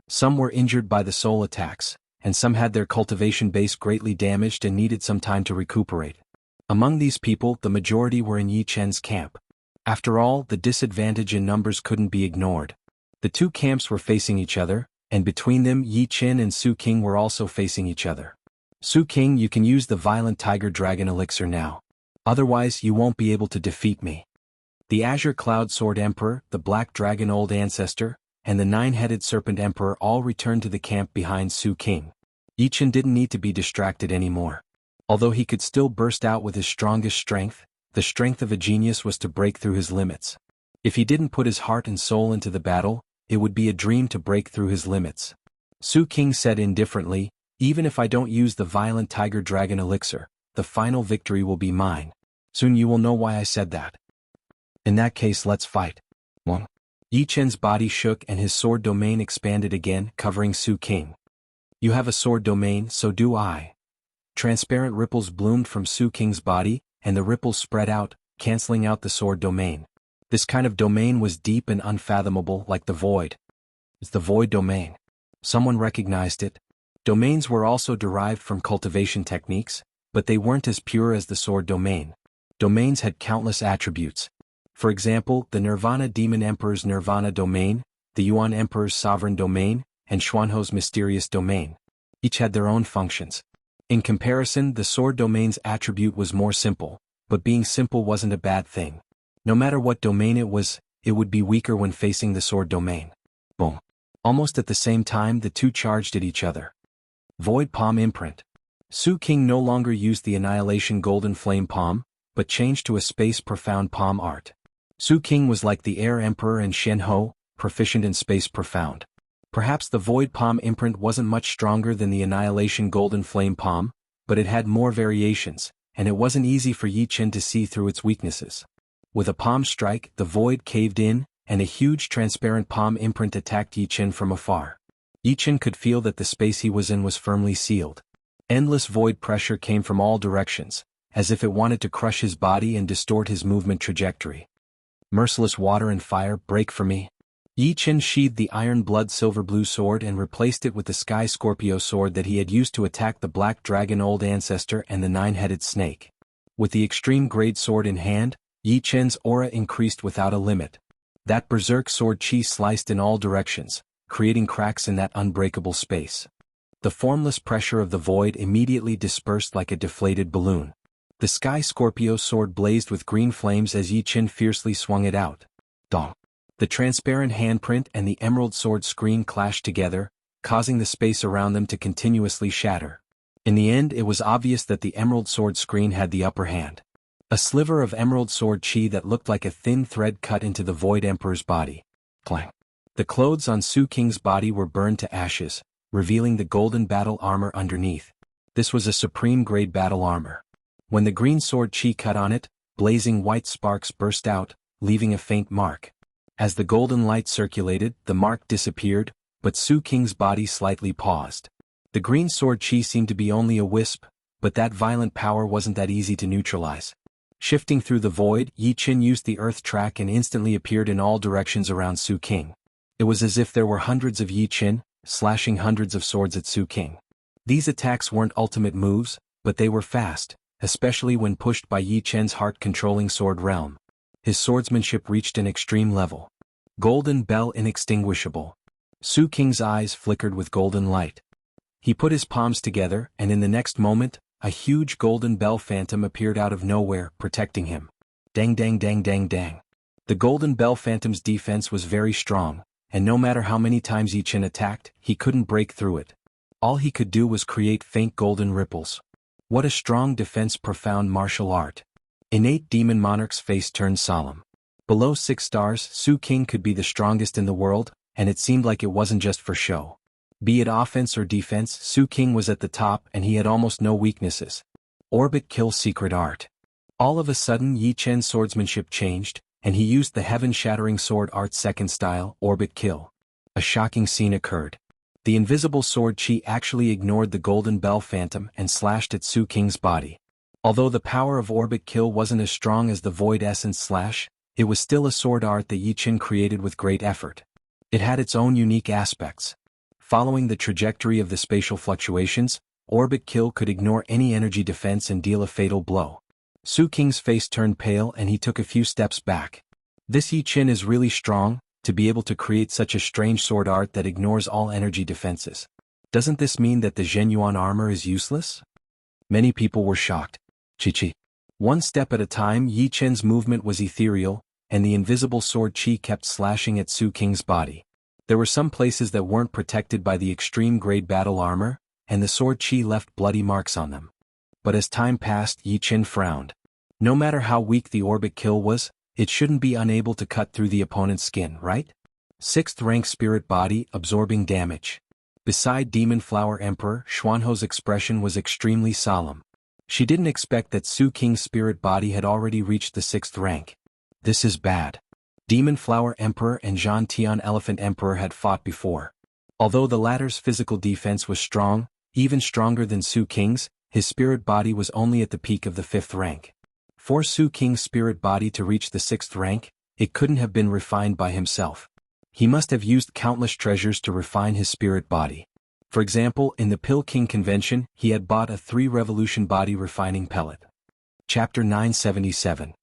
Some were injured by the soul attacks, and some had their cultivation base greatly damaged and needed some time to recuperate. Among these people, the majority were in Yi Chen's camp. After all, the disadvantage in numbers couldn't be ignored. The two camps were facing each other, and between them Yi Qin and Su King were also facing each other. Su King, you can use the Violent Tiger Dragon Elixir now. Otherwise you won't be able to defeat me. The Azure Cloud Sword Emperor, the Black Dragon Old Ancestor, and the Nine-Headed Serpent Emperor all returned to the camp behind Su King. Yi Qin didn't need to be distracted anymore. Although he could still burst out with his strongest strength, the strength of a genius was to break through his limits. If he didn't put his heart and soul into the battle, it would be a dream to break through his limits. Su King said indifferently, "Even if I don't use the Violent Tiger Dragon Elixir, the final victory will be mine. Soon you will know why I said that. In that case, let's fight." Yi Qin's body shook and his sword domain expanded again, covering Su King. "You have a sword domain, so do I." Transparent ripples bloomed from Su King's body, and the ripples spread out, canceling out the sword domain. This kind of domain was deep and unfathomable, like the void. It's the void domain. Someone recognized it. Domains were also derived from cultivation techniques, but they weren't as pure as the sword domain. Domains had countless attributes. For example, the Nirvana Demon Emperor's Nirvana domain, the Yuan Emperor's Sovereign domain, and Xuanho's Mysterious domain. Each had their own functions. In comparison, the sword domain's attribute was more simple, but being simple wasn't a bad thing. No matter what domain it would be weaker when facing the sword domain. Boom. Almost at the same time, the two charged at each other. Void Palm Imprint. Su King no longer used the Annihilation Golden Flame Palm, but changed to a Space Profound Palm art. Su King was like the Air Emperor and Xuanho, proficient in Space Profound. Perhaps the Void Palm Imprint wasn't much stronger than the Annihilation Golden Flame Palm, but it had more variations, and it wasn't easy for Yi Qin to see through its weaknesses. With a palm strike, the void caved in, and a huge transparent palm imprint attacked Yi Qin from afar. Yi Qin could feel that the space he was in was firmly sealed. Endless void pressure came from all directions, as if it wanted to crush his body and distort his movement trajectory. Merciless water and fire, break for me. Yi Qin sheathed the iron blood silver blue sword and replaced it with the Sky Scorpio sword that he had used to attack the Black Dragon Old Ancestor and the Nine-Headed Snake. With the extreme grade sword in hand, Yi Qin's aura increased without a limit. That berserk sword chi sliced in all directions, creating cracks in that unbreakable space. The formless pressure of the void immediately dispersed like a deflated balloon. The Sky Scorpio sword blazed with green flames as Yi Qin fiercely swung it out. Dong. The transparent handprint and the emerald sword screen clashed together, causing the space around them to continuously shatter. In the end, it was obvious that the emerald sword screen had the upper hand. A sliver of emerald sword chi that looked like a thin thread cut into the Void Emperor's body. Clang. The clothes on Su King's body were burned to ashes, revealing the golden battle armor underneath. This was a supreme grade battle armor. When the green sword chi cut on it, blazing white sparks burst out, leaving a faint mark. As the golden light circulated, the mark disappeared, but Su King's body slightly paused. The green sword chi seemed to be only a wisp, but that violent power wasn't that easy to neutralize. Shifting through the void, Yi Qin used the earth track and instantly appeared in all directions around Su King. It was as if there were hundreds of Yi Qin, slashing hundreds of swords at Su King. These attacks weren't ultimate moves, but they were fast, especially when pushed by Yi Qin's heart-controlling sword realm. His swordsmanship reached an extreme level. Golden bell inextinguishable. Su King's eyes flickered with golden light. He put his palms together, and in the next moment, a huge golden bell phantom appeared out of nowhere, protecting him. Dang dang dang dang dang. The golden bell phantom's defense was very strong, and no matter how many times Yi Qin attacked, he couldn't break through it. All he could do was create faint golden ripples. What a strong defense, profound martial art. Innate Demon Monarch's face turned solemn. Below 6 stars, Su King could be the strongest in the world, and it seemed like it wasn't just for show. Be it offense or defense, Su King was at the top and he had almost no weaknesses. Orbit Kill Secret Art. All of a sudden Yi Qin's swordsmanship changed, and he used the heaven-shattering sword art second style, Orbit Kill. A shocking scene occurred. The invisible sword chi actually ignored the golden bell phantom and slashed at Su King's body. Although the power of Orbit Kill wasn't as strong as the Void Essence slash, it was still a sword art that Yi Qin created with great effort. It had its own unique aspects. Following the trajectory of the spatial fluctuations, Orbit Kill could ignore any energy defense and deal a fatal blow. Su King's face turned pale and he took a few steps back. This Yi Qin is really strong, to be able to create such a strange sword art that ignores all energy defenses. Doesn't this mean that the Zhenyuan armor is useless? Many people were shocked. Chi. One step at a time, Yi Chen's movement was ethereal, and the invisible sword Qi kept slashing at Su Qing's body. There were some places that weren't protected by the extreme grade battle armor, and the sword Qi left bloody marks on them. But as time passed, Yi Chen frowned. No matter how weak the orbit kill was, it shouldn't be unable to cut through the opponent's skin, right? 6th rank spirit body, absorbing damage. Beside Demon Flower Emperor, Xuanho's expression was extremely solemn. She didn't expect that Su Qing's spirit body had already reached the 6th rank. This is bad. Demon Flower Emperor and Zhan Tian Elephant Emperor had fought before. Although the latter's physical defense was strong, even stronger than Su Qing's, his spirit body was only at the peak of the 5th rank. For Su Qing's spirit body to reach the 6th rank, it couldn't have been refined by himself. He must have used countless treasures to refine his spirit body. For example, in the Pill King convention, he had bought a 3-revolution body refining pellet. Chapter 977.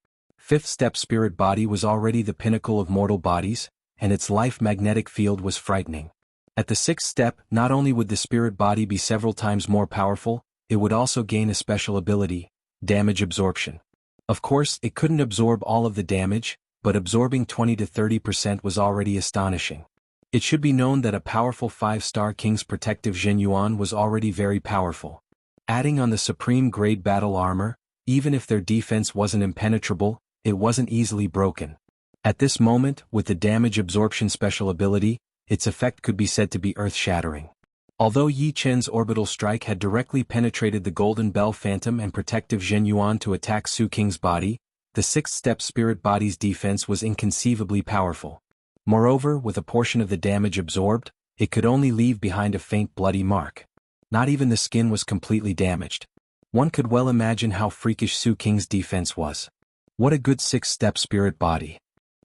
5th step spirit body was already the pinnacle of mortal bodies, and its life magnetic field was frightening. At the 6th step, not only would the spirit body be several times more powerful, it would also gain a special ability, damage absorption. Of course, it couldn't absorb all of the damage, but absorbing 20 to 30% was already astonishing. It should be known that a powerful 5-star King's protective Zhenyuan was already very powerful. Adding on the supreme grade battle armor, even if their defense wasn't impenetrable, it wasn't easily broken. At this moment, with the damage absorption special ability, its effect could be said to be earth-shattering. Although Yi Chen's orbital strike had directly penetrated the Golden Bell Phantom and protective Zhenyuan to attack Su Qing's body, the 6th step spirit body's defense was inconceivably powerful. Moreover, with a portion of the damage absorbed, it could only leave behind a faint bloody mark. Not even the skin was completely damaged. One could well imagine how freakish Su Qing's defense was. What a good 6th step spirit body.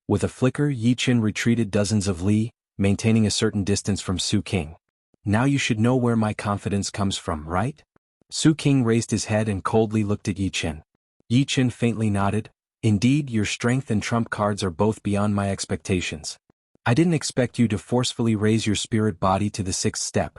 With a flicker, Yi Chen retreated dozens of li, maintaining a certain distance from Su Qing. Now you should know where my confidence comes from, right? Su Qing raised his head and coldly looked at Yi Chen. Yi Chen faintly nodded. Indeed, your strength and trump cards are both beyond my expectations. I didn't expect you to forcefully raise your spirit body to the 6th step.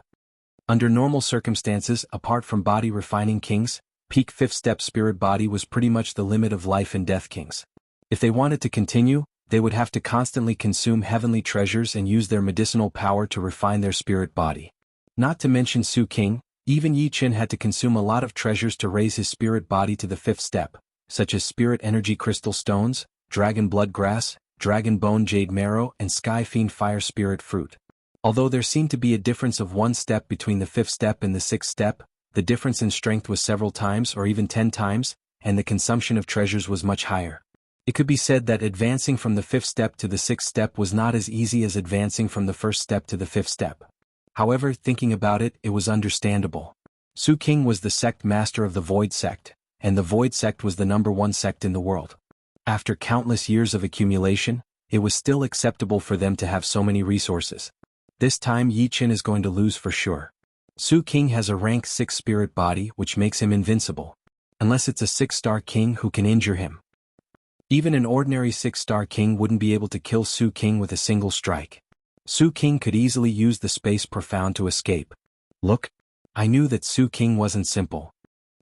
Under normal circumstances, apart from body refining kings, peak 5th step spirit body was pretty much the limit of life and death kings. If they wanted to continue, they would have to constantly consume heavenly treasures and use their medicinal power to refine their spirit body. Not to mention Su Qing, even Yi Chen had to consume a lot of treasures to raise his spirit body to the 5th step, such as spirit energy crystal stones, dragon blood grass, dragon bone jade marrow, and sky fiend fire spirit fruit. Although there seemed to be a difference of 1 step between the 5th step and the 6th step, the difference in strength was several times or even 10 times, and the consumption of treasures was much higher. It could be said that advancing from the 5th step to the 6th step was not as easy as advancing from the 1st step to the 5th step. However, thinking about it, it was understandable. Su Qing was the sect master of the Void Sect, and the Void Sect was the #1 sect in the world. After countless years of accumulation, it was still acceptable for them to have so many resources. This time Yi Chen is going to lose for sure. Su Qing has a rank 6 spirit body which makes him invincible. Unless it's a 6-star king who can injure him. Even an ordinary 6-star king wouldn't be able to kill Su Qing with a single strike. Su Qing could easily use the space profound to escape. Look, I knew that Su Qing wasn't simple.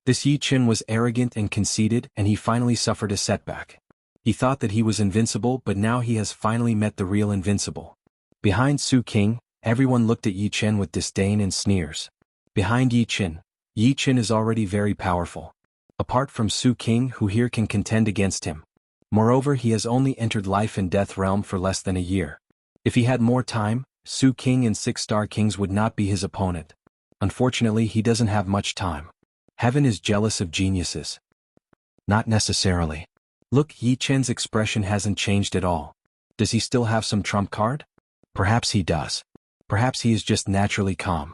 This Yi Chen was arrogant and conceited, and he finally suffered a setback. He thought that he was invincible, but now he has finally met the real invincible. Behind Su Qing, everyone looked at Yi Chen with disdain and sneers. Behind Yi Chen is already very powerful. Apart from Su Qing, who here can contend against him. Moreover, he has only entered life and death realm for less than a year. If he had more time, Su Qing and 6-star kings would not be his opponent. Unfortunately, he doesn't have much time. Heaven is jealous of geniuses. Not necessarily. Look, Yi Chen's expression hasn't changed at all. Does he still have some trump card? Perhaps he does. Perhaps he is just naturally calm.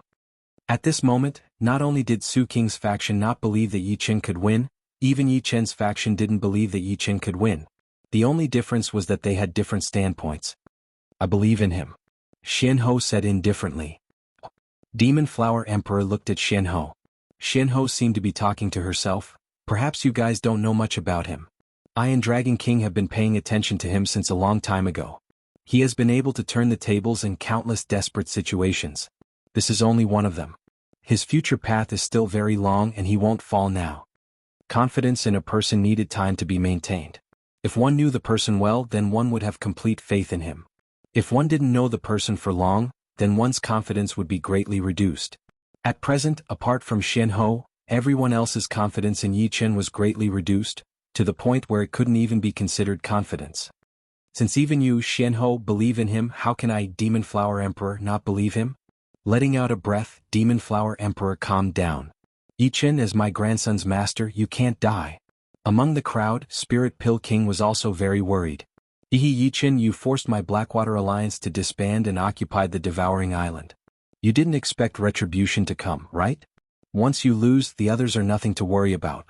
At this moment, not only did Su Qing's faction not believe that Yi Chen could win, even Yi Chen's faction didn't believe that Yi Chen could win. The only difference was that they had different standpoints. I believe in him. Xianhou said indifferently. Demon Flower Emperor looked at Xianhou. Xianhou seemed to be talking to herself. Perhaps you guys don't know much about him. I and Dragon King have been paying attention to him since a long time ago. He has been able to turn the tables in countless desperate situations. This is only one of them. His future path is still very long and he won't fall now. Confidence in a person needed time to be maintained. If one knew the person well, then one would have complete faith in him. If one didn't know the person for long, then one's confidence would be greatly reduced. At present, apart from Xian Ho, everyone else's confidence in Yi Chen was greatly reduced, to the point where it couldn't even be considered confidence. Since even you, Xian Ho, believe in him, how can I, Demon Flower Emperor, not believe him? Letting out a breath, Demon Flower Emperor calmed down. Yi Chen is my grandson's master, you can't die. Among the crowd, Spirit Pill King was also very worried. Yi Chen, you forced my Blackwater Alliance to disband and occupied the Devouring Island. You didn't expect retribution to come, right? Once you lose, the others are nothing to worry about.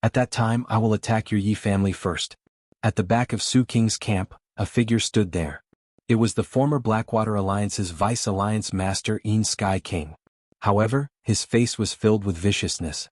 At that time, I will attack your Yi family first. At the back of Su King's camp, a figure stood there. It was the former Blackwater Alliance's Vice Alliance Master Een Sky King. However, his face was filled with viciousness.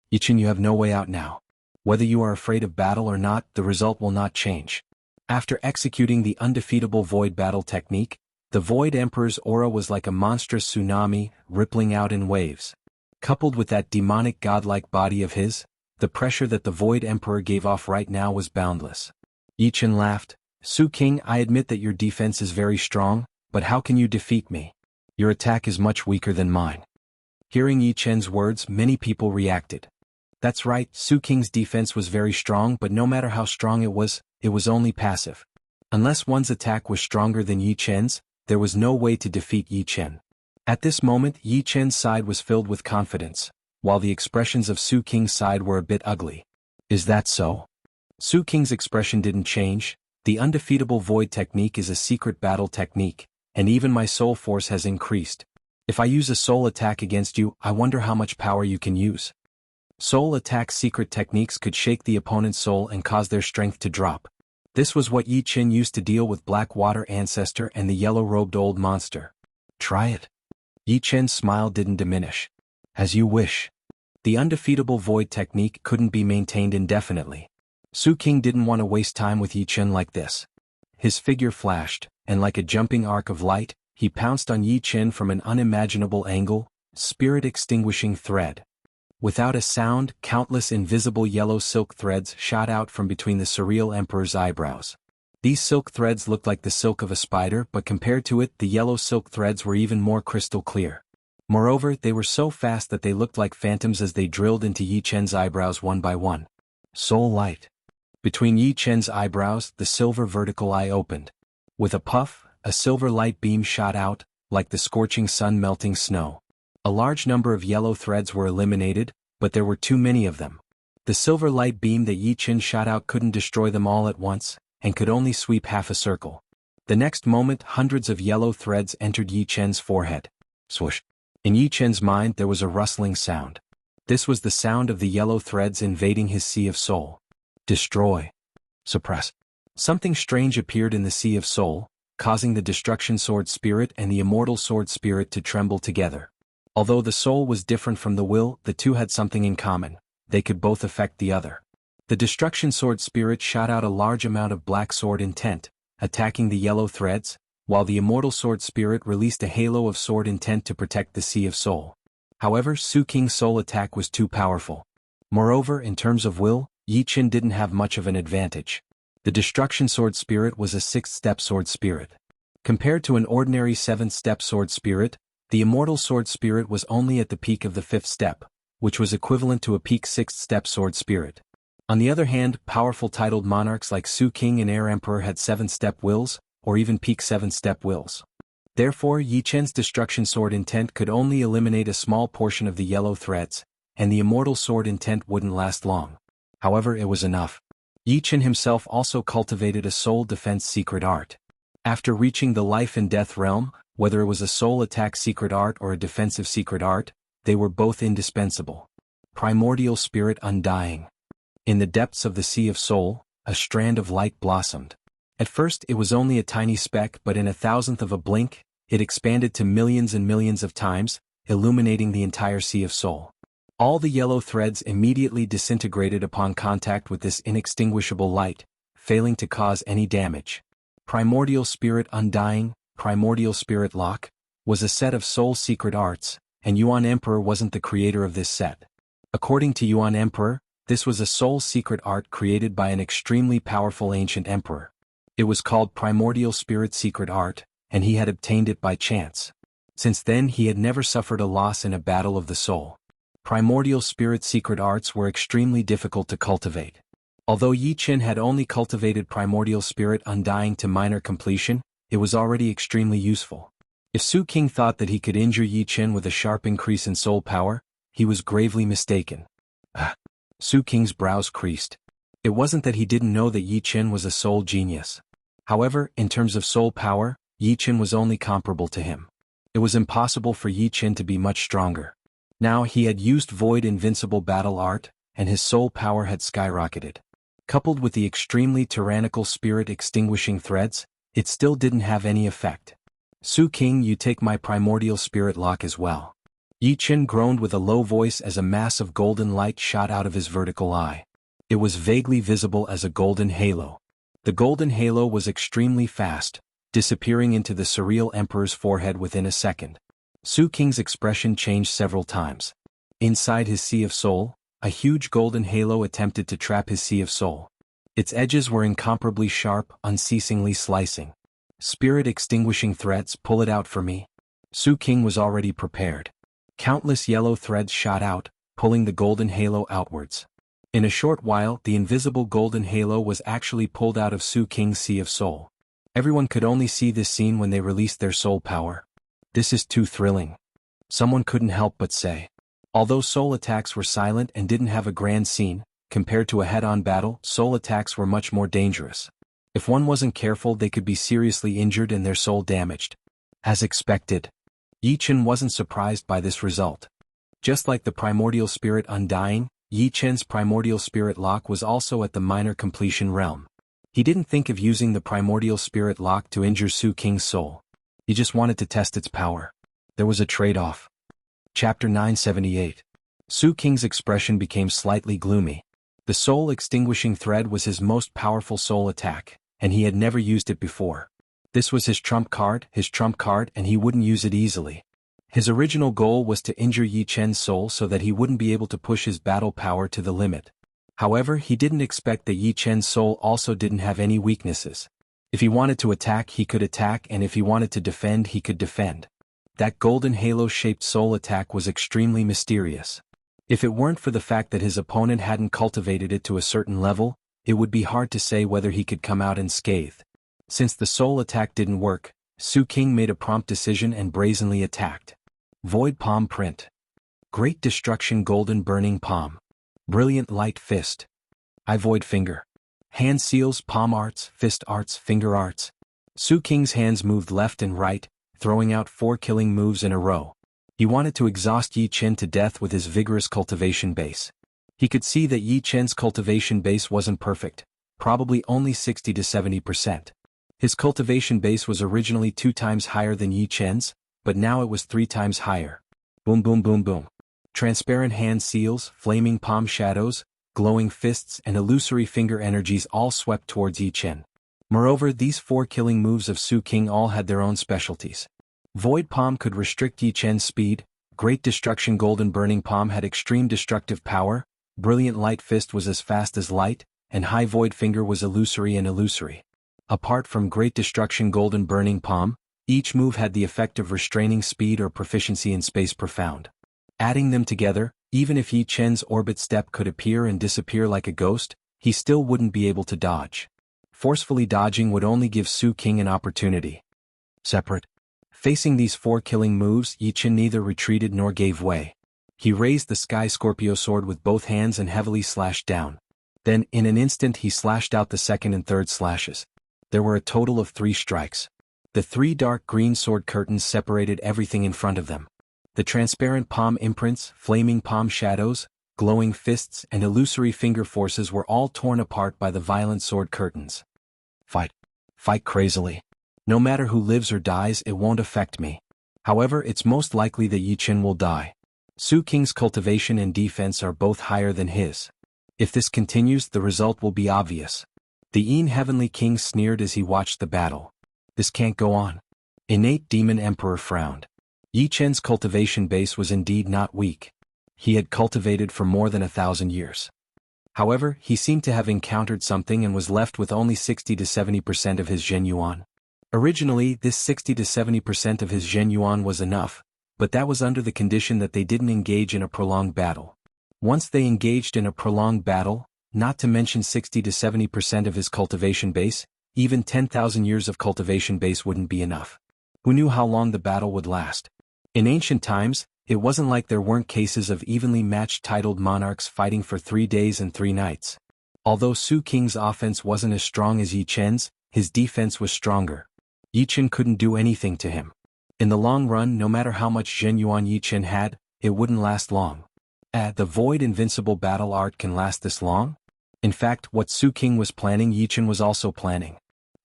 Yi Chen, you have no way out now. Whether you are afraid of battle or not, the result will not change. After executing the undefeatable Void Battle technique, the Void Emperor's aura was like a monstrous tsunami, rippling out in waves. Coupled with that demonic godlike body of his, the pressure that the Void Emperor gave off right now was boundless. Yi Chen laughed. Su King, I admit that your defense is very strong, but how can you defeat me? Your attack is much weaker than mine. Hearing Yi Chen's words, many people reacted. That's right, Su King's defense was very strong, but no matter how strong it was only passive. Unless one's attack was stronger than Yi Chen's, there was no way to defeat Yi Chen. At this moment, Yi Chen's side was filled with confidence, while the expressions of Su King's side were a bit ugly. Is that so? Su King's expression didn't change. The undefeatable Void technique is a secret battle technique, and even my soul force has increased. If I use a soul attack against you, I wonder how much power you can use. Soul attack secret techniques could shake the opponent's soul and cause their strength to drop. This was what Yi Chen used to deal with Blackwater Ancestor and the yellow-robed old monster. Try it. Yi Chen's smile didn't diminish. As you wish. The undefeatable Void technique couldn't be maintained indefinitely. Su King didn't want to waste time with Yi Chen like this. His figure flashed, and like a jumping arc of light, he pounced on Yi Chen from an unimaginable angle, spirit-extinguishing thread. Without a sound, countless invisible yellow silk threads shot out from between the surreal emperor's eyebrows. These silk threads looked like the silk of a spider, but compared to it, the yellow silk threads were even more crystal clear. Moreover, they were so fast that they looked like phantoms as they drilled into Yi Chen's eyebrows one by one. Soul light. Between Yi Chen's eyebrows, the silver vertical eye opened. With a puff, a silver light beam shot out, like the scorching sun melting snow. A large number of yellow threads were eliminated, but there were too many of them. The silver light beam that Yi Chen shot out couldn't destroy them all at once, and could only sweep half a circle. The next moment, hundreds of yellow threads entered Yi Chen's forehead. Swoosh. In Yi Chen's mind there was a rustling sound. This was the sound of the yellow threads invading his sea of soul. Destroy. Suppress. Something strange appeared in the sea of soul, causing the Destruction Sword Spirit and the Immortal Sword Spirit to tremble together. Although the soul was different from the will, the two had something in common. They could both affect the other. The Destruction Sword Spirit shot out a large amount of black sword intent, attacking the yellow threads, while the Immortal Sword Spirit released a halo of sword intent to protect the Sea of Soul. However, Su King's soul attack was too powerful. Moreover, in terms of will, Yi Chen didn't have much of an advantage. The Destruction Sword Spirit was a 6th-step sword spirit. Compared to an ordinary 7th-step sword spirit, the Immortal Sword Spirit was only at the peak of the 5th step, which was equivalent to a peak 6th-step sword spirit. On the other hand, powerful titled monarchs like Su King and Air Emperor had 7th-step wills, or even peak 7th-step wills. Therefore, Yi Chen's Destruction Sword intent could only eliminate a small portion of the yellow threads, and the Immortal Sword intent wouldn't last long. However, it was enough. Yi Chen himself also cultivated a soul defense secret art. After reaching the life and death realm, whether it was a soul attack secret art or a defensive secret art, they were both indispensable. Primordial Spirit Undying. In the depths of the Sea of Soul, a strand of light blossomed. At first it was only a tiny speck, but in a thousandth of a blink, it expanded to millions and millions of times, illuminating the entire Sea of Soul. All the yellow threads immediately disintegrated upon contact with this inextinguishable light, failing to cause any damage. Primordial Spirit Undying, Primordial Spirit Lock, was a set of soul secret arts, and Yuan Emperor wasn't the creator of this set. According to Yuan Emperor, this was a soul secret art created by an extremely powerful ancient emperor. It was called Primordial Spirit Secret Art, and he had obtained it by chance. Since then he had never suffered a loss in a battle of the soul. Primordial Spirit Secret Arts were extremely difficult to cultivate. Although Yi Qin had only cultivated Primordial Spirit Undying to minor completion, it was already extremely useful. If Su King thought that he could injure Yi Qin with a sharp increase in soul power, he was gravely mistaken. Su King's brows creased. It wasn't that he didn't know that Yi Qin was a soul genius. However, in terms of soul power, Yi Qin was only comparable to him. It was impossible for Yi Qin to be much stronger. Now he had used Void Invincible Battle Art, and his soul power had skyrocketed. Coupled with the extremely tyrannical Spirit Extinguishing Threads, it still didn't have any effect. Su King, you take my Primordial Spirit Lock as well. Yi Qin groaned with a low voice as a mass of golden light shot out of his vertical eye. It was vaguely visible as a golden halo. The golden halo was extremely fast, disappearing into the surreal emperor's forehead within a second. Su King's expression changed several times. Inside his Sea of Soul, a huge golden halo attempted to trap his Sea of Soul. Its edges were incomparably sharp, unceasingly slicing. Spirit Extinguishing Threads, pull it out for me. Su King was already prepared. Countless yellow threads shot out, pulling the golden halo outwards. In a short while, the invisible golden halo was actually pulled out of Su King's Sea of Soul. Everyone could only see this scene when they released their soul power. This is too thrilling. Someone couldn't help but say. Although soul attacks were silent and didn't have a grand scene, compared to a head-on battle, soul attacks were much more dangerous. If one wasn't careful, they could be seriously injured and their soul damaged. As expected, Yi Qin wasn't surprised by this result. Just like the Primordial Spirit Undying, Yi Qin's Primordial Spirit Lock was also at the minor completion realm. He didn't think of using the Primordial Spirit Lock to injure Su King's soul. He just wanted to test its power. There was a trade-off. Chapter 978. Su King's expression became slightly gloomy. The Soul Extinguishing Thread was his most powerful soul attack, and he had never used it before. This was his trump card, and he wouldn't use it easily. His original goal was to injure Yi Qin's soul so that he wouldn't be able to push his battle power to the limit. However, he didn't expect that Yi Qin's soul also didn't have any weaknesses. If he wanted to attack, he could attack, and if he wanted to defend, he could defend. That golden halo-shaped soul attack was extremely mysterious. If it weren't for the fact that his opponent hadn't cultivated it to a certain level, it would be hard to say whether he could come out unscathed. Since the soul attack didn't work, Su King made a prompt decision and brazenly attacked. Void Palm Print. Great Destruction Golden Burning Palm. Brilliant Light Fist. I Void Finger. Hand Seals, Palm Arts, Fist Arts, Finger Arts. Su King's hands moved left and right, throwing out 4 killing moves in a row. He wanted to exhaust Yi Qin to death with his vigorous cultivation base. He could see that Yi Qin's cultivation base wasn't perfect, probably only 60 to 70%. His cultivation base was originally 2 times higher than Yi Qin's, but now it was 3 times higher. Boom boom boom boom. Transparent hand seals, flaming palm shadows, glowing fists and illusory finger energies all swept towards Yi Qin. Moreover, these 4 killing moves of Su King all had their own specialties. Void Palm could restrict Yi Qin's speed, Great Destruction Golden Burning Palm had extreme destructive power, Brilliant Light Fist was as fast as light, and High Void Finger was illusory and illusory. Apart from Great Destruction Golden Burning Palm, each move had the effect of restraining speed or proficiency in Space Profound. Adding them together, even if Yi Qin's orbit step could appear and disappear like a ghost, he still wouldn't be able to dodge. Forcefully dodging would only give Su King an opportunity. Separate. Facing these 4 killing moves, Yi Qin neither retreated nor gave way. He raised the Sky Scorpio sword with both hands and heavily slashed down. Then, in an instant, he slashed out the second and third slashes. There were a total of 3 strikes. The 3 dark green sword curtains separated everything in front of them. The transparent palm imprints, flaming palm shadows, glowing fists and illusory finger forces were all torn apart by the violent sword curtains. Fight. Fight crazily. No matter who lives or dies, it won't affect me. However, it's most likely that Yi Qin will die. Su King's cultivation and defense are both higher than his. If this continues, the result will be obvious. The Heavenly King sneered as he watched the battle. This can't go on. Innate Demon Emperor frowned. Yi Chen's cultivation base was indeed not weak. He had cultivated for more than 1,000 years. However, he seemed to have encountered something and was left with only 60 to 70% of his Zhen Yuan. Originally, this 60 to 70% of his Zhen Yuan was enough, but that was under the condition that they didn't engage in a prolonged battle. Once they engaged in a prolonged battle, not to mention 60 to 70% of his cultivation base, even 10,000 years of cultivation base wouldn't be enough. Who knew how long the battle would last? In ancient times, it wasn't like there weren't cases of evenly matched titled monarchs fighting for 3 days and 3 nights. Although Su Qing's offense wasn't as strong as Yi Chen's, his defense was stronger. Yi Chen couldn't do anything to him. In the long run, no matter how much Zhen Yuan Yi Chen had, it wouldn't last long. The Void Invincible Battle Art can last this long? In fact, what Su Qing was planning, Yi Chen was also planning.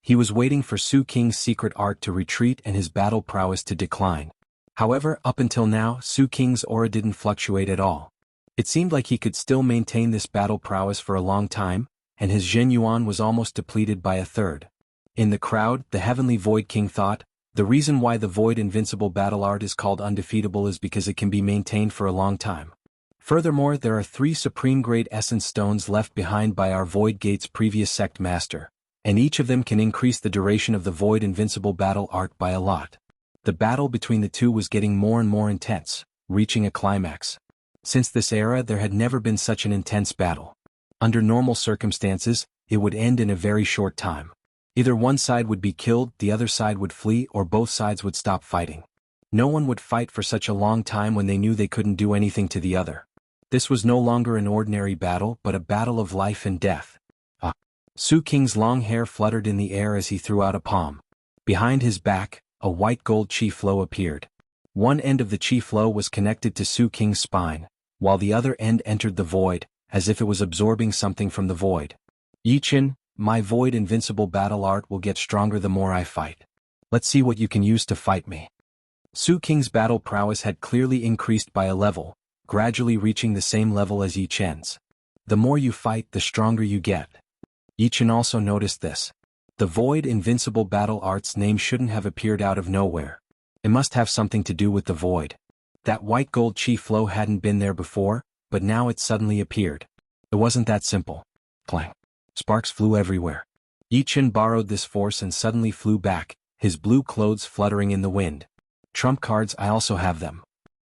He was waiting for Su Qing's secret art to retreat and his battle prowess to decline. However, up until now, Su Qing's aura didn't fluctuate at all. It seemed like he could still maintain this battle prowess for a long time, and his Zhen Yuan was almost depleted by 1/3. In the crowd, the Heavenly Void King thought, the reason why the Void Invincible Battle Art is called undefeatable is because it can be maintained for a long time. Furthermore, there are 3 supreme-grade essence stones left behind by our Void Gate's previous sect master, and each of them can increase the duration of the Void Invincible Battle Art by a lot. The battle between the two was getting more and more intense, reaching a climax. Since this era, there had never been such an intense battle. Under normal circumstances, it would end in a very short time. Either one side would be killed, the other side would flee, or both sides would stop fighting. No one would fight for such a long time when they knew they couldn't do anything to the other. This was no longer an ordinary battle, but a battle of life and death. Su Qing's long hair fluttered in the air as he threw out a palm. Behind his back, a white gold chi flow appeared. One end of the chi flow was connected to Su Qing's spine, while the other end entered the void, as if it was absorbing something from the void. Yi Chen, my Void Invincible Battle Art will get stronger the more I fight. Let's see what you can use to fight me. Su Qing's battle prowess had clearly increased by a level, gradually reaching the same level as Yi Chen's. The more you fight, the stronger you get. Yi Chen also noticed this. The Void Invincible Battle Art's name shouldn't have appeared out of nowhere. It must have something to do with the void. That white gold chi flow hadn't been there before, but now it suddenly appeared. It wasn't that simple. Clang. Sparks flew everywhere. Yi Chen borrowed this force and suddenly flew back, his blue clothes fluttering in the wind. Trump cards, I also have them.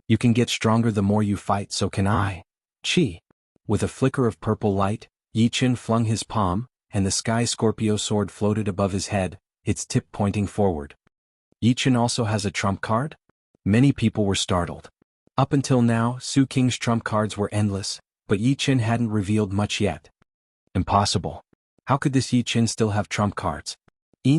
You can get stronger the more you fight, so can I. Chi. With a flicker of purple light, Yi Chen flung his palm, and the Sky Scorpio sword floated above his head, its tip pointing forward. Yi Chen also has a trump card? Many people were startled. Up until now, Su Qing's trump cards were endless, but Yi Chen hadn't revealed much yet. Impossible. How could this Yi Chen still have trump cards?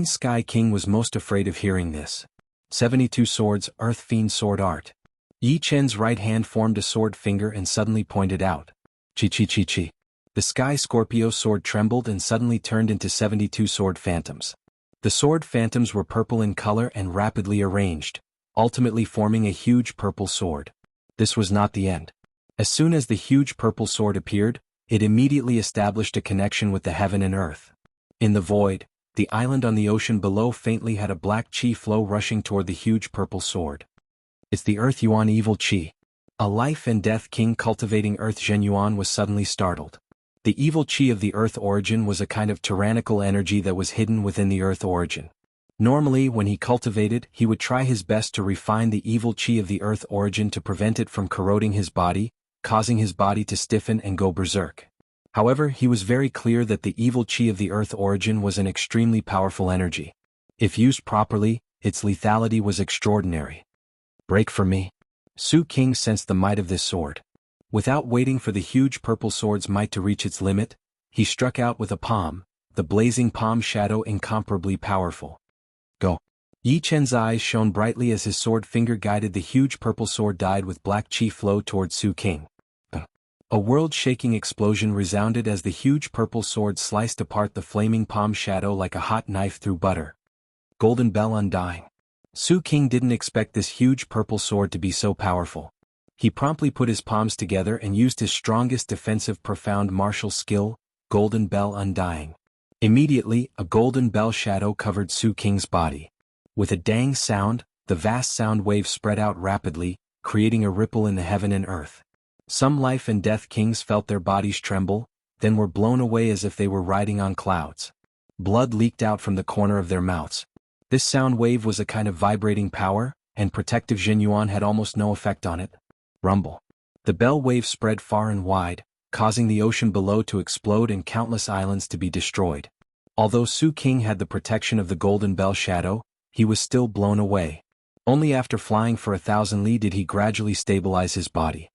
Sky King was most afraid of hearing this. 72 Swords, Earth Fiend Sword Art. Yi Chen's right hand formed a sword finger and suddenly pointed out. Chi chi chi chi. The Sky Scorpio sword trembled and suddenly turned into 72 sword phantoms. The sword phantoms were purple in color and rapidly arranged, ultimately forming a huge purple sword. This was not the end. As soon as the huge purple sword appeared, it immediately established a connection with the heaven and earth. In the void, the island on the ocean below faintly had a black chi flow rushing toward the huge purple sword. It's the Earth Yuan evil chi. A life and death king cultivating Earth Zhen Yuan was suddenly startled. The evil chi of the Earth origin was a kind of tyrannical energy that was hidden within the Earth origin. Normally, when he cultivated, he would try his best to refine the evil chi of the Earth origin to prevent it from corroding his body, causing his body to stiffen and go berserk. However, he was very clear that the evil chi of the Earth origin was an extremely powerful energy. If used properly, its lethality was extraordinary. Break for me. Su Qing sensed the might of this sword. Without waiting for the huge purple sword's might to reach its limit, he struck out with a palm, the blazing palm shadow incomparably powerful. Go. Yi Chen's eyes shone brightly as his sword finger guided the huge purple sword dyed with black chi flow towards Su Qing. A world-shaking explosion resounded as the huge purple sword sliced apart the flaming palm shadow like a hot knife through butter. Golden Bell Undying. Su Qing didn't expect this huge purple sword to be so powerful. He promptly put his palms together and used his strongest defensive profound martial skill, Golden Bell Undying. Immediately, a golden bell shadow covered Su King's body. With a dang sound, the vast sound wave spread out rapidly, creating a ripple in the heaven and earth. Some life and death kings felt their bodies tremble, then were blown away as if they were riding on clouds. Blood leaked out from the corner of their mouths. This sound wave was a kind of vibrating power, and protective Jinyuan had almost no effect on it. Rumble. The bell wave spread far and wide, causing the ocean below to explode and countless islands to be destroyed. Although Su King had the protection of the golden bell shadow, he was still blown away. Only after flying for 1,000 li did he gradually stabilize his body.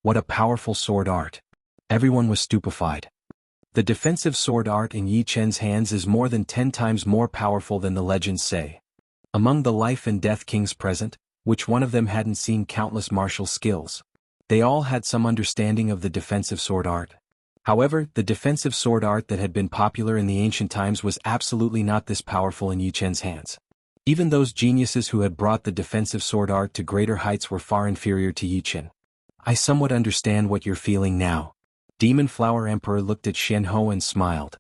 What a powerful sword art! Everyone was stupefied. The defensive sword art in Yi Chen's hands is more than 10 times more powerful than the legends say. Among the life and death kings present, which one of them hadn't seen countless martial skills? They all had some understanding of the defensive sword art. However, the defensive sword art that had been popular in the ancient times was absolutely not this powerful in Yi Chen's hands. Even those geniuses who had brought the defensive sword art to greater heights were far inferior to Yi Chen. I somewhat understand what you're feeling now. Demon Flower Emperor looked at Xianhou and smiled.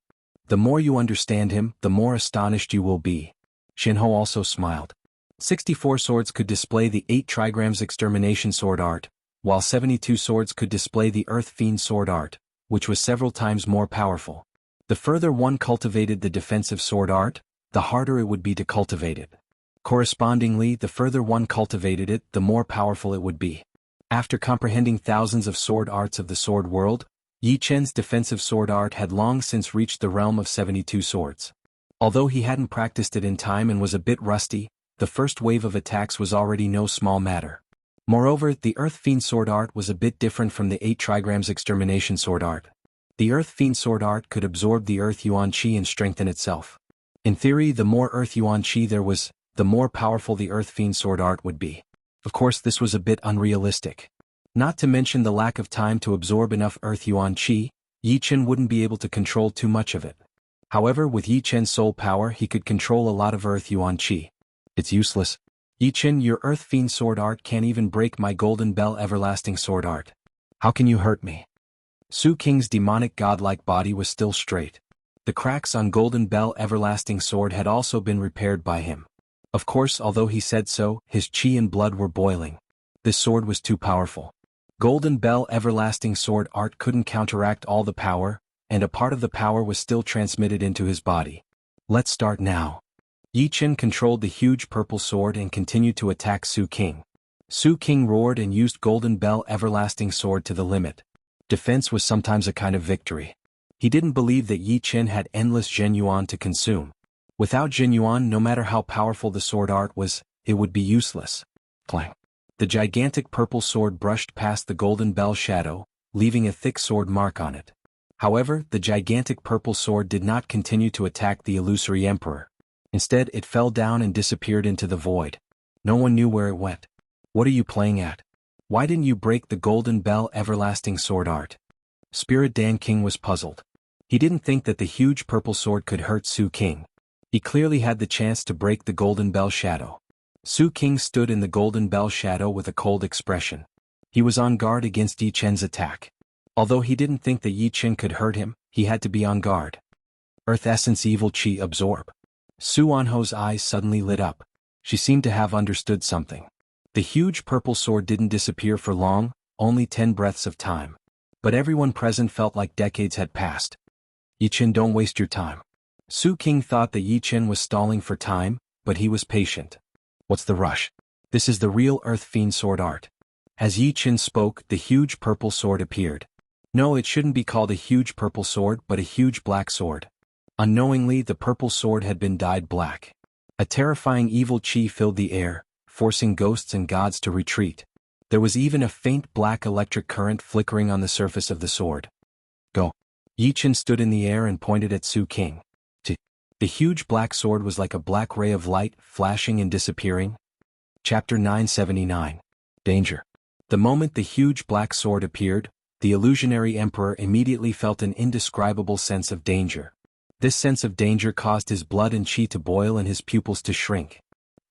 The more you understand him, the more astonished you will be. Xianhou also smiled. 64 swords could display the 8 trigrams extermination sword art, while 72 swords could display the Earth Fiend sword art, which was several times more powerful. The further one cultivated the defensive sword art, the harder it would be to cultivate it. Correspondingly, the further one cultivated it, the more powerful it would be. After comprehending thousands of sword arts of the sword world, Yi Chen's defensive sword art had long since reached the realm of 72 swords. Although he hadn't practiced it in time and was a bit rusty, the first wave of attacks was already no small matter. Moreover, the Earth Fiend sword art was a bit different from the 8 trigrams extermination sword art. The Earth Fiend sword art could absorb the Earth Yuan Qi and strengthen itself. In theory, the more Earth Yuan Qi there was, the more powerful the Earth Fiend sword art would be. Of course, this was a bit unrealistic. Not to mention the lack of time to absorb enough Earth Yuan Qi, Yi Chen wouldn't be able to control too much of it. However, with Yi Chen's soul power, he could control a lot of Earth Yuan Qi. It's useless. Yi Chen, your Earth Fiend sword art can't even break my Golden Bell everlasting sword art. How can you hurt me? Su King's demonic godlike body was still straight. The cracks on Golden Bell everlasting sword had also been repaired by him. Of course, although he said so, his qi and blood were boiling. This sword was too powerful. Golden Bell everlasting sword art couldn't counteract all the power, and a part of the power was still transmitted into his body. Let's start now. Yi Chen controlled the huge purple sword and continued to attack Su King. Su King roared and used Golden Bell everlasting sword to the limit. Defense was sometimes a kind of victory. He didn't believe that Yi Chen had endless Jinyuan to consume. Without Jinyuan, no matter how powerful the sword art was, it would be useless. Clang. The gigantic purple sword brushed past the Golden Bell shadow, leaving a thick sword mark on it. However, the gigantic purple sword did not continue to attack the illusory emperor. Instead, it fell down and disappeared into the void. No one knew where it went. What are you playing at? Why didn't you break the Golden Bell everlasting sword art? Spirit Dan King was puzzled. He didn't think that the huge purple sword could hurt Su King. He clearly had the chance to break the Golden Bell shadow. Su King stood in the Golden Bell shadow with a cold expression. He was on guard against Yi Chen's attack. Although he didn't think that Yi Chen could hurt him, he had to be on guard. Earth Essence Evil Qi Absorb. Su Anho's eyes suddenly lit up. She seemed to have understood something. The huge purple sword didn't disappear for long, only 10 breaths of time. But everyone present felt like decades had passed. Yi Chen, don't waste your time. Su King thought that Yi Chen was stalling for time, but he was patient. What's the rush? This is the real Earth Fiend sword art. As Yi Chen spoke, the huge purple sword appeared. No, it shouldn't be called a huge purple sword but a huge black sword. Unknowingly, the purple sword had been dyed black. A terrifying evil qi filled the air, forcing ghosts and gods to retreat. There was even a faint black electric current flickering on the surface of the sword. Go. Yi Chen stood in the air and pointed at Su King. The huge black sword was like a black ray of light, flashing and disappearing. Chapter 979. Danger. The moment the huge black sword appeared, the illusionary emperor immediately felt an indescribable sense of danger. This sense of danger caused his blood and qi to boil and his pupils to shrink.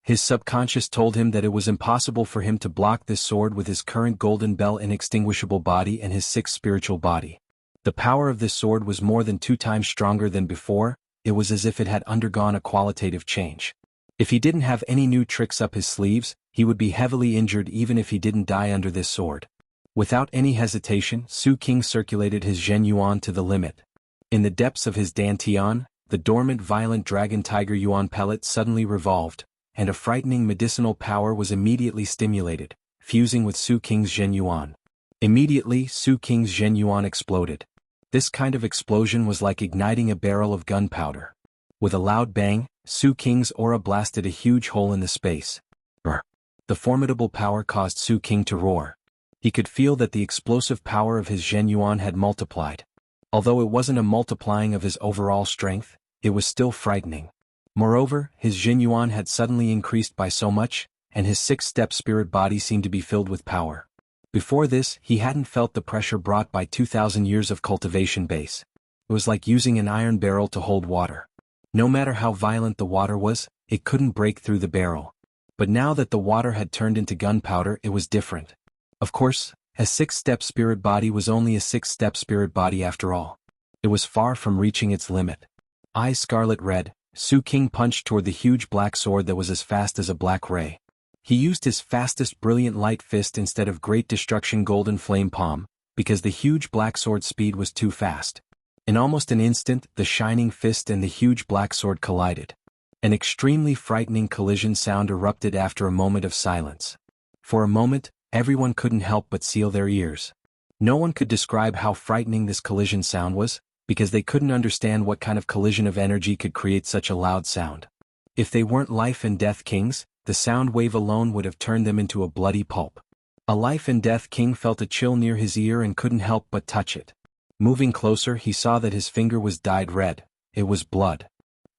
His subconscious told him that it was impossible for him to block this sword with his current Golden Bell inextinguishable body and his 6th spiritual body. The power of this sword was more than 2 times stronger than before, it was as if it had undergone a qualitative change. If he didn't have any new tricks up his sleeves, he would be heavily injured even if he didn't die under this sword. Without any hesitation, Su King circulated his Zhen Yuan to the limit. In the depths of his dantian, the dormant violent dragon tiger yuan pellet suddenly revolved, and a frightening medicinal power was immediately stimulated, fusing with Su King's Zhen Yuan. Immediately, Su King's Zhen Yuan exploded. This kind of explosion was like igniting a barrel of gunpowder. With a loud bang, Su King's aura blasted a huge hole in the space. Brr. The formidable power caused Su King to roar. He could feel that the explosive power of his Zhen Yuan had multiplied. Although it wasn't a multiplying of his overall strength, it was still frightening. Moreover, his Zhen Yuan had suddenly increased by so much, and his six-step spirit body seemed to be filled with power. Before this, he hadn't felt the pressure brought by 2,000 years of cultivation base. It was like using an iron barrel to hold water. No matter how violent the water was, it couldn't break through the barrel. But now that the water had turned into gunpowder, it was different. Of course, a six-step spirit body was only a six-step spirit body after all. It was far from reaching its limit. Eyes scarlet red, Su King punched toward the huge black sword that was as fast as a black ray. He used his fastest brilliant light fist instead of great destruction golden flame palm, because the huge black sword's speed was too fast. In almost an instant, the shining fist and the huge black sword collided. An extremely frightening collision sound erupted after a moment of silence. For a moment, everyone couldn't help but seal their ears. No one could describe how frightening this collision sound was, because they couldn't understand what kind of collision of energy could create such a loud sound. If they weren't life and death kings, the sound wave alone would have turned them into a bloody pulp. A life and death king felt a chill near his ear and couldn't help but touch it. Moving closer, he saw that his finger was dyed red. It was blood.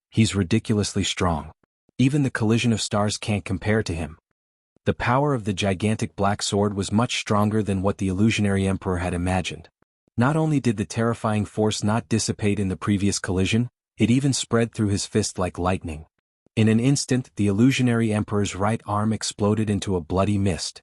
He's ridiculously strong. Even the collision of stars can't compare to him. The power of the gigantic black sword was much stronger than what the illusionary emperor had imagined. Not only did the terrifying force not dissipate in the previous collision, it even spread through his fist like lightning. In an instant, the illusionary emperor's right arm exploded into a bloody mist.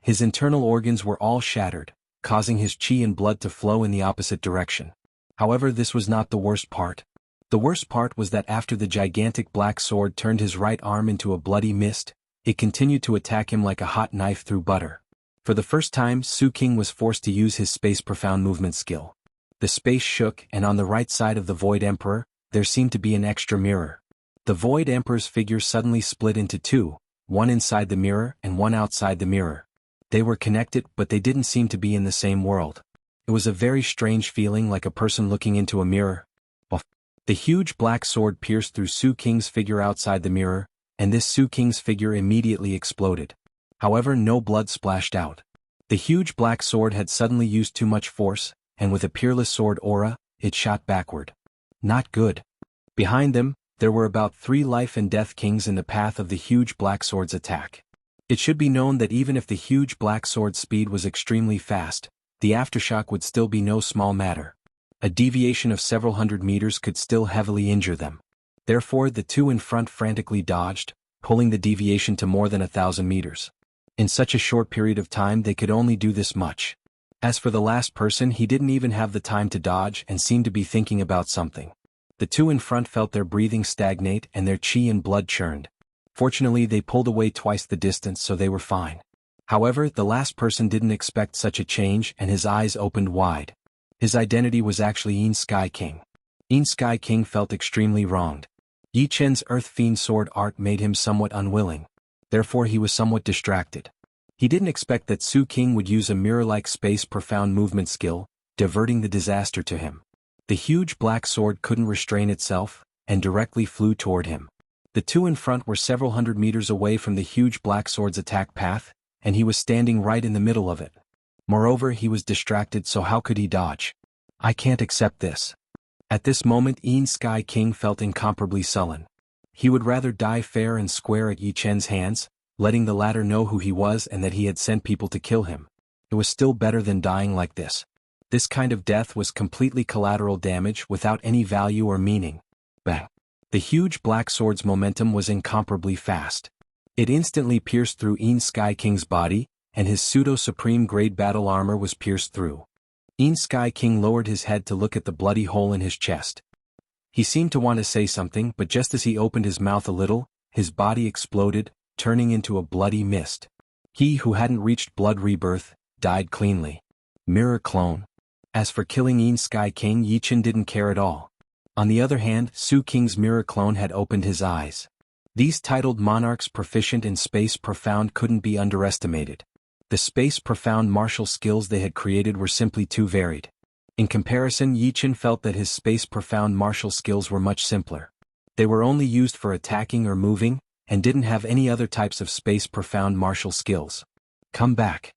His internal organs were all shattered, causing his chi and blood to flow in the opposite direction. However, this was not the worst part. The worst part was that after the gigantic black sword turned his right arm into a bloody mist, it continued to attack him like a hot knife through butter. For the first time, Su King was forced to use his space profound movement skill. The space shook, and on the right side of the Void Emperor, there seemed to be an extra mirror. The Void Emperor's figure suddenly split into two, one inside the mirror and one outside the mirror. They were connected, but they didn't seem to be in the same world. It was a very strange feeling, like a person looking into a mirror. The huge black sword pierced through Su King's figure outside the mirror, and this Su King's figure immediately exploded. However, no blood splashed out. The huge black sword had suddenly used too much force, and with a peerless sword aura, it shot backward. Not good. Behind them, there were about 3 life and death kings in the path of the huge black sword's attack. It should be known that even if the huge black sword's speed was extremely fast, the aftershock would still be no small matter. A deviation of several hundred meters could still heavily injure them. Therefore, the two in front frantically dodged, pulling the deviation to more than 1,000 meters. In such a short period of time, they could only do this much. As for the last person, he didn't even have the time to dodge and seemed to be thinking about something. The two in front felt their breathing stagnate and their chi and blood churned. Fortunately, they pulled away twice the distance, so they were fine. However, the last person didn't expect such a change, and his eyes opened wide. His identity was actually Yin Sky King. Yin Sky King felt extremely wronged. Yi Chen's Earth Fiend sword art made him somewhat unwilling. Therefore, he was somewhat distracted. He didn't expect that Su King would use a mirror-like space profound movement skill, diverting the disaster to him. The huge black sword couldn't restrain itself, and directly flew toward him. The two in front were several hundred meters away from the huge black sword's attack path, and he was standing right in the middle of it. Moreover, he was distracted, so how could he dodge? I can't accept this. At this moment, Yin Sky King felt incomparably sullen. He would rather die fair and square at Yi Chen's hands, letting the latter know who he was and that he had sent people to kill him. It was still better than dying like this. This kind of death was completely collateral damage without any value or meaning. Bang! The huge black sword's momentum was incomparably fast. It instantly pierced through Yin Sky King's body, and his pseudo-supreme grade battle armor was pierced through. Yin Sky King lowered his head to look at the bloody hole in his chest. He seemed to want to say something, but just as he opened his mouth a little, his body exploded, turning into a bloody mist. He who hadn't reached blood rebirth, died cleanly. Mirror clone. As for killing Yin Sky King, Yichen didn't care at all. On the other hand, Su King's mirror clone had opened his eyes. These titled monarchs proficient in space profound couldn't be underestimated. The space profound martial skills they had created were simply too varied. In comparison, Yichen felt that his space profound martial skills were much simpler. They were only used for attacking or moving, and didn't have any other types of space profound martial skills. Come back.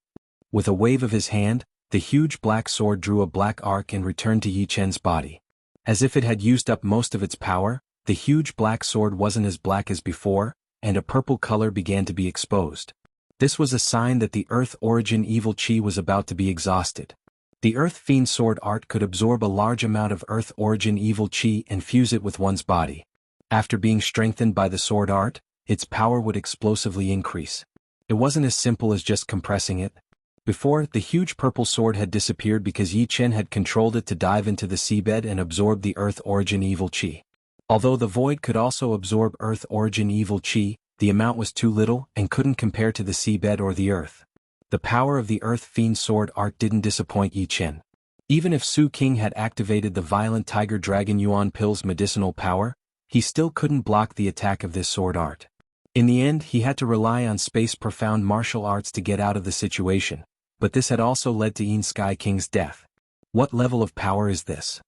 With a wave of his hand, the huge black sword drew a black arc and returned to Yichen's body. As if it had used up most of its power, the huge black sword wasn't as black as before, and a purple color began to be exposed. This was a sign that the Earth Origin Evil Chi was about to be exhausted. The Earth Fiend Sword Art could absorb a large amount of Earth Origin Evil Chi and fuse it with one's body. After being strengthened by the Sword Art, its power would explosively increase. It wasn't as simple as just compressing it. Before, the huge purple sword had disappeared because Yi Chen had controlled it to dive into the seabed and absorb the Earth Origin Evil Chi. Although the void could also absorb Earth Origin Evil Chi, the amount was too little and couldn't compare to the seabed or the Earth. The power of the Earth Fiend Sword Art didn't disappoint Yi Chen. Even if Su King had activated the Violent Tiger Dragon Yuan Pill's medicinal power, he still couldn't block the attack of this sword art. In the end, he had to rely on space profound martial arts to get out of the situation, but this had also led to Yin Sky King's death. What level of power is this?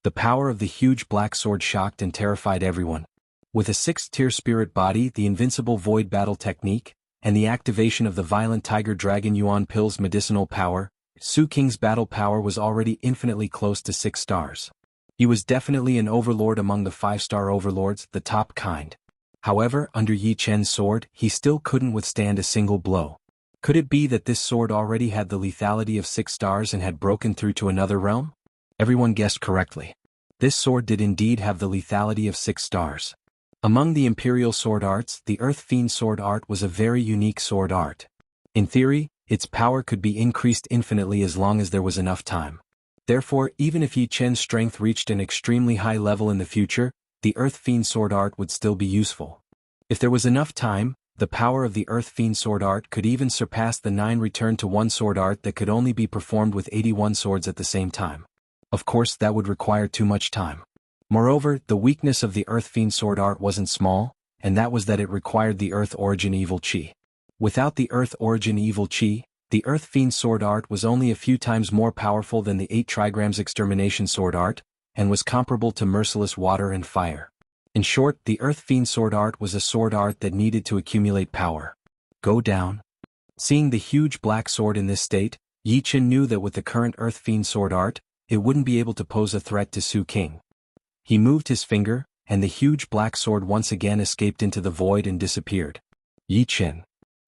The power of the huge black sword shocked and terrified everyone. With a 6th-tier spirit body, the invincible void battle technique, and the activation of the Violent Tiger Dragon Yuan Pill's medicinal power, Su King's battle power was already infinitely close to 6 stars. He was definitely an overlord among the 5-star overlords, the top kind. However, under Yi Chen's sword, he still couldn't withstand a single blow. Could it be that this sword already had the lethality of 6 stars and had broken through to another realm? Everyone guessed correctly. This sword did indeed have the lethality of 6 stars. Among the Imperial sword arts, the Earth Fiend sword art was a very unique sword art. In theory, its power could be increased infinitely as long as there was enough time. Therefore, even if Yi Chen's strength reached an extremely high level in the future, the Earth Fiend sword art would still be useful. If there was enough time, the power of the Earth Fiend sword art could even surpass the 9 return to 1 sword art that could only be performed with 81 swords at the same time. Of course, that would require too much time. Moreover, the weakness of the Earth Fiend sword art wasn't small, and that was that it required the Earth Origin Evil Chi. Without the Earth Origin Evil Chi, the Earth Fiend sword art was only a few times more powerful than the 8 trigrams extermination sword art, and was comparable to merciless water and fire. In short, the Earth Fiend sword art was a sword art that needed to accumulate power. Go down. Seeing the huge black sword in this state, Yi Chen knew that with the current Earth Fiend sword art, it wouldn't be able to pose a threat to Su King. He moved his finger, and the huge black sword once again escaped into the void and disappeared. Yi Chen.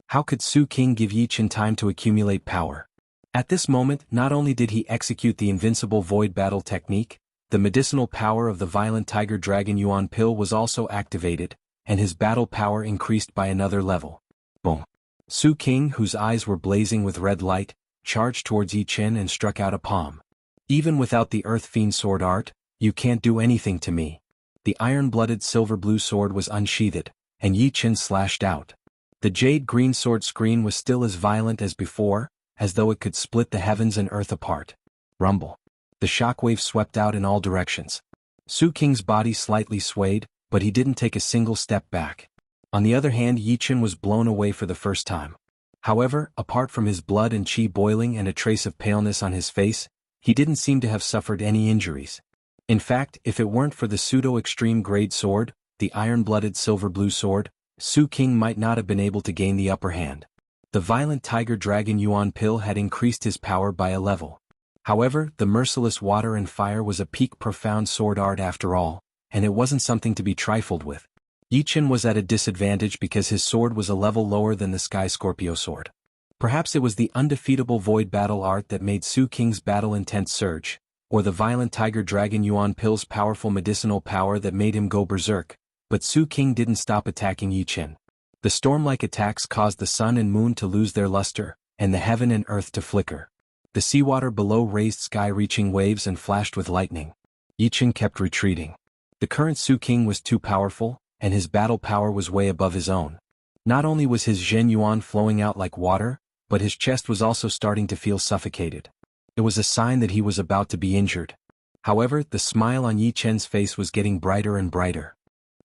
How could Su King give Yi Chen time to accumulate power? At this moment, not only did he execute the invincible void battle technique, the medicinal power of the Violent Tiger Dragon Yuan Pill was also activated, and his battle power increased by another level. Boom. Su King, whose eyes were blazing with red light, charged towards Yi Chen and struck out a palm. Even without the Earth Fiend sword art, you can't do anything to me. The iron-blooded silver-blue sword was unsheathed, and Yi Chen slashed out. The jade-green sword screen was still as violent as before, as though it could split the heavens and earth apart. Rumble. The shockwave swept out in all directions. Su King's body slightly swayed, but he didn't take a single step back. On the other hand, Yi Chen was blown away for the first time. However, apart from his blood and chi boiling and a trace of paleness on his face, he didn't seem to have suffered any injuries. In fact, if it weren't for the pseudo-extreme grade sword, the iron-blooded silver-blue sword, Su King might not have been able to gain the upper hand. The Violent Tiger Dragon Yuan Pill had increased his power by a level. However, the merciless water and fire was a peak profound sword art after all, and it wasn't something to be trifled with. Yi Chen was at a disadvantage because his sword was a level lower than the Sky Scorpio sword. Perhaps it was the undefeatable void battle art that made Su King's battle intent surge, or the Violent Tiger Dragon Yuan Pill's powerful medicinal power that made him go berserk, but Su King didn't stop attacking Yi Chen. The storm-like attacks caused the sun and moon to lose their luster, and the heaven and earth to flicker. The seawater below raised sky-reaching waves and flashed with lightning. Yi Chen kept retreating. The current Su King was too powerful, and his battle power was way above his own. Not only was his Zhen Yuan flowing out like water, but his chest was also starting to feel suffocated. It was a sign that he was about to be injured. However, the smile on Yi Chen's face was getting brighter and brighter.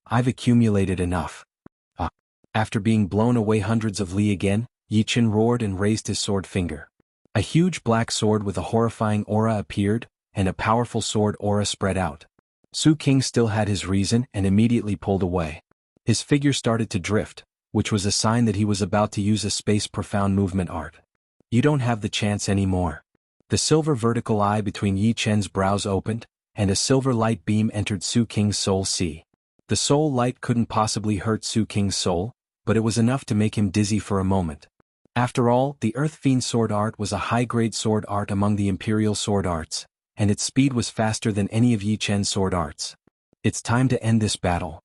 I've accumulated enough. After being blown away hundreds of li again, Yi Chen roared and raised his sword finger. A huge black sword with a horrifying aura appeared, and a powerful sword aura spread out. Su King still had his reason and immediately pulled away. His figure started to drift, which was a sign that he was about to use a space profound movement art. You don't have the chance anymore. The silver vertical eye between Yi Chen's brows opened, and a silver light beam entered Su King's soul sea. The soul light couldn't possibly hurt Su King's soul, but it was enough to make him dizzy for a moment. After all, the Earth Fiend sword art was a high-grade sword art among the Imperial sword arts, and its speed was faster than any of Yi Chen's sword arts. It's time to end this battle.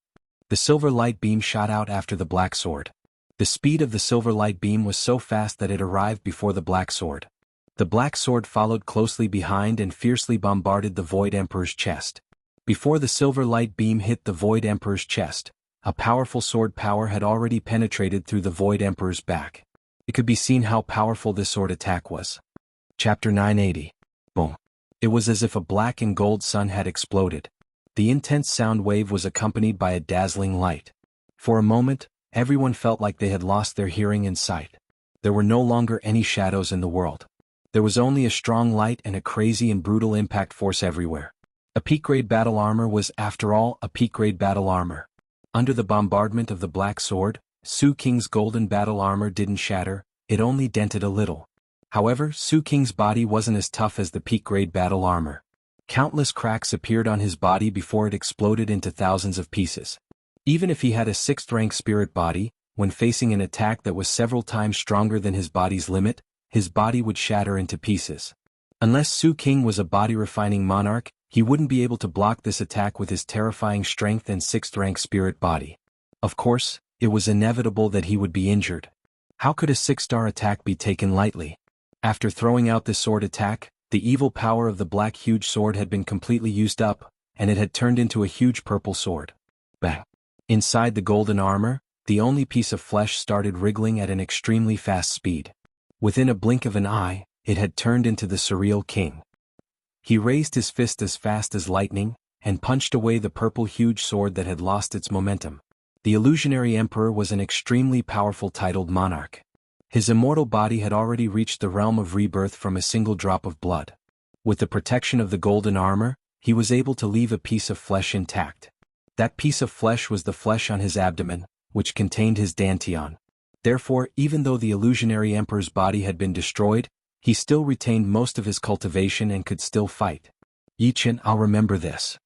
The silver light beam shot out after the black sword. The speed of the silver light beam was so fast that it arrived before the black sword. The black sword followed closely behind and fiercely bombarded the Void Emperor's chest. Before the silver light beam hit the Void Emperor's chest, a powerful sword power had already penetrated through the Void Emperor's back. It could be seen how powerful this sword attack was. Chapter 980. Boom. It was as if a black and gold sun had exploded. The intense sound wave was accompanied by a dazzling light. For a moment, everyone felt like they had lost their hearing and sight. There were no longer any shadows in the world. There was only a strong light and a crazy and brutal impact force everywhere. A peak-grade battle armor was, after all, a peak-grade battle armor. Under the bombardment of the black sword, Su King's golden battle armor didn't shatter, it only dented a little. However, Su King's body wasn't as tough as the peak-grade battle armor. Countless cracks appeared on his body before it exploded into thousands of pieces. Even if he had a 6th-rank spirit body, when facing an attack that was several times stronger than his body's limit, his body would shatter into pieces. Unless Su King was a body-refining monarch, he wouldn't be able to block this attack with his terrifying strength and 6th-rank spirit body. Of course, it was inevitable that he would be injured. How could a 6-star attack be taken lightly? After throwing out this sword attack, the evil power of the black huge sword had been completely used up, and it had turned into a huge purple sword. Bang! Inside the golden armor, the only piece of flesh started wriggling at an extremely fast speed. Within a blink of an eye, it had turned into the Surreal King. He raised his fist as fast as lightning, and punched away the purple huge sword that had lost its momentum. The illusionary emperor was an extremely powerful titled monarch. His immortal body had already reached the realm of rebirth from a single drop of blood. With the protection of the golden armor, he was able to leave a piece of flesh intact. That piece of flesh was the flesh on his abdomen, which contained his dantian. Therefore, even though the illusionary emperor's body had been destroyed, he still retained most of his cultivation and could still fight. Yi Chen, I'll remember this.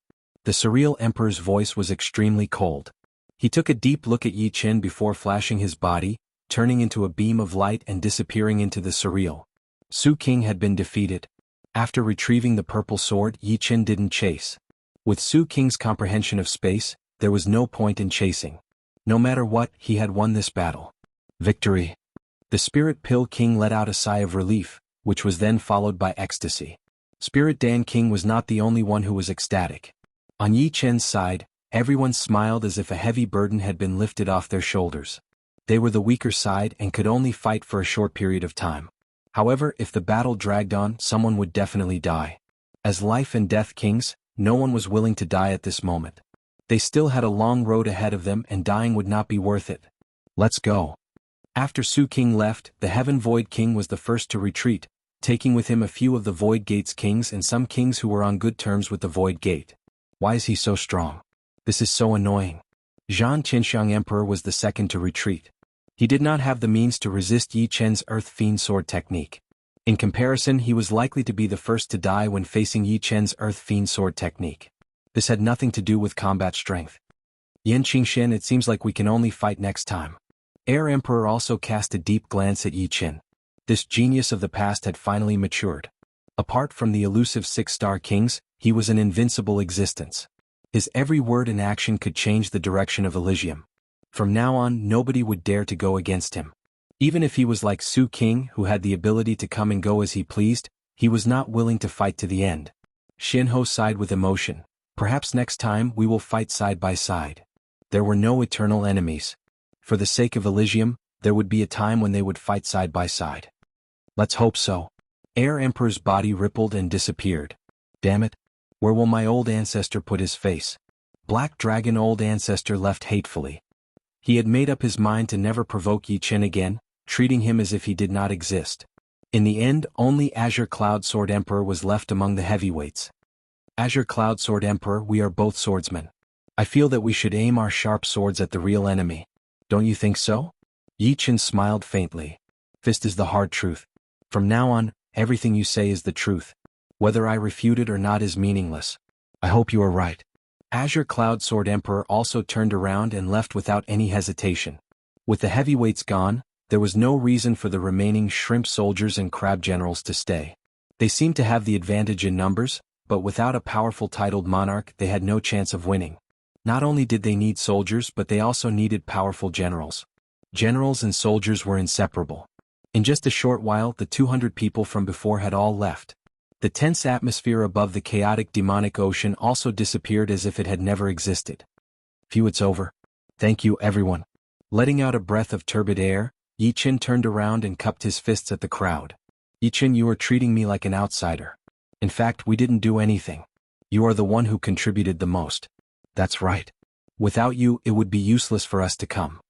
The Surreal Emperor's voice was extremely cold. He took a deep look at Yi Chen before flashing his body, turning into a beam of light and disappearing into the Surreal. Su King had been defeated. After retrieving the purple sword, Yi Chen didn't chase. With Su King's comprehension of space, there was no point in chasing. No matter what, he had won this battle. Victory. The Spirit Pill King let out a sigh of relief, which was then followed by ecstasy. Spirit Dan King was not the only one who was ecstatic. On Yi Chen's side, everyone smiled as if a heavy burden had been lifted off their shoulders. They were the weaker side and could only fight for a short period of time. However, if the battle dragged on, someone would definitely die. As life and death kings, no one was willing to die at this moment. They still had a long road ahead of them and dying would not be worth it. Let's go. After Su King left, the Heaven Void King was the first to retreat, taking with him a few of the Void Gate's kings and some kings who were on good terms with the Void Gate. Why is he so strong? This is so annoying. Zhan Qinxiang Emperor was the second to retreat. He did not have the means to resist Yi Chen's Earth Fiend Sword technique. In comparison, he was likely to be the first to die when facing Yi Chen's Earth Fiend Sword technique. This had nothing to do with combat strength. Yan Qingxian, it seems like we can only fight next time. Air Emperor also cast a deep glance at Yi Chen. This genius of the past had finally matured. Apart from the elusive 6-star kings, he was an invincible existence. His every word and action could change the direction of Elysium. From now on, nobody would dare to go against him. Even if he was like Su King, who had the ability to come and go as he pleased, he was not willing to fight to the end. Xin Ho sighed with emotion. Perhaps next time we will fight side by side. There were no eternal enemies. For the sake of Elysium, there would be a time when they would fight side by side. Let's hope so. Air Emperor's body rippled and disappeared. Damn it. Where will my old ancestor put his face? Black Dragon old ancestor left hatefully. He had made up his mind to never provoke Yi Chen again, treating him as if he did not exist. In the end, only Azure Cloud Sword Emperor was left among the heavyweights. Azure Cloud Sword Emperor, we are both swordsmen. I feel that we should aim our sharp swords at the real enemy. Don't you think so? Yi Chen smiled faintly. Fist is the hard truth. From now on, everything you say is the truth. Whether I refute it or not is meaningless. I hope you are right. Azure Cloud Sword Emperor also turned around and left without any hesitation. With the heavyweights gone, there was no reason for the remaining shrimp soldiers and crab generals to stay. They seemed to have the advantage in numbers, but without a powerful titled monarch they had no chance of winning. Not only did they need soldiers but they also needed powerful generals. Generals and soldiers were inseparable. In just a short while the 200 people from before had all left. The tense atmosphere above the chaotic demonic ocean also disappeared as if it had never existed. Phew, it's over. Thank you, everyone. Letting out a breath of turbid air, Yi Chen turned around and cupped his fists at the crowd. Yi Chen, you are treating me like an outsider. In fact, we didn't do anything. You are the one who contributed the most. That's right. Without you, it would be useless for us to come.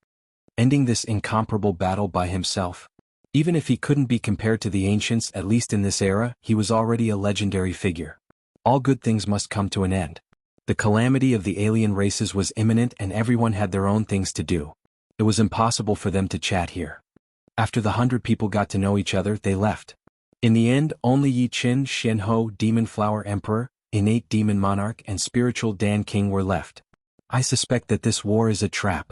Ending this incomparable battle by himself. Even if he couldn't be compared to the ancients, at least in this era, he was already a legendary figure. All good things must come to an end. The calamity of the alien races was imminent and everyone had their own things to do. It was impossible for them to chat here. After the 100 people got to know each other, they left. In the end, only Yi Chen, Shen Ho, Demon Flower Emperor, Innate Demon Monarch and Spiritual Dan King were left. I suspect that this war is a trap.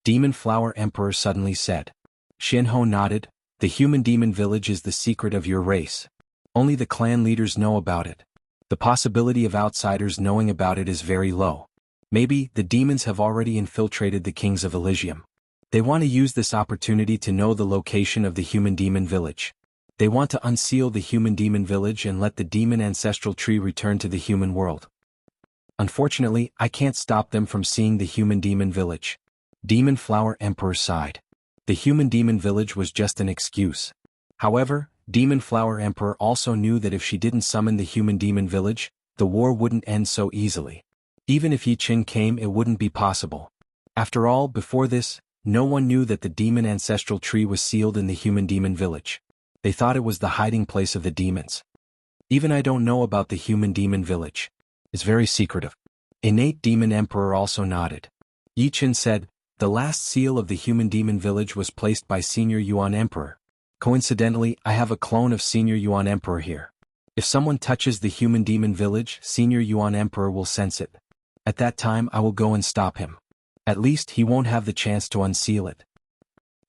Demon Flower Emperor suddenly said. Shen Ho nodded. The human demon village is the secret of your race. Only the clan leaders know about it. The possibility of outsiders knowing about it is very low. Maybe the demons have already infiltrated the kings of Elysium. They want to use this opportunity to know the location of the human demon village. They want to unseal the human demon village and let the demon ancestral tree return to the human world. Unfortunately, I can't stop them from seeing the human demon village. Demon Flower Emperor sighed. The human demon village was just an excuse. However, Demon Flower Emperor also knew that if she didn't summon the human demon village, the war wouldn't end so easily. Even if Yi Chen came, it wouldn't be possible. After all, before this, no one knew that the demon ancestral tree was sealed in the human demon village. They thought it was the hiding place of the demons. Even I don't know about the human demon village. It's very secretive. Innate Demon Emperor also nodded. Yi Chen said, the last seal of the human demon village was placed by Senior Yuan Emperor. Coincidentally, I have a clone of Senior Yuan Emperor here. If someone touches the human demon village, Senior Yuan Emperor will sense it. At that time I will go and stop him. At least he won't have the chance to unseal it.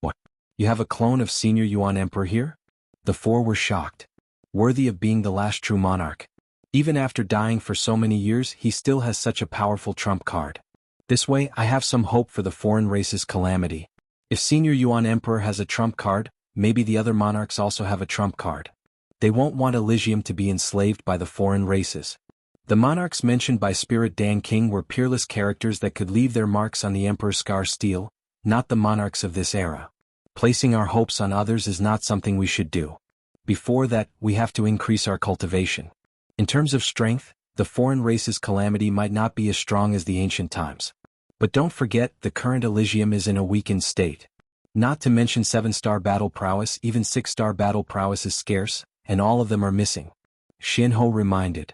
What? You have a clone of Senior Yuan Emperor here? The four were shocked. Worthy of being the last true monarch. Even after dying for so many years, he still has such a powerful trump card. This way, I have some hope for the foreign race's calamity. If Senior Yuan Emperor has a trump card, maybe the other monarchs also have a trump card. They won't want Elysium to be enslaved by the foreign races. The monarchs mentioned by Spirit Dan King were peerless characters that could leave their marks on the Emperor's scar steel, not the monarchs of this era. Placing our hopes on others is not something we should do. Before that, we have to increase our cultivation. In terms of strength, the foreign race's calamity might not be as strong as the ancient times. But don't forget, the current Elysium is in a weakened state. Not to mention 7-star battle prowess, even 6-star battle prowess is scarce, and all of them are missing. Shen Ho reminded.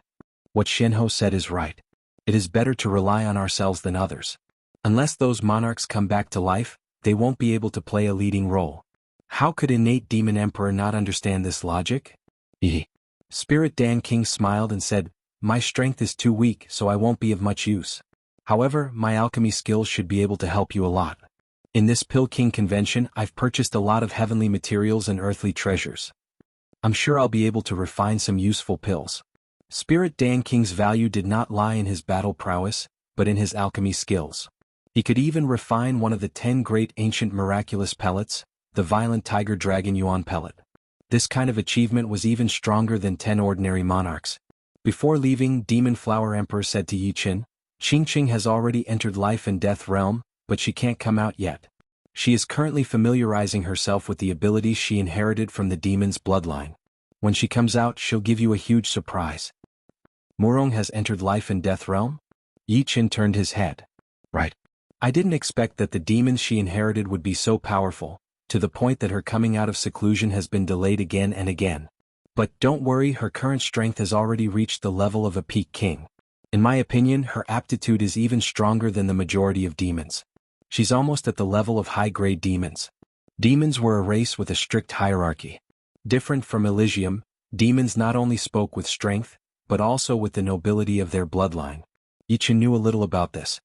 What Shen Ho said is right. It is better to rely on ourselves than others. Unless those monarchs come back to life, they won't be able to play a leading role. How could Innate Demon Emperor not understand this logic? Spirit Dan King smiled and said, my strength is too weak, so I won't be of much use. However, my alchemy skills should be able to help you a lot. In this Pill King convention, I've purchased a lot of heavenly materials and earthly treasures. I'm sure I'll be able to refine some useful pills. Spirit Dan King's value did not lie in his battle prowess, but in his alchemy skills. He could even refine one of the 10 great ancient miraculous pellets, the Violent Tiger Dragon Yuan pellet. This kind of achievement was even stronger than 10 ordinary monarchs. Before leaving, Demon Flower Emperor said to Yi Qin, Qingqing has already entered life and death realm, but she can't come out yet. She is currently familiarizing herself with the abilities she inherited from the demon's bloodline. When she comes out, she'll give you a huge surprise. Murong has entered life and death realm? Yi Qin turned his head. Right. I didn't expect that the demons she inherited would be so powerful, to the point that her coming out of seclusion has been delayed again and again. But don't worry, her current strength has already reached the level of a peak king. In my opinion, her aptitude is even stronger than the majority of demons. She's almost at the level of high-grade demons. Demons were a race with a strict hierarchy. Different from Elysium, demons not only spoke with strength, but also with the nobility of their bloodline. Yi Qin knew a little about this.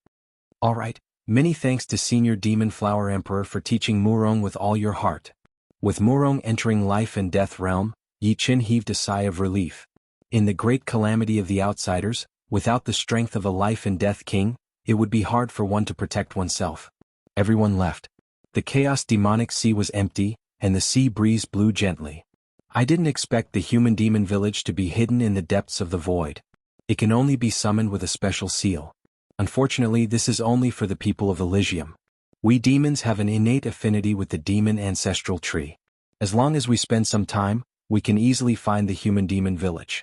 All right, many thanks to Senior Demon Flower Emperor for teaching Murong with all your heart. With Murong entering life and death realm, Yi Qin heaved a sigh of relief. In the great calamity of the outsiders, without the strength of a life and death king, it would be hard for one to protect oneself. Everyone left. The chaos demonic sea was empty, and the sea breeze blew gently. I didn't expect the human demon village to be hidden in the depths of the void. It can only be summoned with a special seal. Unfortunately, this is only for the people of Elysium. We demons have an innate affinity with the demon ancestral tree. As long as we spend some time, we can easily find the human demon village.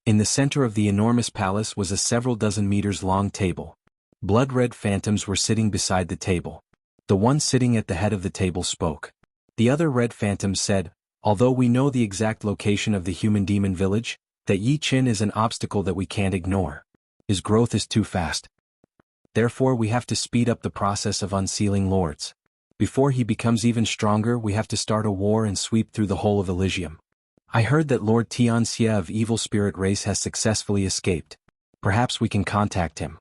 In the center of the enormous palace was a several dozen meters long table. Blood-red phantoms were sitting beside the table. The one sitting at the head of the table spoke. The other red phantoms said, although we know the exact location of the human demon village, that Yi Qin is an obstacle that we can't ignore. His growth is too fast. Therefore we have to speed up the process of unsealing lords. Before he becomes even stronger, we have to start a war and sweep through the whole of Elysium. I heard that Lord Tianxia of Evil Spirit Race has successfully escaped. Perhaps we can contact him.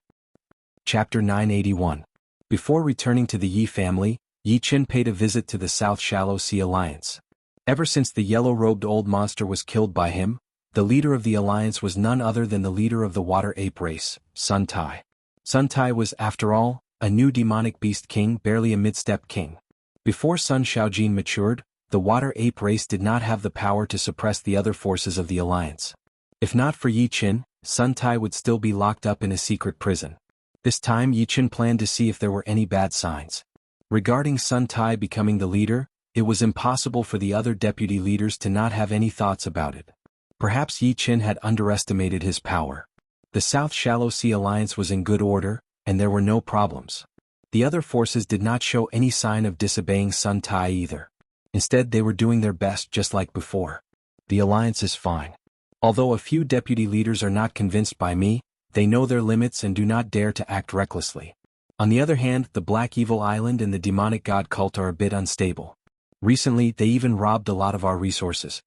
Chapter 981. Before returning to the Yi family, Yi Qin paid a visit to the South Shallow Sea Alliance. Ever since the yellow-robed old monster was killed by him, the leader of the alliance was none other than the leader of the water ape race, Sun Tai. Sun Tai was, after all, a new demonic beast king, barely a mid-step king. Before Sun Shaojin matured, the water ape race did not have the power to suppress the other forces of the alliance. If not for Yi Qin, Sun Tai would still be locked up in a secret prison. This time Yi Qin planned to see if there were any bad signs. Regarding Sun Tai becoming the leader, it was impossible for the other deputy leaders to not have any thoughts about it. Perhaps Yi Qin had underestimated his power. The South Shallow Sea Alliance was in good order, and there were no problems. The other forces did not show any sign of disobeying Sun Tai either. Instead, they were doing their best just like before. The alliance is fine. Although a few deputy leaders are not convinced by me, they know their limits and do not dare to act recklessly. On the other hand, the Black Evil Island and the demonic god cult are a bit unstable. Recently, they even robbed a lot of our resources.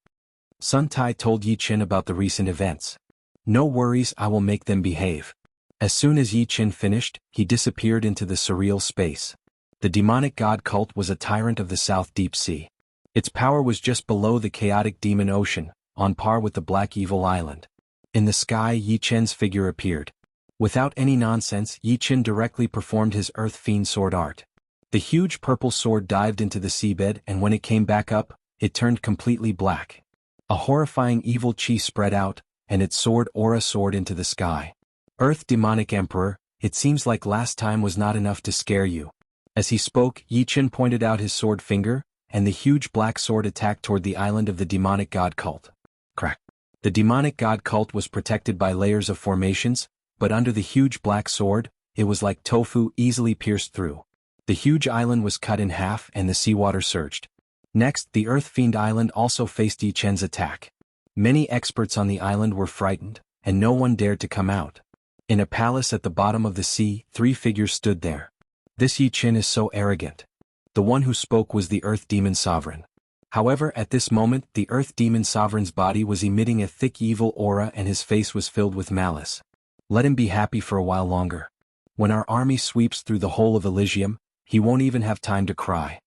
Sun Tai told Yi Qin about the recent events. No worries, I will make them behave. As soon as Yi Qin finished, he disappeared into the surreal space. The demonic god cult was a tyrant of the South Deep Sea. Its power was just below the chaotic demon ocean, on par with the Black Evil Island. In the sky, Yi Qin's figure appeared. Without any nonsense, Yi Qin directly performed his Earth Fiend sword art. The huge purple sword dived into the seabed, and when it came back up, it turned completely black. A horrifying evil chi spread out, and its sword aura soared into the sky. Earth Demonic Emperor, it seems like last time was not enough to scare you. As he spoke, Yi Qin pointed out his sword finger, and the huge black sword attacked toward the island of the demonic god cult. Crack. The demonic god cult was protected by layers of formations, but under the huge black sword, it was like tofu easily pierced through. The huge island was cut in half and the seawater surged. Next, the Earth Fiend Island also faced Yi Qin's attack. Many experts on the island were frightened, and no one dared to come out. In a palace at the bottom of the sea, 3 figures stood there. This Yi Qin is so arrogant. The one who spoke was the Earth Demon Sovereign. However, at this moment, the Earth Demon Sovereign's body was emitting a thick evil aura and his face was filled with malice. Let him be happy for a while longer. When our army sweeps through the whole of Elysium, he won't even have time to cry.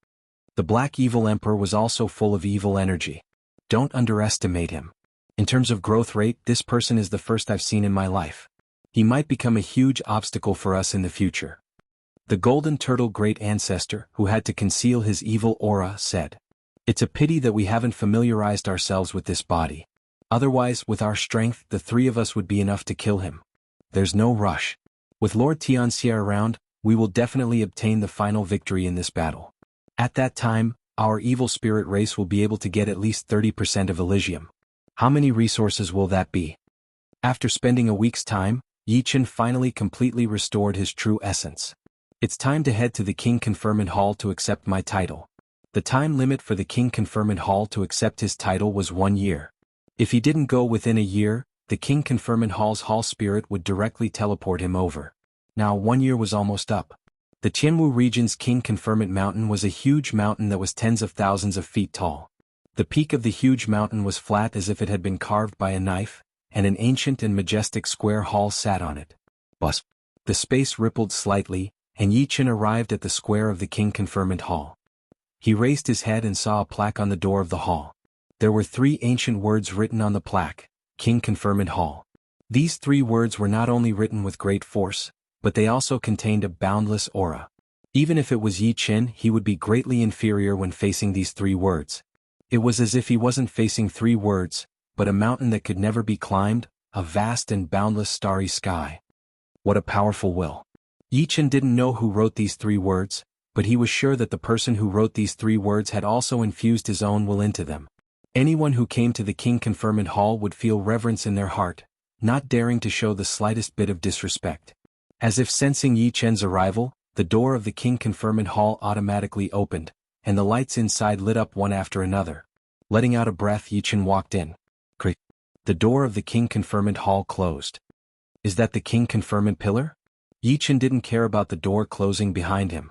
The Black Evil Emperor was also full of evil energy. Don't underestimate him. In terms of growth rate, this person is the first I've seen in my life. He might become a huge obstacle for us in the future. The Golden Turtle Great Ancestor, who had to conceal his evil aura, said. It's a pity that we haven't familiarized ourselves with this body. Otherwise, with our strength, the three of us would be enough to kill him. There's no rush. With Lord Tianxia around, we will definitely obtain the final victory in this battle. At that time, our evil spirit race will be able to get at least 30% of Elysium. How many resources will that be? After spending a week's time, Yi Chen finally completely restored his true essence. It's time to head to the King Conferment Hall to accept my title. The time limit for the King Conferment Hall to accept his title was 1 year. If he didn't go within a year, the King Conferment Hall's Hall Spirit would directly teleport him over. Now 1 year was almost up. The Qianwu region's King Conferment Mountain was a huge mountain that was tens of thousands of feet tall. The peak of the huge mountain was flat as if it had been carved by a knife, and an ancient and majestic square hall sat on it. Bus. The space rippled slightly, and Yi Chen arrived at the square of the King Conferment Hall. He raised his head and saw a plaque on the door of the hall. There were 3 ancient words written on the plaque: King Conferment Hall. These 3 words were not only written with great force, but they also contained a boundless aura. Even if it was Yi Chen, he would be greatly inferior when facing these 3 words. It was as if he wasn't facing 3 words, but a mountain that could never be climbed, a vast and boundless starry sky. What a powerful will. Yi Chen didn't know who wrote these 3 words, but he was sure that the person who wrote these 3 words had also infused his own will into them. Anyone who came to the King Conferment Hall would feel reverence in their heart, not daring to show the slightest bit of disrespect. As if sensing Yi Chen's arrival, the door of the King Conferment Hall automatically opened, and the lights inside lit up one after another. Letting out a breath, Yi Chen walked in. Creak. The door of the King Conferment Hall closed. Is that the King Conferment Pillar? Yi Chen didn't care about the door closing behind him.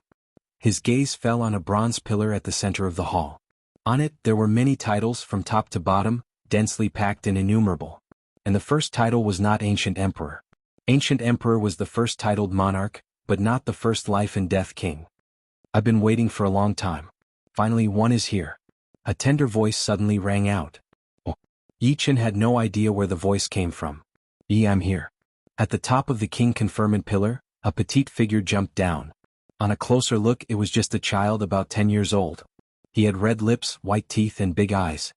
His gaze fell on a bronze pillar at the center of the hall. On it, there were many titles from top to bottom, densely packed and innumerable. And the first title was not Ancient Emperor. Ancient Emperor was the first titled monarch, but not the first life and death king. I've been waiting for a long time. Finally, one is here. A tender voice suddenly rang out. Oh. Yi Chen had no idea where the voice came from. I'm here. At the top of the King Conferment Pillar, a petite figure jumped down. On a closer look, it was just a child about 10 years old. He had red lips, white teeth and big eyes.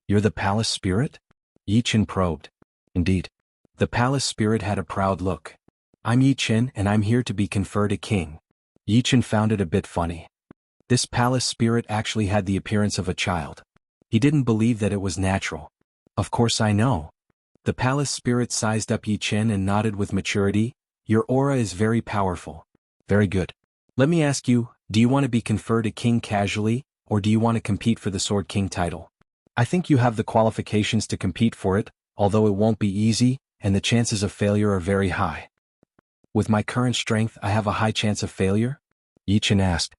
You're the palace spirit? Yi Chen probed. Indeed. The palace spirit had a proud look. I'm Yi Chen and I'm here to be conferred a king. Yi Chen found it a bit funny. This palace spirit actually had the appearance of a child. He didn't believe that it was natural. Of course I know. The palace spirit sized up Yi Chen and nodded with maturity. Your aura is very powerful. Very good. Let me ask you, do you want to be conferred a king casually, or do you want to compete for the Sword King title? I think you have the qualifications to compete for it, although it won't be easy, and the chances of failure are very high. With my current strength, I have a high chance of failure? Yi Chen asked.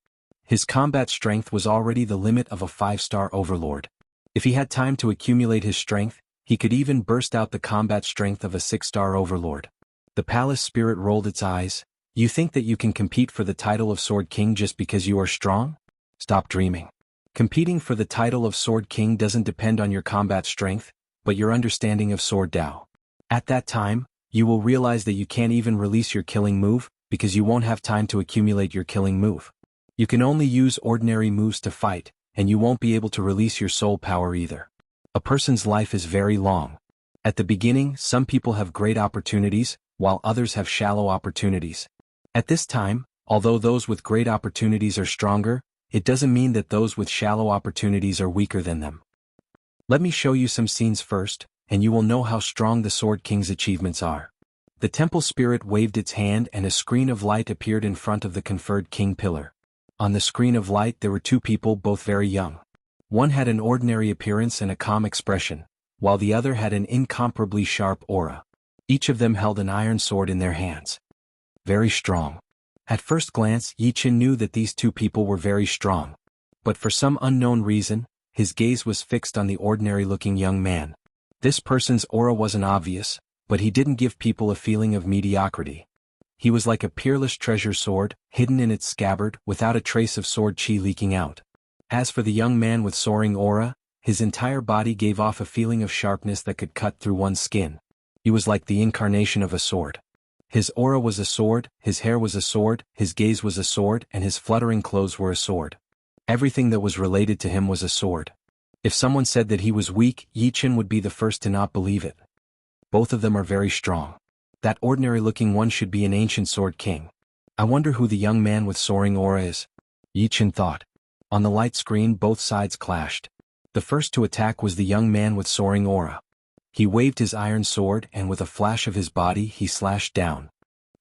His combat strength was already the limit of a 5-star overlord. If he had time to accumulate his strength, he could even burst out the combat strength of a 6-star overlord. The palace spirit rolled its eyes. You think that you can compete for the title of Sword King just because you are strong? Stop dreaming. Competing for the title of Sword King doesn't depend on your combat strength, but your understanding of Sword Dao. At that time, you will realize that you can't even release your killing move, because you won't have time to accumulate your killing move. You can only use ordinary moves to fight, and you won't be able to release your soul power either. A person's life is very long. At the beginning, some people have great opportunities, while others have shallow opportunities. At this time, although those with great opportunities are stronger, it doesn't mean that those with shallow opportunities are weaker than them. Let me show you some scenes first, and you will know how strong the Sword King's achievements are. The temple spirit waved its hand and a screen of light appeared in front of the conferred king pillar. On the screen of light there were 2 people, both very young. One had an ordinary appearance and a calm expression, while the other had an incomparably sharp aura. Each of them held an iron sword in their hands. Very strong. At first glance, Yi Chen knew that these 2 people were very strong. But for some unknown reason, his gaze was fixed on the ordinary-looking young man. This person's aura wasn't obvious, but he didn't give people a feeling of mediocrity. He was like a peerless treasure sword, hidden in its scabbard, without a trace of sword chi leaking out. As for the young man with soaring aura, his entire body gave off a feeling of sharpness that could cut through one's skin. He was like the incarnation of a sword. His aura was a sword, his hair was a sword, his gaze was a sword, and his fluttering clothes were a sword. Everything that was related to him was a sword. If someone said that he was weak, Yi Chen would be the first to not believe it. Both of them are very strong. That ordinary-looking one should be an ancient sword king. I wonder who the young man with soaring aura is. Yi Chen thought. On the light screen both sides clashed. The first to attack was the young man with soaring aura. He waved his iron sword and with a flash of his body he slashed down.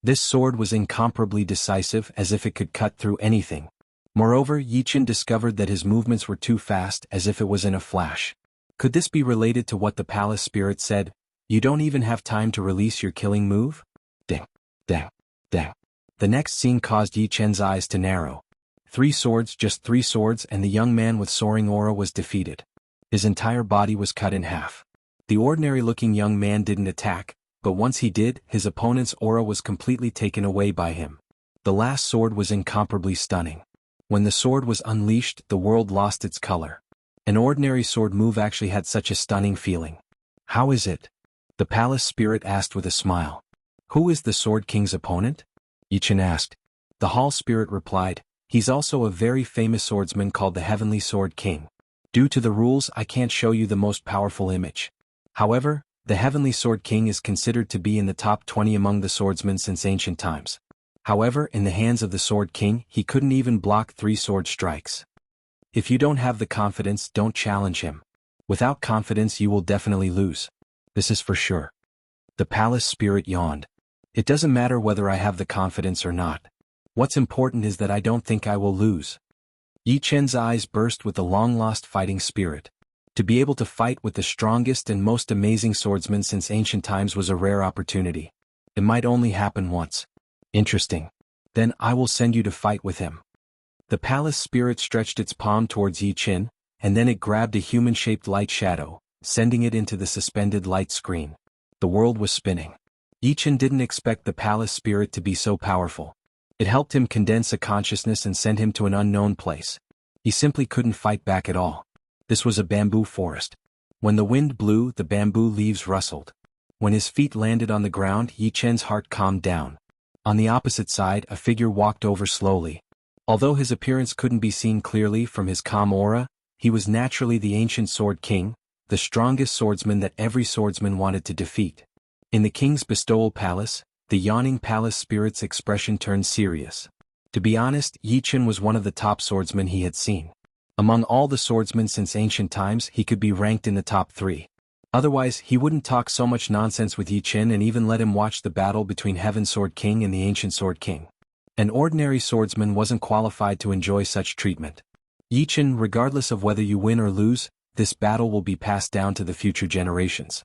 This sword was incomparably decisive, as if it could cut through anything. Moreover, Yi Chen discovered that his movements were too fast, as if it was in a flash. Could this be related to what the palace spirit said? You don't even have time to release your killing move? Ding, ding, ding. The next scene caused Yi Chen's eyes to narrow. 3 swords, just 3 swords, and the young man with soaring aura was defeated. His entire body was cut in half. The ordinary-looking young man didn't attack, but once he did, his opponent's aura was completely taken away by him. The last sword was incomparably stunning. When the sword was unleashed, the world lost its color. An ordinary sword move actually had such a stunning feeling. How is it? The palace spirit asked with a smile. Who is the Sword King's opponent? Yi Chen asked. The hall spirit replied, he's also a very famous swordsman called the Heavenly Sword King. Due to the rules, I can't show you the most powerful image. However, the Heavenly Sword King is considered to be in the top 20 among the swordsmen since ancient times. However, in the hands of the Sword King, he couldn't even block 3 sword strikes. If you don't have the confidence, don't challenge him. Without confidence you will definitely lose. This is for sure. The palace spirit yawned. It doesn't matter whether I have the confidence or not. What's important is that I don't think I will lose. Yi Chen's eyes burst with the long-lost fighting spirit. To be able to fight with the strongest and most amazing swordsman since ancient times was a rare opportunity. It might only happen once. Interesting. Then I will send you to fight with him. The palace spirit stretched its palm towards Yi Chen, and then it grabbed a human-shaped light shadow, sending it into the suspended light screen. The world was spinning. Yi Chen didn't expect the palace spirit to be so powerful. It helped him condense a consciousness and send him to an unknown place. He simply couldn't fight back at all. This was a bamboo forest. When the wind blew, the bamboo leaves rustled. When his feet landed on the ground, Yi Chen's heart calmed down. On the opposite side, a figure walked over slowly. Although his appearance couldn't be seen clearly from his calm aura, he was naturally the ancient Sword King, the strongest swordsman that every swordsman wanted to defeat. In the king's bestowal palace, the yawning palace spirit's expression turned serious. To be honest, Yi Chen was one of the top swordsmen he had seen. Among all the swordsmen since ancient times, he could be ranked in the top 3. Otherwise, he wouldn't talk so much nonsense with Yi Chen and even let him watch the battle between Heaven Sword King and the Ancient Sword King. An ordinary swordsman wasn't qualified to enjoy such treatment. Yi Chen, regardless of whether you win or lose, this battle will be passed down to the future generations.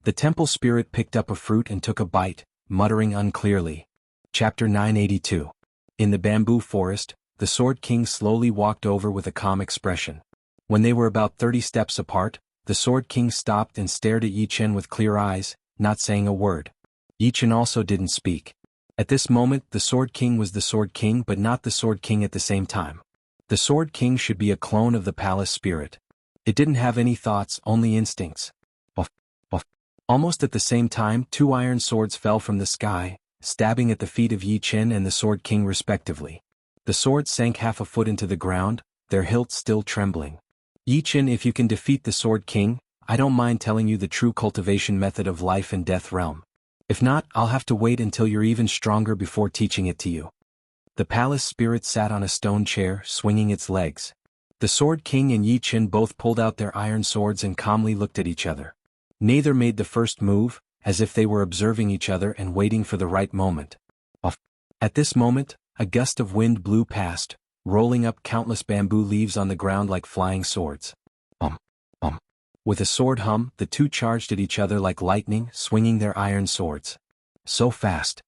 The temple spirit picked up a fruit and took a bite, muttering unclearly. Chapter 982. In the bamboo forest, the Sword King slowly walked over with a calm expression. When they were about 30 steps apart, the Sword King stopped and stared at Yi Chen with clear eyes, not saying a word. Yi Chen also didn't speak. At this moment, the Sword King was the Sword King but not the Sword King at the same time. The Sword King should be a clone of the palace spirit. It didn't have any thoughts, only instincts. Buff, buff. Almost at the same time, 2 iron swords fell from the sky, stabbing at the feet of Yi Chen and the Sword King respectively. The swords sank half a foot into the ground, their hilts still trembling. Yi Chen, if you can defeat the Sword King, I don't mind telling you the true cultivation method of life and death realm. If not, I'll have to wait until you're even stronger before teaching it to you. The palace spirit sat on a stone chair, swinging its legs. The Sword King and Yi Chen both pulled out their iron swords and calmly looked at each other. Neither made the first move, as if they were observing each other and waiting for the right moment. At this moment, a gust of wind blew past, rolling up countless bamboo leaves on the ground like flying swords. With a sword hum, the two charged at each other like lightning, swinging their iron swords. So fast.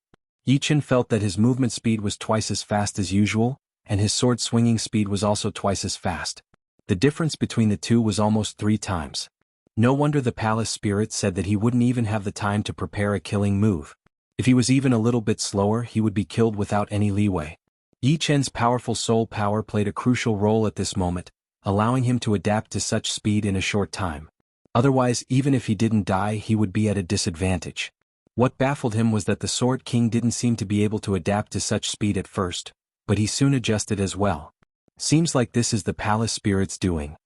Yi Chen felt that his movement speed was twice as fast as usual, and his sword swinging speed was also twice as fast. The difference between the two was almost 3 times. No wonder the palace spirit said that he wouldn't even have the time to prepare a killing move. If he was even a little bit slower, he would be killed without any leeway. Yi Chen's powerful soul power played a crucial role at this moment, allowing him to adapt to such speed in a short time. Otherwise, even if he didn't die, he would be at a disadvantage. What baffled him was that the Sword King didn't seem to be able to adapt to such speed at first, but he soon adjusted as well. Seems like this is the palace spirit's doing.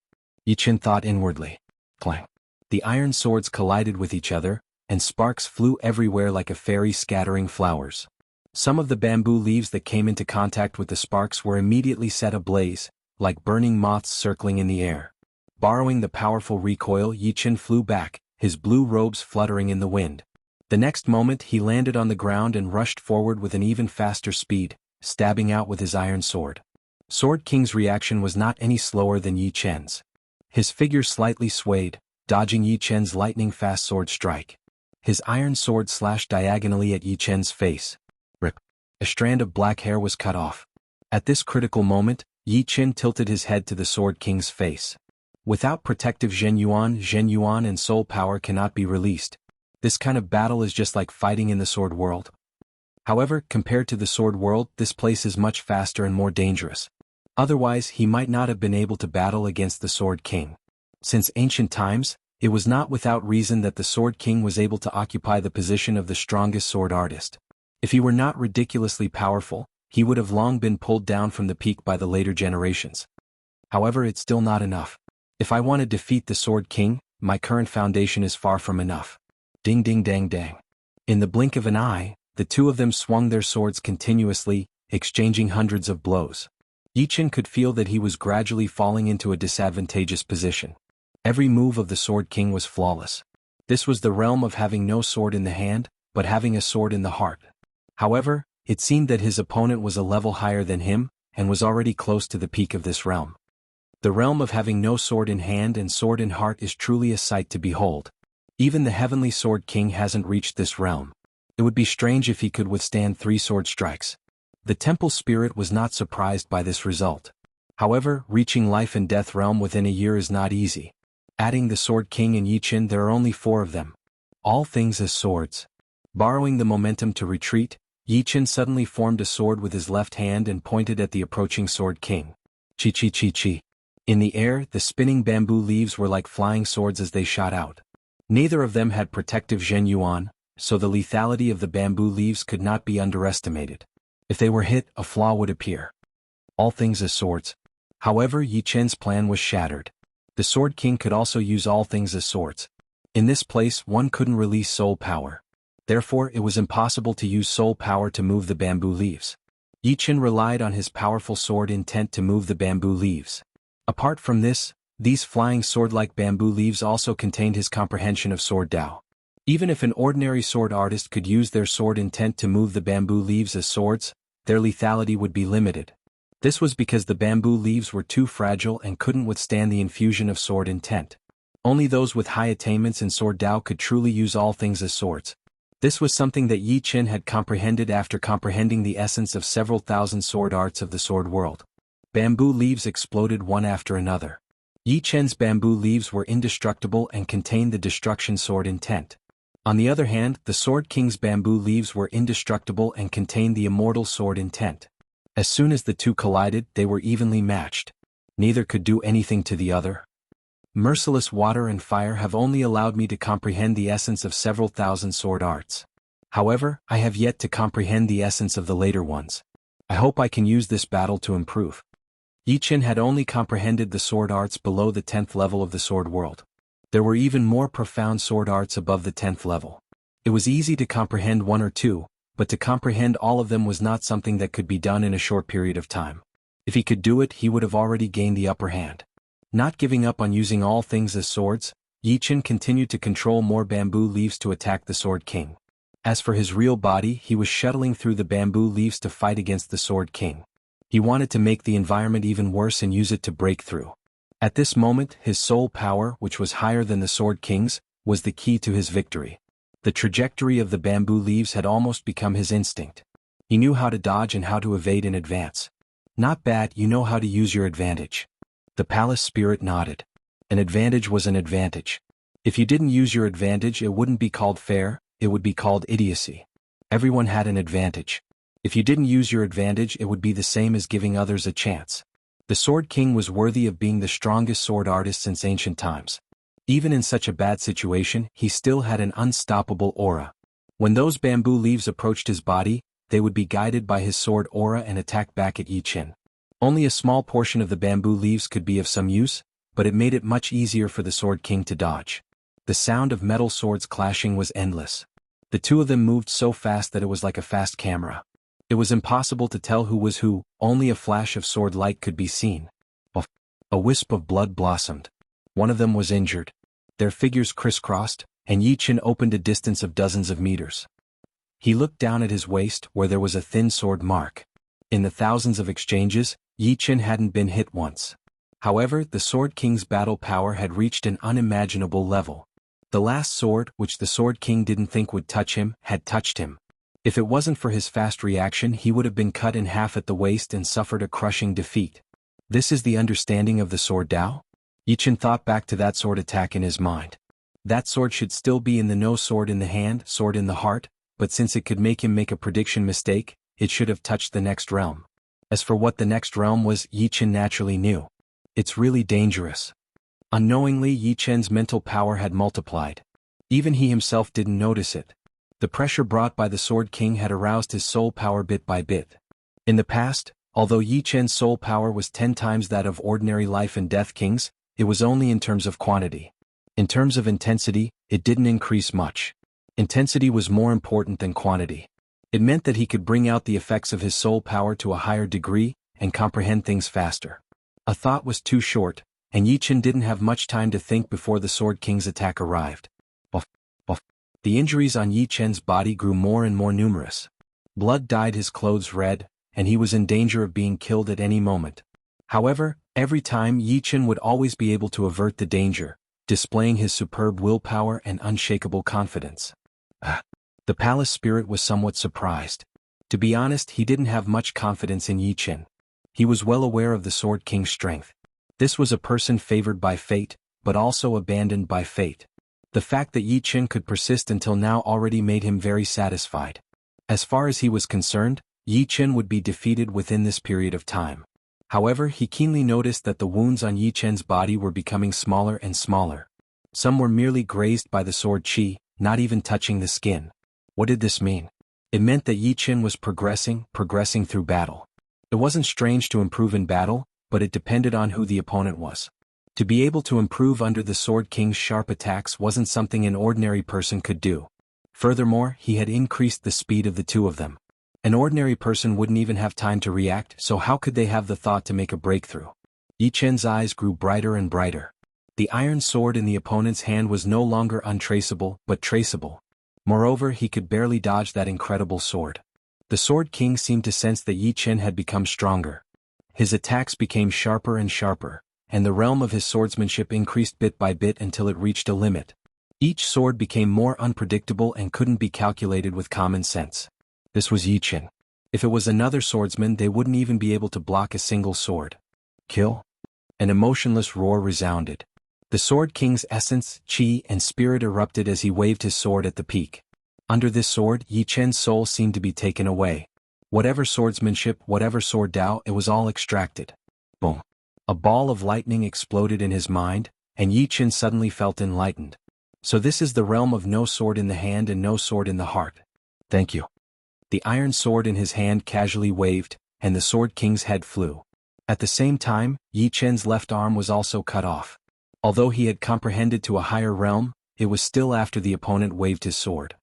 Yi Chen thought inwardly. Clang. The iron swords collided with each other, and sparks flew everywhere like a fairy scattering flowers. Some of the bamboo leaves that came into contact with the sparks were immediately set ablaze, like burning moths circling in the air. Borrowing the powerful recoil, Yi Chen flew back, his blue robes fluttering in the wind. The next moment he landed on the ground and rushed forward with an even faster speed, stabbing out with his iron sword. Sword King's reaction was not any slower than Yi Chen's. His figure slightly swayed, dodging Yi Chen's lightning-fast sword strike. His iron sword slashed diagonally at Yi Chen's face. Rip. A strand of black hair was cut off. At this critical moment, Yi Chen tilted his head to the Sword King's face. Without protective Zhen Yuan and soul power cannot be released. This kind of battle is just like fighting in the sword world. However, compared to the sword world, this place is much faster and more dangerous. Otherwise, he might not have been able to battle against the Sword King. Since ancient times, it was not without reason that the Sword King was able to occupy the position of the strongest sword artist. If he were not ridiculously powerful, he would have long been pulled down from the peak by the later generations. However, it's still not enough. If I want to defeat the Sword King, my current foundation is far from enough. Ding ding dang dang. In the blink of an eye, the two of them swung their swords continuously, exchanging hundreds of blows. Yi Chen could feel that he was gradually falling into a disadvantageous position. Every move of the Sword King was flawless. This was the realm of having no sword in the hand, but having a sword in the heart. However, it seemed that his opponent was a level higher than him, and was already close to the peak of this realm. The realm of having no sword in hand and sword in heart is truly a sight to behold. Even the Heavenly Sword King hasn't reached this realm. It would be strange if he could withstand 3 sword strikes. The temple spirit was not surprised by this result. However, reaching life and death realm within a year is not easy. Adding the Sword King and Yi Chen, there are only 4 of them. All things as swords. Borrowing the momentum to retreat, Yi Chen suddenly formed a sword with his left hand and pointed at the approaching Sword King. Chi chi chi chi. In the air, the spinning bamboo leaves were like flying swords as they shot out. Neither of them had protective Zhen Yuan, so the lethality of the bamboo leaves could not be underestimated. If they were hit, a flaw would appear. All things as swords. However, Yi Chen's plan was shattered. The Sword King could also use all things as swords. In this place, one couldn't release soul power. Therefore, it was impossible to use soul power to move the bamboo leaves. Yi Chen relied on his powerful sword intent to move the bamboo leaves. Apart from this, these flying sword-like bamboo leaves also contained his comprehension of sword Dao. Even if an ordinary sword artist could use their sword intent to move the bamboo leaves as swords, their lethality would be limited. This was because the bamboo leaves were too fragile and couldn't withstand the infusion of sword intent. Only those with high attainments in sword Dao could truly use all things as swords. This was something that Yi Chen had comprehended after comprehending the essence of several thousand sword arts of the sword world. Bamboo leaves exploded one after another. Yi Chen's bamboo leaves were indestructible and contained the destruction sword intent. On the other hand, the Sword King's bamboo leaves were indestructible and contained the immortal sword intent. As soon as the two collided, they were evenly matched. Neither could do anything to the other. Merciless water and fire have only allowed me to comprehend the essence of several thousand sword arts. However, I have yet to comprehend the essence of the later ones. I hope I can use this battle to improve. Yi Chen had only comprehended the sword arts below the 10th level of the sword world. There were even more profound sword arts above the 10th level. It was easy to comprehend 1 or 2, but to comprehend all of them was not something that could be done in a short period of time. If he could do it, he would have already gained the upper hand. Not giving up on using all things as swords, Yi Chen continued to control more bamboo leaves to attack the Sword King. As for his real body, he was shuttling through the bamboo leaves to fight against the Sword King. He wanted to make the environment even worse and use it to break through. At this moment, his soul power, which was higher than the Sword King's, was the key to his victory. The trajectory of the bamboo leaves had almost become his instinct. He knew how to dodge and how to evade in advance. Not bad, you know how to use your advantage. The palace spirit nodded. An advantage was an advantage. If you didn't use your advantage, it wouldn't be called fair, it would be called idiocy. Everyone had an advantage. If you didn't use your advantage, it would be the same as giving others a chance. The Sword King was worthy of being the strongest sword artist since ancient times. Even in such a bad situation, he still had an unstoppable aura. When those bamboo leaves approached his body, they would be guided by his sword aura and attack back at Yi Chen. Only a small portion of the bamboo leaves could be of some use, but it made it much easier for the Sword King to dodge. The sound of metal swords clashing was endless. The two of them moved so fast that it was like a fast camera. It was impossible to tell who was who, only a flash of sword light could be seen. A wisp of blood blossomed. One of them was injured. Their figures crisscrossed, and Yi Chen opened a distance of dozens of meters. He looked down at his waist where there was a thin sword mark. In the thousands of exchanges, Yi Chen hadn't been hit once. However, the Sword King's battle power had reached an unimaginable level. The last sword, which the Sword King didn't think would touch him, had touched him. If it wasn't for his fast reaction, he would have been cut in half at the waist and suffered a crushing defeat. This is the understanding of the Sword Dao? Yi Chen thought back to that sword attack in his mind. That sword should still be in the no sword in the hand, sword in the heart, but since it could make him make a prediction mistake, it should have touched the next realm. As for what the next realm was, Yi Chen naturally knew. It's really dangerous. Unknowingly, Yi Chen's mental power had multiplied. Even he himself didn't notice it. The pressure brought by the Sword King had aroused his soul power bit by bit. In the past, although Yi Chen's soul power was 10 times that of ordinary life and death kings, it was only in terms of quantity. In terms of intensity, it didn't increase much. Intensity was more important than quantity. It meant that he could bring out the effects of his soul power to a higher degree and comprehend things faster. A thought was too short, and Yi Chen didn't have much time to think before the Sword King's attack arrived. The injuries on Yi Chen's body grew more and more numerous. Blood dyed his clothes red, and he was in danger of being killed at any moment. However, every time Yi Chen would always be able to avert the danger, displaying his superb willpower and unshakable confidence. The palace spirit was somewhat surprised. To be honest, he didn't have much confidence in Yi Chen. He was well aware of the Sword King's strength. This was a person favored by fate, but also abandoned by fate. The fact that Yi Chen could persist until now already made him very satisfied. As far as he was concerned, Yi Chen would be defeated within this period of time. However, he keenly noticed that the wounds on Yi Chen's body were becoming smaller and smaller. Some were merely grazed by the sword qi, not even touching the skin. What did this mean? It meant that Yi Chen was progressing through battle. It wasn't strange to improve in battle, but it depended on who the opponent was. To be able to improve under the Sword King's sharp attacks wasn't something an ordinary person could do. Furthermore, he had increased the speed of the two of them. An ordinary person wouldn't even have time to react, so how could they have the thought to make a breakthrough? Yi Chen's eyes grew brighter and brighter. The iron sword in the opponent's hand was no longer untraceable, but traceable. Moreover, he could barely dodge that incredible sword. The Sword King seemed to sense that Yi Chen had become stronger. His attacks became sharper and sharper, and the realm of his swordsmanship increased bit by bit until it reached a limit. Each sword became more unpredictable and couldn't be calculated with common sense. This was Yi Chen. If it was another swordsman, they wouldn't even be able to block a single sword. Kill? An emotionless roar resounded. The Sword King's essence, qi, and spirit erupted as he waved his sword at the peak. Under this sword, Yi Chen's soul seemed to be taken away. Whatever swordsmanship, whatever sword Dao, it was all extracted. Boom. A ball of lightning exploded in his mind, and Yi Chen suddenly felt enlightened. So this is the realm of no sword in the hand and no sword in the heart. Thank you. The iron sword in his hand casually waved, and the Sword King's head flew. At the same time, Yi Chen's left arm was also cut off. Although he had comprehended to a higher realm, it was still after the opponent waved his sword.